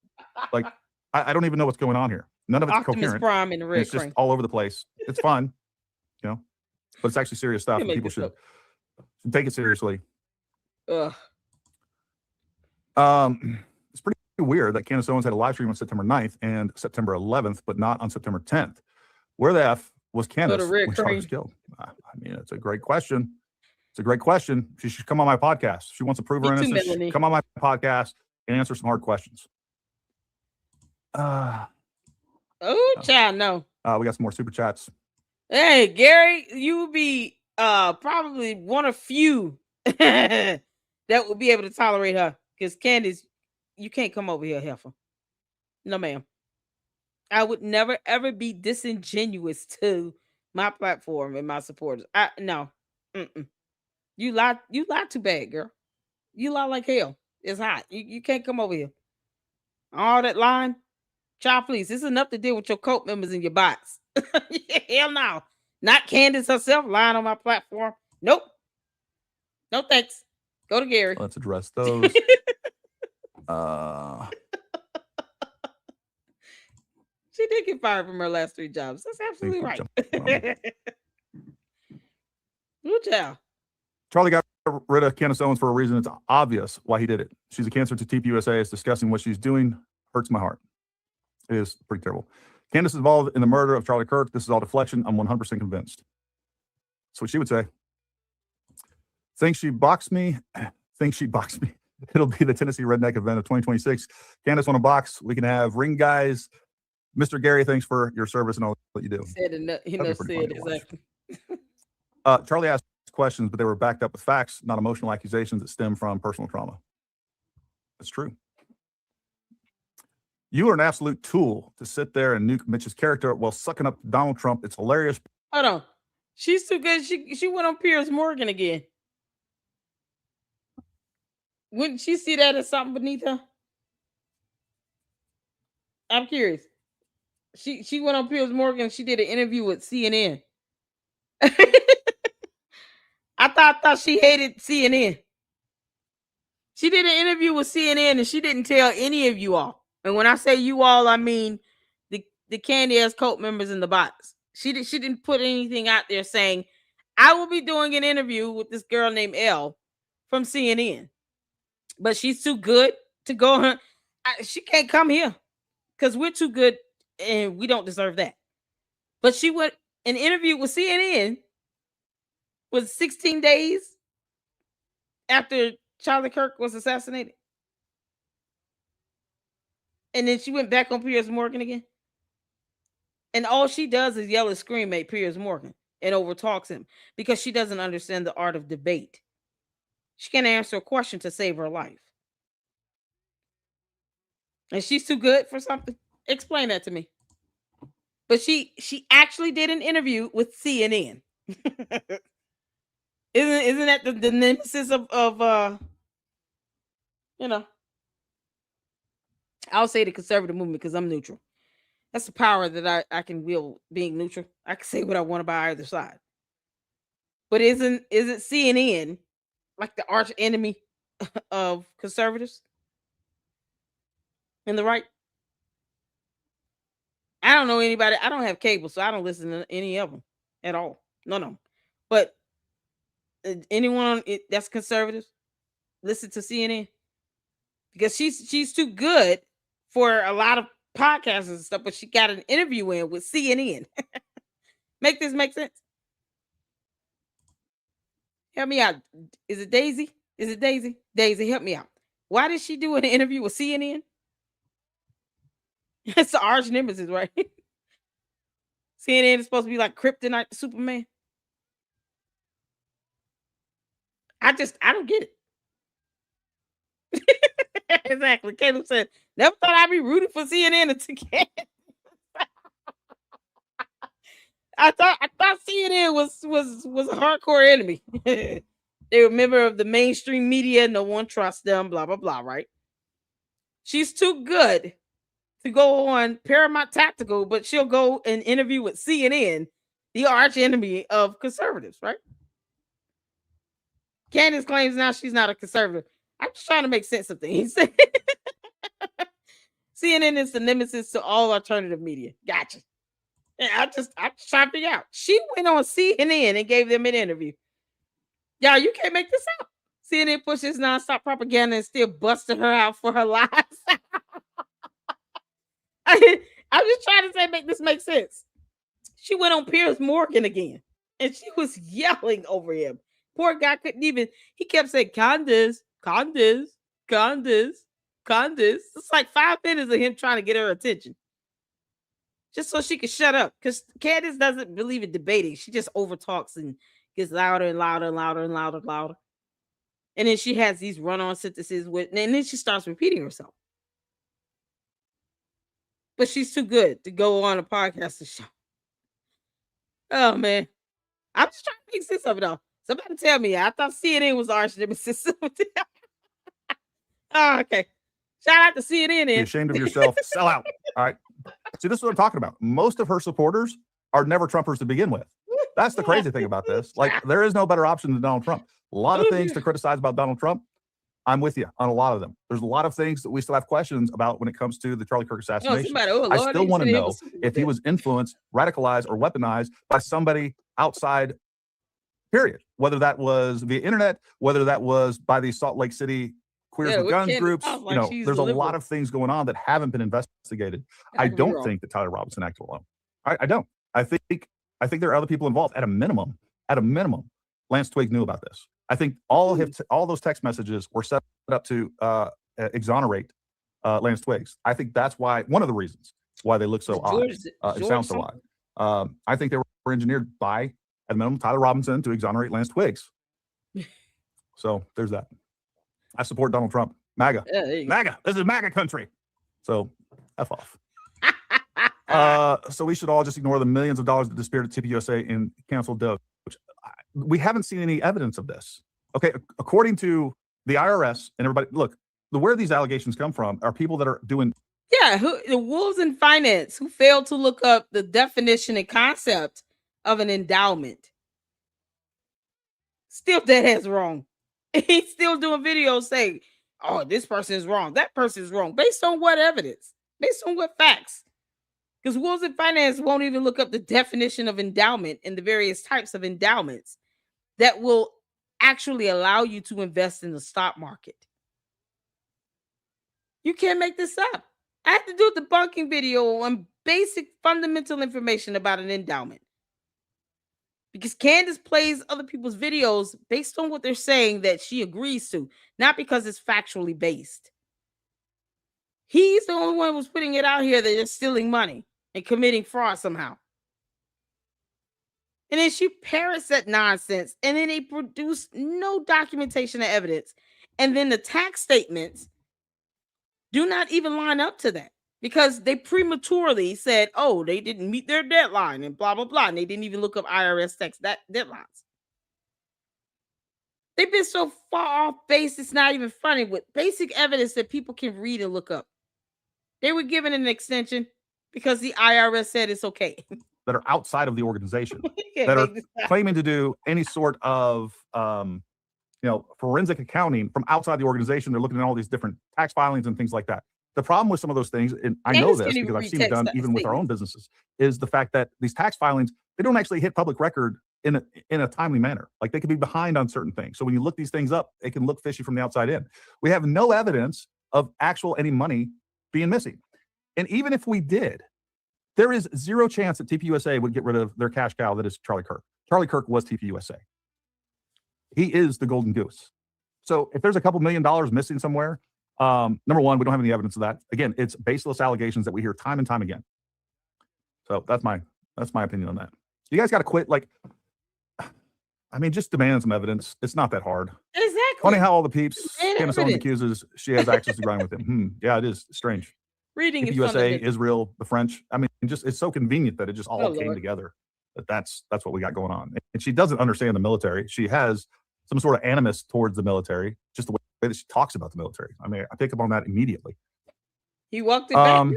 S3: Like, I don't even know what's going on here. None of it's coherent.
S1: Prime in the Red
S3: It's just all over the place. It's fun, you know, but it's actually serious stuff. And people should take it seriously.
S1: Ugh.
S3: It's pretty weird that Candace Owens had a live stream on September 9th and September 11th, but not on September 10th. Where the F was Candace when Charlie was killed? I mean, it's a great question. It's a great question. She should come on my podcast. She wants to prove her innocence. She should come on my podcast and answer some hard questions.
S1: Child, no.
S3: We got some more super chats.
S1: Hey, Gary, you would be probably one of few that would be able to tolerate her. Because Candace, you can't come over here, heifer. No, ma'am. I would never ever be disingenuous to my platform and my supporters. No. You lie too bad, girl. You lie like hell. It's hot. You can't come over here. All that lying. Child, please. This is enough to deal with your cult members and your bots. Hell no. Not Candace herself lying on my platform. Nope. No thanks. Go to Gary.
S3: Let's address those.
S1: She did get fired from her last 3 jobs. That's absolutely right. Good job.
S3: Charlie got rid of Candace Owens for a reason. It's obvious why he did it. She's a cancer to TPUSA. It's disgusting what she's doing. Hurts my heart. It is pretty terrible. Candace is involved in the murder of Charlie Kirk. This is all deflection. I'm 100% convinced. That's what she would say. Thinks she boxed me. Thinks she boxed me. It'll be the Tennessee Redneck event of 2026. Candace on a box. We can have ring guys. Mr. Gary, thanks for your service and all that you do.
S1: Said enough. He knows said exactly.
S3: Charlie asked questions, but they were backed up with facts, not emotional accusations that stem from personal trauma. That's true. You are an absolute tool to sit there and nuke Mitch's character while sucking up Donald Trump. It's hilarious.
S1: Hold on. She's too good. She went on Piers Morgan again. Wouldn't she see that as something beneath her? I'm curious. She went on Piers Morgan. She did an interview with CNN. I thought she hated CNN. She did an interview with CNN and she didn't tell any of you all. And when I say you all, I mean the Candace cult members in the box. She didn't put anything out there saying, I will be doing an interview with this girl named Elle from CNN. But she's too good to go. She can't come here because we're too good and we don't deserve that. But she went an interview with CNN was 16 days after Charlie Kirk was assassinated. And then she went back on Piers Morgan again. And all she does is yell and scream at Piers Morgan and overtalks him because she doesn't understand the art of debate. She can't answer a question to save her life. And she's too good for something? Explain that to me. But she actually did an interview with CNN. Isn't that the nemesis of I'll say the conservative movement because I'm neutral. That's the power that I can wield being neutral. I can say what I want about either side. But isn't CNN like the arch enemy of conservatives and the right? I don't know anybody. I don't have cable, so I don't listen to any of them at all. No. But anyone that's conservative, listen to CNN because she's too good for a lot of podcasts and stuff. But she got an interview in with CNN. Make this make sense? Help me out. Is it Daisy? Daisy, help me out. Why did she do an interview with CNN? It's the arch nemesis, right? CNN is supposed to be like kryptonite to Superman. I don't get it. Exactly. Caleb said, never thought I'd be rooting for CNN until I thought CNN was a hardcore enemy. They were a member of the mainstream media. No one trusts them, blah, blah, blah, right? She's too good to go on Paramount Tactical, but she'll go and interview with CNN, the arch enemy of conservatives, right? Candace claims now she's not a conservative. I'm just trying to make sense of things. CNN is the nemesis to all alternative media. Gotcha. Yeah, I'm just trying to figure out. She went on CNN and gave them an interview. Y'all, you can't make this up. CNN pushes nonstop propaganda and still busted her out for her lies. I'm just trying to say, make this make sense. She went on Piers Morgan again, and she was yelling over him. Poor guy couldn't even. He kept saying, Candace. It's like 5 minutes of him trying to get her attention, just so she could shut up. Because Candace doesn't believe in debating. She just overtalks and gets louder and louder and louder and louder and louder. And then she has these run-on sentences and then she starts repeating herself. But she's too good to go on a podcast to show. Oh man, I'm just trying to make sense of it all. Somebody tell me. I thought CNN was arch nemesis. Oh, okay. Shout out to CNN.
S3: Be ashamed of yourself. Sell out. All right. See, this is what I'm talking about. Most of her supporters are never Trumpers to begin with. That's the crazy thing about this. Like, there is no better option than Donald Trump. A lot of things to criticize about Donald Trump. I'm with you on a lot of them. There's a lot of things that we still have questions about when it comes to the Charlie Kirk assassination. I still want to know if he was influenced, radicalized, or weaponized by somebody outside period. Whether that was via internet, whether that was by the Salt Lake City Queers with
S1: with
S3: Guns
S1: Candace
S3: groups,
S1: sounds like she's
S3: there's a
S1: liberal.
S3: lot of things going on that haven't been investigated.
S1: I
S3: I
S1: could be
S3: don't
S1: wrong.
S3: think that Tyler Robinson acted alone. I don't. I think there are other people involved. At a minimum, Lance Twigg knew about this. I think all those text messages were set up to exonerate Lance Twiggs. I think that's why one of the reasons why they look so odd. It sounds so odd. I think they were engineered by, at a minimum, Tyler Robinson to exonerate Lance Twiggs. So there's that. I support Donald Trump. MAGA. MAGA. This is MAGA country. So F off. So we should all just ignore the millions of dollars that disappeared at TPUSA and canceled Doge. We haven't seen any evidence of this. Okay, according to the IRS and everybody, look, where these allegations come from are people that are doing.
S1: Yeah, the wolves in finance who failed to look up the definition and concept of an endowment. Still dead ass wrong. He's still doing videos saying, oh, this person is wrong. That person is wrong. Based on what evidence? Based on what facts? Because wolves in finance won't even look up the definition of endowment and the various types of endowments that will actually allow you to invest in the stock market. You can't make this up. I had to do a debunking video on basic fundamental information about an endowment. Because Candace plays other people's videos based on what they're saying that she agrees to, not because it's factually based. He's the only one who's putting it out here that they're stealing money and committing fraud somehow. And then she parrots that nonsense, and then they produce no documentation or evidence. And then the tax statements do not even line up to that because they prematurely said, oh, they didn't meet their deadline and blah, blah, blah. And they didn't even look up IRS tax deadlines. They've been so far off base, it's not even funny, with basic evidence that people can read and look up. They were given an extension because the IRS said it's okay.
S3: That are outside of the organization, that are claiming to do any sort of forensic accounting from outside the organization. They're looking at all these different tax filings and things like that. The problem with some of those things, and I know this because I've seen it done even with our own businesses, is the fact that these tax filings, they don't actually hit public record in a timely manner. Like they could be behind on certain things. So when you look these things up, it can look fishy from the outside in. We have no evidence of any money being missing. And even if we did, there is zero chance that TPUSA would get rid of their cash cow that is Charlie Kirk. Charlie Kirk was TPUSA. He is the golden goose. So if there's a couple $1 million missing somewhere, number one, we don't have any evidence of that. Again, it's baseless allegations that we hear time and time again. So that's my opinion on that. You guys got to quit. Just demand some evidence. It's not that hard.
S1: Exactly.
S3: Funny how all the peeps Candace Owens accuses she has access to grind with him. Yeah, it is strange.
S1: Reading
S3: USA, Israel, the French. It's so convenient that it just all came together. That's what we got going on. And she doesn't understand the military. She has some sort of animus towards the military, just the way that she talks about the military. I pick up on that immediately.
S1: He walked it back.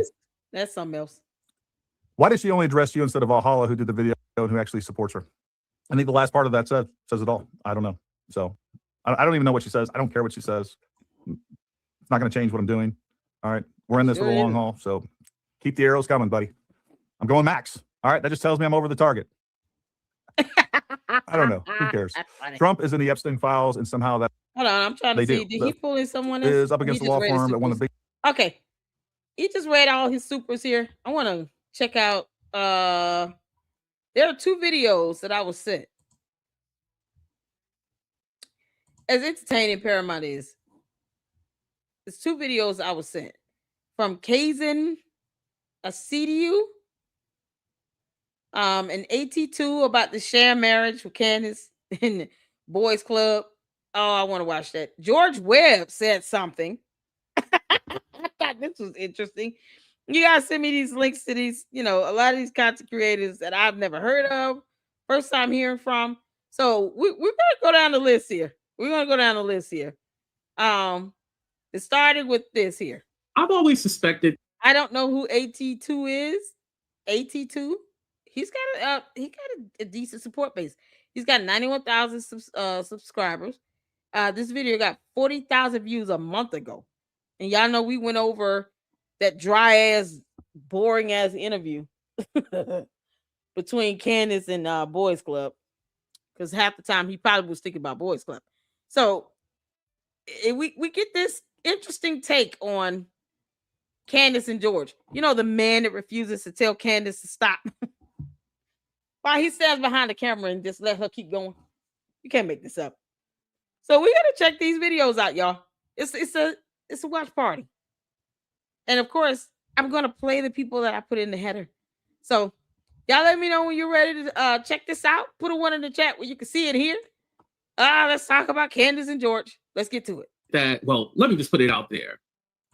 S1: That's something else.
S3: Why did she only address you instead of Valhalla, who did the video and who actually supports her? I think the last part of that says it all. I don't know. So I don't even know what she says. I don't care what she says. It's not going to change what I'm doing. All right. We're in this for the long haul. So keep the arrows coming, buddy. I'm going max. All right. That just tells me I'm over the target. I don't know. Who cares? Trump is in the Epstein files, and somehow that.
S1: Hold on. I'm trying to see. Did he pull in someone else?
S3: Is up against the law firm that won the big.
S1: Okay. He just read all his supers here. I want to check out. There are two videos that I was sent. As entertaining Paramount is, it's two videos I was sent from Kaizen, Asiedu, and AT2 about the sham marriage with Candace in the boys club. Oh, I want to watch that. George Webb said something. I thought this was interesting. You guys send me these links to these, a lot of these content creators that I've never heard of. First time hearing from. So we're going to go down the list here. It started with this here.
S9: I've always suspected.
S1: I don't know who AT2 is. AT2. He's got a decent support base. He's got 91,000 subscribers. This video got 40,000 views a month ago. And y'all know we went over that dry ass, boring ass interview between Candace and Boys Club. because half the time he probably was thinking about Boys Club. So we get this interesting take on Candace and George. You know, the man that refuses to tell Candace to stop. While he stands behind the camera and just let her keep going. You can't make this up. So we gotta check these videos out, y'all. It's a watch party. And of course, I'm gonna play the people that I put in the header. So y'all let me know when you're ready to check this out. Put a one in the chat where you can see it here. Let's talk about Candace and George. Let's get to it.
S9: Well, let me just put it out there.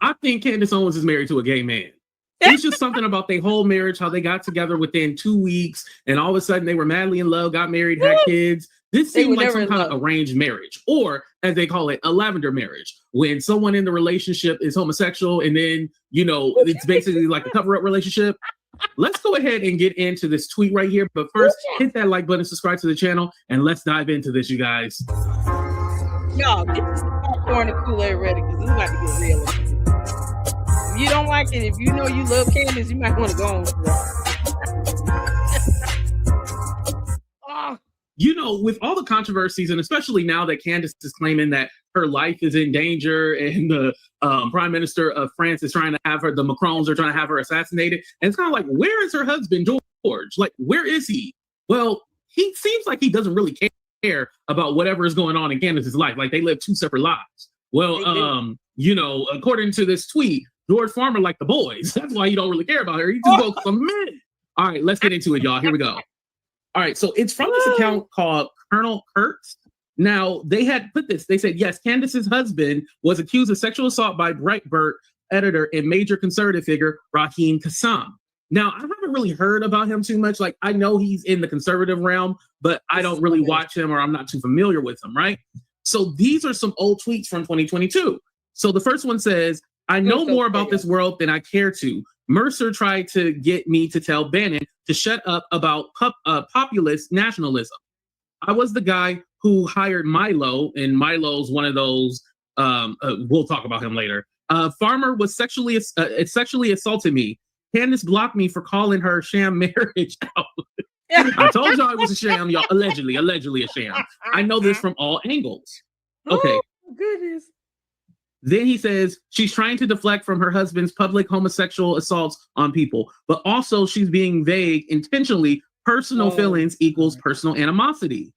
S9: I think Candace Owens is married to a gay man. It's just something about their whole marriage, how they got together within 2 weeks, and all of a sudden they were madly in love, got married, had kids. This seemed like some kind of arranged marriage, or as they call it, a lavender marriage, when someone in the relationship is homosexual, and then, you know, it's basically like a cover-up relationship. Let's go ahead and get into this tweet right here. But first, hit that like button, subscribe to the channel, and let's dive into this, you guys.
S1: Y'all, get this popcorn and Kool-Aid ready, because this is about to get real. If you don't like it, if you know you love Candace, you might want to go on.
S9: You know, with all the controversies, and especially now that Candace is claiming that her life is in danger, and the Prime Minister of France is trying to have her, the Macrons are trying to have her assassinated, and it's kind of like, where is her husband, George? Like, where is he? Well, he seems like he doesn't really care about whatever is going on in Candace's life. Like, they live two separate lives. Well, you know, according to this tweet, George Farmer like the boys. That's why he don't really care about her. He just goes for men. All right, let's get into it, y'all. Here we go. All right, so it's from this account called Colonel Kurtz. Now, they had put this. They said, yes, Candace's husband was accused of sexual assault by Breitbart editor and major conservative figure, Raheem Kassam. Now, I haven't really heard about him too much. Like, I know he's in the conservative realm, but I don't really watch him, or I'm not too familiar with him, right? So these are some old tweets from 2022. So the first one says, I know more about this world than I care to. Mercer tried to get me to tell Bannon to shut up about populist nationalism. I was the guy who hired Milo, and Milo's one of those, we'll talk about him later. Farmer was sexually assaulted me. Candace blocked me for calling her sham marriage out. I told y'all it was a sham, y'all. Allegedly a sham. I know this from all angles. Okay.
S1: Oh, goodness.
S9: Then he says she's trying to deflect from her husband's public homosexual assaults on people, but also she's being vague intentionally. Personal feelings equals personal animosity.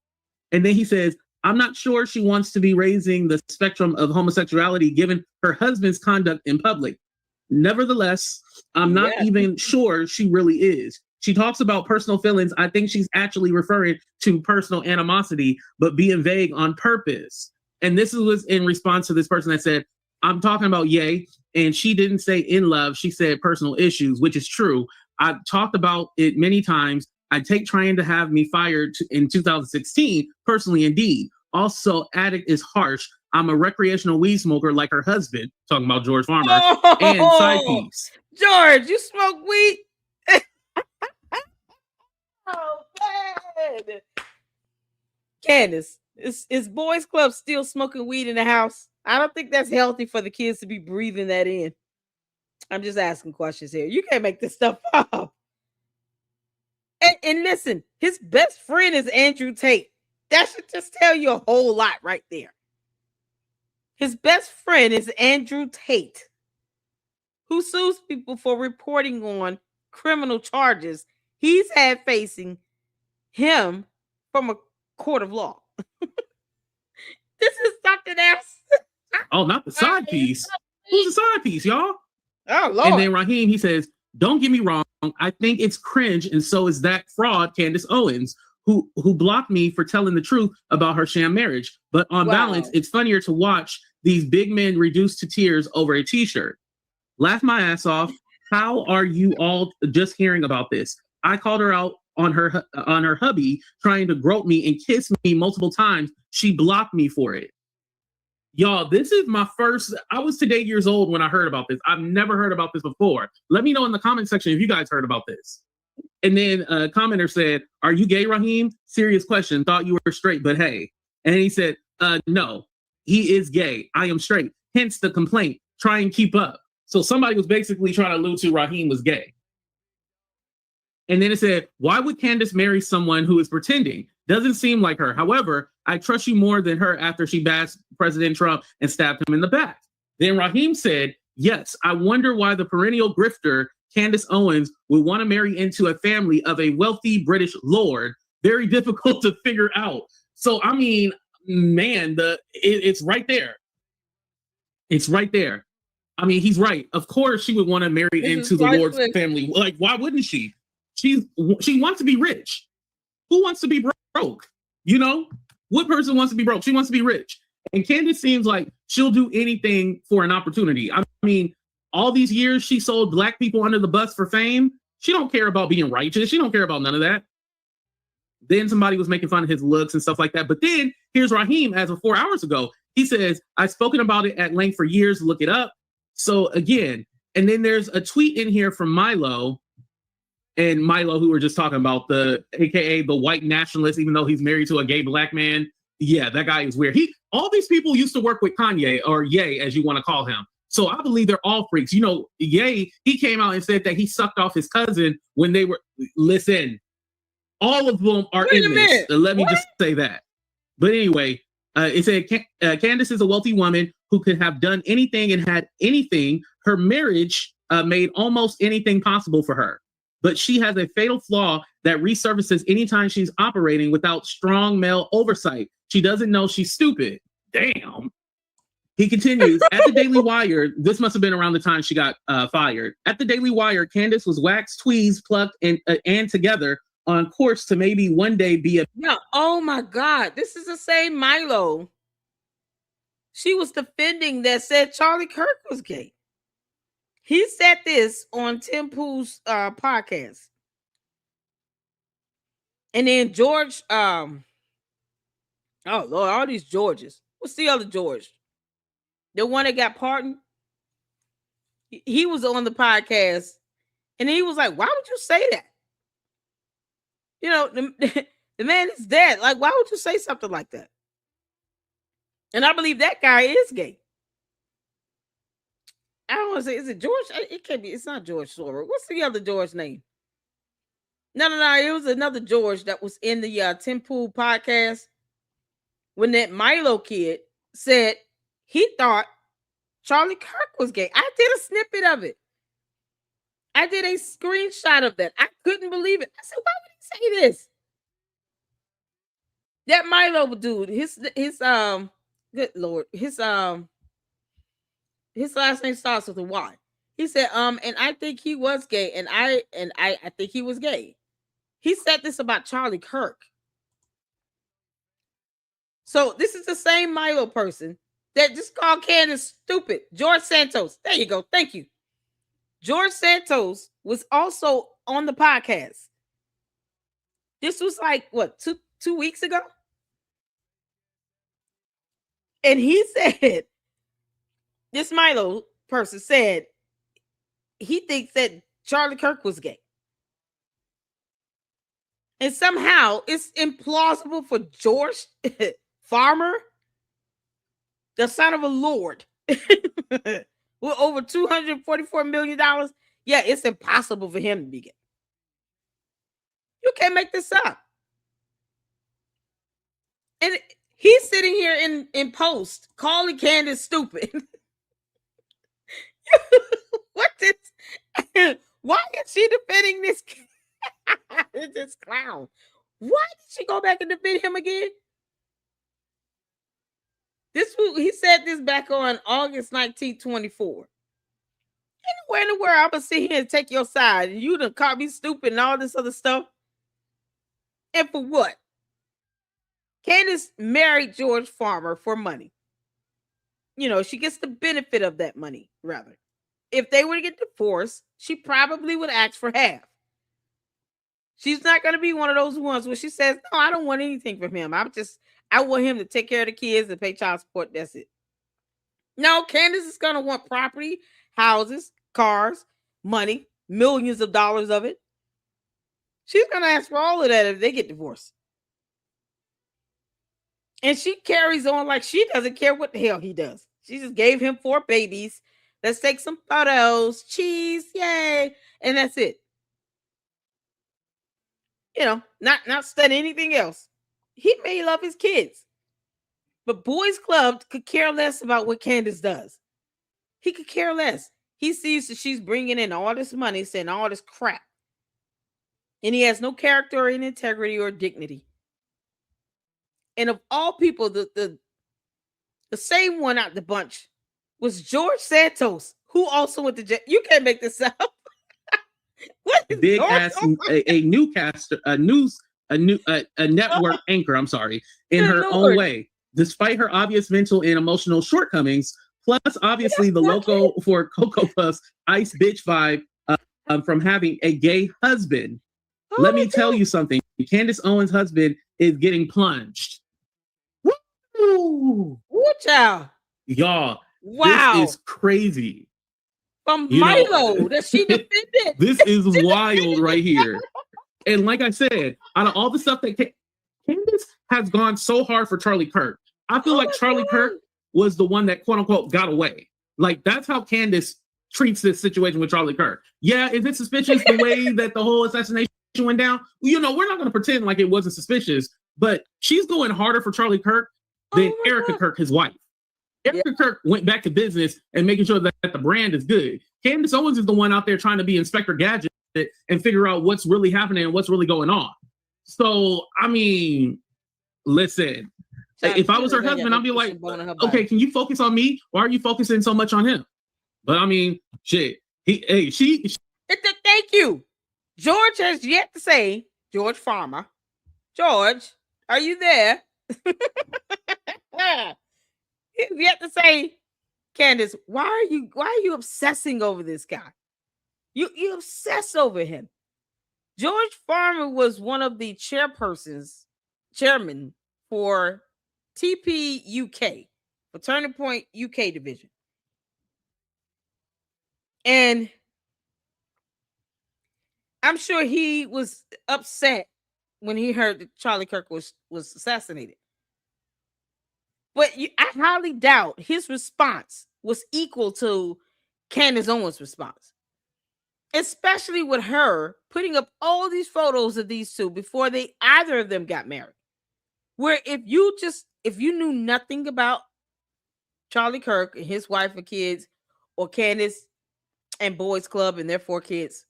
S9: And then he says, I'm not sure she wants to be raising the spectrum of homosexuality given her husband's conduct in public. Nevertheless, I'm not even sure she really is. She talks about personal feelings. I think she's actually referring to personal animosity, but being vague on purpose. And this was in response to this person that said, I'm talking about Ye, and she didn't say in love. She said personal issues, which is true. I've talked about it many times. I take trying to have me fired in 2016, personally, indeed. Also, addict is harsh. I'm a recreational weed smoker like her husband, talking about George Farmer, and side piece.
S1: George, you smoke weed? Oh, man. Candace, is Boys Club still smoking weed in the house? I don't think that's healthy for the kids to be breathing that in. I'm just asking questions here. You can't make this stuff up. And listen, his best friend is Andrew Tate. That should just tell you a whole lot right there. His best friend is Andrew Tate, who sues people for reporting on criminal charges he's had facing him from a court of law. This is something else.
S9: Oh, not the side piece. Who's the side piece, y'all?
S1: Oh, Lord.
S9: And then Raheem, he says, don't get me wrong. I think it's cringe, and so is that fraud, Candace Owens, who blocked me for telling the truth about her sham marriage. But on balance, it's funnier to watch these big men reduced to tears over a t-shirt. Laugh my ass off. How are you all just hearing about this? I called her out on her hubby trying to grope me and kiss me multiple times. She blocked me for it. Y'all, this is my first. I was today years old when I heard about this. I've never heard about this before. Let me know in the comment section if you guys heard about this. And then a commenter said, are you gay, Raheem? Serious question. Thought you were straight, but hey. And he said, no, he is gay. I am straight. Hence the complaint. Try and keep up. So somebody was basically trying to allude to Raheem was gay. And then it said, why would Candace marry someone who is pretending? Doesn't seem like her. However, I trust you more than her after she bashed President Trump and stabbed him in the back. Then Raheem said, yes, I wonder why the perennial grifter Candace Owens would want to marry into a family of a wealthy British lord. Very difficult to figure out. So, I mean, man, it's right there. It's right there. I mean, he's right. Of course, she would want to marry into the Lord's family. Like, why wouldn't she? She wants to be rich. Who wants to be broke? You know, what person wants to be broke? She wants to be rich. And Candace seems like she'll do anything for an opportunity. I mean, all these years she sold black people under the bus for fame. She don't care about being righteous. She don't care about none of that. Then somebody was making fun of his looks and stuff like that. But then here's Raheem as of 4 hours ago. He says, I've spoken about it at length for years. Look it up. So again, and then there's a tweet in here from Milo. And Milo, who we're just talking about, AKA the white nationalist, even though he's married to a gay black man. Yeah, that guy is weird. All these people used to work with Kanye, or Ye, as you want to call him. So I believe they're all freaks. You know, Ye, he came out and said that he sucked off his cousin when they were, listen, all of them are in this. Let me just say that. But anyway, it said Candace is a wealthy woman who could have done anything and had anything. Her marriage made almost anything possible for her. But she has a fatal flaw that resurfaces anytime she's operating without strong male oversight. She doesn't know she's stupid. Damn. He continues, at the Daily Wire, this must have been around the time she got fired. At the Daily Wire, Candace was waxed, tweezed, plucked, and together on course to maybe one day be a...
S1: No, oh my God. This is the same Milo. She was defending that said Charlie Kirk was gay. He said this on Tim Pool's podcast. And then George, oh Lord, all these Georges. What's the other George? The one that got pardoned? He was on the podcast and he was like, why would you say that? You know, the man is dead. Like, why would you say something like that? And I believe that guy is gay. I don't want to say, is it George? It can't be. It's not George Soros. What's the other George name? No. It was another George that was in the Tim Pool podcast when that Milo kid said he thought Charlie Kirk was gay. I did a snippet of it. I did a screenshot of that. I couldn't believe it. I said, why would he say this? That Milo dude, his good Lord, his last name starts with a Y. He said, and I think he was gay, and I think he was gay. He said this about Charlie Kirk. So this is the same Milo person that just called Candace stupid. George Santos. There you go. Thank you. George Santos was also on the podcast. This was like, what, two weeks ago? And he said, this Milo person said he thinks that Charlie Kirk was gay. And somehow it's implausible for George Farmer, the son of a lord, with over $244 million. Yeah, it's impossible for him to be gay. You can't make this up. And he's sitting here in post calling Candace stupid. What is? Why is she defending this clown? Why did she go back and defend him again? He said this back on August 19th, 24. Anywhere in the world, I'm gonna sit here and take your side, and you done call me stupid and all this other stuff. And for what? Candace married George Farmer for money. You know, she gets the benefit of that money, rather. If they were to get divorced, she probably would ask for half. She's not going to be one of those ones where she says, no, I don't want anything from him. I want him to take care of the kids and pay child support. That's it. No, Candace is going to want property, houses, cars, money, millions of dollars of it. She's going to ask for all of that if they get divorced. And she carries on like she doesn't care what the hell he does. She just gave him 4 babies. Let's take some photos. Cheese. Yay. And that's it. You know, not studying anything else. He may love his kids, but Boys Club could care less about what Candace does. He could care less. He sees that she's bringing in all this money, saying all this crap, and he has no character or integrity or dignity. And of all people, the same one out the bunch was George Santos, who also went to jail. You can't make this up. What is
S9: Big
S1: going
S9: ass
S1: on?
S9: a newscaster, a network anchor. I'm sorry, in
S1: Good
S9: her
S1: Lord.
S9: own way, despite her obvious mental and emotional shortcomings. Plus, obviously, the logo for Cocoa Puffs ice bitch vibe from having a gay husband.
S1: Oh
S9: Let
S1: my
S9: me tell
S1: God.
S9: you something. Candace Owens' husband is getting plunged. Woo!
S1: Woo, child.
S9: Y'all,
S1: Wow.
S9: this is crazy.
S1: From
S9: You know,
S1: Milo that she defended.
S9: This is wild right here. And like I said, out of all the stuff that Candace has gone so hard for Charlie Kirk, I feel
S1: Oh
S9: like
S1: my
S9: Charlie
S1: God.
S9: Kirk was the one that quote unquote got away. Like that's how Candace treats this situation with Charlie Kirk. Yeah, is it suspicious the way that the whole assassination went down? You know, we're not going to pretend like it wasn't suspicious, but she's going harder for Charlie Kirk than
S1: Oh my
S9: Erica
S1: God.
S9: Kirk, his wife. Erica Kirk went back to business and making sure that the brand is good. Candace Owens is the one out there trying to be Inspector Gadget and figure out what's really happening and what's really going on. So, I mean, listen,
S1: Child,
S9: if I
S1: she
S9: was her
S1: ain't got
S9: husband,
S1: no
S9: I'd be like,
S1: cushion bone in her body.
S9: okay, can you focus on me? Why are you focusing so much on him? But I mean, shit. She
S1: Thank you. George has yet to say, George Farmer, George, are you there? He's yet to say, Candace, why are you obsessing over this guy? You obsess over him. George Farmer was one of the chairman for TP UK, for Turning Point UK division. And I'm sure he was upset when he heard that Charlie Kirk was assassinated. But I highly doubt his response was equal to Candace Owens' response. Especially with her putting up all these photos of these two before either of them got married. Where if you knew nothing about Charlie Kirk and his wife and kids, or Candace and Boys Club and their 4 kids,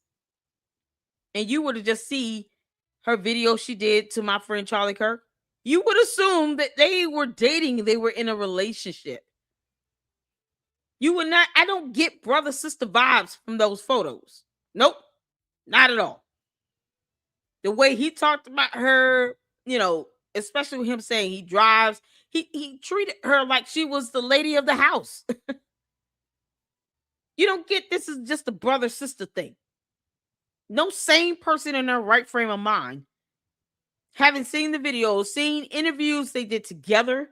S1: and you were to just see her video she did to my friend Charlie Kirk, you would assume that they were dating, they were in a relationship. You would not, I don't get brother sister vibes from those photos. Nope, not at all. The way he talked about her, especially with him saying he drives, he treated her like she was the lady of the house. You don't get this is just a brother sister thing. No sane person in their right frame of mind, having seen the videos, seen interviews they did together,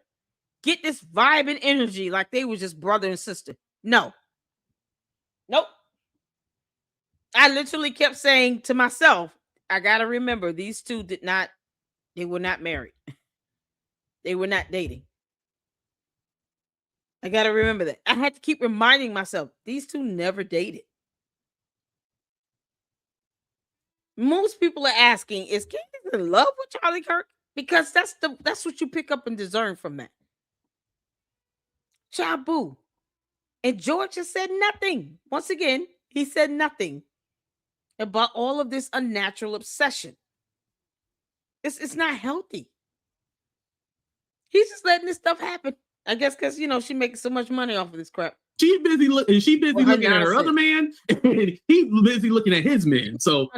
S1: get this vibe and energy like they were just brother and sister. No. Nope. I literally kept saying to myself, I got to remember these two they were not married. They were not dating. I got to remember that. I had to keep reminding myself, these two never dated. Most people are asking, is Candace in love with Charlie Kirk? Because that's what you pick up and discern from that. Chabu. And George has said nothing. Once again, he said nothing about all of this unnatural obsession. It's not healthy. He's just letting this stuff happen. I guess because she making so much money off of this crap.
S9: She's busy looking at her other man, and he's busy looking at his man. So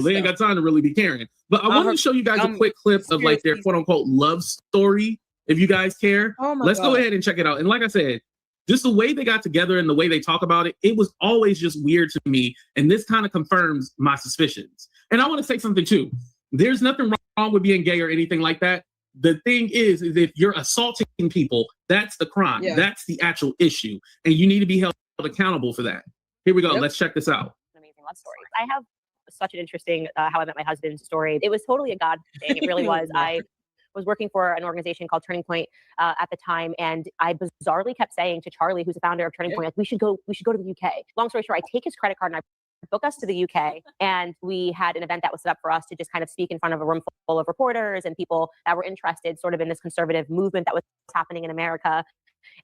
S9: they ain't got time to really be caring. But I wanted to show you guys a quick clip of like their quote unquote love story. If you guys care, let's go ahead and check it out. And like I said, just the way they got together and the way they talk about it, it was always just weird to me. And this kind of confirms my suspicions. And I want to say something too. There's nothing wrong with being gay or anything like that. The thing is if you're assaulting people, that's the crime. Yeah. That's the actual issue. And you need to be held accountable for that. Here we go. Yep. Let's check this out.
S10: Amazing love story. I have such an interesting How I Met My Husband story. It was totally a God thing. It really was. I was working for an organization called Turning Point at the time, and I bizarrely kept saying to Charlie, who's the founder of Turning Point, like, we should go to the UK. Long story short, I take his credit card and I book us to the UK. And we had an event that was set up for us to just kind of speak in front of a room full of reporters and people that were interested sort of in this conservative movement that was happening in America.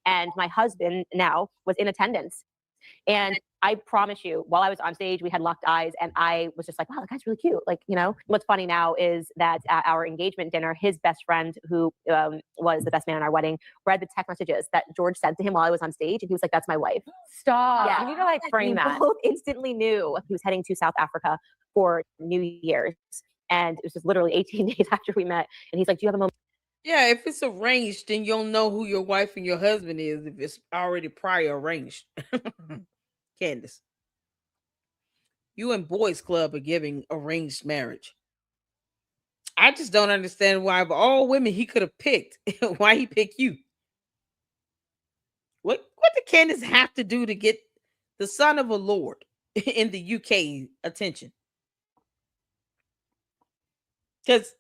S10: And my husband now was in attendance. And I promise you, while I was on stage, we had locked eyes and I was just like, wow, that guy's really cute. Like, you know, what's funny now is that at our engagement dinner, his best friend, who was the best man in our wedding, read the text messages that George sent to him while I was on stage. And he was like, that's my wife.
S7: Stop.
S10: Yeah.
S7: You need to like frame
S10: We
S7: that.
S10: both instantly knew he was heading to South Africa for New Year's. And it was just literally 18 days after we met. And he's like, do you have a moment?
S1: Yeah, if it's arranged, then you'll know who your wife and your husband is if it's already prior arranged. Candace, you and Boys Club are giving arranged marriage. I just don't understand why of all women he could have picked, why he picked you. What did Candace have to do to get the son of a lord in the UK attention? Because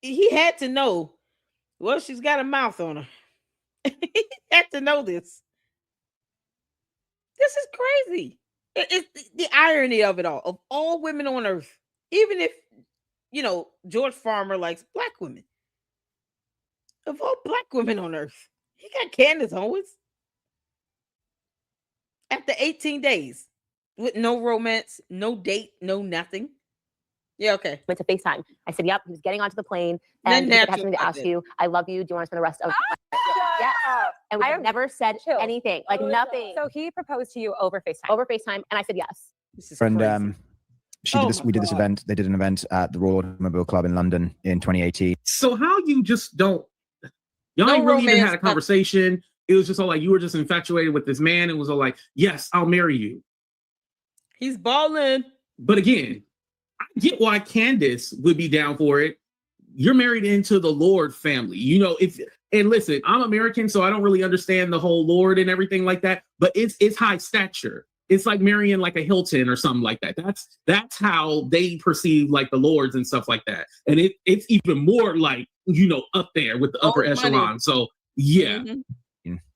S1: he had to know, well, she's got a mouth on her. He had to know this. This is crazy. It's the irony of it all. Of all women on earth, even if, you know, George Farmer likes black women. Of all black women on earth, he got Candace Owens. After 18 days, with no romance, no date, no nothing. Yeah, okay.
S10: Went to FaceTime. I said, yep. He was getting onto the plane.
S1: Then
S10: And he said, I have
S1: natural
S10: something to ask
S1: like
S10: you. I love you. Do you want to spend the rest of yes. And we
S7: I
S10: have never said
S7: chill.
S10: anything. Like nothing.
S7: So he proposed to you over FaceTime.
S10: Over FaceTime. And I said yes.
S1: This is
S11: friend
S1: crazy.
S11: she
S1: Oh
S11: did this
S1: my
S11: we did this
S1: God.
S11: event they did an event at the Royal Automobile Club in London in 2018.
S9: So how you just don't, y'all
S1: No
S9: ain't really even
S1: romance,
S9: had a
S1: nothing.
S9: conversation. It was just all like, you were just infatuated with this man. It was all like, yes, I'll marry you.
S1: He's balling.
S9: But again, I get why Candace would be down for it. You're married into the Lord family. You know, and listen, I'm American, so I don't really understand the whole Lord and everything like that. But it's high stature. It's like marrying like a Hilton or something like that. That's how they perceive like the lords and stuff like that. And it's even more like, you know, up there with the upper
S1: Old money.
S9: echelon. So yeah.
S1: Mhm.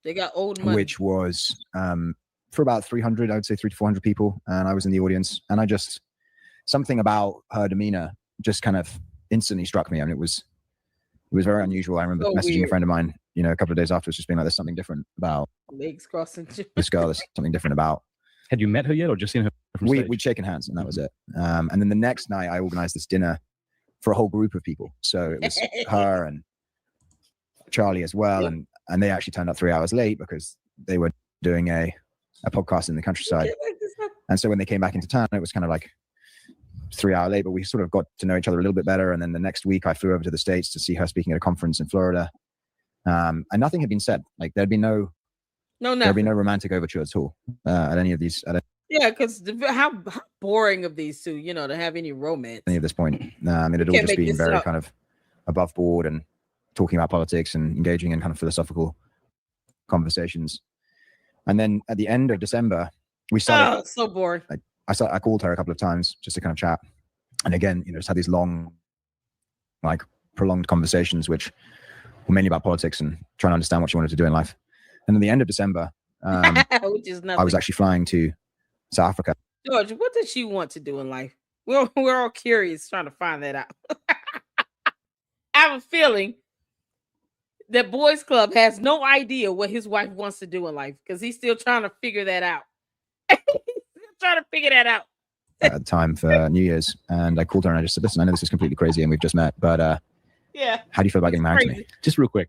S1: They got old money.
S11: Which was for about 300, I would say 300 to 400 people, and I was in the audience, and I just, something about her demeanor just kind of instantly struck me. I mean, it was very unusual. I remember
S1: So
S11: messaging
S1: weird.
S11: a friend of mine, you know, a couple of days afterwards, just being like, there's something different about
S1: Legs crossing.
S11: this girl. There's something different about.
S12: Had you met her yet, or just seen her from stage?
S11: We'd shaken hands, and that was it. And then the next night, I organized this dinner for a whole group of people. So it was her and Charlie as well, and they actually turned up 3 hours late because they were doing a podcast in the countryside. And so when they came back into town, it was kind of like 3 hour late, but we sort of got to know each other a little bit better. And then the next week, I flew over to the States to see her speaking at a conference in Florida, and nothing had been said. Like there'd be no romantic overture at all at any of these.
S1: Yeah, because how boring of these two, you know, to have any romance.
S11: Any of this point, it had all
S1: Can't
S11: just
S1: make
S11: been
S1: this
S11: very
S1: up.
S11: kind of above board and talking about politics and engaging in kind of philosophical conversations. And then at the end of December, we started.
S1: Oh, so boring.
S11: I called her a couple of times just to kind of chat, and again, you know, just had these long, like prolonged conversations, which were mainly about politics and trying to understand what she wanted to do in life. And at the end of December,
S1: Which is nothing.
S11: I was actually flying to South Africa.
S1: George, what does she want to do in life? We're all curious trying to find that out. I have a feeling that Boys Club has no idea what his wife wants to do in life because he's still trying to figure that out. Trying to figure that out.
S11: At the time for New Year's, and I called her and I just said, listen, I know this is completely crazy and we've just met, but
S1: Yeah.
S11: how do you feel about getting married to me?
S12: Just real quick.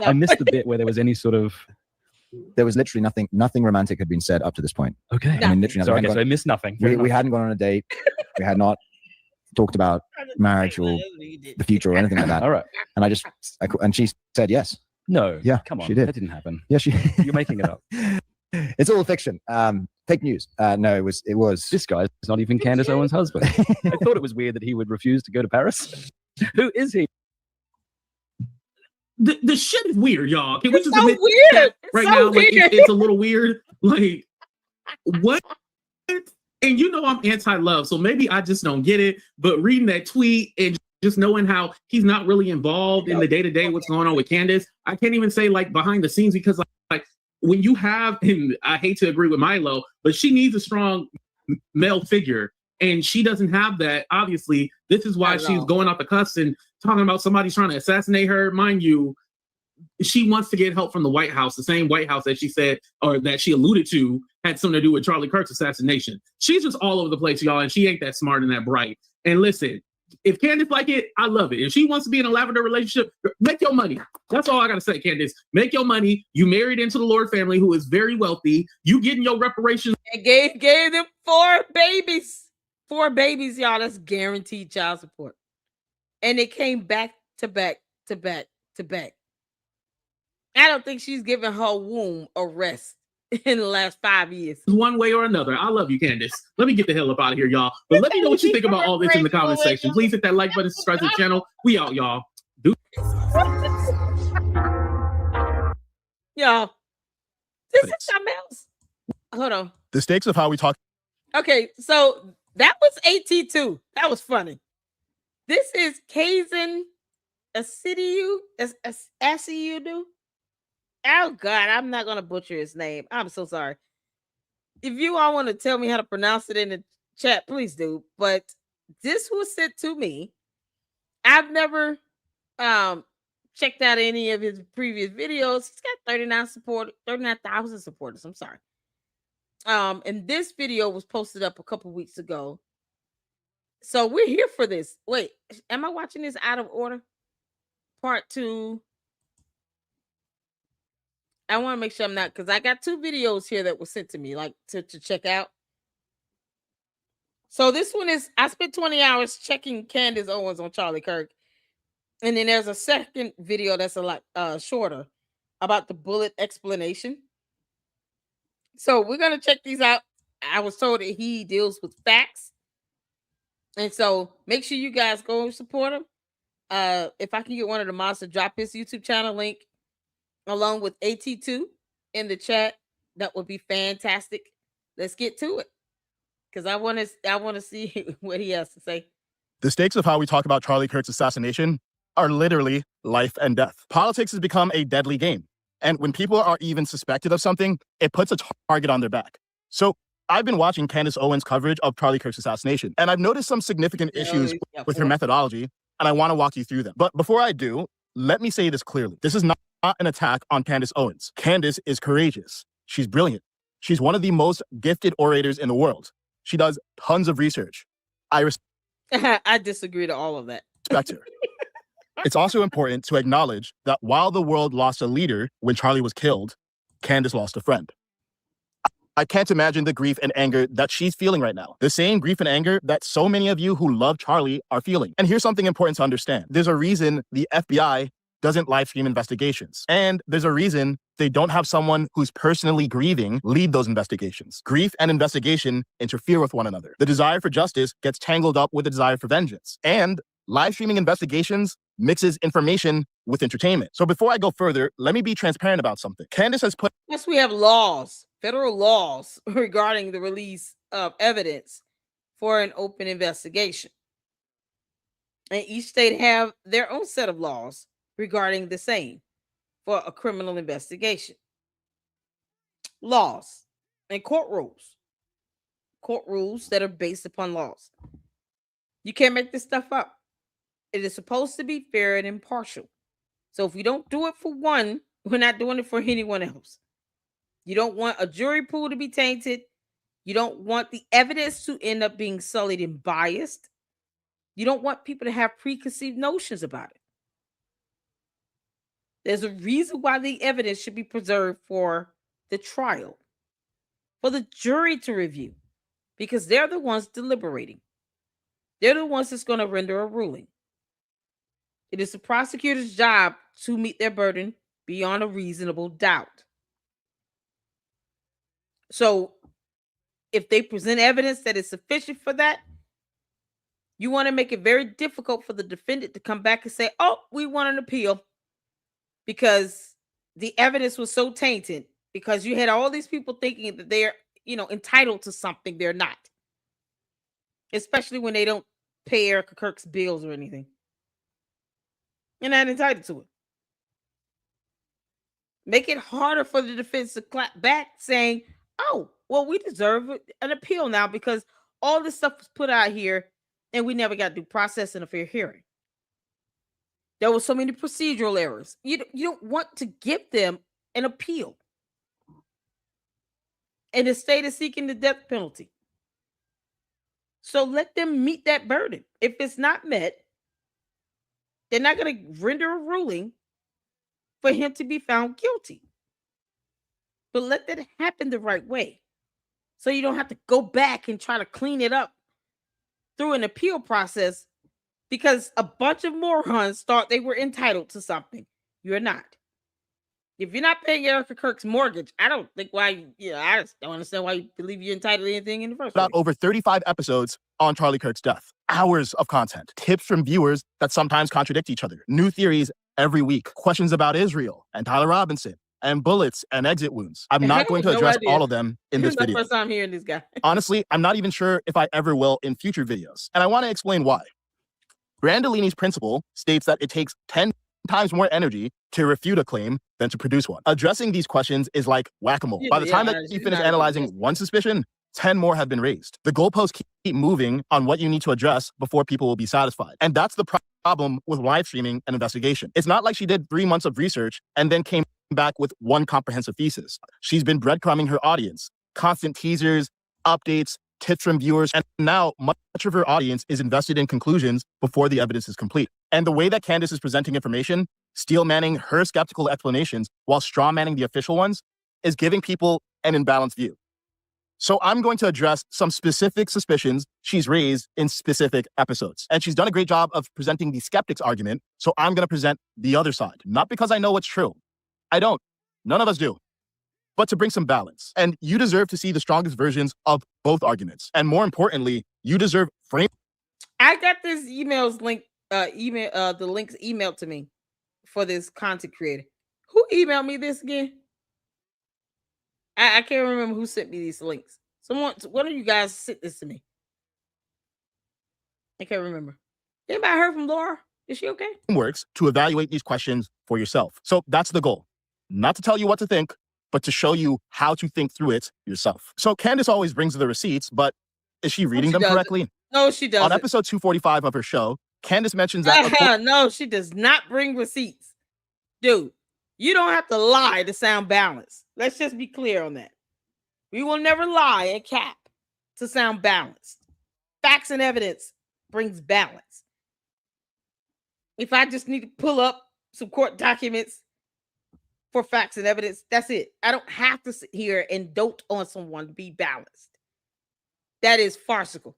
S12: I missed the bit where there was any sort of.
S11: There was literally nothing romantic had been said up to this point.
S12: Okay.
S11: I mean, literally
S12: So I
S11: nothing.
S12: guess I missed nothing.
S11: We hadn't gone on a date. We had not talked about marriage or the future or anything like that.
S12: All right.
S11: And and she said yes.
S12: No.
S11: Yeah,
S12: Come on.
S11: she did.
S12: That didn't happen.
S11: Yeah, she.
S12: You're making it up.
S11: It's all fiction. Fake news. No, it was.
S12: This guy's not even Candace Owens' husband. I thought it was weird that he would refuse to go to Paris. Who is he?
S9: The shit is weird, y'all. Can we
S1: It's
S9: just
S1: so
S9: admit
S1: weird.
S9: that
S1: It's
S9: right
S1: so
S9: now? Like
S1: weird.
S9: it's a little weird. Like what? And you know I'm anti-love, so maybe I just don't get it. But reading that tweet and just knowing how he's not really involved in the day-to-day what's going on with Candace, I can't even say like behind the scenes because like when you have, and I hate to agree with Milo, but she needs a strong male figure. And she doesn't have that. Obviously, this is why
S1: Not at
S9: she's
S1: all.
S9: going off the cuss and talking about somebody's trying to assassinate her. Mind you, she wants to get help from the White House, the same White House that she said, or that she alluded to, had something to do with Charlie Kirk's assassination. She's just all over the place, y'all, and she ain't that smart and that bright. And listen, if Candace like it, I love it. If she wants to be in a lavender relationship, make your money. That's all I gotta say, Candace. Make your money. You married into the Lord family, who is very wealthy. You getting your reparations.
S1: And gave them 4 babies. 4 babies, y'all. That's guaranteed child support. And it came back to back to back to back. I don't think she's given her womb a rest in the last 5 years.
S9: One way or another. I love you, Candace. Let me get the hell up out of here, y'all. But let me know what you think about all this in the comment section. Please hit that like button, subscribe to the channel. We out, y'all.
S1: Y'all, this is something else. Hold on.
S3: The stakes of how we talk.
S1: Okay, so that was AT2. That was funny. This is Kaizen Asiedu. Asiedu. Oh God, I'm not gonna butcher his name. I'm so sorry. If you all want to tell me how to pronounce it in the chat, please do. But this was sent to me. I've never checked out any of his previous videos. He's got 39,000 supporters. I'm sorry. And this video was posted up a couple weeks ago. So we're here for this. Wait, am I watching this out of order? Part 2. I want to make sure I'm not, because I got 2 videos here that were sent to me, like to check out. So this one is, I spent 20 hours checking Candace Owens on Charlie Kirk. And then there's a second video that's a lot shorter about the bullet explanation. So we're going to check these out. I was told that he deals with facts. And so make sure you guys go support him. If I can get one of the mods to drop his YouTube channel link along with AT2 in the chat, that would be fantastic. Let's get to it, because I want to see what he has to say.
S3: The stakes of how we talk about Charlie Kirk's assassination are literally life and death. Politics has become a deadly game. And when people are even suspected of something, it puts a target on their back. So I've been watching Candace Owens' coverage of Charlie Kirk's assassination, and I've noticed some significant issues with her methodology, and I want to walk you through them. But before I do, let me say this clearly. This is not an attack on Candace Owens. Candace is courageous. She's brilliant. She's one of the most gifted orators in the world. She does tons of research. I
S1: I disagree to all of that.
S3: respect her. It's also important to acknowledge that while the world lost a leader when Charlie was killed, Candace lost a friend. I can't imagine the grief and anger that she's feeling right now. The same grief and anger that so many of you who love Charlie are feeling. And here's something important to understand. There's a reason the FBI doesn't live stream investigations. And there's a reason they don't have someone who's personally grieving lead those investigations. Grief and investigation interfere with one another. The desire for justice gets tangled up with the desire for vengeance. And live streaming investigations mixes information with entertainment. So before I go further, let me be transparent about something. Candace has put...
S1: Yes, we have laws, federal laws regarding the release of evidence for an open investigation. And each state have their own set of laws regarding the same for a criminal investigation. Laws and court rules that are based upon laws. You can't make this stuff up. It is supposed to be fair and impartial. So if we don't do it for one, we're not doing it for anyone else. You don't want a jury pool to be tainted. You don't want the evidence to end up being sullied and biased. You don't want people to have preconceived notions about it. There's a reason why the evidence should be preserved for the trial, for the jury to review, because they're the ones deliberating. They're the ones that's going to render a ruling. It is the prosecutor's job to meet their burden beyond a reasonable doubt. So if they present evidence that is sufficient for that, you want to make it very difficult for the defendant to come back and say, oh, we want an appeal, because the evidence was so tainted, because you had all these people thinking that they're, entitled to something they're not. Especially when they don't pay Erica Kirk's bills or anything. You're not entitled to it. Make it harder for the defense to clap back saying, oh, well, we deserve an appeal now because all this stuff was put out here and we never got due process in a fair hearing. There were so many procedural errors. You don't want to give them an appeal. And the state is seeking the death penalty. So let them meet that burden. If it's not met, they're not going to render a ruling for him to be found guilty. But let that happen the right way. So you don't have to go back and try to clean it up through an appeal process because a bunch of morons thought they were entitled to something. You're not. If you're not paying Erica Kirk's mortgage, I don't think why, I just don't understand why you believe you're entitled to anything in the first place.
S13: About over 35 episodes on Charlie Kirk's death. Hours of content. Tips from viewers that sometimes contradict each other. New theories every week. Questions about Israel and Tyler Robinson and bullets and exit wounds. I'm not going to address all of them in this video.
S1: This is my first time hearing this guy.
S13: Honestly, I'm not even sure if I ever will in future videos. And I want to explain why. Brandolini's principle states that it takes 10 times more energy to refute a claim than to produce one. Addressing these questions is like whack-a-mole. By the time that you finish analyzing one suspicion, 10 more have been raised. The goalposts keep moving on what you need to address before people will be satisfied. And that's the problem with live streaming an investigation. It's not like she did 3 months of research and then came back with one comprehensive thesis. She's been breadcrumbing her audience. Constant teasers, updates, tips from viewers, and now much of her audience is invested in conclusions before the evidence is complete. And the way that Candace is presenting information, steel manning her skeptical explanations while straw manning the official ones, is giving people an imbalanced view. So I'm going to address some specific suspicions she's raised in specific episodes. And she's done a great job of presenting the skeptics argument, so I'm going to present the other side. Not because I know what's true. I don't. None of us do. But to bring some balance. And you deserve to see the strongest versions of both arguments. And more importantly, you deserve frame.
S1: I got this the links emailed to me for this content creator. Who emailed me this again? I can't remember who sent me these links. One of you guys sent this to me. I can't remember. Anybody heard from Laura? Is she okay?
S13: Works to evaluate these questions for yourself. So that's the goal. Not to tell you what to think, but to show you how to think through it yourself. So Candace always brings the receipts, but is she reading them correctly?
S1: No, she doesn't.
S13: On episode 245 of her show, Candace mentions that...
S1: No, she does not bring receipts. Dude, you don't have to lie to sound balanced. Let's just be clear on that. We will never lie and cap to sound balanced. Facts and evidence brings balance. If I just need to pull up some court documents for facts and evidence, that's it. I don't have to sit here and dote on someone to be balanced. That is farcical.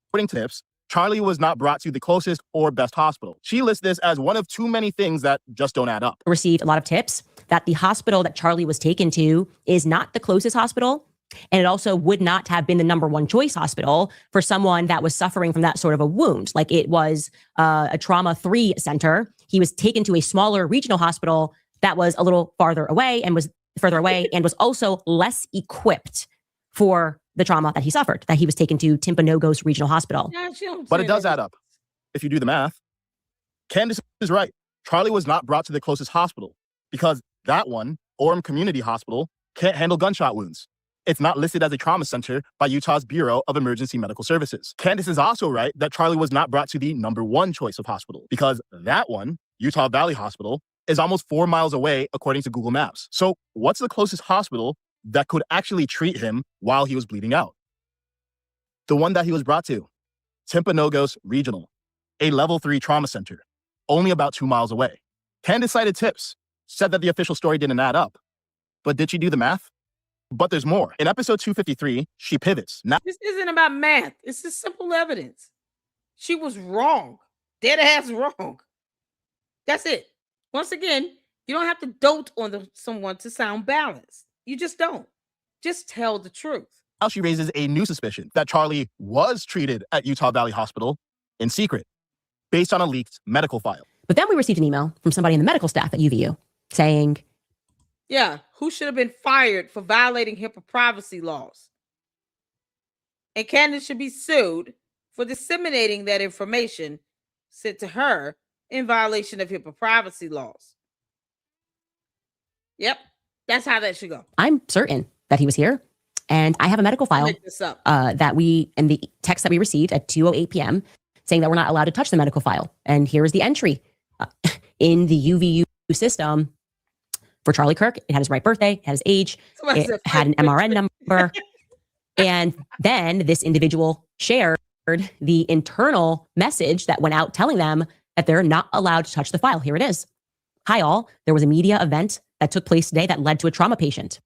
S13: According to tips, Charlie was not brought to the closest or best hospital. She lists this as one of too many things that just don't add up.
S14: Received a lot of tips that the hospital that Charlie was taken to is not the closest hospital. And it also would not have been the number one choice hospital for someone that was suffering from that sort of a wound. Like it was a trauma 3 center. He was taken to a smaller regional hospital that was a little farther away and was also less equipped for the trauma that he suffered, that he was taken to Timpanogos Regional Hospital.
S13: But it does add up. If you do the math, Candace is right. Charlie was not brought to the closest hospital because that one, Orem Community Hospital, can't handle gunshot wounds. It's not listed as a trauma center by Utah's Bureau of Emergency Medical Services. Candace is also right that Charlie was not brought to the number one choice of hospital because that one, Utah Valley Hospital, is almost 4 miles away according to Google Maps. So what's the closest hospital that could actually treat him while he was bleeding out? The one that he was brought to, Timpanogos Regional, a level 3 trauma center, only about 2 miles away. Candace cited tips, said that the official story didn't add up. But did she do the math? But there's more. In episode 253, she pivots.
S1: This isn't about math. It's just simple evidence. She was wrong. Dead ass wrong. That's it. Once again, you don't have to dote on someone to sound balanced. You just don't. Just tell the truth.
S13: Now she raises a new suspicion that Charlie was treated at Utah Valley Hospital in secret, based on a leaked medical file.
S14: But then we received an email from somebody in the medical staff at UVU saying,
S1: yeah, who should have been fired for violating HIPAA privacy laws. And Candace should be sued for disseminating that information sent to her in violation of HIPAA privacy laws. Yep, that's how that should go.
S14: I'm certain that he was here. And I have a medical file
S1: Look this up.
S14: that we, in the text that we received at 2:08 p.m., saying that we're not allowed to touch the medical file. And here is the entry in the UVU system for Charlie Kirk. It had his right birthday, it had his age,
S1: Somebody
S14: it
S1: said
S14: had an
S1: fake
S14: MRN number. And then this individual shared the internal message that went out telling them that they're not allowed to touch the file. Here it is. Hi, all. There was a media event that took place today that led to a trauma patient.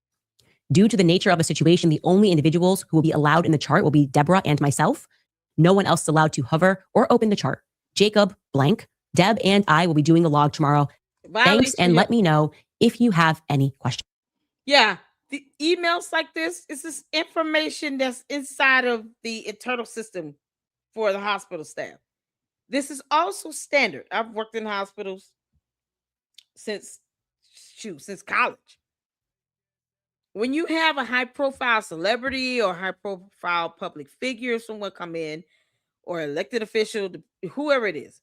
S14: Due to the nature of the situation, the only individuals who will be allowed in the chart will be Deborah and myself. No one else is allowed to hover or open the chart. Jacob, blank. Deb and I will be doing the log tomorrow. Thanks,
S1: Violation
S14: and
S1: of-
S14: let me know if you have any questions.
S1: Yeah, the emails like this is this information that's inside of the internal system for the hospital staff. This is also standard. I've worked in hospitals since college. When you have a high-profile celebrity or high-profile public figure, someone come in, or elected official, whoever it is,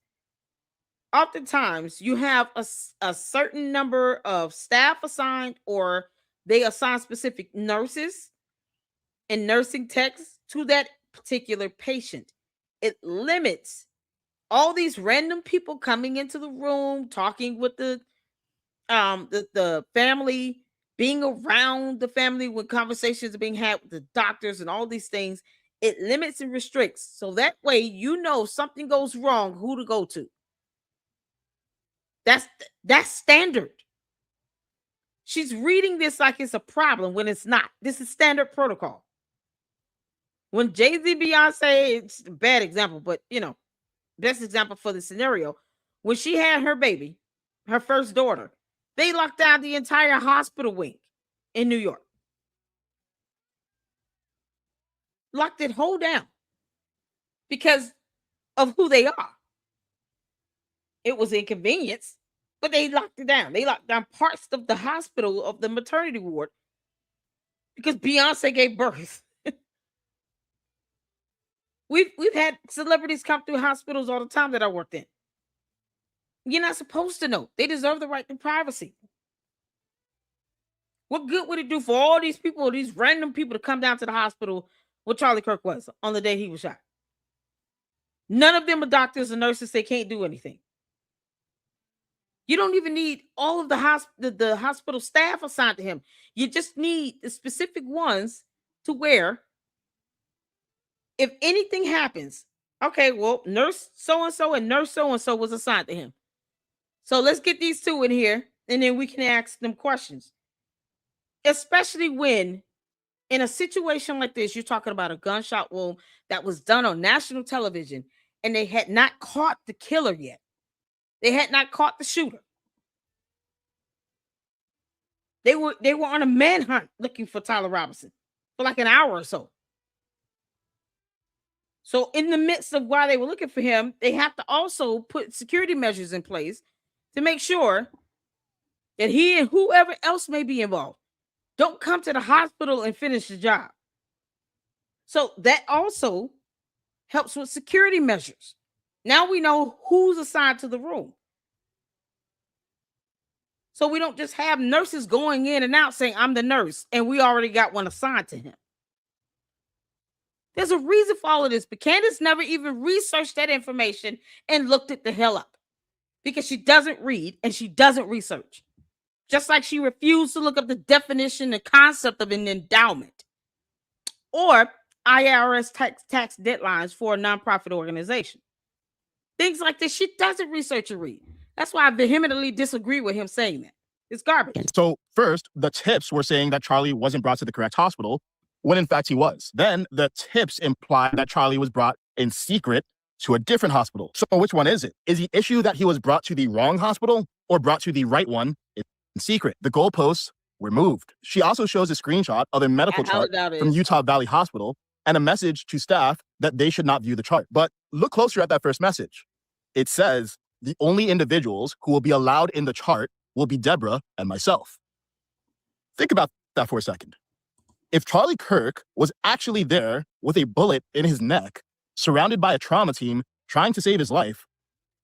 S1: oftentimes you have a certain number of staff assigned, or they assign specific nurses and nursing techs to that particular patient. It limits all these random people coming into the room, talking with the family, being around the family when conversations are being had with the doctors and all these things. It limits and restricts. So that way, you know, if something goes wrong, who to go to. That's standard. She's reading this like it's a problem when it's not. This is standard protocol. When Jay-Z, Beyonce, it's a bad example, but you know, best example for the scenario. When she had her baby, her first daughter, they locked down the entire hospital wing in New York. Locked it whole down because of who they are. It was inconvenience, but they locked it down. They locked down parts of the hospital, of the maternity ward, because Beyonce gave birth. We've had celebrities come through hospitals all the time that I worked in. You're not supposed to know. They deserve the right to privacy. What good would it do for all these people, these random people, to come down to the hospital where Charlie Kirk was on the day he was shot? None of them are doctors or nurses. They can't do anything. You don't even need all of the hospital staff assigned to him. You just need the specific ones to where, if anything happens, okay, well, nurse so-and-so and nurse so-and-so was assigned to him. So let's get these two in here, and then we can ask them questions. Especially when, in a situation like this, you're talking about a gunshot wound that was done on national television, and they had not caught the killer yet. They had not caught the shooter. They were on a manhunt looking for Tyler Robinson for like an hour or so. So in the midst of while they were looking for him, they have to also put security measures in place to make sure that he and whoever else may be involved don't come to the hospital and finish the job. So that also helps with security measures. Now we know who's assigned to the room. So we don't just have nurses going in and out saying, I'm the nurse, and we already got one assigned to him. There's a reason for all of this, but Candace never even researched that information and looked it the hell up, because she doesn't read and she doesn't research. Just like she refused to look up the definition and concept of an endowment or IRS tax deadlines for a nonprofit organization. Things like this, she doesn't research or read. That's why I vehemently disagree with him saying that. It's garbage.
S13: So first, the tips were saying that Charlie wasn't brought to the correct hospital, when in fact he was. Then the tips imply that Charlie was brought in secret to a different hospital. So which one is it? Is the issue that he was brought to the wrong hospital or brought to the right one in secret? The goalposts were moved. She also shows a screenshot of a medical chart from Utah Valley Hospital and a message to staff that they should not view the chart. But look closer at that first message. It says the only individuals who will be allowed in the chart will be Deborah and myself. Think about that for a second. If Charlie Kirk was actually there with a bullet in his neck, surrounded by a trauma team trying to save his life,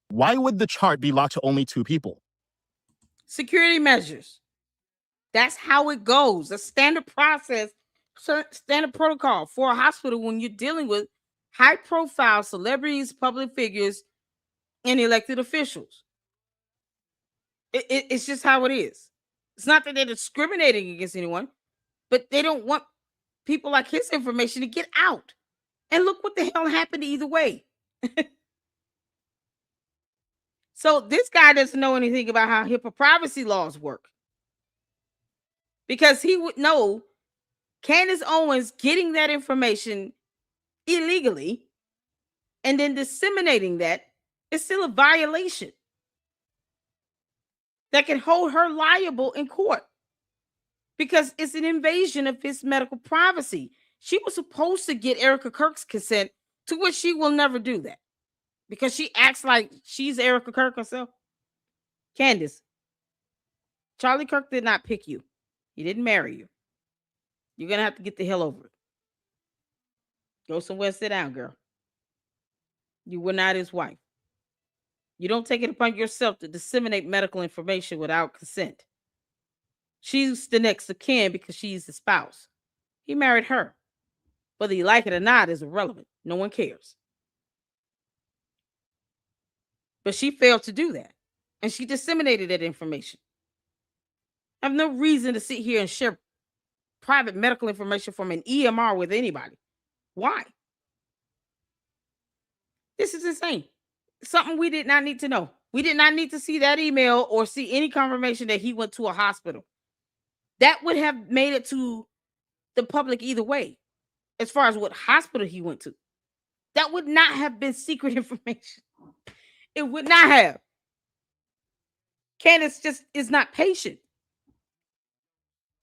S13: why would the chart be locked to only 2 people?
S1: Security measures. That's how it goes. A standard process standard protocol for a hospital when you're dealing with high-profile celebrities, public figures, and elected officials. It's just how it is. It's not that they're discriminating against anyone, but they don't want people like his information to get out. And look what the hell happened either way. So this guy doesn't know anything about how HIPAA privacy laws work, because he would know Candace Owens getting that information illegally and then disseminating that is still a violation that can hold her liable in court, because it's an invasion of his medical privacy. She was supposed to get Erica Kirk's consent, to which she will never do that, because she acts like she's Erica Kirk herself. Candace, Charlie Kirk did not pick you. He didn't marry you. You're going to have to get the hell over it. Go somewhere, sit down, girl. You were not his wife. You don't take it upon yourself to disseminate medical information without consent. She's the next of kin because she's the spouse. He married her. Whether you like it or not is irrelevant. No one cares. But she failed to do that. And she disseminated that information. I have no reason to sit here and share private medical information from an EMR with anybody. Why? This is insane. Something we did not need to know. We did not need to see that email or see any confirmation that he went to a hospital. That would have made it to the public either way, as far as what hospital he went to. That would not have been secret information. It would not have. Candace just is not patient.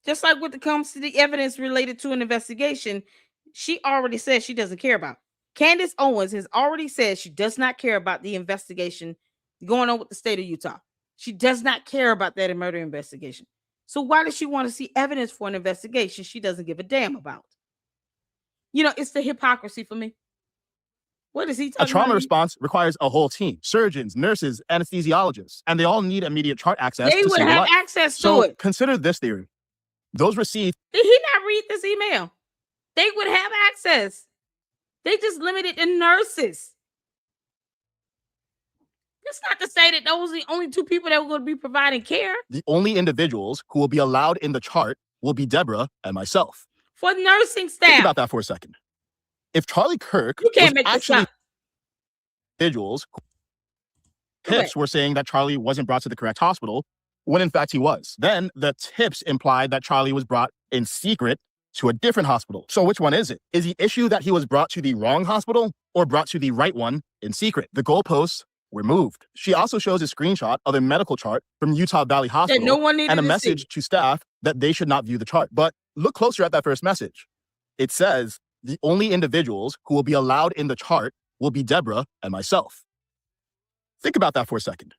S1: Just like when it comes to the evidence related to an investigation, she already said she doesn't care about. Candace Owens has already said she does not care about the investigation going on with the state of Utah. She does not care about that murder investigation. So why does she want to see evidence for an investigation she doesn't give a damn about? You know, it's the hypocrisy for me. What is he talking
S13: about? A trauma
S1: about?
S13: response requires a whole team: surgeons, nurses, anesthesiologists, and they all need immediate chart access.
S1: They would have access to it.
S13: Consider this theory. Those received.
S1: Did he not read this email? They would have access. They just limited the nurses. That's not to say that those are the only two people that were going to be providing care.
S13: The only individuals who will be allowed in the chart will be Deborah and myself.
S1: For nursing staff.
S13: Think about that for a second. If Charlie Kirk
S1: you can't
S13: was
S1: make
S13: actually
S1: this up.
S13: Individuals, tips were saying that Charlie wasn't brought to the correct hospital, when in fact he was. Then the tips implied that Charlie was brought in secret to a different hospital. So which one is it? Is the issue that he was brought to the wrong hospital or brought to the right one in secret? The goalposts were moved. She also shows a screenshot of a medical chart from Utah Valley Hospital
S1: no one needed
S13: and a
S1: to
S13: message
S1: see.
S13: to staff that they should not view the chart. But look closer at that first message. It says the only individuals who will be allowed in the chart will be Deborah and myself. Think about that for a second.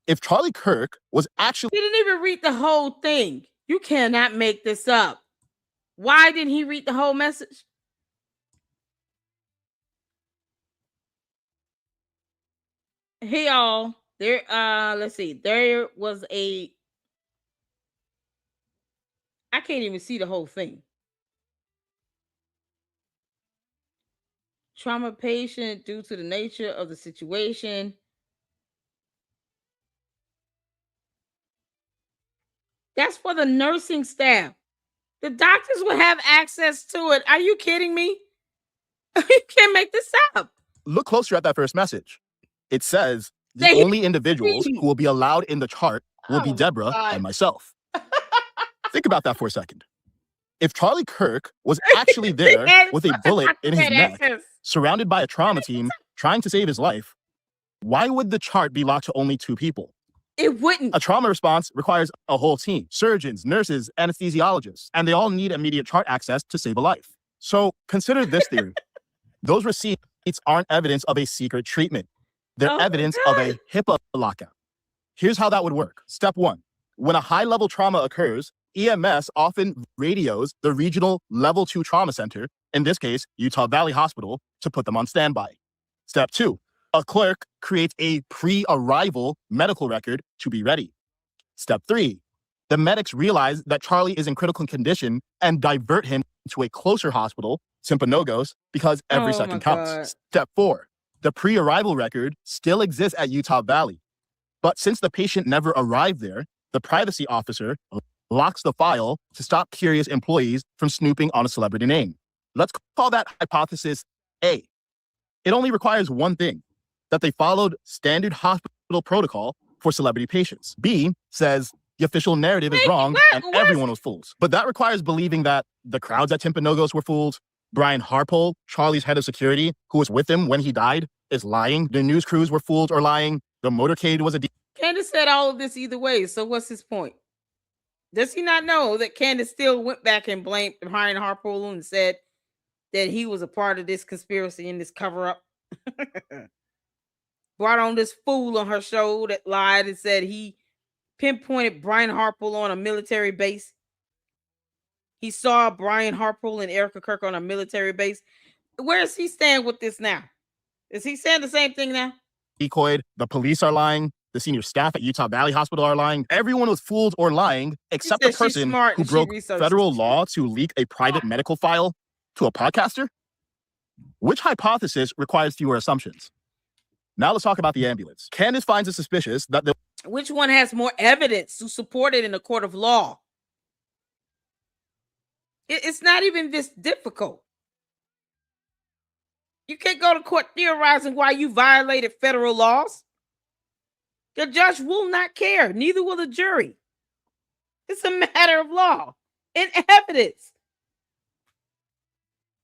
S13: If Charlie Kirk was actually...
S1: He didn't even read the whole thing. You cannot make this up. Why didn't he read the whole message? Hey y'all, there let's see. There was a I can't even see the whole thing. Trauma patient due to the nature of the situation. That's for the nursing staff. The doctors will have access to it. Are you kidding me? You can't make this up.
S13: Look closer at that first message. It says the only individuals who will be allowed in the chart will be Deborah and myself. Think about that for a second. If Charlie Kirk was actually there with a bullet in his neck, surrounded by a trauma team trying to save his life, why would the chart be locked to only 2 people?
S1: It wouldn't.
S13: A trauma response requires a whole team: surgeons, nurses, anesthesiologists, and they all need immediate chart access to save a life. So consider this theory. Those receipts aren't evidence of a secret treatment. They're evidence of a HIPAA lockout. Here's how that would work. Step 1. When a high-level trauma occurs, EMS often radios the regional level 2 trauma center, in this case, Utah Valley Hospital, to put them on standby. Step 2. A clerk creates a pre-arrival medical record to be ready. Step 3. The medics realize that Charlie is in critical condition and divert him to a closer hospital, Timpanogos, because every
S1: Oh my
S13: second counts.
S1: God.
S13: Step 4, the pre-arrival record still exists at Utah Valley. But since the patient never arrived there, the privacy officer locks the file to stop curious employees from snooping on a celebrity name. Let's call that hypothesis A. It only requires one thing, that they followed standard hospital protocol for celebrity patients. B says the official narrative is wrong and everyone was fooled. But that requires believing that the crowds at Timpanogos were fooled, Brian Harpole, Charlie's head of security, who was with him when he died, is lying, the news crews were fooled or lying, the motorcade was a
S1: Candace said all of this either way. So what's his point? Does he not know that Candace still went back and blamed Brian Harpole and said that he was a part of this conspiracy and this cover-up? Brought on this fool on her show that lied and said he pinpointed Brian Harpole on a military base. He saw Brian Harpole and Erica Kirk on a military base. Where does he stand with this now? Is he saying the same thing now?
S13: decoyed, the police are lying, the senior staff at Utah Valley Hospital are lying. Everyone was fooled or lying except the
S1: said she's
S13: person
S1: smart
S13: who
S1: and she
S13: broke
S1: researches.
S13: federal law to leak a private medical file to a podcaster. Which hypothesis requires fewer assumptions? Now let's talk about the ambulance. Candace finds it suspicious that the
S1: Which one has more evidence to support it in a court of law? It's not even this difficult. You can't go to court theorizing why you violated federal laws. The judge will not care. Neither will the jury. It's a matter of law and evidence.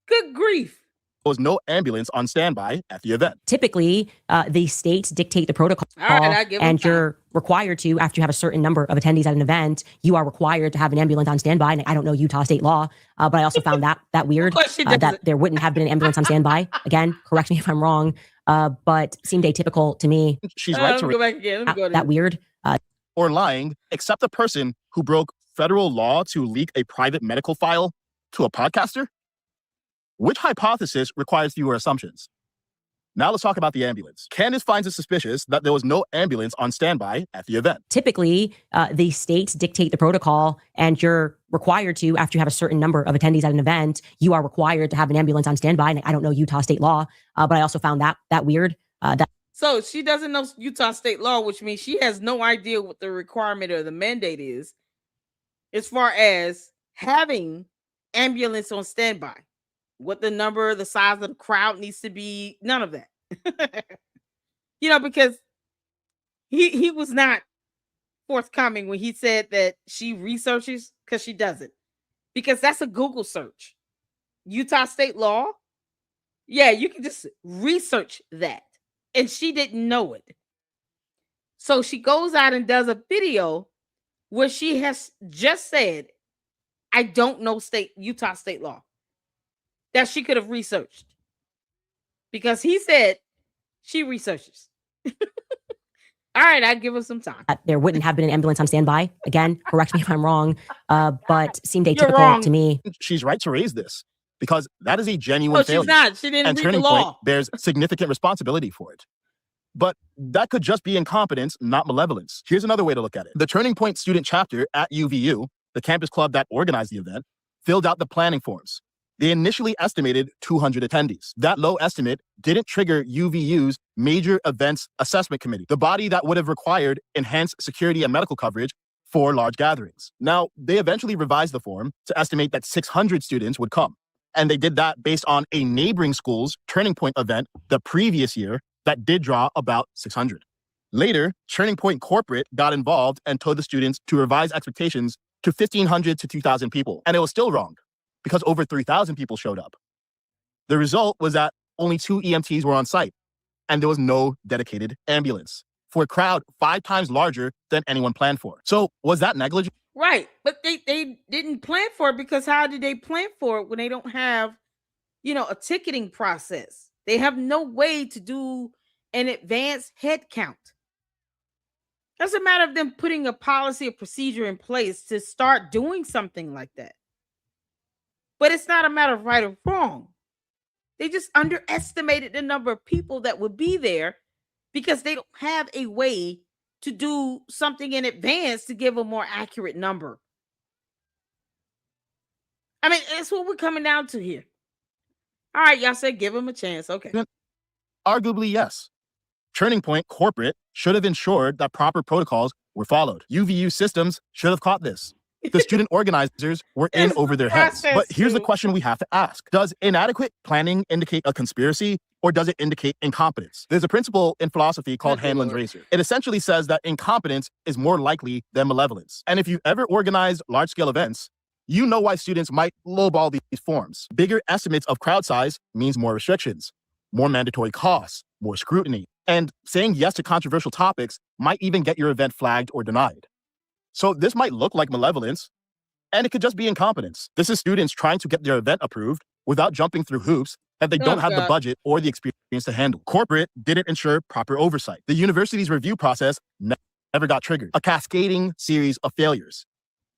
S1: Good grief.
S13: there was no ambulance on standby at the event.
S14: Typically, the states dictate the protocol,
S1: All right, I give 'em
S14: and
S1: time.
S14: you're required to, after you have a certain number of attendees at an event, you are required to have an ambulance on standby. And I don't know Utah state law, but I also found that weird,
S1: course she doesn't.
S14: that there wouldn't have been an ambulance on standby. Again, correct me if I'm wrong, but seemed atypical to me.
S13: She's right
S1: Let
S13: to
S1: me go back again. Let me go to
S14: That weird.
S13: or lying, except the person who broke federal law to leak a private medical file to a podcaster. Which hypothesis requires fewer assumptions? Now let's talk about the ambulance. Candace finds it suspicious that there was no ambulance on standby at the event.
S14: Typically, the states dictate the protocol, and you're required to, after you have a certain number of attendees at an event, you are required to have an ambulance on standby. And I don't know Utah state law, but I also found that weird.
S1: So she doesn't know Utah state law, which means she has no idea what the requirement or the mandate is as far as having ambulance on standby. What the number, the size of the crowd needs to be, none of that. Because he was not forthcoming when he said that she researches, because she doesn't. Because that's a Google search. Utah state law, yeah, you can just research that. And she didn't know it. So she goes out and does a video where she has just said, I don't know Utah state law, that she could have researched. Because he said she researches. All right, I give her some time.
S14: There wouldn't have been an ambulance on standby. Again, correct me if I'm wrong, but seemed
S1: You're
S14: atypical
S1: wrong.
S14: to me.
S13: She's right to raise this because that is a genuine
S1: No,
S13: failure.
S1: she's not. She didn't
S13: And
S1: read the
S13: Turning
S1: law.
S13: Point bears significant responsibility for it. But that could just be incompetence, not malevolence. Here's another way to look at it. The Turning Point student chapter at UVU, the campus club that organized the event, filled out the planning forms. They initially estimated 200 attendees. That low estimate didn't trigger UVU's Major Events Assessment Committee, the body that would have required enhanced security and medical coverage for large gatherings. Now, they eventually revised the form to estimate that 600 students would come. And they did that based on a neighboring school's Turning Point event the previous year that did draw about 600. Later, Turning Point Corporate got involved and told the students to revise expectations to 1,500 to 2,000 people. And it was still wrong, because over 3,000 people showed up. The result was that only 2 EMTs were on site, and there was no dedicated ambulance for a crowd 5 times larger than anyone planned for. So was that negligent?
S1: Right. But they didn't plan for it, because how did they plan for it when they don't have, a ticketing process? They have no way to do an advanced head count. That's a matter of them putting a policy or procedure in place to start doing something like that. But it's not a matter of right or wrong. They just underestimated the number of people that would be there because they don't have a way to do something in advance to give a more accurate number. I mean, that's what we're coming down to here. All right, y'all said give him a chance. Okay.
S13: Arguably, yes. Turning Point Corporate should have ensured that proper protocols were followed. UVU systems should have caught this. The student organizers were in over their heads. But here's the question we have to ask. Does inadequate planning indicate a conspiracy, or does it indicate incompetence? There's a principle in philosophy called Hanlon's razor. It essentially says that incompetence is more likely than malevolence. And if you ever organized large-scale events, you know why students might lowball these forms. Bigger estimates of crowd size means more restrictions, more mandatory costs, more scrutiny. And saying yes to controversial topics might even get your event flagged or denied. So this might look like malevolence, and it could just be incompetence. This is students trying to get their event approved without jumping through hoops that they don't have the budget or the experience to handle. Corporate didn't ensure proper oversight. The university's review process never got triggered. A cascading series of failures.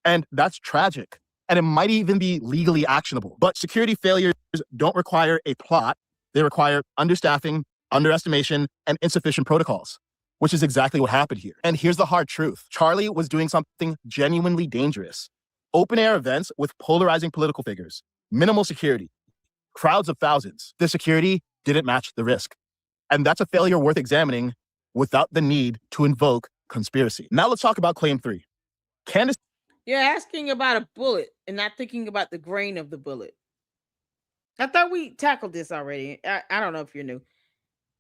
S13: And that's tragic. And it might even be legally actionable. But security failures don't require a plot. They require understaffing, underestimation, and insufficient protocols, which is exactly what happened here. And here's the hard truth. Charlie was doing something genuinely dangerous. Open-air events with polarizing political figures, minimal security, crowds of thousands. The security didn't match the risk. And that's a failure worth examining without the need to invoke conspiracy. Now let's talk about claim 3. Candace.
S1: You're asking about a bullet and not thinking about the grain of the bullet. I thought we tackled this already. I don't know if you're new.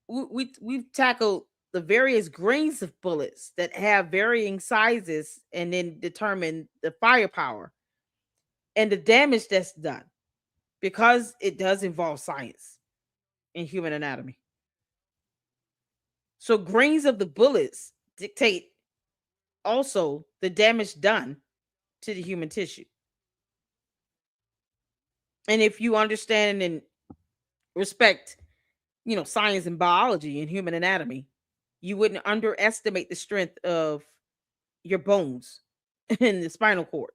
S1: We've tackled the various grains of bullets that have varying sizes and then determine the firepower and the damage that's done, because it does involve science and human anatomy. So grains of the bullets dictate also the damage done to the human tissue. And if you understand and respect, science and biology and human anatomy, you wouldn't underestimate the strength of your bones and the spinal cord.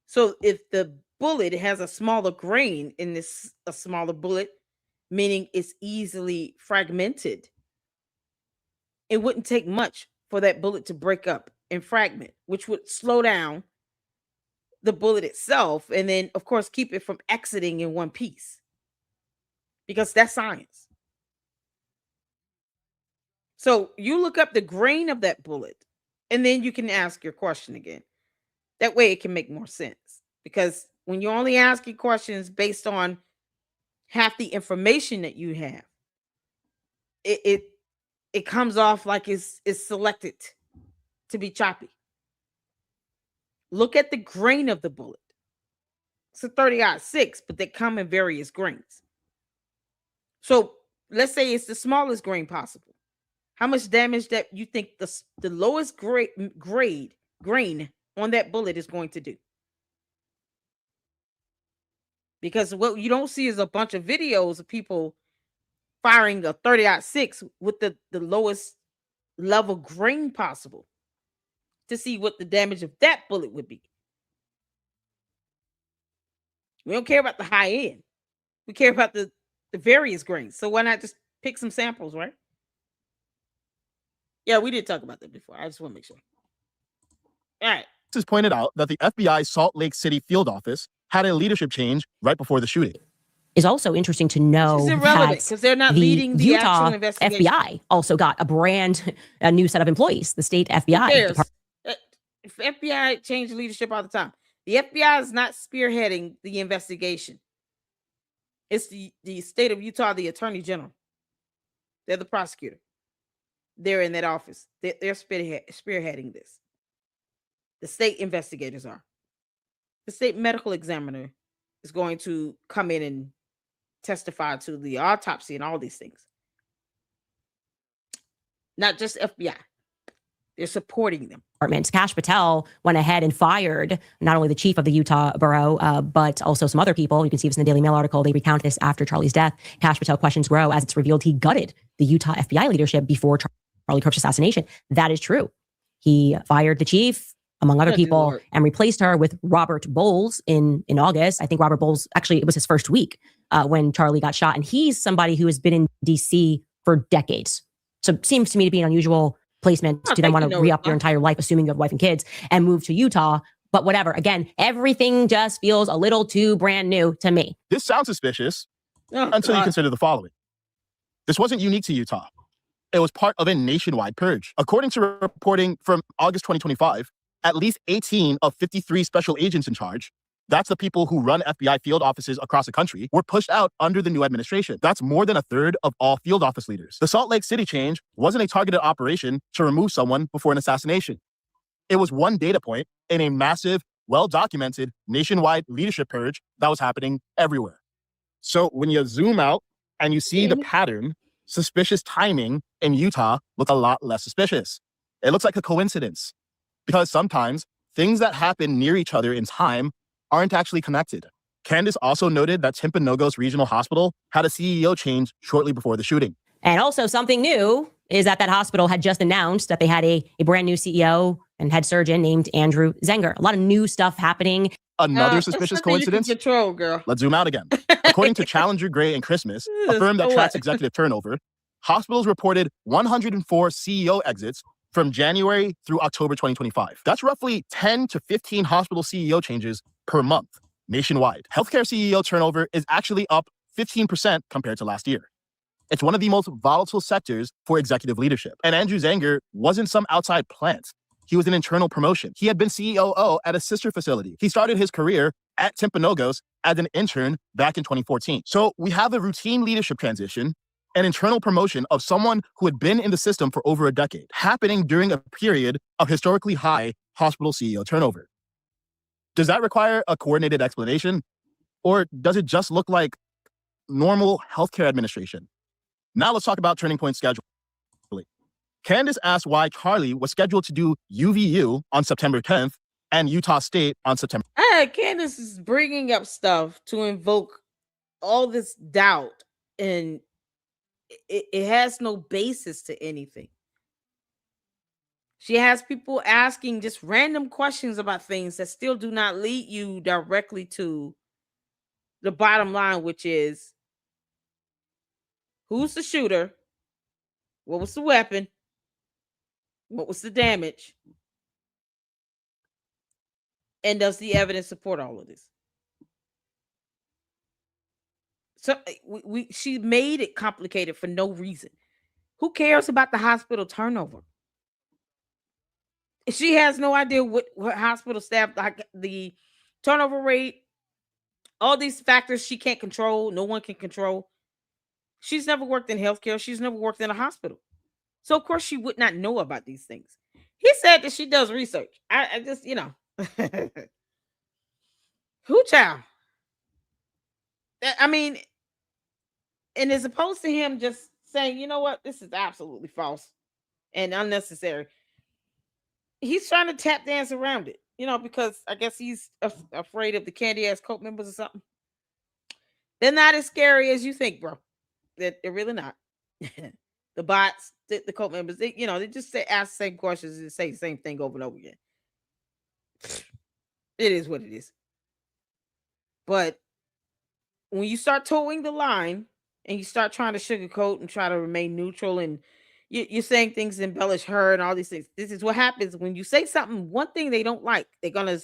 S1: So if the bullet has a smaller grain in this, a smaller bullet, meaning it's easily fragmented, it wouldn't take much for that bullet to break up and fragment, which would slow down the bullet itself, and then of course keep it from exiting in one piece, because that's science. So you look up the grain of that bullet, and then you can ask your question again. That way it can make more sense, because when you're only asking questions based on half the information that you have, it comes off like it's selected to be choppy. Look at the grain of the bullet. It's a 30-06, but they come in various grains. So let's say it's the smallest grain possible. How much damage that you think the lowest grade grain on that bullet is going to do? Because what you don't see is a bunch of videos of people firing a 30-06 with the lowest level grain possible to see what the damage of that bullet would be. We don't care about the high end. We care about the various grains. So why not just pick some samples, right? Yeah, we did talk about that before. I just want to make sure. All right.
S13: This has pointed out that the FBI Salt Lake City field office had a leadership change right before the shooting.
S14: Is also interesting to know
S1: It's irrelevant because they're not leading the
S14: Utah
S1: actual investigation.
S14: FBI also got a new set of employees. The state FBI.
S1: Who cares? If FBI change leadership all the time. The FBI is not spearheading the investigation. It's the state of Utah, the attorney general. They're the prosecutor. They're in that office. They're spearheading this. The state investigators are. The state medical examiner is going to come in and testify to the autopsy and all these things. Not just FBI. They're supporting them.
S14: Kash Patel went ahead and fired not only the chief of the Utah borough, but also some other people. You can see this in the Daily Mail article. They recount this after Charlie's death. Kash Patel questions grow as it's revealed he gutted the Utah FBI leadership before Charlie Kirk's assassination. That is true. He fired the chief, among other people, and replaced her with Robert Bowles in August. I think Robert Bowles, actually, it was his first week when Charlie got shot. And he's somebody who has been in D.C. for decades. So it seems to me to be an unusual placement to then want to re-up your entire life, assuming you have a wife and kids, and move to Utah But whatever. Again, everything just feels a little too brand new to me.
S13: This sounds suspicious
S1: Oh,
S13: until you
S1: God.
S13: consider the following. This wasn't unique to Utah. It was part of a nationwide purge. According to reporting from August 2025, at least 18 of 53 special agents in charge, that's the people who run FBI field offices across the country, were pushed out under the new administration. That's more than a third of all field office leaders. The Salt Lake City change wasn't a targeted operation to remove someone before an assassination. It was one data point in a massive, well-documented nationwide leadership purge that was happening everywhere. So when you zoom out and you see the pattern, suspicious timing in Utah look a lot less suspicious. It looks like a coincidence because sometimes things that happen near each other in time aren't actually connected. Candace also noted that Timpanogos Regional Hospital had a CEO change shortly before the shooting.
S14: And also something new is that hospital had just announced that they had a brand new CEO and head surgeon named Andrew Zenger. A lot of new stuff happening.
S13: Another suspicious coincidence?
S1: Control, girl.
S13: Let's zoom out again. According to Challenger Gray and Christmas, a firm that
S1: So
S13: tracks
S1: what?
S13: executive turnover, hospitals reported 104 CEO exits from January through October 2025. That's roughly 10 to 15 hospital CEO changes per month nationwide. Healthcare CEO turnover is actually up 15% compared to last year. It's one of the most volatile sectors for executive leadership. And Andrew Zenger wasn't some outside plant. He was an internal promotion. He had been COO at a sister facility. He started his career at Timpanogos as an intern back in 2014. So we have a routine leadership transition, an internal promotion of someone who had been in the system for over a decade, happening during a period of historically high hospital CEO turnover. Does that require a coordinated explanation? Or does it just look like normal healthcare administration? Now let's talk about Turning Point scheduling. Candace asked why Charlie was scheduled to do UVU on September 10th and Utah State on September.
S1: Candace is bringing up stuff to invoke all this doubt, and it has no basis to anything. She has people asking just random questions about things that still do not lead you directly to the bottom line, which is who's the shooter? What was the weapon? What was the damage? And does the evidence support all of this? So she made it complicated for no reason. Who cares about the hospital turnover? She has no idea what hospital staff, like the turnover rate, all these factors she can't control, no one can control. She's never worked in healthcare. She's never worked in a hospital. So of course she would not know about these things. He said that she does research. I just, who child? I mean, and as opposed to him just saying, you know what, this is absolutely false and unnecessary. He's trying to tap dance around it, because I guess he's afraid of the candy ass cult members or something. They're not as scary as you think, bro. They're really not. The bots, the cult members, they just ask the same questions and say the same thing over and over again. It is what it is. But when you start towing the line and you start trying to sugarcoat and try to remain neutral, and you're saying things to embellish her and all these things, this is what happens when you say something, one thing they don't like, they're going to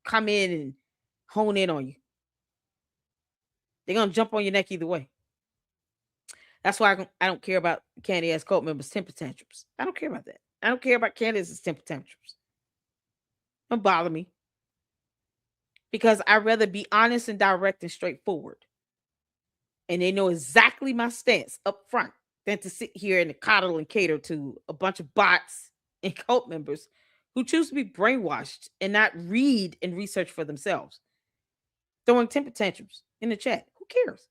S1: come in and hone in on you. They're going to jump on your neck either way. That's why I don't care about candy ass cult members' temper tantrums. I don't care about that. I don't care about Candace's temper tantrums. Don't bother me. Because I'd rather be honest and direct and straightforward. And they know exactly my stance up front than to sit here and coddle and cater to a bunch of bots and cult members who choose to be brainwashed and not read and research for themselves. Throwing temper tantrums in the chat. Who cares?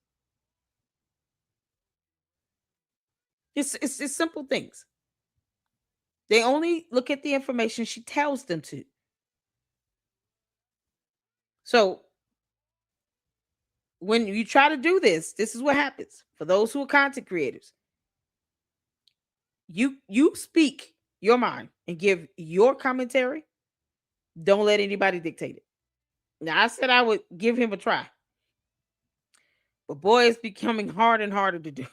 S1: It's simple things. They only look at the information she tells them to. So when you try to do this is what happens. For those who are content creators, you speak your mind and give your commentary. Don't let anybody dictate it. Now, I said I would give him a try, but boy, it's becoming harder and harder to do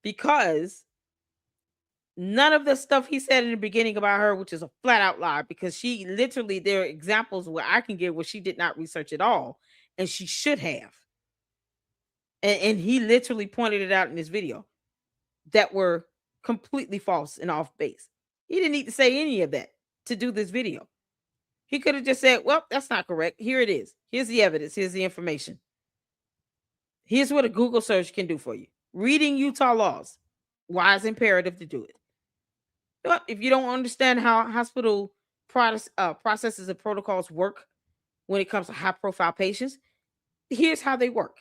S1: because None of the stuff he said in the beginning about her, which is a flat out lie, because she literally, there are examples where I can give where she did not research at all, and she should have. And he literally pointed it out in this video that were completely false and off base. He didn't need to say any of that to do this video. He could have just said, well, that's not correct. Here it is. Here's the evidence. Here's the information. Here's what a Google search can do for you. Reading Utah laws. Why it's imperative to do it. But if you don't understand how hospital processes and protocols work when it comes to high profile patients, here's how they work.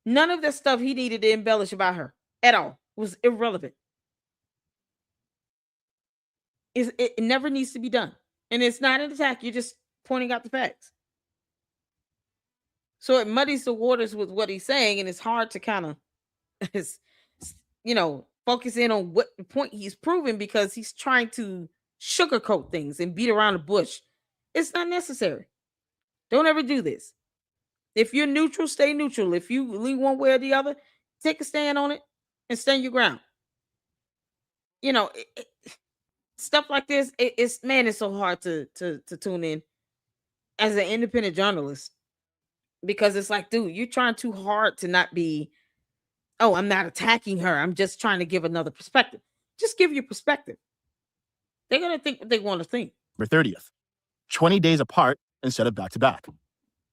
S1: None of the stuff he needed to embellish about her at all was irrelevant. It never needs to be done. And it's not an attack. You're just pointing out the facts. So it muddies the waters with what he's saying, and it's hard to kind of, focus in on what the point he's proving, because he's trying to sugarcoat things and beat around the bush. It's not necessary. Don't ever do this. If you're neutral, stay neutral. If you lean one way or the other, take a stand on it and stand your ground. Stuff like this, it's so hard to tune in as an independent journalist, because it's like, dude, you're trying too hard to not be, oh, I'm not attacking her. I'm just trying to give another perspective. Just give your perspective. They're going to think what they want to think.
S13: November 30th, 20 days apart instead of back to back.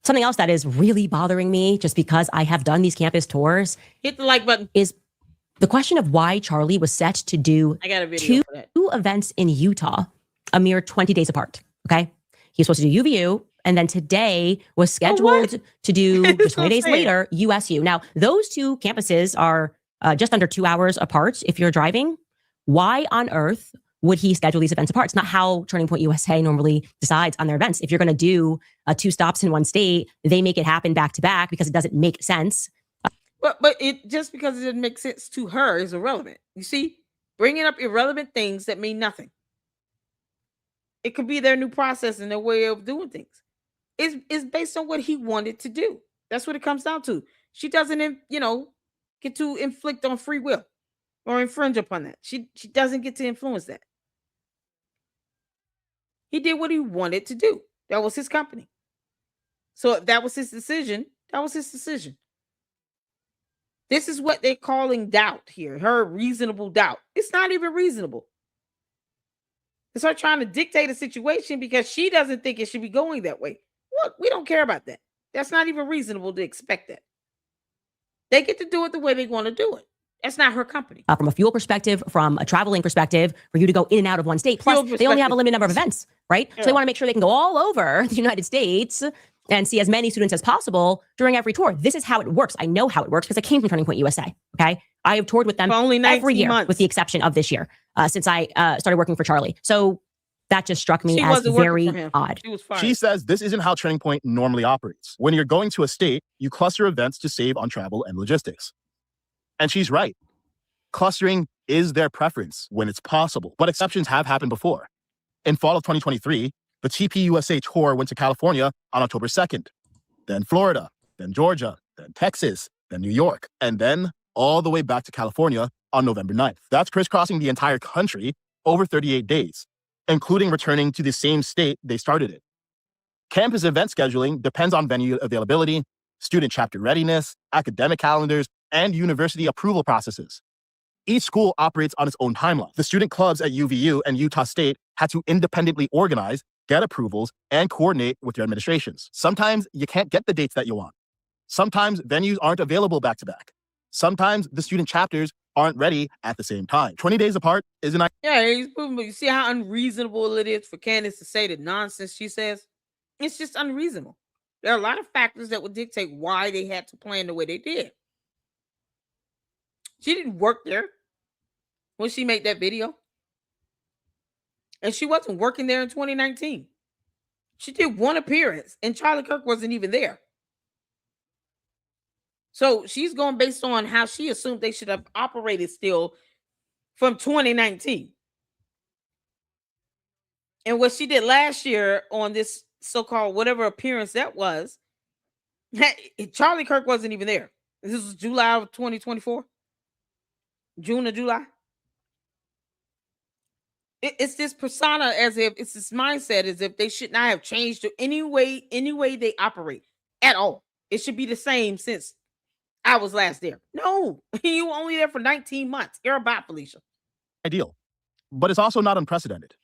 S14: Something else that is really bothering me, just because I have done these campus tours,
S1: hit the like button,
S14: is the question of why Charlie was set to do
S1: I got a video for that.
S14: two events in Utah a mere 20 days apart. Okay. He was supposed to do UVU, and then today was scheduled to do just 20 days later, USU. Now, those two campuses are just under 2 hours apart if you're driving. Why on earth would he schedule these events apart? It's not how Turning Point USA normally decides on their events. If you're going to do 2 stops in one state, they make it happen back to back because it doesn't make sense.
S1: But it just because it didn't make sense to her is irrelevant. You see, bringing up irrelevant things that mean nothing. It could be their new process and their way of doing things. It's based on what he wanted to do. That's what it comes down to. She doesn't, get to inflict on free will or infringe upon that. She doesn't get to influence that. He did what he wanted to do. That was his company. So if that was his decision, that was his decision. This is what they're calling doubt here. Her reasonable doubt. It's not even reasonable. It's her trying to dictate a situation because she doesn't think it should be going that way. Look, we don't care about that. That's not even reasonable to expect that. They get to do it the way they want to do it. That's not her company.
S14: From a fuel perspective, from a traveling perspective, for you to go in and out of one state. Plus, they only have a limited number of events, right? Yeah. So they want to make sure they can go all over the United States and see as many students as possible during every tour. This is how it works. I know how it works because I came from Turning Point USA. Okay, I have toured with them
S1: only
S14: every year,
S1: months.
S14: with the exception of this year, since I started working for Charlie. So that just struck me as very odd.
S13: She says this isn't how Turning Point normally operates. When you're going to a state, you cluster events to save on travel and logistics. And she's right. Clustering is their preference when it's possible, but exceptions have happened before. In fall of 2023, the TPUSA tour went to California on October 2nd, then Florida, then Georgia, then Texas, then New York, and then all the way back to California on November 9th. That's crisscrossing the entire country over 38 days, including returning to the same state they started in. Campus event scheduling depends on venue availability, student chapter readiness, academic calendars, and university approval processes. Each school operates on its own timeline. The student clubs at UVU and Utah State had to independently organize, get approvals, and coordinate with their administrations. Sometimes you can't get the dates that you want. Sometimes venues aren't available back to back. Sometimes the student chapters aren't ready at the same time. 20 days apart isn't...
S1: Yeah, he's proving, but you see how unreasonable it is for Candace to say the nonsense she says? It's just unreasonable. There are a lot of factors that would dictate why they had to plan the way they did. She didn't work there when she made that video. And she wasn't working there in 2019. She did one appearance and Charlie Kirk wasn't even there. So she's going based on how she assumed they should have operated still from 2019. And what she did last year on this so-called whatever appearance that was, Charlie Kirk wasn't even there. This was July of 2024. June or July. It's this persona, as if it's this mindset, as if they should not have changed to any way they operate at all. It should be the same since I was last there. No, you were only there for 19 months. You're about, Felicia.
S13: Ideal, but it's also not unprecedented.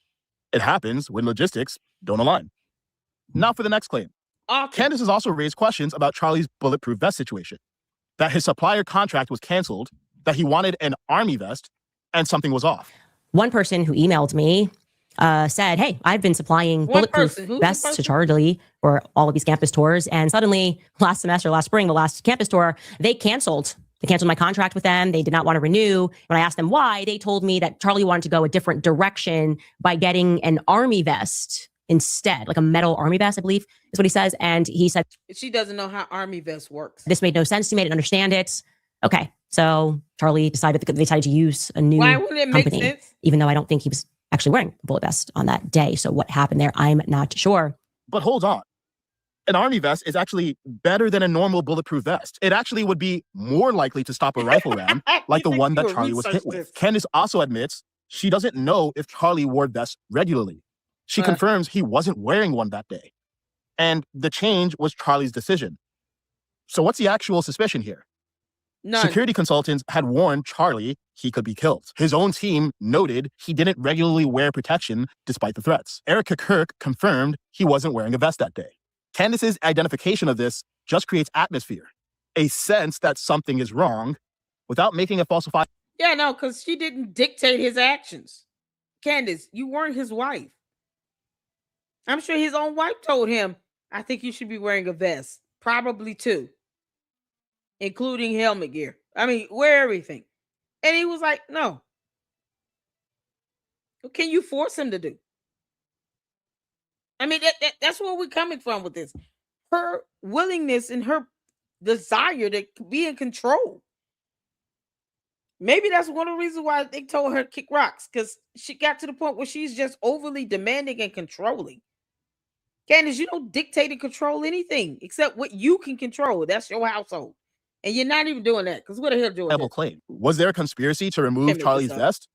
S13: It happens when logistics don't align. Now for the next claim. Candace has also raised questions about Charlie's bulletproof vest situation, that his supplier contract was canceled, that he wanted an army vest, and something was off.
S14: One person who emailed me said, hey, I've been supplying bulletproof vests to Charlie for all of these campus tours. And suddenly last spring, the last campus tour, they canceled my contract with them. They did not want to renew. When I asked them why, they told me that Charlie wanted to go a different direction by getting an army vest instead, like a metal army vest, I believe is what he says. And he said,
S1: she doesn't know how army vest works.
S14: This made no sense to me. I didn't understand it. Okay. So Charlie decided to use a new
S1: Why wouldn't it make
S14: company,
S1: sense?
S14: even though I don't think he was actually wearing a bullet vest on that day. So what happened there? I'm not sure.
S13: But hold on. An army vest is actually better than a normal bulletproof vest. It actually would be more likely to stop a rifle round like the one that Charlie was hit with. Candace also admits she doesn't know if Charlie wore vests regularly. She confirms he wasn't wearing one that day. And the change was Charlie's decision. So what's the actual suspicion here?
S1: None.
S13: Security consultants had warned Charlie he could be killed. His own team noted he didn't regularly wear protection despite the threats. Erica Kirk confirmed he wasn't wearing a vest that day. Candace's identification of this just creates atmosphere, a sense that something is wrong without making it falsified.
S1: Yeah, no, because she didn't dictate his actions. Candace, you weren't his wife. I'm sure his own wife told him, I think you should be wearing a vest. Probably two. Including helmet gear. I mean, wear everything. And he was like, no. What can you force him to do? I mean, that's where we're coming from with this. Her willingness and her desire to be in control. Maybe that's one of the reasons why they told her kick rocks, because she got to the point where she's just overly demanding and controlling. Candace, you don't dictate and control anything except what you can control. That's your household. And you're not even doing that, because what the hell doing that?
S13: Claim. Was there a conspiracy to remove Charlie's vest?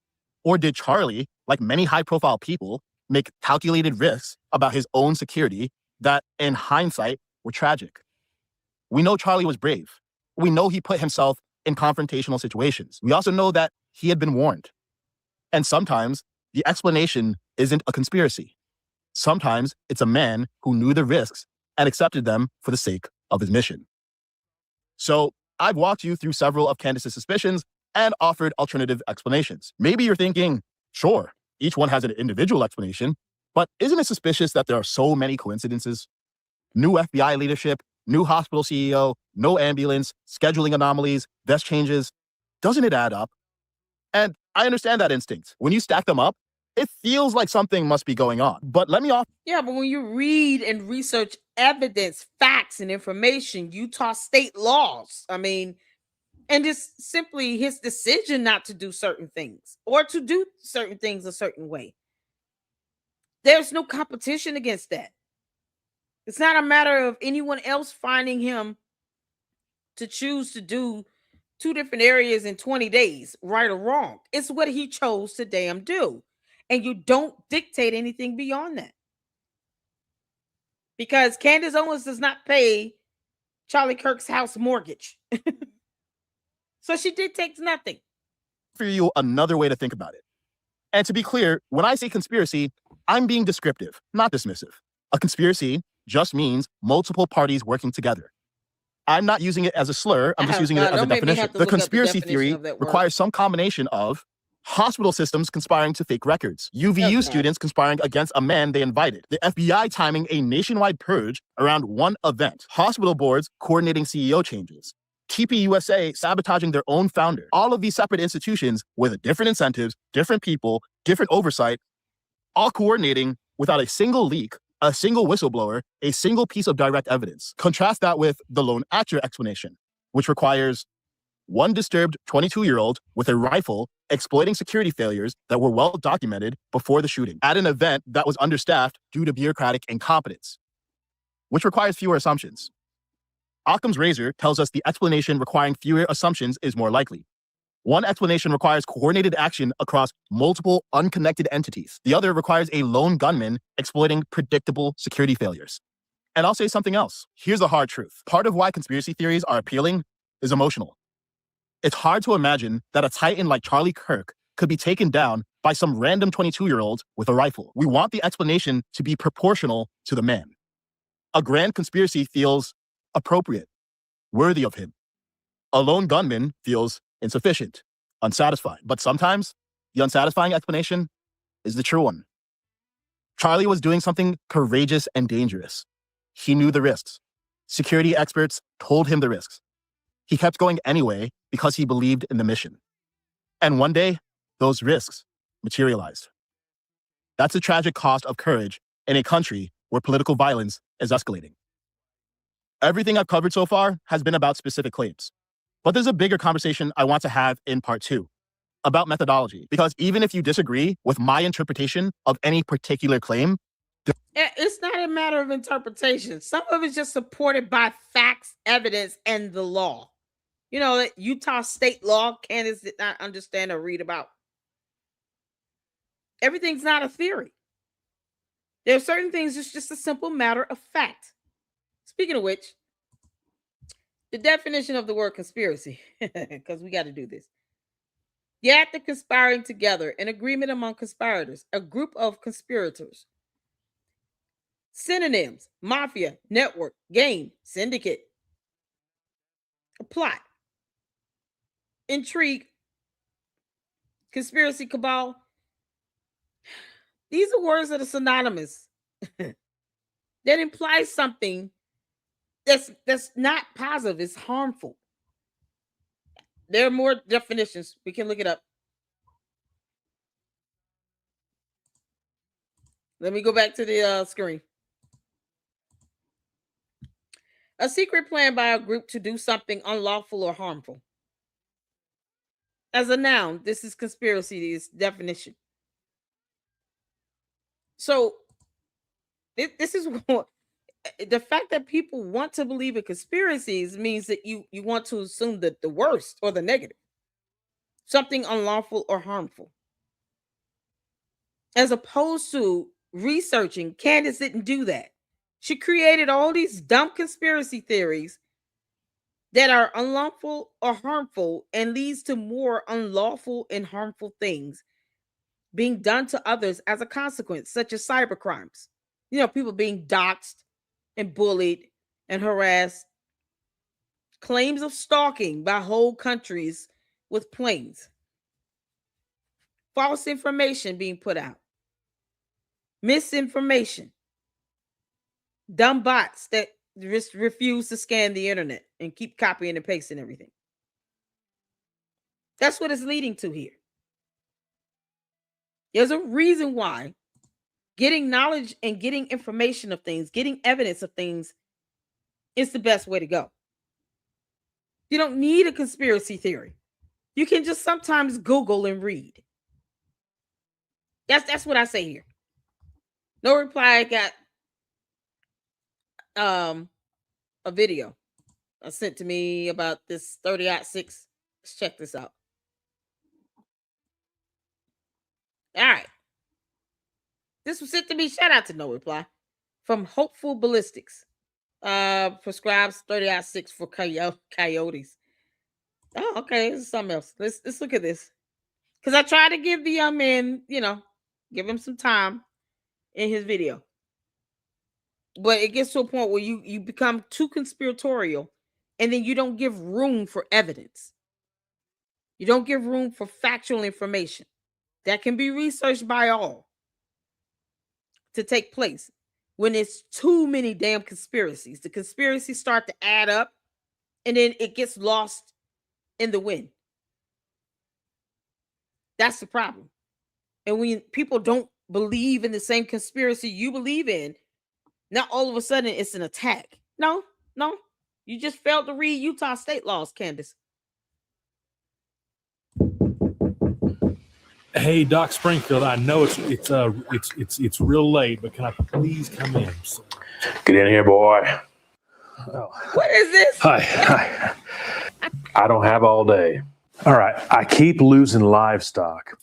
S13: Or did Charlie, like many high-profile people, make calculated risks about his own security that, in hindsight, were tragic? We know Charlie was brave. We know he put himself in confrontational situations. We also know that he had been warned. And sometimes the explanation isn't a conspiracy. Sometimes it's a man who knew the risks and accepted them for the sake of his mission. So I've walked you through several of Candace's suspicions and offered alternative explanations. Maybe you're thinking, sure, each one has an individual explanation, but isn't it suspicious that there are so many coincidences? New FBI leadership, new hospital CEO, no ambulance, scheduling anomalies, vest changes. Doesn't it add up? And I understand that instinct. When you stack them up, it feels like something must be going on. But let me off.
S1: Yeah, but when you read and research evidence, facts, and information, Utah state laws, I mean, and it's simply his decision not to do certain things or to do certain things a certain way. There's no competition against that. It's not a matter of anyone else finding him to choose to do two different areas in 20 days, right or wrong. It's what he chose to damn do. And you don't dictate anything beyond that. Because Candace Owens does not pay Charlie Kirk's house mortgage. So she dictates nothing.
S13: For you, another way to think about it. And to be clear, when I say conspiracy, I'm being descriptive, not dismissive. A conspiracy just means multiple parties working together. I'm not using it as a slur. I'm just using it as a definition. The conspiracy theory requires some combination of hospital systems conspiring to fake records, UVU students conspiring against a man they invited, the FBI timing a nationwide purge around one event, hospital boards coordinating CEO changes, TPUSA sabotaging their own founder. All of these separate institutions with different incentives, different people, different oversight, all coordinating without a single leak, a single whistleblower, a single piece of direct evidence. Contrast that with the lone actor explanation, which requires one disturbed 22-year-old with a rifle exploiting security failures that were well documented before the shooting at an event that was understaffed due to bureaucratic incompetence, which requires fewer assumptions. Occam's razor tells us the explanation requiring fewer assumptions is more likely. One explanation requires coordinated action across multiple unconnected entities. The other requires a lone gunman exploiting predictable security failures. And I'll say something else. Here's the hard truth. Part of why conspiracy theories are appealing is emotional. It's hard to imagine that a titan like Charlie Kirk could be taken down by some random 22-year-old with a rifle. We want the explanation to be proportional to the man. A grand conspiracy feels appropriate, worthy of him. A lone gunman feels insufficient, unsatisfying. But sometimes the unsatisfying explanation is the true one. Charlie was doing something courageous and dangerous. He knew the risks. Security experts told him the risks. He kept going anyway because he believed in the mission. And one day, those risks materialized. That's the tragic cost of courage in a country where political violence is escalating. Everything I've covered so far has been about specific claims. But there's a bigger conversation I want to have in part 2 about methodology. Because even if you disagree with my interpretation of any particular claim,
S1: it's not a matter of interpretation. Some of it's just supported by facts, evidence, and the law. You know, that Utah state law, Candace did not understand or read about. Everything's not a theory. There are certain things, it's just a simple matter of fact. Speaking of which, the definition of the word conspiracy, because we got to do this. The act of conspiring together, an agreement among conspirators, a group of conspirators. Synonyms: mafia, network, game, syndicate. A plot. Intrigue, conspiracy, cabal. These are words that are synonymous. That implies something that's not positive, it's harmful. There are more definitions. We can look it up. Let me go back to the screen. A secret plan by a group to do something unlawful or harmful. As a noun, this is conspiracy, this definition. So this is what the fact that people want to believe in conspiracies means that you want to assume that the worst or the negative, something unlawful or harmful, as opposed to researching. Candace didn't do that. She created all these dumb conspiracy theories that are unlawful or harmful and leads to more unlawful and harmful things being done to others as a consequence, such as cyber crimes. You know, people being doxxed and bullied and harassed. Claims of stalking by whole countries with planes. False information being put out. Misinformation. Dumb bots that refuse to scan the internet and keep copying and pasting everything. That's what it's leading to here. There's a reason why getting knowledge and getting information of things, getting evidence of things is the best way to go. You don't need a conspiracy theory. You can just sometimes Google and read. That's what I say here. No reply. I got a video sent to me about this 30-06. Let's check this out. All right. This was sent to me. Shout out to No Reply from Hopeful Ballistics. Prescribes 30-06 for coyotes. Oh, okay. This is something else. Let's look at this. Because I tried to give the young man, give him some time in his video. But it gets to a point where you become too conspiratorial and then you don't give room for evidence. You don't give room for factual information that can be researched by all to take place. When it's too many damn conspiracies, the conspiracies start to add up and then it gets lost in the wind. That's the problem. And when people don't believe in the same conspiracy you believe in, now all of a sudden it's an attack. No. You just failed to read Utah state laws, Candace.
S15: Hey, Doc Springfield, I know it's real late, but can I please come in?
S16: Get in here, boy.
S1: What is this?
S16: Hi. I don't have all day. All right, I keep losing livestock.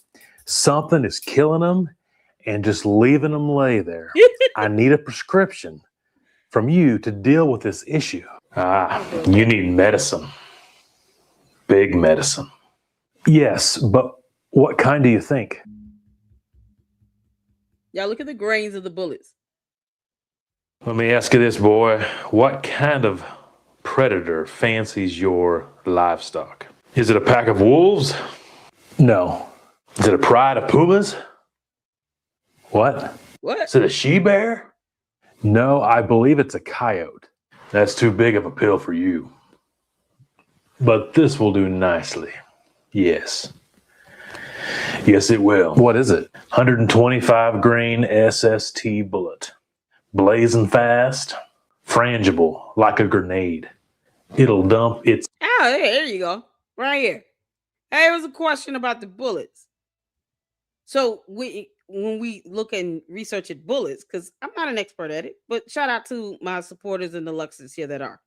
S16: Something is killing them and just leaving them lay there. I need a prescription from you to deal with this issue. You need medicine. Big medicine. Yes, but what kind do you think?
S1: Y'all look at the grains of the bullets.
S16: Let me ask you this, boy. What kind of predator fancies your livestock? Is it a pack of wolves? No. Is it a pride of pumas? What?
S1: What?
S16: Is it a she-bear? No, I believe it's a coyote. That's too big of a pill for you. But this will do nicely. Yes. Yes, it will. What is it? 125 grain SST bullet. Blazing fast. Frangible like a grenade. It'll dump its...
S1: Oh, there you go. Right here. Hey, it was a question about the bullets. So when we look and research at bullets, because I'm not an expert at it, but shout out to my supporters and the Luxes here that are.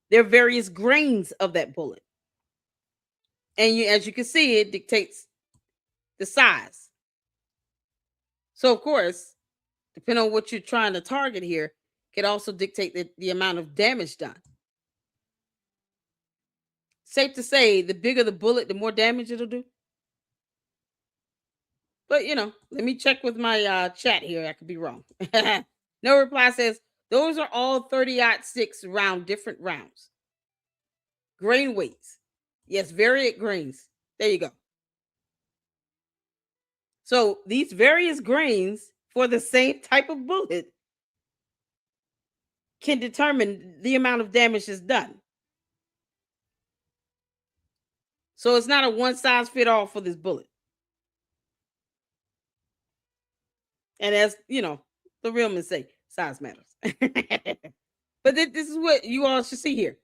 S1: There are various grains of that bullet. And as you can see, it dictates the size. So, of course, depending on what you're trying to target here, could also dictate the amount of damage done. Safe to say, the bigger the bullet, the more damage it'll do. But, let me check with my chat here. I could be wrong. No Reply says, those are all 30-06 round, different rounds. Grain weights. Yes, varied grains. There you go. So these various grains for the same type of bullet can determine the amount of damage that's done. So it's not a one-size-fit-all for this bullet. And as, the real men say, size matters. But this is what you all should see here.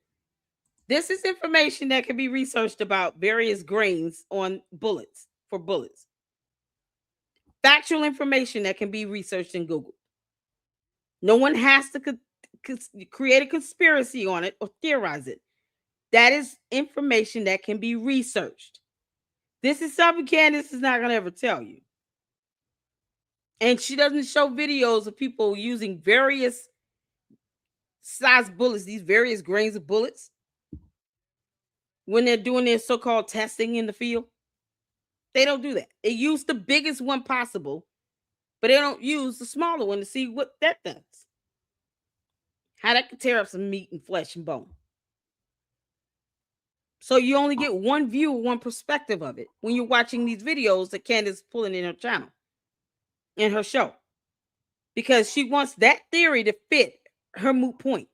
S1: This is information that can be researched about various grains on bullets, for bullets. Factual information that can be researched in Google. No one has to create a conspiracy on it or theorize it. That is information that can be researched. This is something Candace is not going to ever tell you. And she doesn't show videos of people using various size bullets, these various grains of bullets, when they're doing their so-called testing in the field. They don't do that. They use the biggest one possible, but they don't use the smaller one to see what that does. How that could tear up some meat and flesh and bone. So you only get one view, one perspective of it when you're watching these videos that Candace is pulling in her channel, in her show. Because she wants that theory to fit her moot point.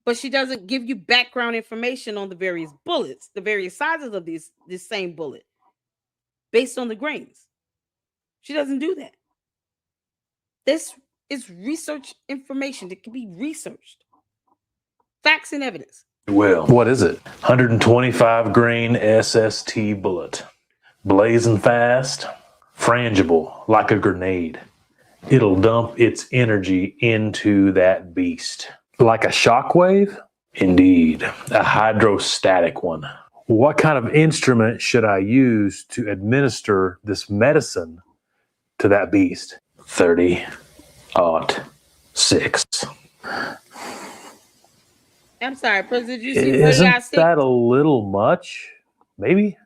S1: But she doesn't give you background information on the various bullets, the various sizes of this same bullet, based on the grains. She doesn't do that. This is research information that can be researched. Facts and evidence.
S16: Well, what is it? 125 grain SST bullet. Blazing fast. Frangible like a grenade. It'll dump its energy into that beast. Like a shockwave? Indeed, a hydrostatic one. What kind of instrument should I use to administer this medicine to that beast? 30-06.
S1: I'm sorry, President, did you see
S16: Isn't
S1: 30-06?
S16: that a little much? Maybe?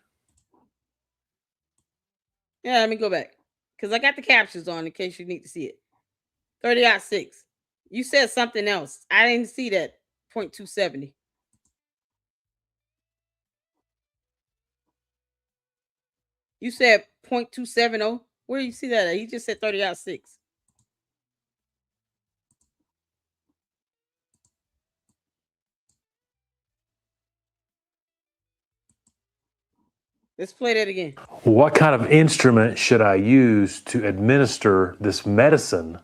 S1: Yeah, let me go back. Because I got the captions on in case you need to see it. 30-06. You said something else. I didn't see that. 0.270. You said 0.270. Where do you see that at? He just said 30-06. Let's play that again.
S16: What kind of instrument should I use to administer this medicine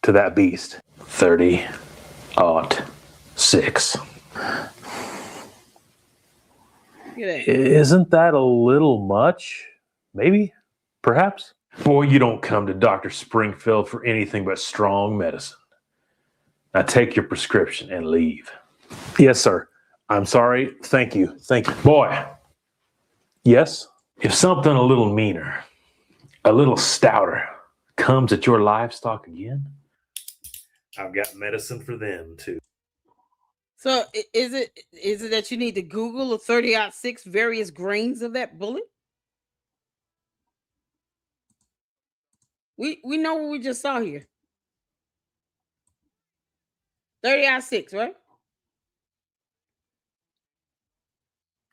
S16: to that beast? 30-06. Isn't that a little much? Maybe? Perhaps? Boy, you don't come to Dr. Springfield for anything but strong medicine. Now take your prescription and leave. Yes, sir. I'm sorry. Thank you. Thank you. Boy. Yes? If something a little meaner, a little stouter comes at your livestock again, I've got medicine for them too.
S1: So is it that you need to Google a 30-06 various grains of that bullet? We know what we just saw here. 30-06, right?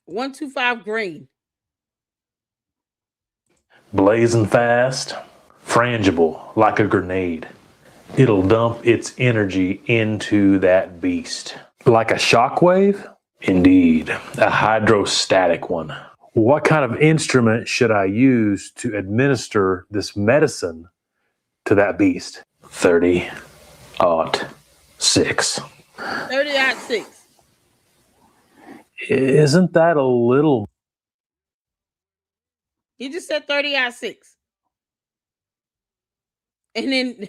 S1: 125 grain.
S16: Blazing fast, frangible like a grenade. It'll dump its energy into that beast. Like a shockwave? Indeed, a hydrostatic one. What kind of instrument should I use to administer this medicine to that beast? 30-06.
S1: 30-06.
S16: Isn't that a little...
S1: He just said 30-06. And then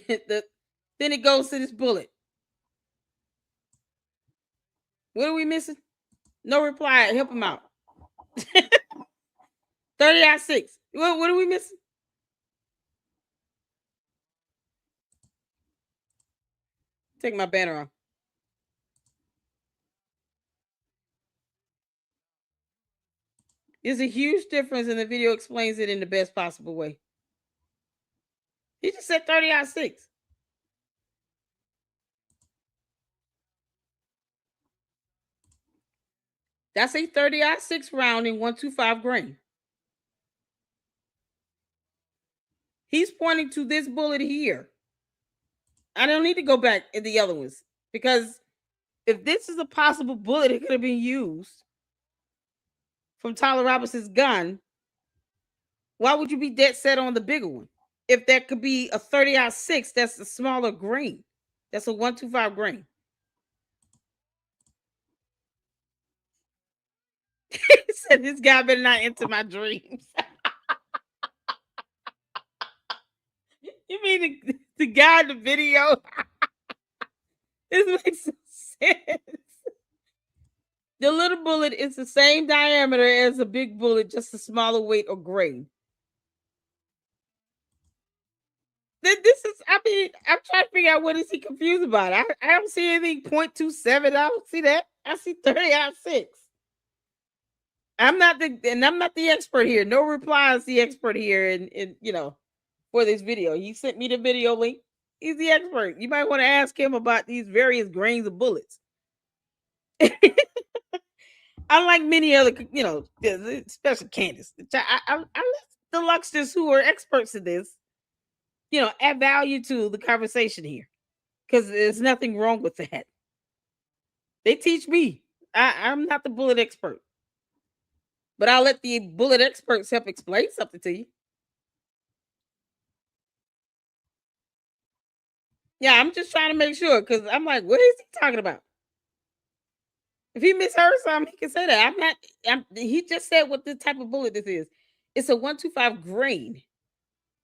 S1: then it goes to this bullet. What are we missing? No reply. Help him out. 30-06. What are we missing? Take my banner off. There's a huge difference, and the video explains it in the best possible way. He just said 30-06. That's a 30-06 round in 125 grain. He's pointing to this bullet here. I don't need to go back in the other ones, because if this is a possible bullet, it could have been used from Tyler Robinson's gun. Why would you be dead set on the bigger one? If that could be a 30-06, that's a smaller grain. That's a 125 grain. He said, this guy better not enter my dreams. You mean the guy in the video? This makes sense. The little bullet is the same diameter as a big bullet, just a smaller weight or grain. This is, I mean, I'm trying to figure out what is he confused about. I don't see anything 0.27. I don't see that. I see 30-06. I'm not the expert here. No reply is the expert here, and for this video. He sent me the video link. He's the expert. You might want to ask him about these various grains of bullets. Unlike many other, especially Candace. I let the Luxters who are experts in this, add value to the conversation here, because there's nothing wrong with that. They teach me. I'm not the bullet expert, but I'll let the bullet experts help explain something to you. Yeah, I'm just trying to make sure, because I'm like, what is he talking about? If he misheard something, he can say that. He just said what the type of bullet this is. It's a 125 grain,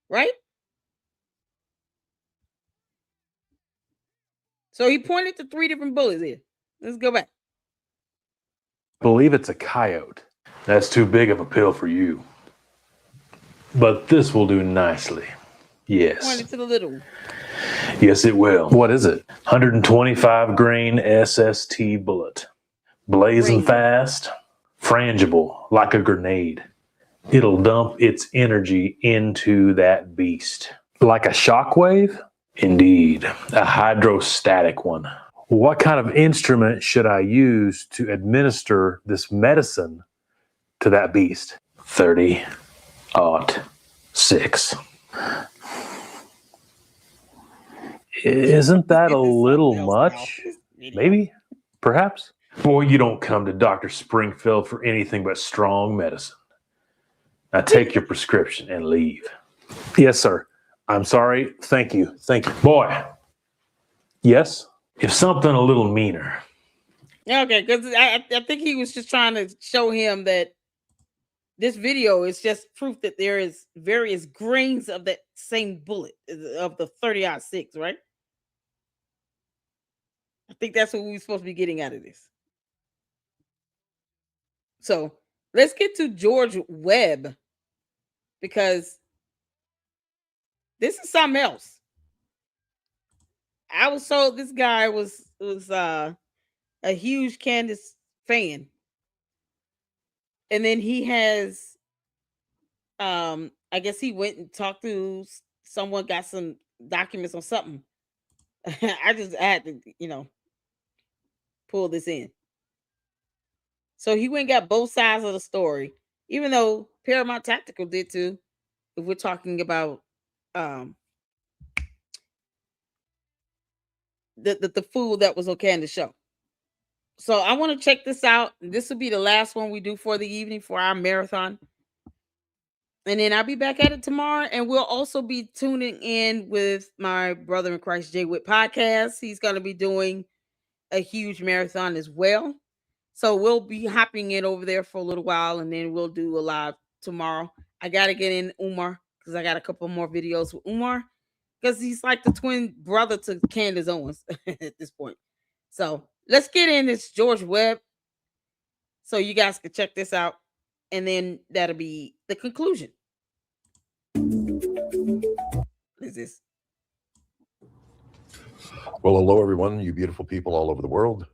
S1: right? So he pointed to 3 different bullets here. Let's go back.
S16: I believe it's a coyote. That's too big of a pill for you. But this will do nicely. Yes.
S1: Pointed to the little one.
S16: Yes, it will. What is it? 125 grain SST bullet. Blazing fast, frangible like a grenade. It'll dump its energy into that beast. Like a shockwave? Indeed, a hydrostatic one. What kind of instrument should I use to administer this medicine to that beast? 30-06. Isn't that a little much? Maybe, perhaps. Boy, you don't come to Dr. Springfield for anything but strong medicine. Now take your prescription and leave. Yes, sir. I'm sorry. Thank you. Thank you. Boy. Yes? If something a little meaner.
S1: Okay, because I think he was just trying to show him that this video is just proof that there is various grains of that same bullet of the 30-06, right? I think that's what we're supposed to be getting out of this. So let's get to George Webb, because this is something else. I was told this guy was a huge Candace fan, and then he has I guess he went and talked to someone, got some documents on something. I had to, pull this in. So he went and got both sides of the story, even though Paramount Tactical did too. If we're talking about the fool that was on Candace's show. So I want to check this out. This will be the last one we do for the evening for our marathon. And then I'll be back at it tomorrow. And we'll also be tuning in with my brother in Christ, Jay Witt podcast. He's going to be doing a huge marathon as well. So we'll be hopping in over there for a little while, and then we'll do a live tomorrow. I got to get in Umar because I got a couple more videos with Umar, because he's like the twin brother to Candace Owens at this point. So let's get in this George Webb so you guys can check this out, and then that'll be the conclusion. What is this?
S17: Well, hello everyone, you beautiful people all over the world.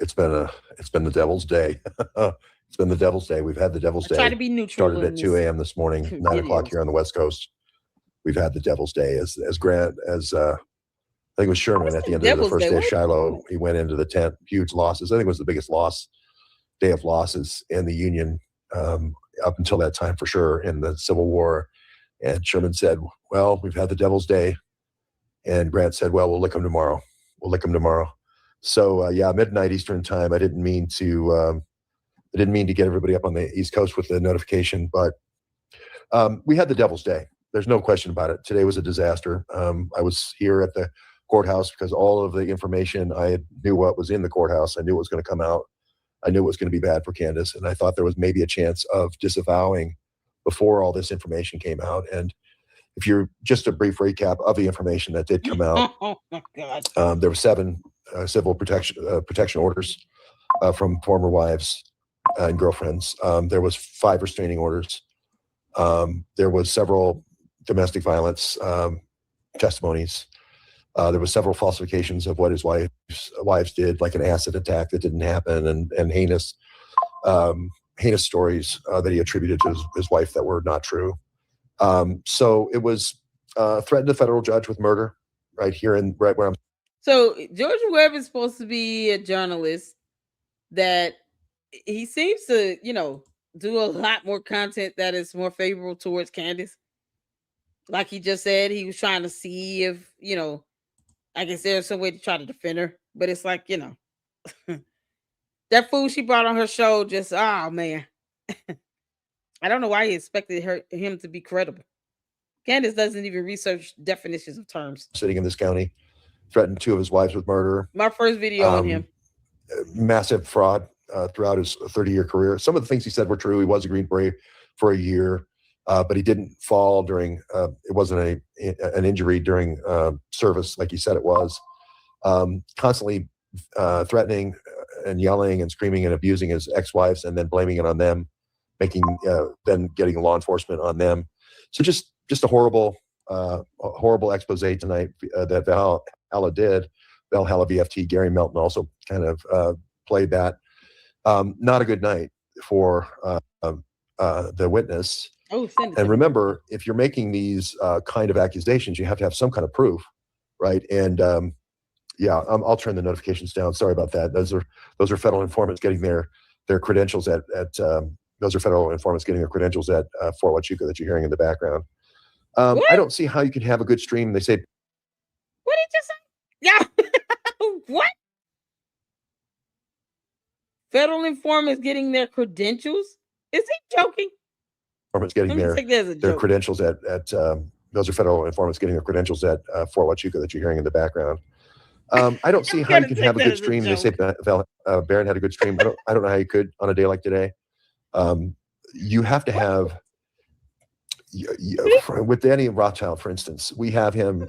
S17: It's been the devil's day. It's been the devil's day. We've had the devil's day.
S1: Try to be neutral.
S17: Started at 2 a.m. this morning, 9 o'clock here on the West Coast. We've had the devil's day as I think it was Sherman at the end of the first day of Shiloh. He went into the tent, huge losses. I think it was the biggest day of losses in the Union up until that time for sure in the Civil War. And Sherman said, well, we've had the devil's day. And Grant said, well, we'll lick them tomorrow. So midnight Eastern time. I didn't mean to get everybody up on the East Coast with the notification, but we had the devil's day. There's no question about it. Today was a disaster. I was here at the courthouse because all of the information knew what was in the courthouse. I knew what was going to come out. I knew it was going to be bad for Candace, and I thought there was maybe a chance of disavowing before all this information came out. And if you're just a brief recap of the information that did come out,
S1: Oh my God.
S17: there were 7 civil protection orders from former wives and girlfriends. There was 5 restraining orders. There was several domestic violence testimonies. There was several falsifications of what his wives did, like an acid attack that didn't happen, and heinous stories that he attributed to his wife that were not true. So it was threatened a federal judge with murder right where I'm.
S1: So George Webb is supposed to be a journalist that he seems to, do a lot more content that is more favorable towards Candace. Like he just said, he was trying to see if, I guess there's some way to try to defend her, but it's like, that fool she brought on her show just, oh man. I don't know why he expected him to be credible. Candace doesn't even research definitions of terms.
S17: Sitting in this county, threatened 2 of his wives with murder.
S1: My first video on him.
S17: Massive fraud throughout his 30-year career. Some of the things he said were true. He was a Green Beret for a year, but he didn't fall during, it wasn't an injury during service like he said it was. Constantly threatening and yelling and screaming and abusing his ex-wives and then blaming it on them, then getting law enforcement on them. So just a horrible expose tonight that Valhalla did. Valhalla VFT, Gary Melton also kind of played that. Not a good night for the witness. And remember, if you're making these kind of accusations, you have to have some kind of proof, right? And I'll turn the notifications down. Sorry about that. Those are federal informants getting their credentials at those are federal informants getting their credentials at Fort Huachuca that you're hearing in the background. I don't see how you can have a good stream. They say,
S1: what did you say? Yeah. What? Federal informants getting their credentials? Is he joking?
S17: informants getting their credentials at those are federal informants getting their credentials at Fort Huachuca that you're hearing in the background. I don't see how you can have a good stream. They say Barron had a good stream. I don't know how you could on a day like today. You have to have with Danny Rothschild, for instance, we have him,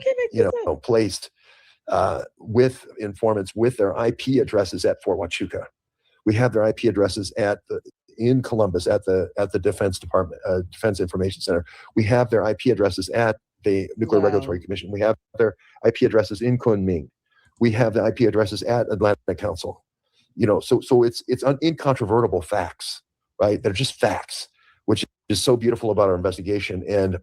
S17: placed with informants with their IP addresses at Fort Huachuca. We have their IP addresses in Columbus at the Defense Department, Defense Information Center. We have their IP addresses at the Nuclear Regulatory Commission. We have their IP addresses in Kunming. We have the IP addresses at Atlantic Council. So it's incontrovertible facts, right? They're just facts, which is so beautiful about our investigation. And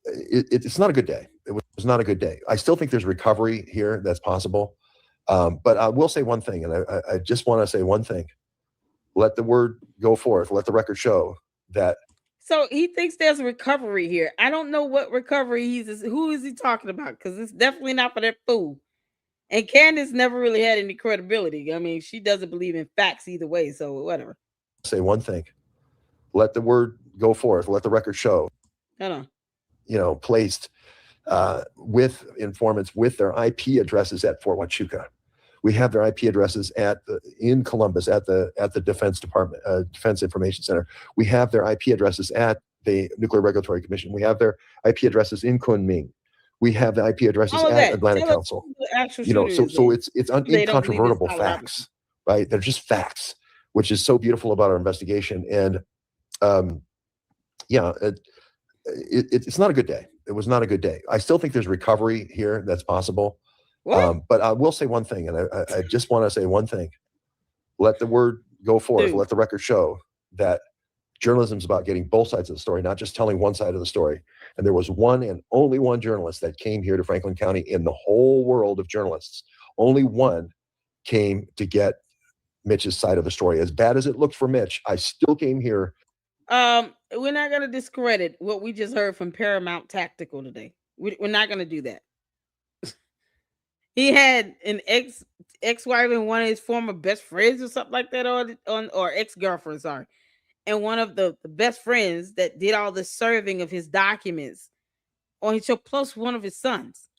S17: it's not a good day. It was not a good day. I still think there's recovery here that's possible. But I will say one thing, and I just want to say one thing. Let the word go forth. Let the record show that.
S1: So he thinks there's a recovery here. I don't know what recovery who is he talking about? Because it's definitely not for that fool. And Candace never really had any credibility. I mean, she doesn't believe in facts either way. So whatever.
S17: Say one thing. Let the word go forth. Let the record show.
S1: Hold on.
S17: Placed with informants with their IP addresses at Fort Huachuca. We have their IP addresses in Columbus at the Defense Department, Defense Information Center. We have their IP addresses at the Nuclear Regulatory Commission. We have their IP addresses in Kunming. We have the IP addresses at Atlantic Council. So it's incontrovertible facts, right? They're just facts, which is so beautiful about our investigation. And it's not a good day. It was not a good day. I still think there's recovery here that's possible. But I will say one thing, and I just want to say one thing. Let the word go forth. Let the record show that journalism is about getting both sides of the story, not just telling one side of the story. And there was one and only one journalist that came here to Franklin County in the whole world of journalists. Only one came to get Mitch's side of the story. As bad as it looked for Mitch, I still came here.
S1: We're not going to discredit what we just heard from Paramount Tactical today. We're not going to do that. He had an ex-wife and one of his former best friends or something like that, or ex-girlfriend, sorry. And one of the best friends that did all the serving of his documents on his show, plus one of his sons.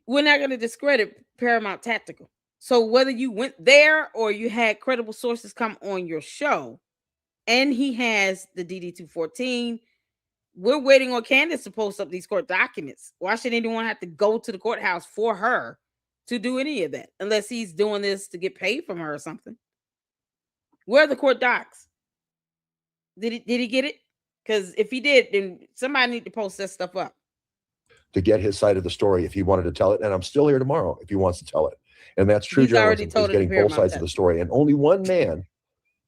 S1: We're not going to discredit Paramount Tactical. So whether you went there or you had credible sources come on your show, and he has the DD-214, we're waiting on Candace to post up these court documents. Why should anyone have to go to the courthouse for her to do any of that? Unless he's doing this to get paid from her or something. Where are the court docs? Did he get it? Because if he did, then somebody need to post that stuff up.
S17: To get his side of the story if he wanted to tell it. And I'm still here tomorrow if he wants to tell it. And that's true journalism, is getting both sides of the story. And only one man,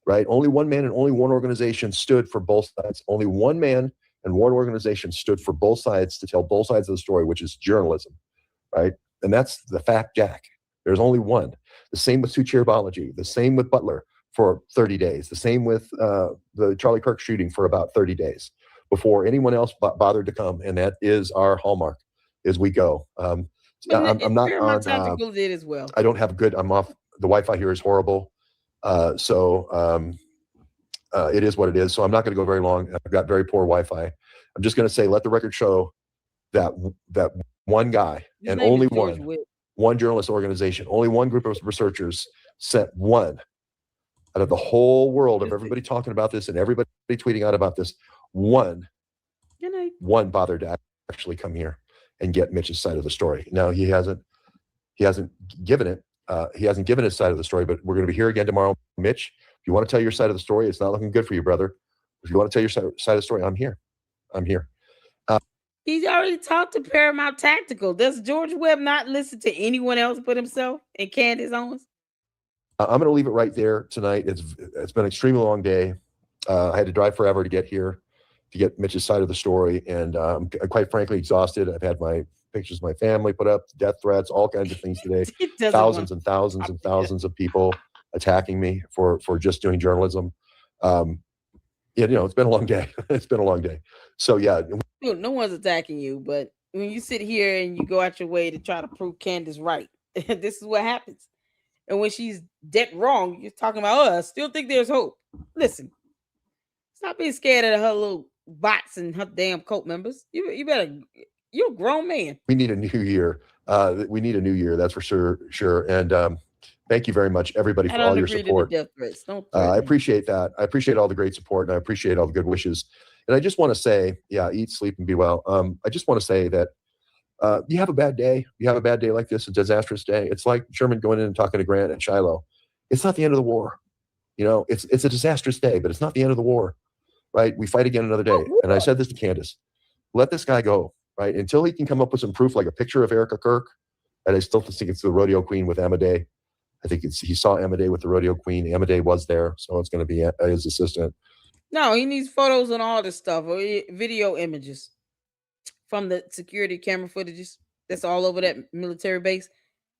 S17: right? Only one man and only one organization stood for both sides. Only one man and one organization stood for both sides to tell both sides of the story, which is journalism, right? And that's the fact, Jack. There's only one. The same with Suchirabalaji. The same with Butler for 30 days. The same with the Charlie Kirk shooting for about 30 days before anyone else bothered to come. And that is our hallmark as we go. I'm not on.
S1: Tactical did as well.
S17: I don't have good. I'm off. The Wi-Fi here is horrible. It is what it is. So I'm not going to go very long. I've got very poor Wi-Fi. I'm just going to say, let the record show that one guy and only one journalist organization, only one group of researchers sent one out of the whole world of everybody talking about this and everybody tweeting out about this. One bothered to actually come here and get Mitch's side of the story. Now he hasn't given it. He hasn't given his side of the story, but we're going to be here again tomorrow. Mitch, if you want to tell your side of the story, it's not looking good for you, brother. If you want to tell your side of the story, I'm here.
S1: He's already talked to Paramount Tactical. Does George Webb not listen to anyone else but himself and Candace Owens?
S17: I'm going to leave it right there tonight. It's been an extremely long day. I had to drive forever to get here, to get Mitch's side of the story. And I'm quite frankly exhausted. I've had my pictures of my family put up, death threats, all kinds of things today. Thousands and thousands and thousands of people attacking me for just doing journalism. It's been a long day. It's been a long day. So yeah.
S1: No one's attacking you, but when you sit here and you go out your way to try to prove Candace right, this is what happens. And when she's dead wrong, you're talking about, I still think there's hope. Listen, stop being scared of her little bots and her damn cult members. You're a grown man.
S17: We need a new year. We need a new year. That's for sure. And thank you very much, everybody, for all your support. I appreciate that. I appreciate all the great support, and I appreciate all the good wishes. And I just want to say, eat, sleep, and be well. I just want to say that You have a bad day. You have a bad day like this, a disastrous day. It's like Sherman going in and talking to Grant at Shiloh. It's not the end of the war. You know, it's a disastrous day, but it's not the end of the war, right? We fight again another day. And I said this to Candace, let this guy go, right? Until he can come up with some proof, like a picture of Erica Kirk. And I still think it's the rodeo queen with Amadei. I think he saw Amadei with the rodeo queen. Amadei was there, so it's going to be his assistant.
S1: No, he needs photos and all this stuff, or video images from the security camera footages that's all over that military base.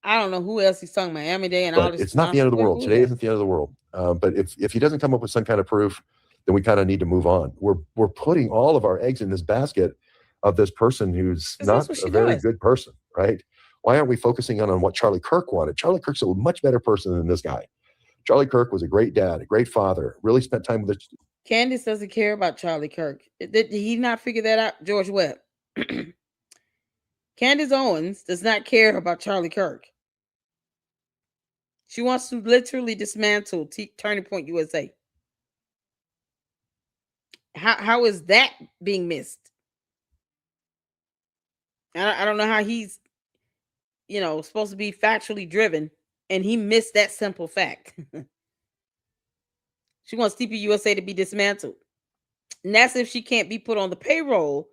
S1: I don't know who else he's talking about, Amadei and all
S17: But
S1: this.
S17: it's not the end of the world.
S1: Who
S17: Today
S1: else?
S17: isn't the end of the world. But if he doesn't come up with some kind of proof, then we kind of need to move on. We're putting all of our eggs in this basket of this person who's not a very good person, right? Why aren't we focusing on what Charlie Kirk wanted? Charlie Kirk's a much better person than this guy. Charlie Kirk was a great dad, a great father, really spent time with the
S1: Candace doesn't care about Charlie Kirk. Did he not figure that out? George Webb. Candace Owens does not care about Charlie Kirk. She wants to literally dismantle Turning Point USA. How is that being missed? I don't know how he's, supposed to be factually driven, and he missed that simple fact. She wants TPUSA to be dismantled. And that's if she can't be put on the payroll,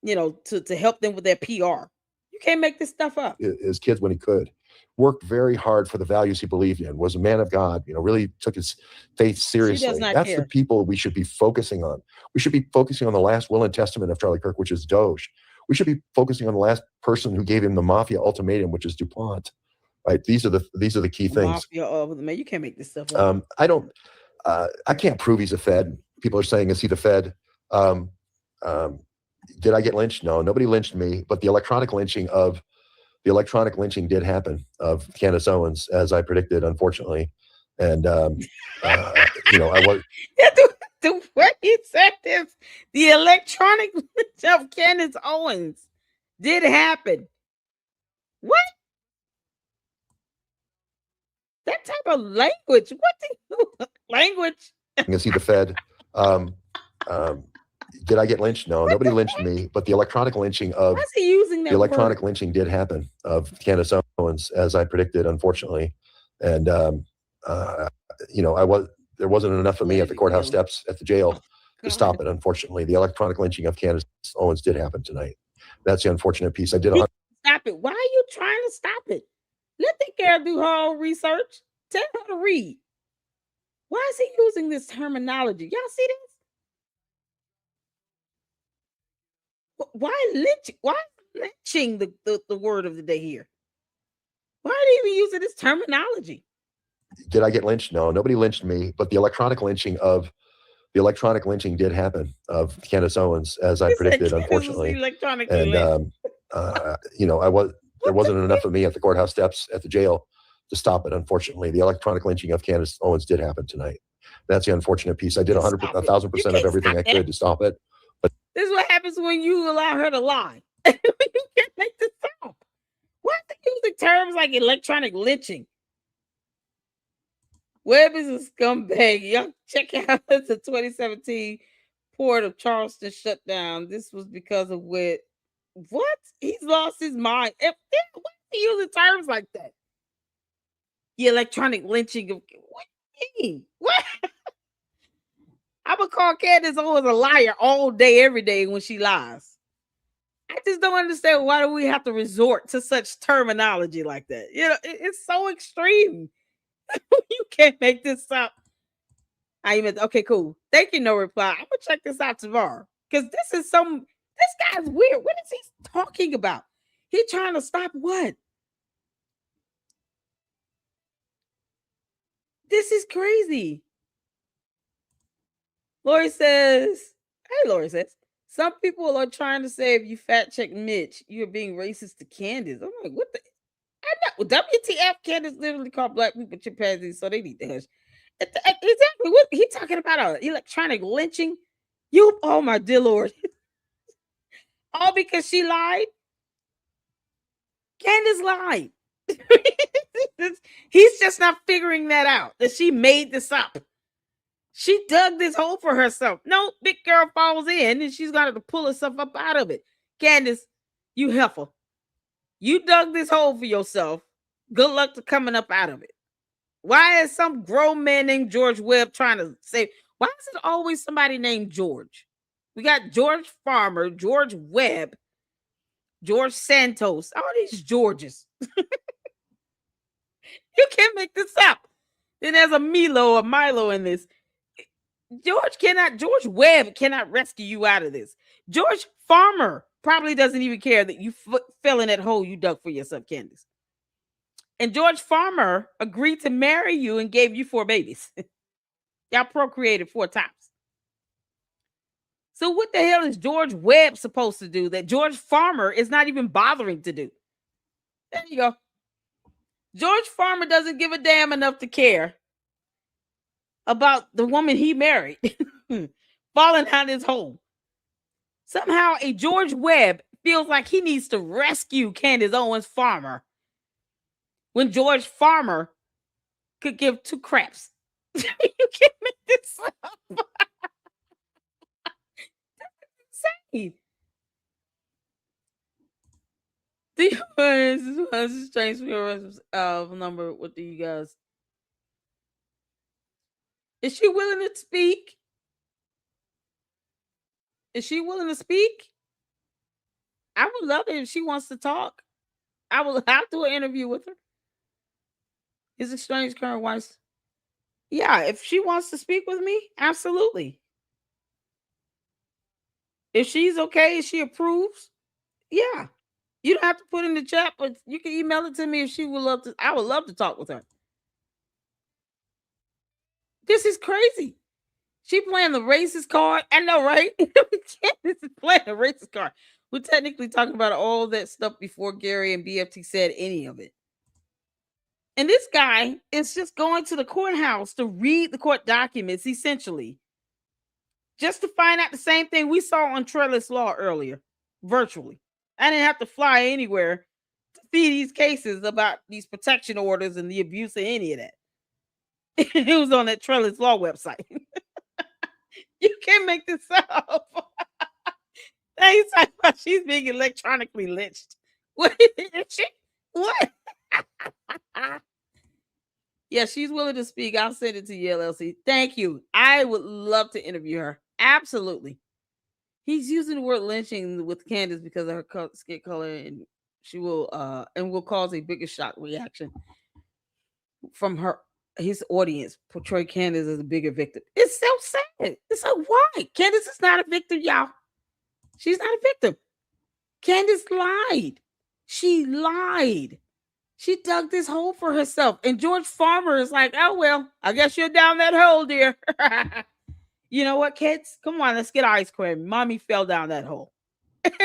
S1: to help them with their PR. You can't make this stuff up.
S17: his kids when he could. Worked very hard for the values he believed in, was a man of God, really took his faith seriously.
S1: not
S17: That's the
S1: care.
S17: people we should be focusing on. We should be focusing on the last will and testament of Charlie Kirk, which is Doge. We should be focusing on the last person who gave him the mafia ultimatum, which is DuPont. Right? These are the key things.
S1: Mafia, man, you can't make this stuff up.
S17: I can't prove he's a Fed. People are saying, is he the Fed? Did I get lynched? No, nobody lynched me, but the electronic lynching did happen of Candace Owens, as I predicted, unfortunately. And I was
S1: The way he said this, the electronic lynch of Candace Owens did happen. What? That type of language? What language?
S17: is he the Fed? Did I get lynched? No, nobody lynched me, but the electronic lynching of
S1: Why is he using that
S17: the electronic
S1: word?
S17: lynching did happen of Candace Owens, as I predicted, unfortunately. And there wasn't enough of me at the courthouse steps at the jail to stop it. Unfortunately, the electronic lynching of Candace Owens did happen tonight. That's the unfortunate piece. I did.
S1: Stop it. Why are you trying to stop it? Let the girl do her own research. Tell her to read. Why is he using this terminology? Y'all see this? Why lynching? Why lynching the word of the day here? Why are they even using this terminology?
S17: Did I get lynched? No, nobody lynched me, but the electronic lynching did happen of Candace Owens, as I predicted, unfortunately.
S1: Electronically
S17: And there wasn't enough of me at the courthouse steps at the jail to stop it. Unfortunately, the electronic lynching of Candace Owens did happen tonight. That's the unfortunate piece. I did 1,000% of everything I could to stop it. But
S1: This is what happens when you allow her to lie. You can't make this up. Why are they using terms like electronic lynching? Webb is a scumbag. Y'all check out the 2017 port of Charleston shutdown. This was because of what? He's lost his mind. Why are they using terms like that? The electronic lynching of what do you mean? What? I would call Candace Owens a liar all day, every day when she lies. I just don't understand why do we have to resort to such terminology like that? It's so extreme. You can't make this up. Okay, cool. Thank you, no reply. I'm gonna check this out tomorrow because this guy's weird. What is he talking about? He trying to stop what? This is crazy. Lori says, some people are trying to say if you fact check Mitch, you're being racist to Candace. I'm like, what the? I know. WTF, Candace literally called black people chimpanzees, so they need to hush. Exactly. What he talking about? Electronic lynching? Oh my dear Lord. All because she lied? Candace lied. He's just not figuring that out, that she made this up. She dug this hole for herself. No, big girl falls in and she's got to pull herself up out of it. Candace, You heifer. You dug this hole for yourself. Good luck to coming up out of it. Why is some grown man named George Webb trying to say, why is it always somebody named George? We got George Farmer, George Webb, George Santos, all these Georges. You can't make this up. Then there's a Milo in this. George Webb cannot rescue you out of this. George Farmer probably doesn't even care that you fell in that hole you dug for yourself, Candace. And George Farmer agreed to marry you and gave you 4 babies. Y'all procreated 4 times. So what the hell is George Webb supposed to do that George Farmer is not even bothering to do? There you go. George Farmer doesn't give a damn enough to care about the woman he married falling out his hole. Somehow a George Webb feels like he needs to rescue Candace Owens Farmer when George Farmer could give 2 craps. You can't make this up. That's insane. This is strange number. What do you guys? Is she willing to speak? Is she willing to speak? I would love it if she wants to talk. I will have to do an interview with her. Is it strange current wise? Yeah, if she wants to speak with me, absolutely. If she's okay, if she approves, yeah. You don't have to put in the chat, but you can email it to me if she would love to. I would love to talk with her. This is crazy. She playing the racist card. I know, right? This is playing the racist card. We're technically talking about all that stuff before Gary and BFT said any of it. And this guy is just going to the courthouse to read the court documents, essentially, just to find out the same thing we saw on Trellis Law earlier, virtually. I didn't have to fly anywhere to see these cases about these protection orders and the abuse of any of that. It was on that Trellis Law website. You can't make this up. He's talking about she's being electronically lynched. What is she? What? Yeah, she's willing to speak. I'll send it to you, LLC. Thank you. I would love to interview her. Absolutely. He's using the word lynching with Candace because of her skin color, and she will cause a bigger shock reaction from his audience. Portray Candace as a bigger victim. It's so sad. It's like, why? Candace is not a victim, y'all. She's not a victim. Candace lied. She lied. She dug this hole for herself. And George Farmer is like, oh, well, I guess you're down that hole, dear. You know what, kids? Come on, let's get ice cream. Mommy fell down that hole.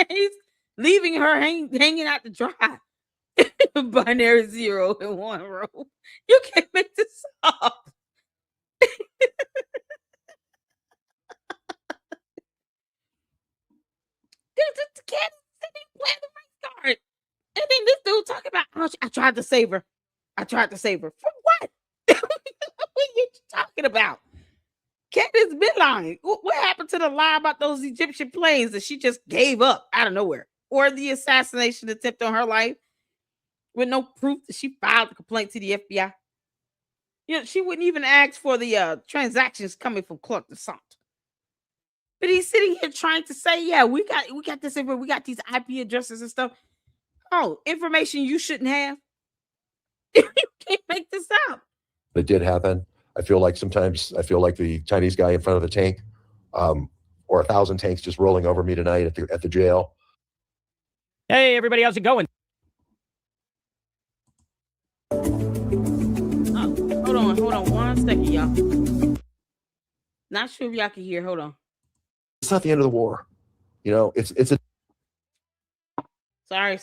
S1: He's leaving her hanging out to dry. Binary 0 and 1 row. You can't make this up. Playing the race card. And then this dude talking about, oh, I tried to save her. I tried to save her. For what? What are you talking about? Candace been lying. What happened to the lie about those Egyptian planes that she just gave up out of nowhere? Or the assassination attempt on her life with no proof that she filed a complaint to the FBI? You know, she wouldn't even ask for the transactions coming from Clark DeSant. But he's sitting here trying to say, yeah, we got this info, we got these IP addresses and stuff. Oh, information you shouldn't have. You can't make this up.
S17: It did happen. I feel like sometimes the Chinese guy in front of the tank, or 1,000 tanks just rolling over me tonight at the jail.
S12: Hey, everybody, how's it going?
S1: Hold on 1 second, y'all. Not sure if y'all can hear. Hold on.
S17: It's not the end of the war. You know, it's a.
S1: Sorry.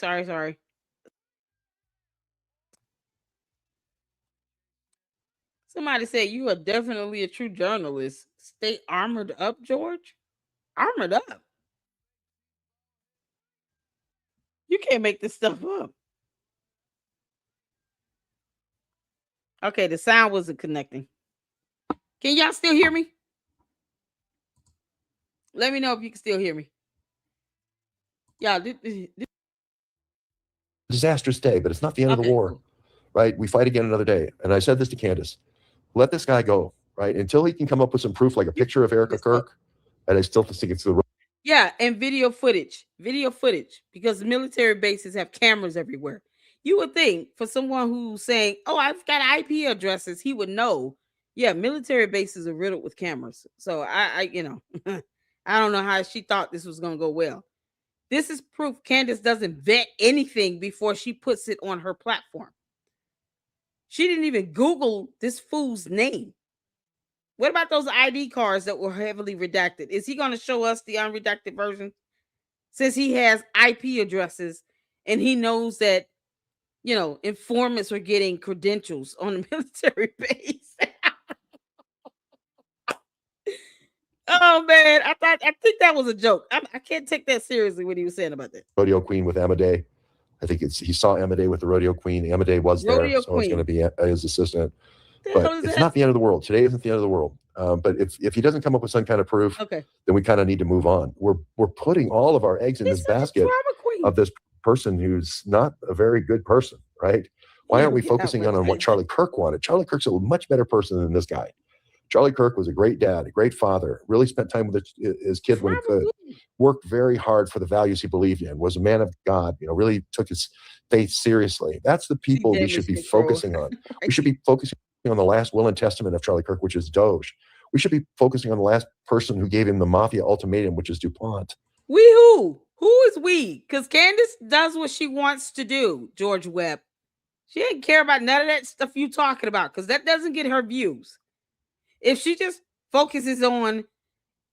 S1: Somebody said you are definitely a true journalist. Stay armored up, George. Armored up. You can't make this stuff up. Okay, the sound wasn't connecting. Can y'all still hear me? Let me know if you can still hear me. Y'all, this
S17: disastrous day, but it's not the end of the war, right? We fight again another day. And I said this to Candace, let this guy go, right? Until he can come up with some proof, like a picture of Erica Kirk, and I still think it's the
S1: Yeah, and video footage, because the military bases have cameras everywhere. You would think for someone who's saying, "Oh, I've got IP addresses," he would know. Yeah, military bases are riddled with cameras. So I I don't know how she thought this was going to go well. This is proof Candace doesn't vet anything before she puts it on her platform. She didn't even Google this fool's name. What about those ID cards that were heavily redacted? Is he going to show us the unredacted version? Since he has IP addresses and he knows that, informants are getting credentials on the military base. Oh man, I think that was a joke. I can't take that seriously what he was saying about that.
S17: rodeo queen with Amadei. I think he saw Amadei with the rodeo queen. Amadei was there,
S1: Rodeo
S17: so it's going to
S1: queen.
S17: be his assistant.
S1: The hell
S17: But
S1: is
S17: it's
S1: that?
S17: not the end of the world. Today isn't the end of the world. But if he doesn't come up with some kind of proof,
S1: Okay.
S17: then we kind of need to move on. We're putting all of our eggs in this basket of this person who's not a very good person, right? Why aren't we focusing on what Charlie Kirk wanted? Charlie Kirk's a much better person than this guy. Charlie Kirk was a great dad, a great father, really spent time with his kid when he could, worked very hard for the values he believed in, was a man of God, really took his faith seriously. That's the people we should be focusing on. We should be focusing on the last will and testament of Charlie Kirk, which is Doge. We should be focusing on the last person who gave him the mafia ultimatum, which is DuPont.
S1: We who? Who is we? Because Candace does what she wants to do, George Webb. She didn't care about none of that stuff you talking about because that doesn't get her views. If she just focuses on,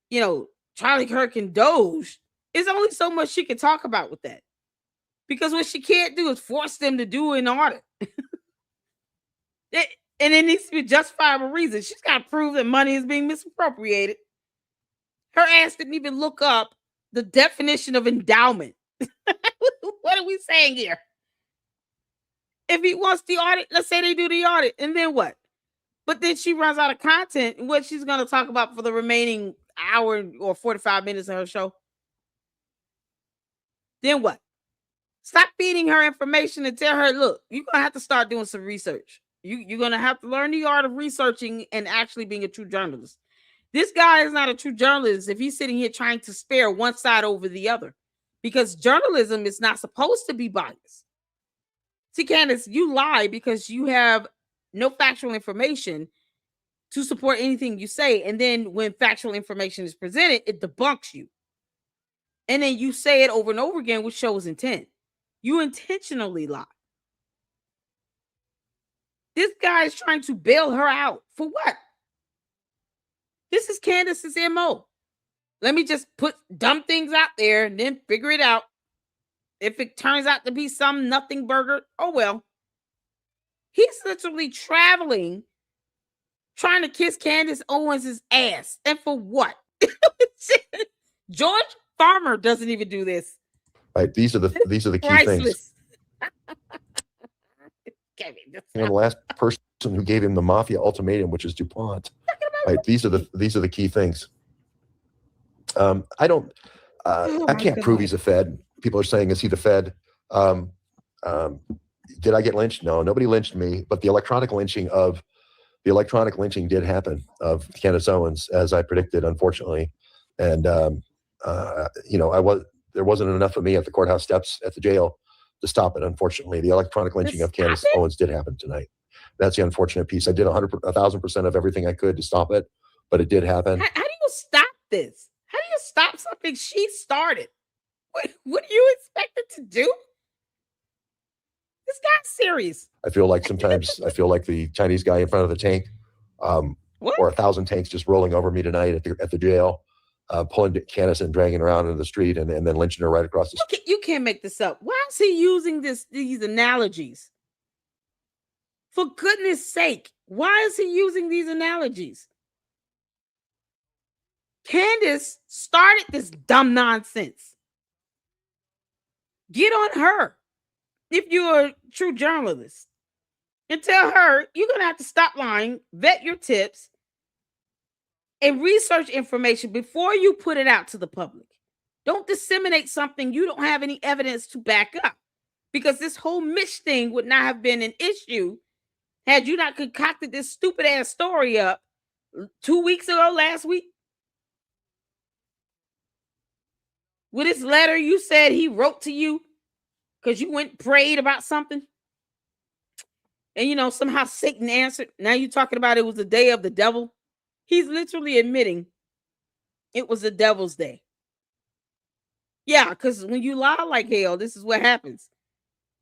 S1: Charlie Kirk and Doge, there's only so much she can talk about with that. Because what she can't do is force them to do an audit. And it needs to be justifiable reason. She's got to prove that money is being misappropriated. Her ass didn't even look up the definition of endowment. What are we saying here? If he wants the audit, let's say they do the audit, and then what? But then she runs out of content. What she's going to talk about for the remaining hour or 45 minutes of her show? Then what? Stop feeding her information and tell her, look, you're going to have to start doing some research. You're going to have to learn the art of researching and actually being a true journalist. This guy is not a true journalist if he's sitting here trying to spare one side over the other, because journalism is not supposed to be biased. See, Candace, you lie because you have no factual information to support anything you say. And then when factual information is presented, it debunks you. And then you say it over and over again, which shows intent. You intentionally lie. This guy is trying to bail her out. For what? This is Candace's MO. Let me just put dumb things out there and then figure it out. If it turns out to be some nothing burger, oh well. He's literally traveling, trying to kiss Candace Owens' ass. And for what? George Farmer doesn't even do this.
S17: Right. These are the key things. The last person who gave him the mafia ultimatum, which is DuPont. Right. These are the key things. I can't prove he's a Fed. People are saying, is he the Fed? Did I get lynched? No, nobody lynched me, but the electronic lynching did happen of Candace Owens, as I predicted, unfortunately. And there wasn't enough of me at the courthouse steps at the jail to stop it. Unfortunately, the electronic lynching of Candace Owens did happen tonight. That's the unfortunate piece. I did 1,000% of everything I could to stop it, but it did happen.
S1: How do you stop this? How do you stop something she started? What do you expect it to do? This guy's serious.
S17: I feel like sometimes the Chinese guy in front of the tank, or 1,000 tanks just rolling over me tonight at the jail, pulling Candace and dragging her around into the street and then lynching her right across the street.
S1: You can't make this up. Why is he using these analogies? For goodness sake, why is he using these analogies? Candace started this dumb nonsense. Get on her if you're a true journalist and tell her you're going to have to stop lying, vet your tips, and research information before you put it out to the public. Don't disseminate something you don't have any evidence to back up. Because this whole Mitch thing would not have been an issue had you not concocted this stupid ass story up 2 weeks ago, last week. With this letter you said he wrote to you because you went and prayed about something. And somehow Satan answered. Now you're talking about it was the day of the devil. He's literally admitting it was the devil's day. Yeah, because when you lie like hell, this is what happens.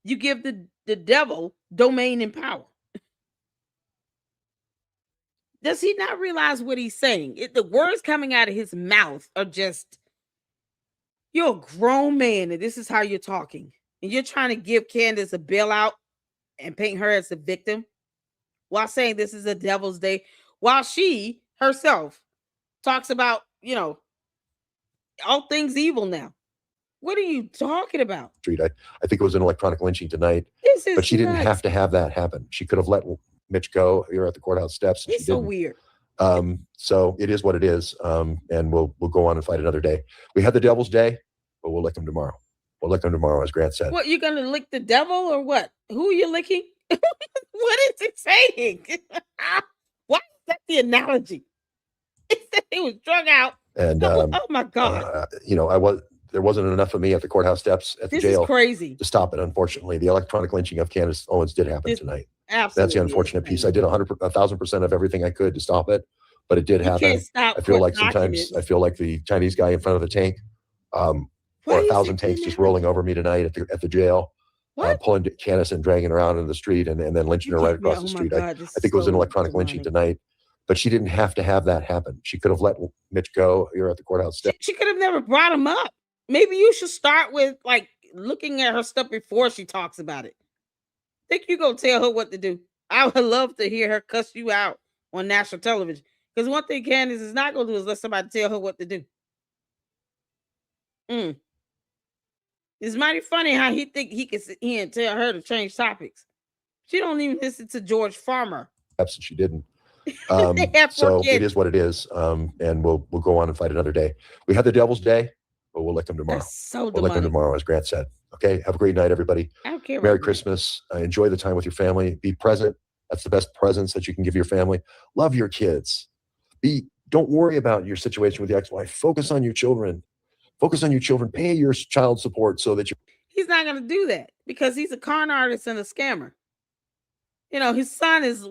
S1: You give the devil domain and power. Does he not realize what he's saying? The words coming out of his mouth are just, you're a grown man and this is how you're talking. And you're trying to give Candace a bailout and paint her as a victim while saying this is a devil's day, while she herself talks about, all things evil now. What are you talking about?
S17: Street. I think it was an electronic lynching tonight, but she didn't have to have that happen. She could have let Mitch go here at the courthouse steps.
S1: It's so weird.
S17: So it is what it is. And we'll go on and fight another day. We had the devil's day, but we'll lick them tomorrow. We'll lick them tomorrow, as Grant said.
S1: What, you gonna lick the devil or what? Who are you licking? What is it saying? Why is that the analogy? It said he was drug out.
S17: And
S1: oh my God.
S17: There wasn't enough of me at the courthouse steps at the
S1: This
S17: jail
S1: is crazy
S17: to stop it. Unfortunately, the electronic lynching of Candace Owens did happen tonight.
S1: Absolutely.
S17: That's the unfortunate piece. I did 1,000% of everything I could to stop it, but it did happen.
S1: Can't stop
S17: I feel
S1: court
S17: like sometimes I feel like the Chinese guy in front of the tank, or 1,000 tanks just rolling over me tonight at the jail, pulling Candace and dragging her out into the street and then lynching her right across the street. I think it was an electronic lynching tonight, but she didn't have to have that happen. She could have let Mitch go here at the courthouse steps.
S1: She could have never brought him up. Maybe you should start with looking at her stuff before she talks about it. Think you gonna tell her what to do? I would love to hear her cuss you out on national television. Because one thing Candace is not gonna do is let somebody tell her what to do. It's mighty funny how he think he can sit here and tell her to change topics. She don't even listen to George Farmer.
S17: And she didn't. So it is what it is. And we'll go on and fight another day. We had the devil's day, but we'll lick them tomorrow.
S1: So
S17: we'll lick them tomorrow, as Grant said. Okay. Have a great night, everybody.
S1: I don't care.
S17: Merry Christmas. Enjoy the time with your family. Be present. That's the best presents that you can give your family. Love your kids. Don't worry about your situation with the ex-wife. Focus on your children. Focus on your children. Pay your child support so that you.
S1: He's not going to do that because he's a con artist and a scammer. His son is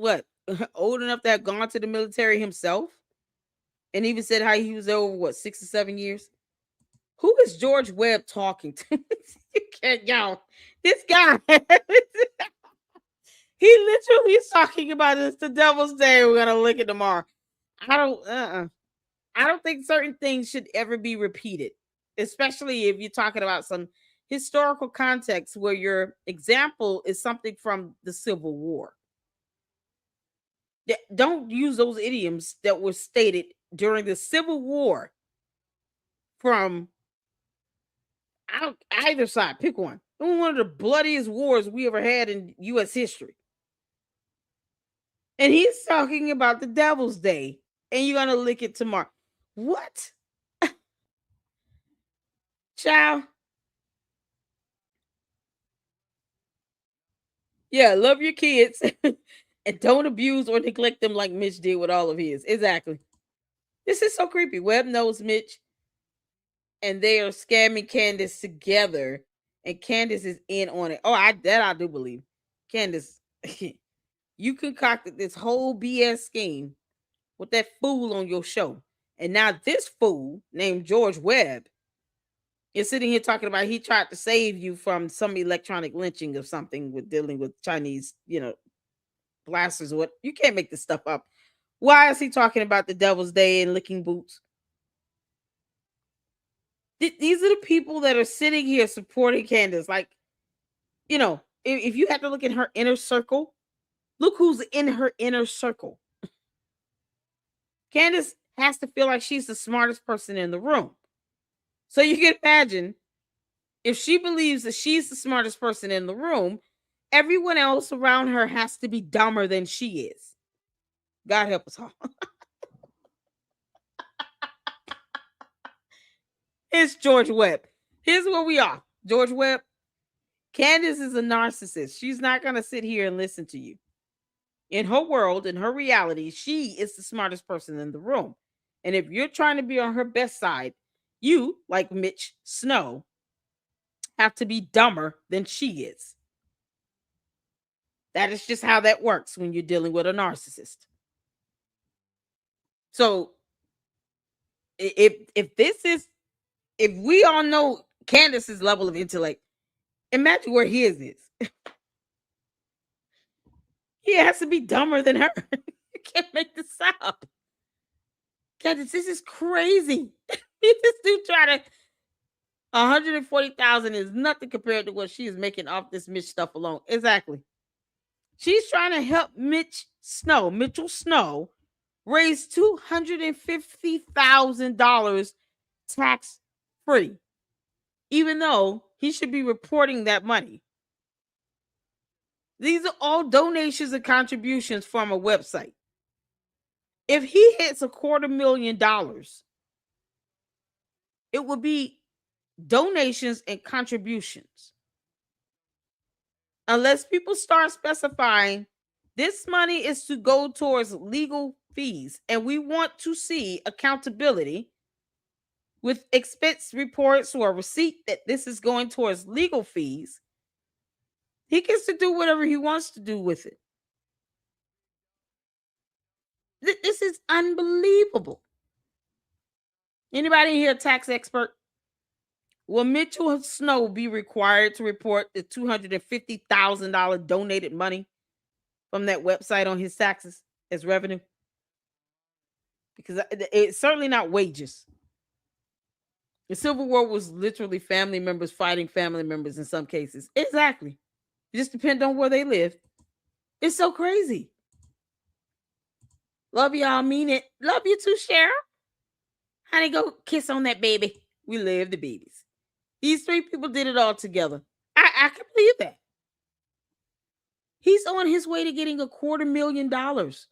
S1: old enough to have gone to the military himself, and even said how he was there over 6 or 7 years. Who is George Webb talking to? You can't, y'all. This guy, he literally is talking about it's the devil's day. We're gonna lick it tomorrow. I don't think certain things should ever be repeated, especially if you're talking about some historical context where your example is something from the Civil War. Don't use those idioms that were stated during the Civil War from either side. Pick one. One of the bloodiest wars we ever had in U.S. history. And he's talking about the Devil's Day, and you're going to lick it tomorrow. What? Child. Yeah, love your kids. And don't abuse or neglect them like Mitch did with all of his. Exactly. This is so creepy. Webb knows Mitch, and they are scamming Candace together, and Candace is in on it. Oh, I do believe. Candace, you concocted this whole BS scheme with that fool on your show. And now this fool named George Webb is sitting here talking about he tried to save you from some electronic lynching or something with dealing with Chinese, blasters or what. You can't make this stuff up. Why is he talking about the Devil's Day and licking boots? These are the people that are sitting here supporting Candace. If you had to look at her inner circle, look who's in her inner circle. Candace has to feel like she's the smartest person in the room. So you can imagine if she believes that she's the smartest person in the room, everyone else around her has to be dumber than she is. God help us all. It's George Webb. Here's where we are. George Webb, Candace is a narcissist. She's not going to sit here and listen to you. In her world, in her reality, she is the smartest person in the room. And if you're trying to be on her best side, you, like Mitch Snow, have to be dumber than she is. That is just how that works when you're dealing with a narcissist. So if we all know Candace's level of intellect, imagine where his is. He has to be dumber than her. You can't make this up. Candace, this is crazy. This dude try to 140,000 is nothing compared to what she is making off this Mitch stuff alone. Exactly. She's trying to help Mitchell Snow, raise $250,000 tax free, even though he should be reporting that money. These are all donations and contributions from a website. If he hits $250,000, it would be donations and contributions. Unless people start specifying this money is to go towards legal fees, and we want to see accountability with expense reports or a receipt that this is going towards legal fees, he gets to do whatever he wants to do with it. This is unbelievable. Anybody here a tax expert? Will Mitchell Snow be required to report the $250,000 donated money from that website on his taxes as revenue? Because it's certainly not wages. The Civil War was literally family members fighting family members in some cases. Exactly. It just depends on where they live. It's so crazy. Love y'all, mean it. Love you too, Cheryl. Honey, go kiss on that baby. We love the babies. These three people did it all together. I can believe that. He's on his way to getting $250,000.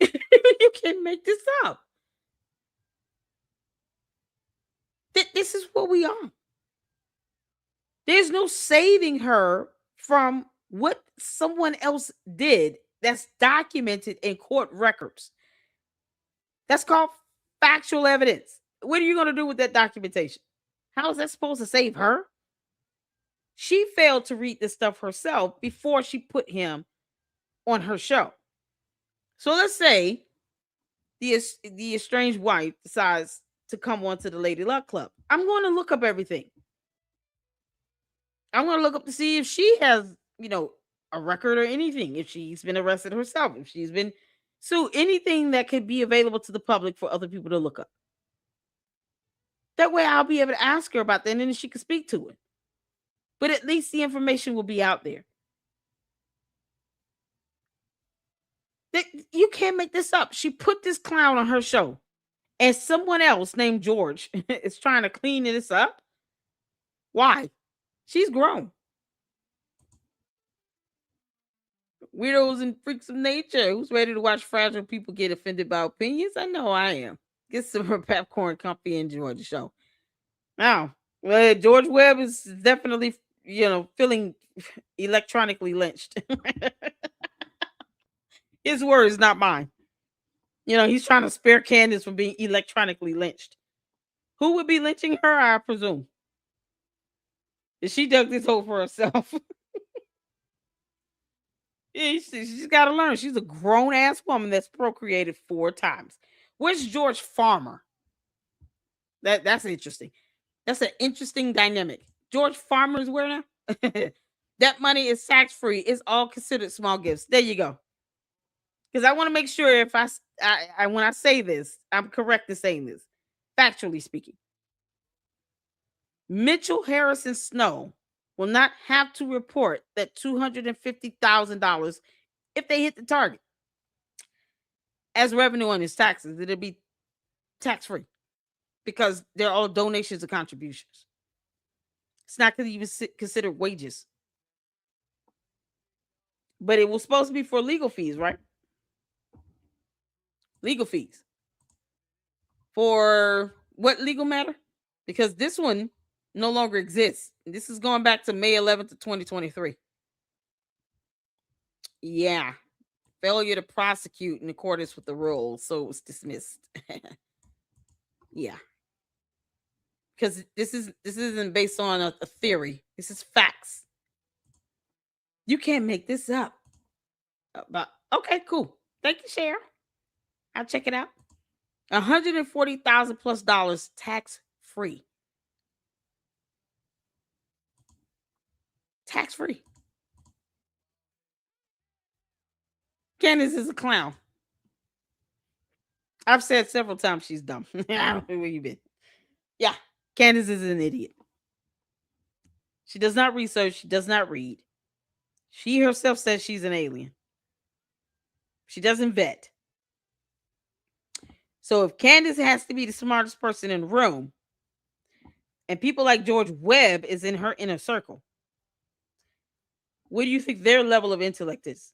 S1: You can't make this up. This is what we are. There's no saving her from what someone else did that's documented in court records. That's called factual evidence. What are you going to do with that documentation? How is that supposed to save her? She failed to read this stuff herself before she put him on her show. So let's say the estranged wife decides to come onto the Lady Luck Club. I'm going to look up everything. I'm going to look up to see if she has, a record or anything, if she's been arrested herself, if she's been sued, anything that could be available to the public for other people to look up. That way I'll be able to ask her about that and then she can speak to it. But at least the information will be out there. You can't make this up. She put this clown on her show and someone else named George is trying to clean this up. Why? She's grown. Weirdos and freaks of nature. Who's ready to watch fragile people get offended by opinions? I know I am. Get some popcorn, comfy, and enjoy the show. Now, George Webb is definitely, feeling electronically lynched. His words, not mine. He's trying to spare Candace from being electronically lynched. Who would be lynching her, I presume? If she dug this hole for herself. She's got to learn. She's a grown-ass woman that's procreated 4 times. Where's George Farmer? That's interesting. That's an interesting dynamic. George Farmer is where now? That money is tax-free. It's all considered small gifts. There you go. Because I want to make sure if I when I say this, I'm correct in saying this, factually speaking. Mitchell Harrison Snow will not have to report that $250,000 if they hit the target as revenue on his taxes. It'll be tax-free because they're all donations and contributions. It's not going to even considered wages. But it was supposed to be for legal fees, right? Legal fees. For what legal matter? Because this one, no longer exists. This is going back to May 11th of 2023. Yeah. Failure to prosecute in accordance with the rules, so it was dismissed. Yeah. Because this isn't based on a theory. This is facts. You can't make this up. But okay, cool. Thank you, Cheryl. I'll check it out. $140,000 plus dollars tax free. Tax free. Candace is a clown. I've said several times she's dumb. I don't know where you been. Yeah, Candace is an idiot. She does not research. She does not read. She herself says she's an alien. She doesn't vet. So if Candace has to be the smartest person in the room, and people like George Webb is in her inner circle, what do you think their level of intellect is?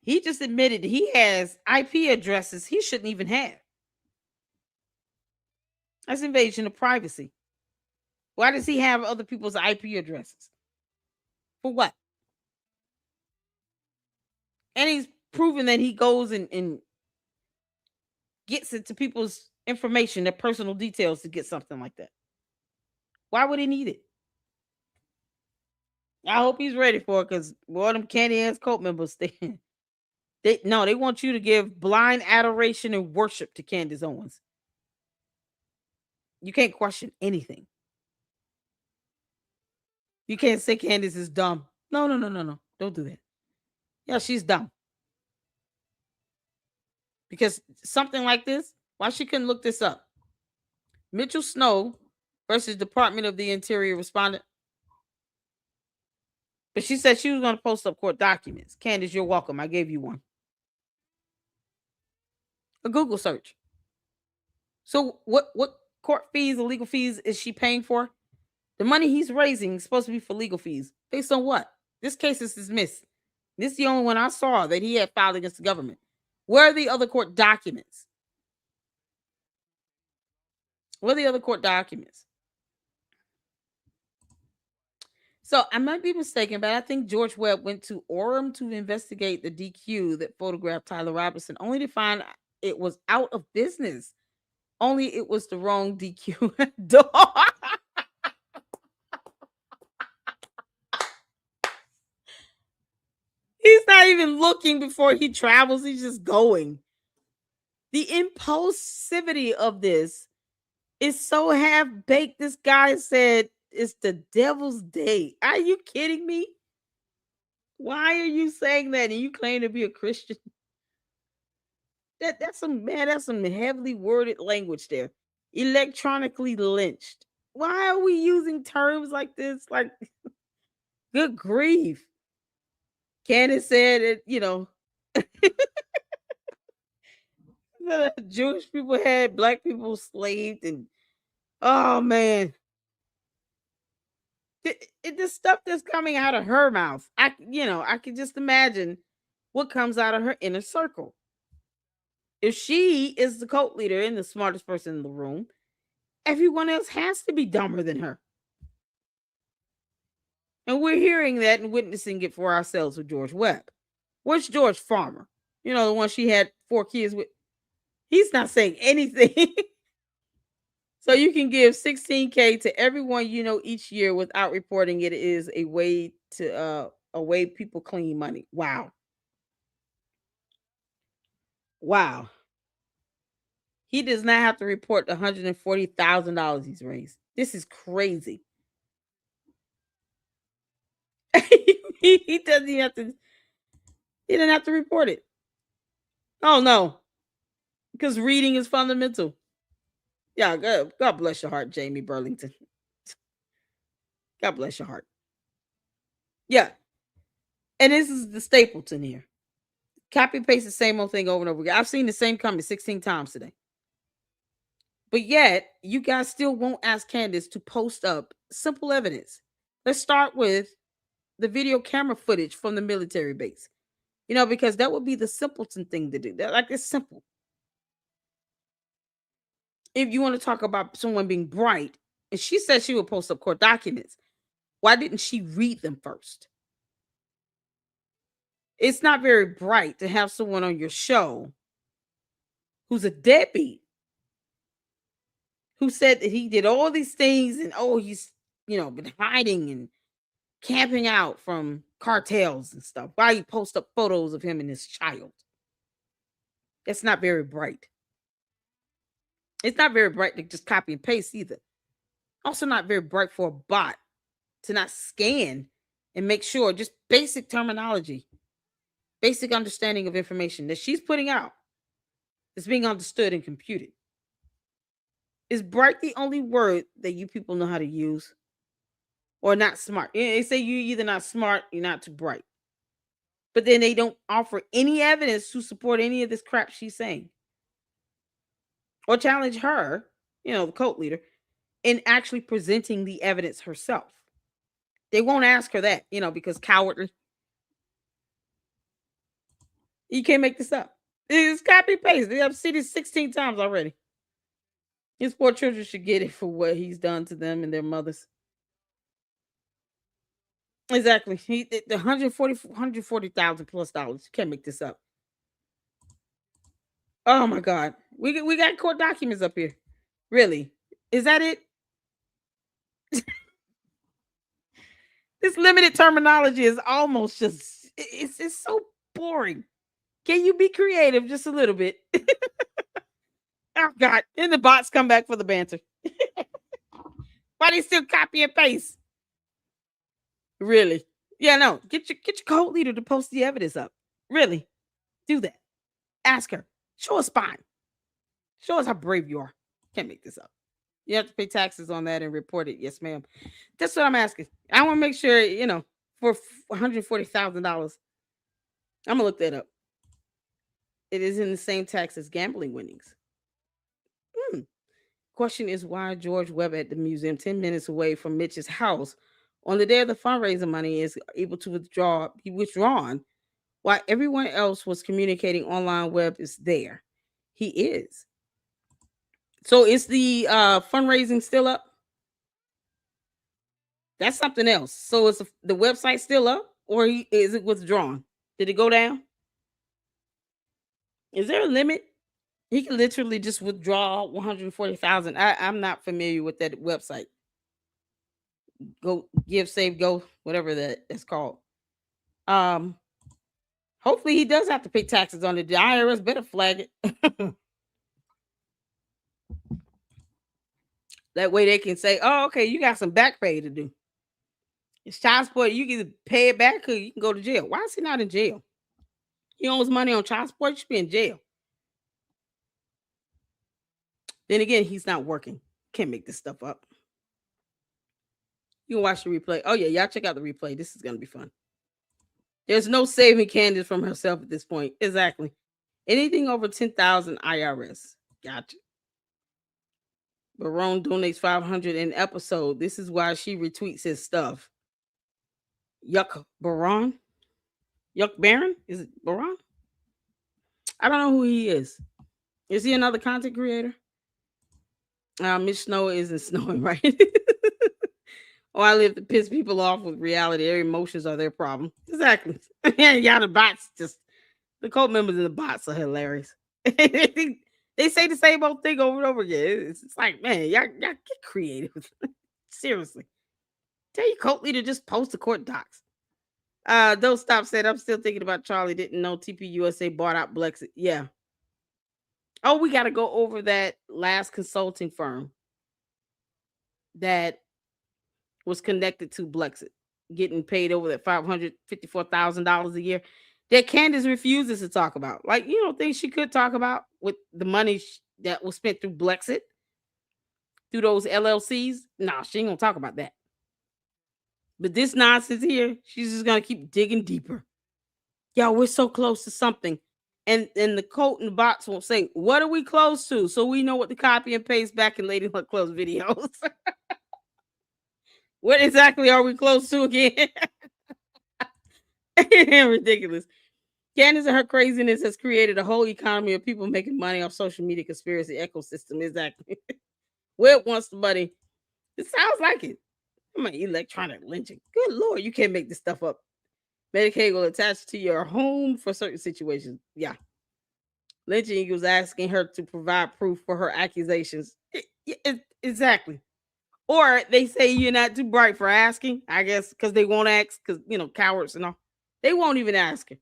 S1: He just admitted he has IP addresses he shouldn't even have. That's invasion of privacy. Why does he have other people's IP addresses? For what? And he's proven that he goes and gets into people's information, their personal details, to get something like that. Why would he need it? I hope he's ready for it, because boy, them candy ass cult members, they want you to give blind adoration and worship to Candace Owens. You can't question anything. You can't say Candace is dumb. No. Don't do that. Yeah, she's dumb. Because something like this, why she couldn't look this up? Mitchell Snow versus Department of the Interior respondent. But she said she was going to post up court documents. Candace, you're welcome. I gave you one. A Google search. So what court fees or legal fees is she paying for? The money he's raising is supposed to be for legal fees. Based on what? This case is dismissed. This is the only one I saw that he had filed against the government. Where are the other court documents? Where are the other court documents? So I might be mistaken, but I think George Webb went to Orem to investigate the DQ that photographed Tyler Robinson, only to find it was out of business. Only it was the wrong DQ. He's not even looking before he travels. He's just going. The impulsivity of this is so half-baked. This guy said it's the devil's day. Are you kidding me? Why are you saying that and you claim to be a Christian? That's some heavily worded language there. Electronically lynched. Why are we using terms like this? Like, good grief. Candace said it, Jewish people had black people slaved, and oh man. The stuff that's coming out of her mouth, I can just imagine what comes out of her inner circle. If she is the cult leader and the smartest person in the room, everyone else has to be dumber than her. And we're hearing that and witnessing it for ourselves with George Webb. Where's George Farmer? The one she had 4 kids with. He's not saying anything. So you can give $16K to everyone each year without reporting it is a way people clean money. Wow. Wow. He does not have to report the $140,000 he's raised. This is crazy. He doesn't even have to. He didn't have to report it. Oh no, because reading is fundamental. Yeah, God bless your heart, Jamie Burlington. God bless your heart. Yeah, and this is the Stapleton here. Copy paste the same old thing over and over again. I've seen the same comment 16 times today. But yet, you guys still won't ask Candace to post up simple evidence. Let's start with the video camera footage from the military base. Because that would be the simpleton thing to do. It's simple. If you want to talk about someone being bright, and she said she would post up court documents. Why didn't she read them first? It's not very bright to have someone on your show who's a deadbeat, who said that he did all these things and he's been hiding and camping out from cartels and stuff. Why you post up photos of him and his child? That's not very bright. It's not very bright to just copy and paste either. Also not very bright for a bot to not scan and make sure, just basic terminology, basic understanding of information that she's putting out is being understood and computed. Is bright the only word that you people know how to use? Or not smart? They say you're either not smart, you're not too bright. But then they don't offer any evidence to support any of this crap she's saying. Or challenge her, the cult leader, in actually presenting the evidence herself. They won't ask her that, because cowardly. You can't make this up. It's copy paste. I've seen it 16 times already. His poor children should get it for what he's done to them and their mothers. Exactly. The $140,000 plus dollars. You can't make this up. Oh my God. We got court documents up here. Really? Is that it? This limited terminology is almost just, it's so boring. Can you be creative just a little bit? Oh God. And the bots come back for the banter. Why they still copy and paste? Really? Yeah, no. Get your cult leader to post the evidence up. Really? Do that. Ask her. Show us spine. Show us how brave you are. Can't make this up. You have to pay taxes on that and report it. Yes, ma'am. That's what I'm asking. I want to make sure, for $140,000. I'm gonna look that up. It is in the same tax as gambling winnings. Question is why George Webb at the museum, 10 minutes away from Mitch's house, on the day of the fundraiser money is able to be withdrawn, while everyone else was communicating online. Webb is there. He is. So is the fundraising still up? That's something else. So is the website still up, or is it withdrawn? Did it go down? Is there a limit? He can literally just withdraw 140,000. I'm not familiar with that website. Go Give, Save, Go, whatever that's called. Hopefully he does have to pay taxes on it. The IRS better flag it. That way they can say, "Oh, okay, you got some back pay to do." It's child support. You can either pay it back or you can go to jail. Why is he not in jail? He owes money on child support. He should be in jail. Then again, he's not working. Can't make this stuff up. You can watch the replay. Oh, yeah, y'all check out the replay. This is going to be fun. There's no saving Candace from herself at this point. Exactly. Anything over 10,000 IRS. Gotcha. Barone donates 500 an episode. This is why she retweets his stuff. Yuck Baron? Yuck Baron? Is it Baron? I don't know who he is. Is he another content creator? Mitch Snow isn't snowing, right? Oh, I live to piss people off with reality. Their emotions are their problem. Exactly. Yeah, the bots the cult members of the bots are hilarious. They say the same old thing over and over again. It's like, man, y'all get creative. Seriously. Tell your cult leader just post the court docs. Don't stop said, I'm still thinking about Charlie. Didn't know TPUSA bought out Blexit. Yeah. Oh, we got to go over that last consulting firm that was connected to Blexit, getting paid over that $554,000 a year that Candace refuses to talk about. Like, things she could talk about with the money that was spent through Blexit, through those LLCs. Nah, she ain't gonna talk about that. But this nonsense here, she's just gonna keep digging deeper. Yo, we're so close to something. And the cult and the bots won't say, what are we close to? So we know what to copy and paste back in Lady Luck Close videos. What exactly are we close to again? Ridiculous. Candace and her craziness has created a whole economy of people making money off social media conspiracy ecosystem. Exactly. Webb wants the money It sounds like it. I mean, electronic lynching. Good Lord, you can't make this stuff up. Medicaid will attach to your home for certain situations. Yeah. Lynching equals asking her to provide proof for her accusations. Exactly. Or they say you're not too bright for asking, I guess, because they won't ask, because, cowards and all. They won't even ask her.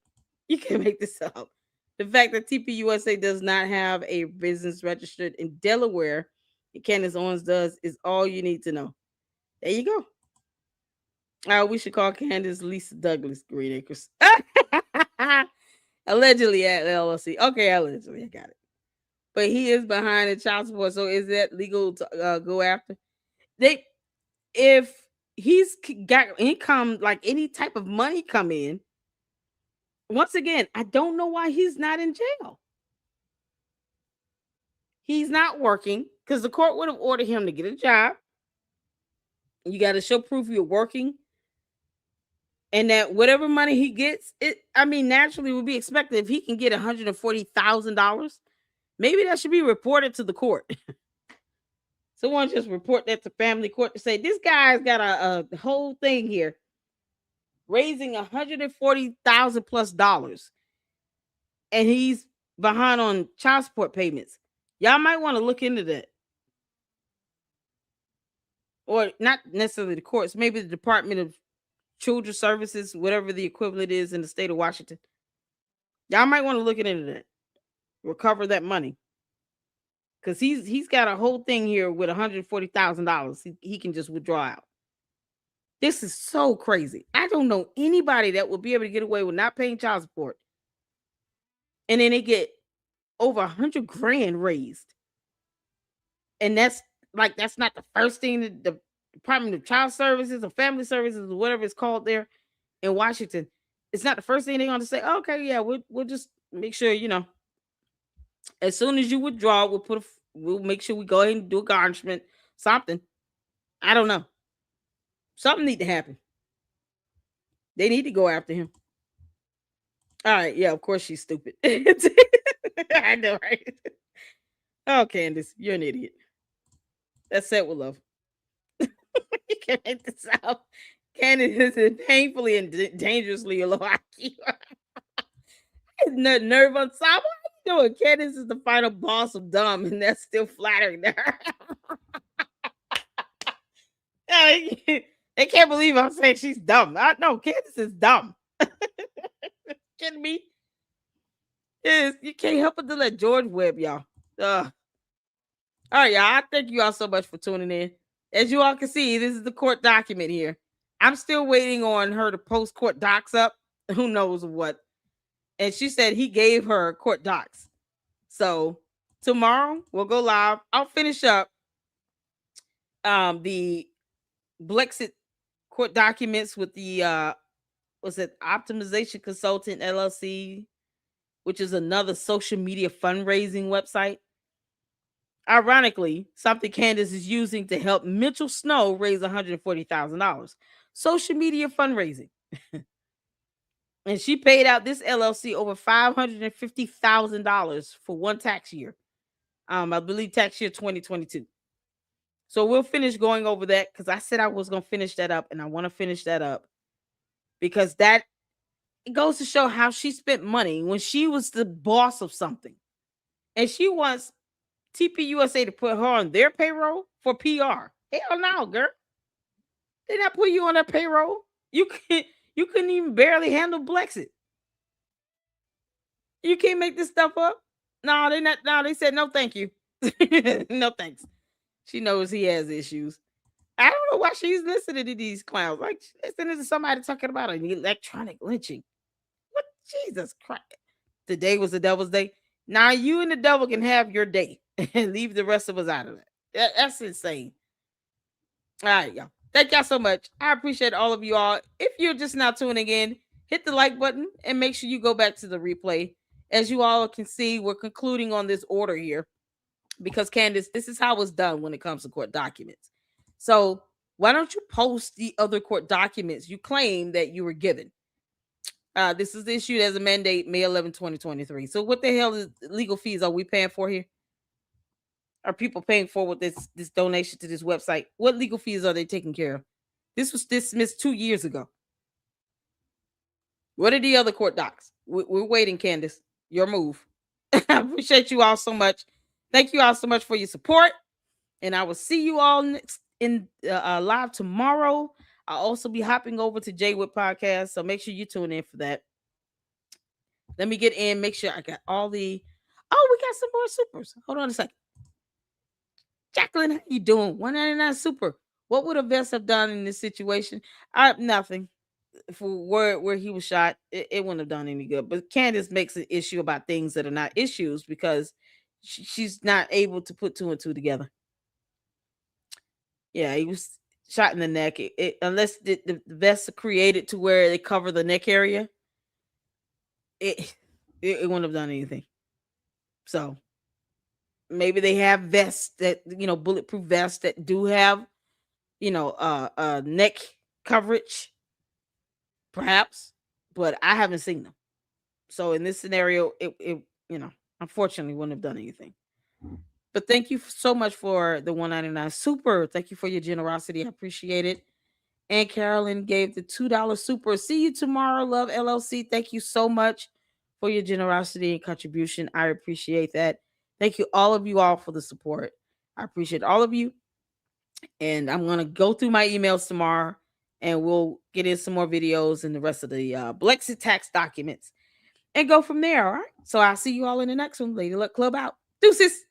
S1: You can't make this up. The fact that TPUSA does not have a business registered in Delaware, and Candace Owens does, is all you need to know. There you go. We should call Candace Lisa Douglas Green Acres. Allegedly at LLC. Okay, allegedly, I got it. But he is behind the child support, so is that legal to go after? If he's got income, like any type of money come in, once again, I don't know why he's not in jail. He's not working because the court would have ordered him to get a job. You got to show proof you're working. And that whatever money he gets, naturally would be expected if he can get $140,000. Maybe that should be reported to the court. Someone just report that to family court to say, this guy's got a whole thing here, raising $140,000 plus dollars, and he's behind on child support payments. Y'all might want to look into that. Or not necessarily the courts, maybe the Department of Children's Services, whatever the equivalent is in the state of Washington. Y'all might want to look into that. Recover that money. Because he's got a whole thing here with $140,000 he can just withdraw out. This is so crazy. I don't know anybody that would be able to get away with not paying child support. And then they get over $100,000 raised. And that's not the first thing that the Department of Child Services or Family Services or whatever it's called there in Washington. It's not the first thing they're going to say, okay, yeah, we'll just make sure, as soon as you withdraw, we'll make sure we go ahead and do a garnishment, something. I don't know. Something need to happen. They need to go after him. All right, yeah, of course she's stupid. I know, right? Oh, Candace, you're an idiot. That's set with love. You can't make this out. Candace is painfully and dangerously low IQ. Nerve on top. What are you doing? Candace is the final boss of dumb, and that's still flattering to her. They can't believe I'm saying she's dumb. No, Candace is dumb. Kidding me? Yes, you can't help but to let George Webb, y'all. All right, y'all. I thank you all so much for tuning in. As you all can see, this is the court document here. I'm still waiting on her to post court docs up. Who knows what? And she said he gave her court docs. So tomorrow we'll go live. I'll finish up the Blexit court documents with the Optimization Consultant LLC, which is another social media fundraising website. Ironically, something Candace is using to help Mitchell Snow raise $140,000. Social media fundraising. And she paid out this LLC over $550,000 for one tax year. I believe tax year 2022. So we'll finish going over that because I said I was going to finish that up, and I want to finish that up because it goes to show how she spent money when she was the boss of something. And she wants TPUSA to put her on their payroll for PR. Hell no, girl. They not put you on that payroll. You couldn't even barely handle Blexit. You can't make this stuff up. No, they not. No, they said no, thank you. No thanks. She knows he has issues. I don't know why she's listening to these clowns. Like listening to somebody talking about an electronic lynching. What? Jesus Christ. Today was the devil's day. Now you and the devil can have your day and leave the rest of us out of it. That's insane. All right, y'all. Thank y'all so much. I appreciate all of you all. If you're just now tuning in, hit the like button and make sure you go back to the replay. As you all can see, we're concluding on this order here because Candace, this is how it's done when it comes to court documents. So why don't you post the other court documents you claim that you were given? This is issued as a mandate May 11, 2023. So what the hell is legal fees are we paying for here? are people paying for with this donation to this website? What legal fees are they taking care of? This was dismissed 2 years ago. What are the other court docs? We're waiting, Candace. Your move. I appreciate you all so much. Thank you all so much for your support. And I will see you all next in live tomorrow. I'll also be hopping over to Jay Wood Podcast, so make sure you tune in for that. Let me get in, make sure I got all the. Oh, we got some more supers. Hold on a second. Jacqueline, how you doing? 199 super. What would a vest have done in this situation? Nothing. For where he was shot, it wouldn't have done any good. But Candace makes an issue about things that are not issues because she's not able to put two and two together. Yeah, he was shot in the neck. Unless the vests are created to where they cover the neck area, it wouldn't have done anything. So maybe they have vests that, bulletproof vests that do have, neck coverage, perhaps, but I haven't seen them. So in this scenario, it unfortunately wouldn't have done anything. But thank you so much for the 199 super. Thank you for your generosity. I appreciate it. And Carolyn gave the $2 super. See you tomorrow, Love LLC. Thank you so much for your generosity and contribution. I appreciate that. Thank you, all of you all, for the support. I appreciate all of you. And I'm going to go through my emails tomorrow, and we'll get in some more videos and the rest of the Blexit tax documents and go from there. All right. So I'll see you all in the next one. Lady Luck Club out. Deuces.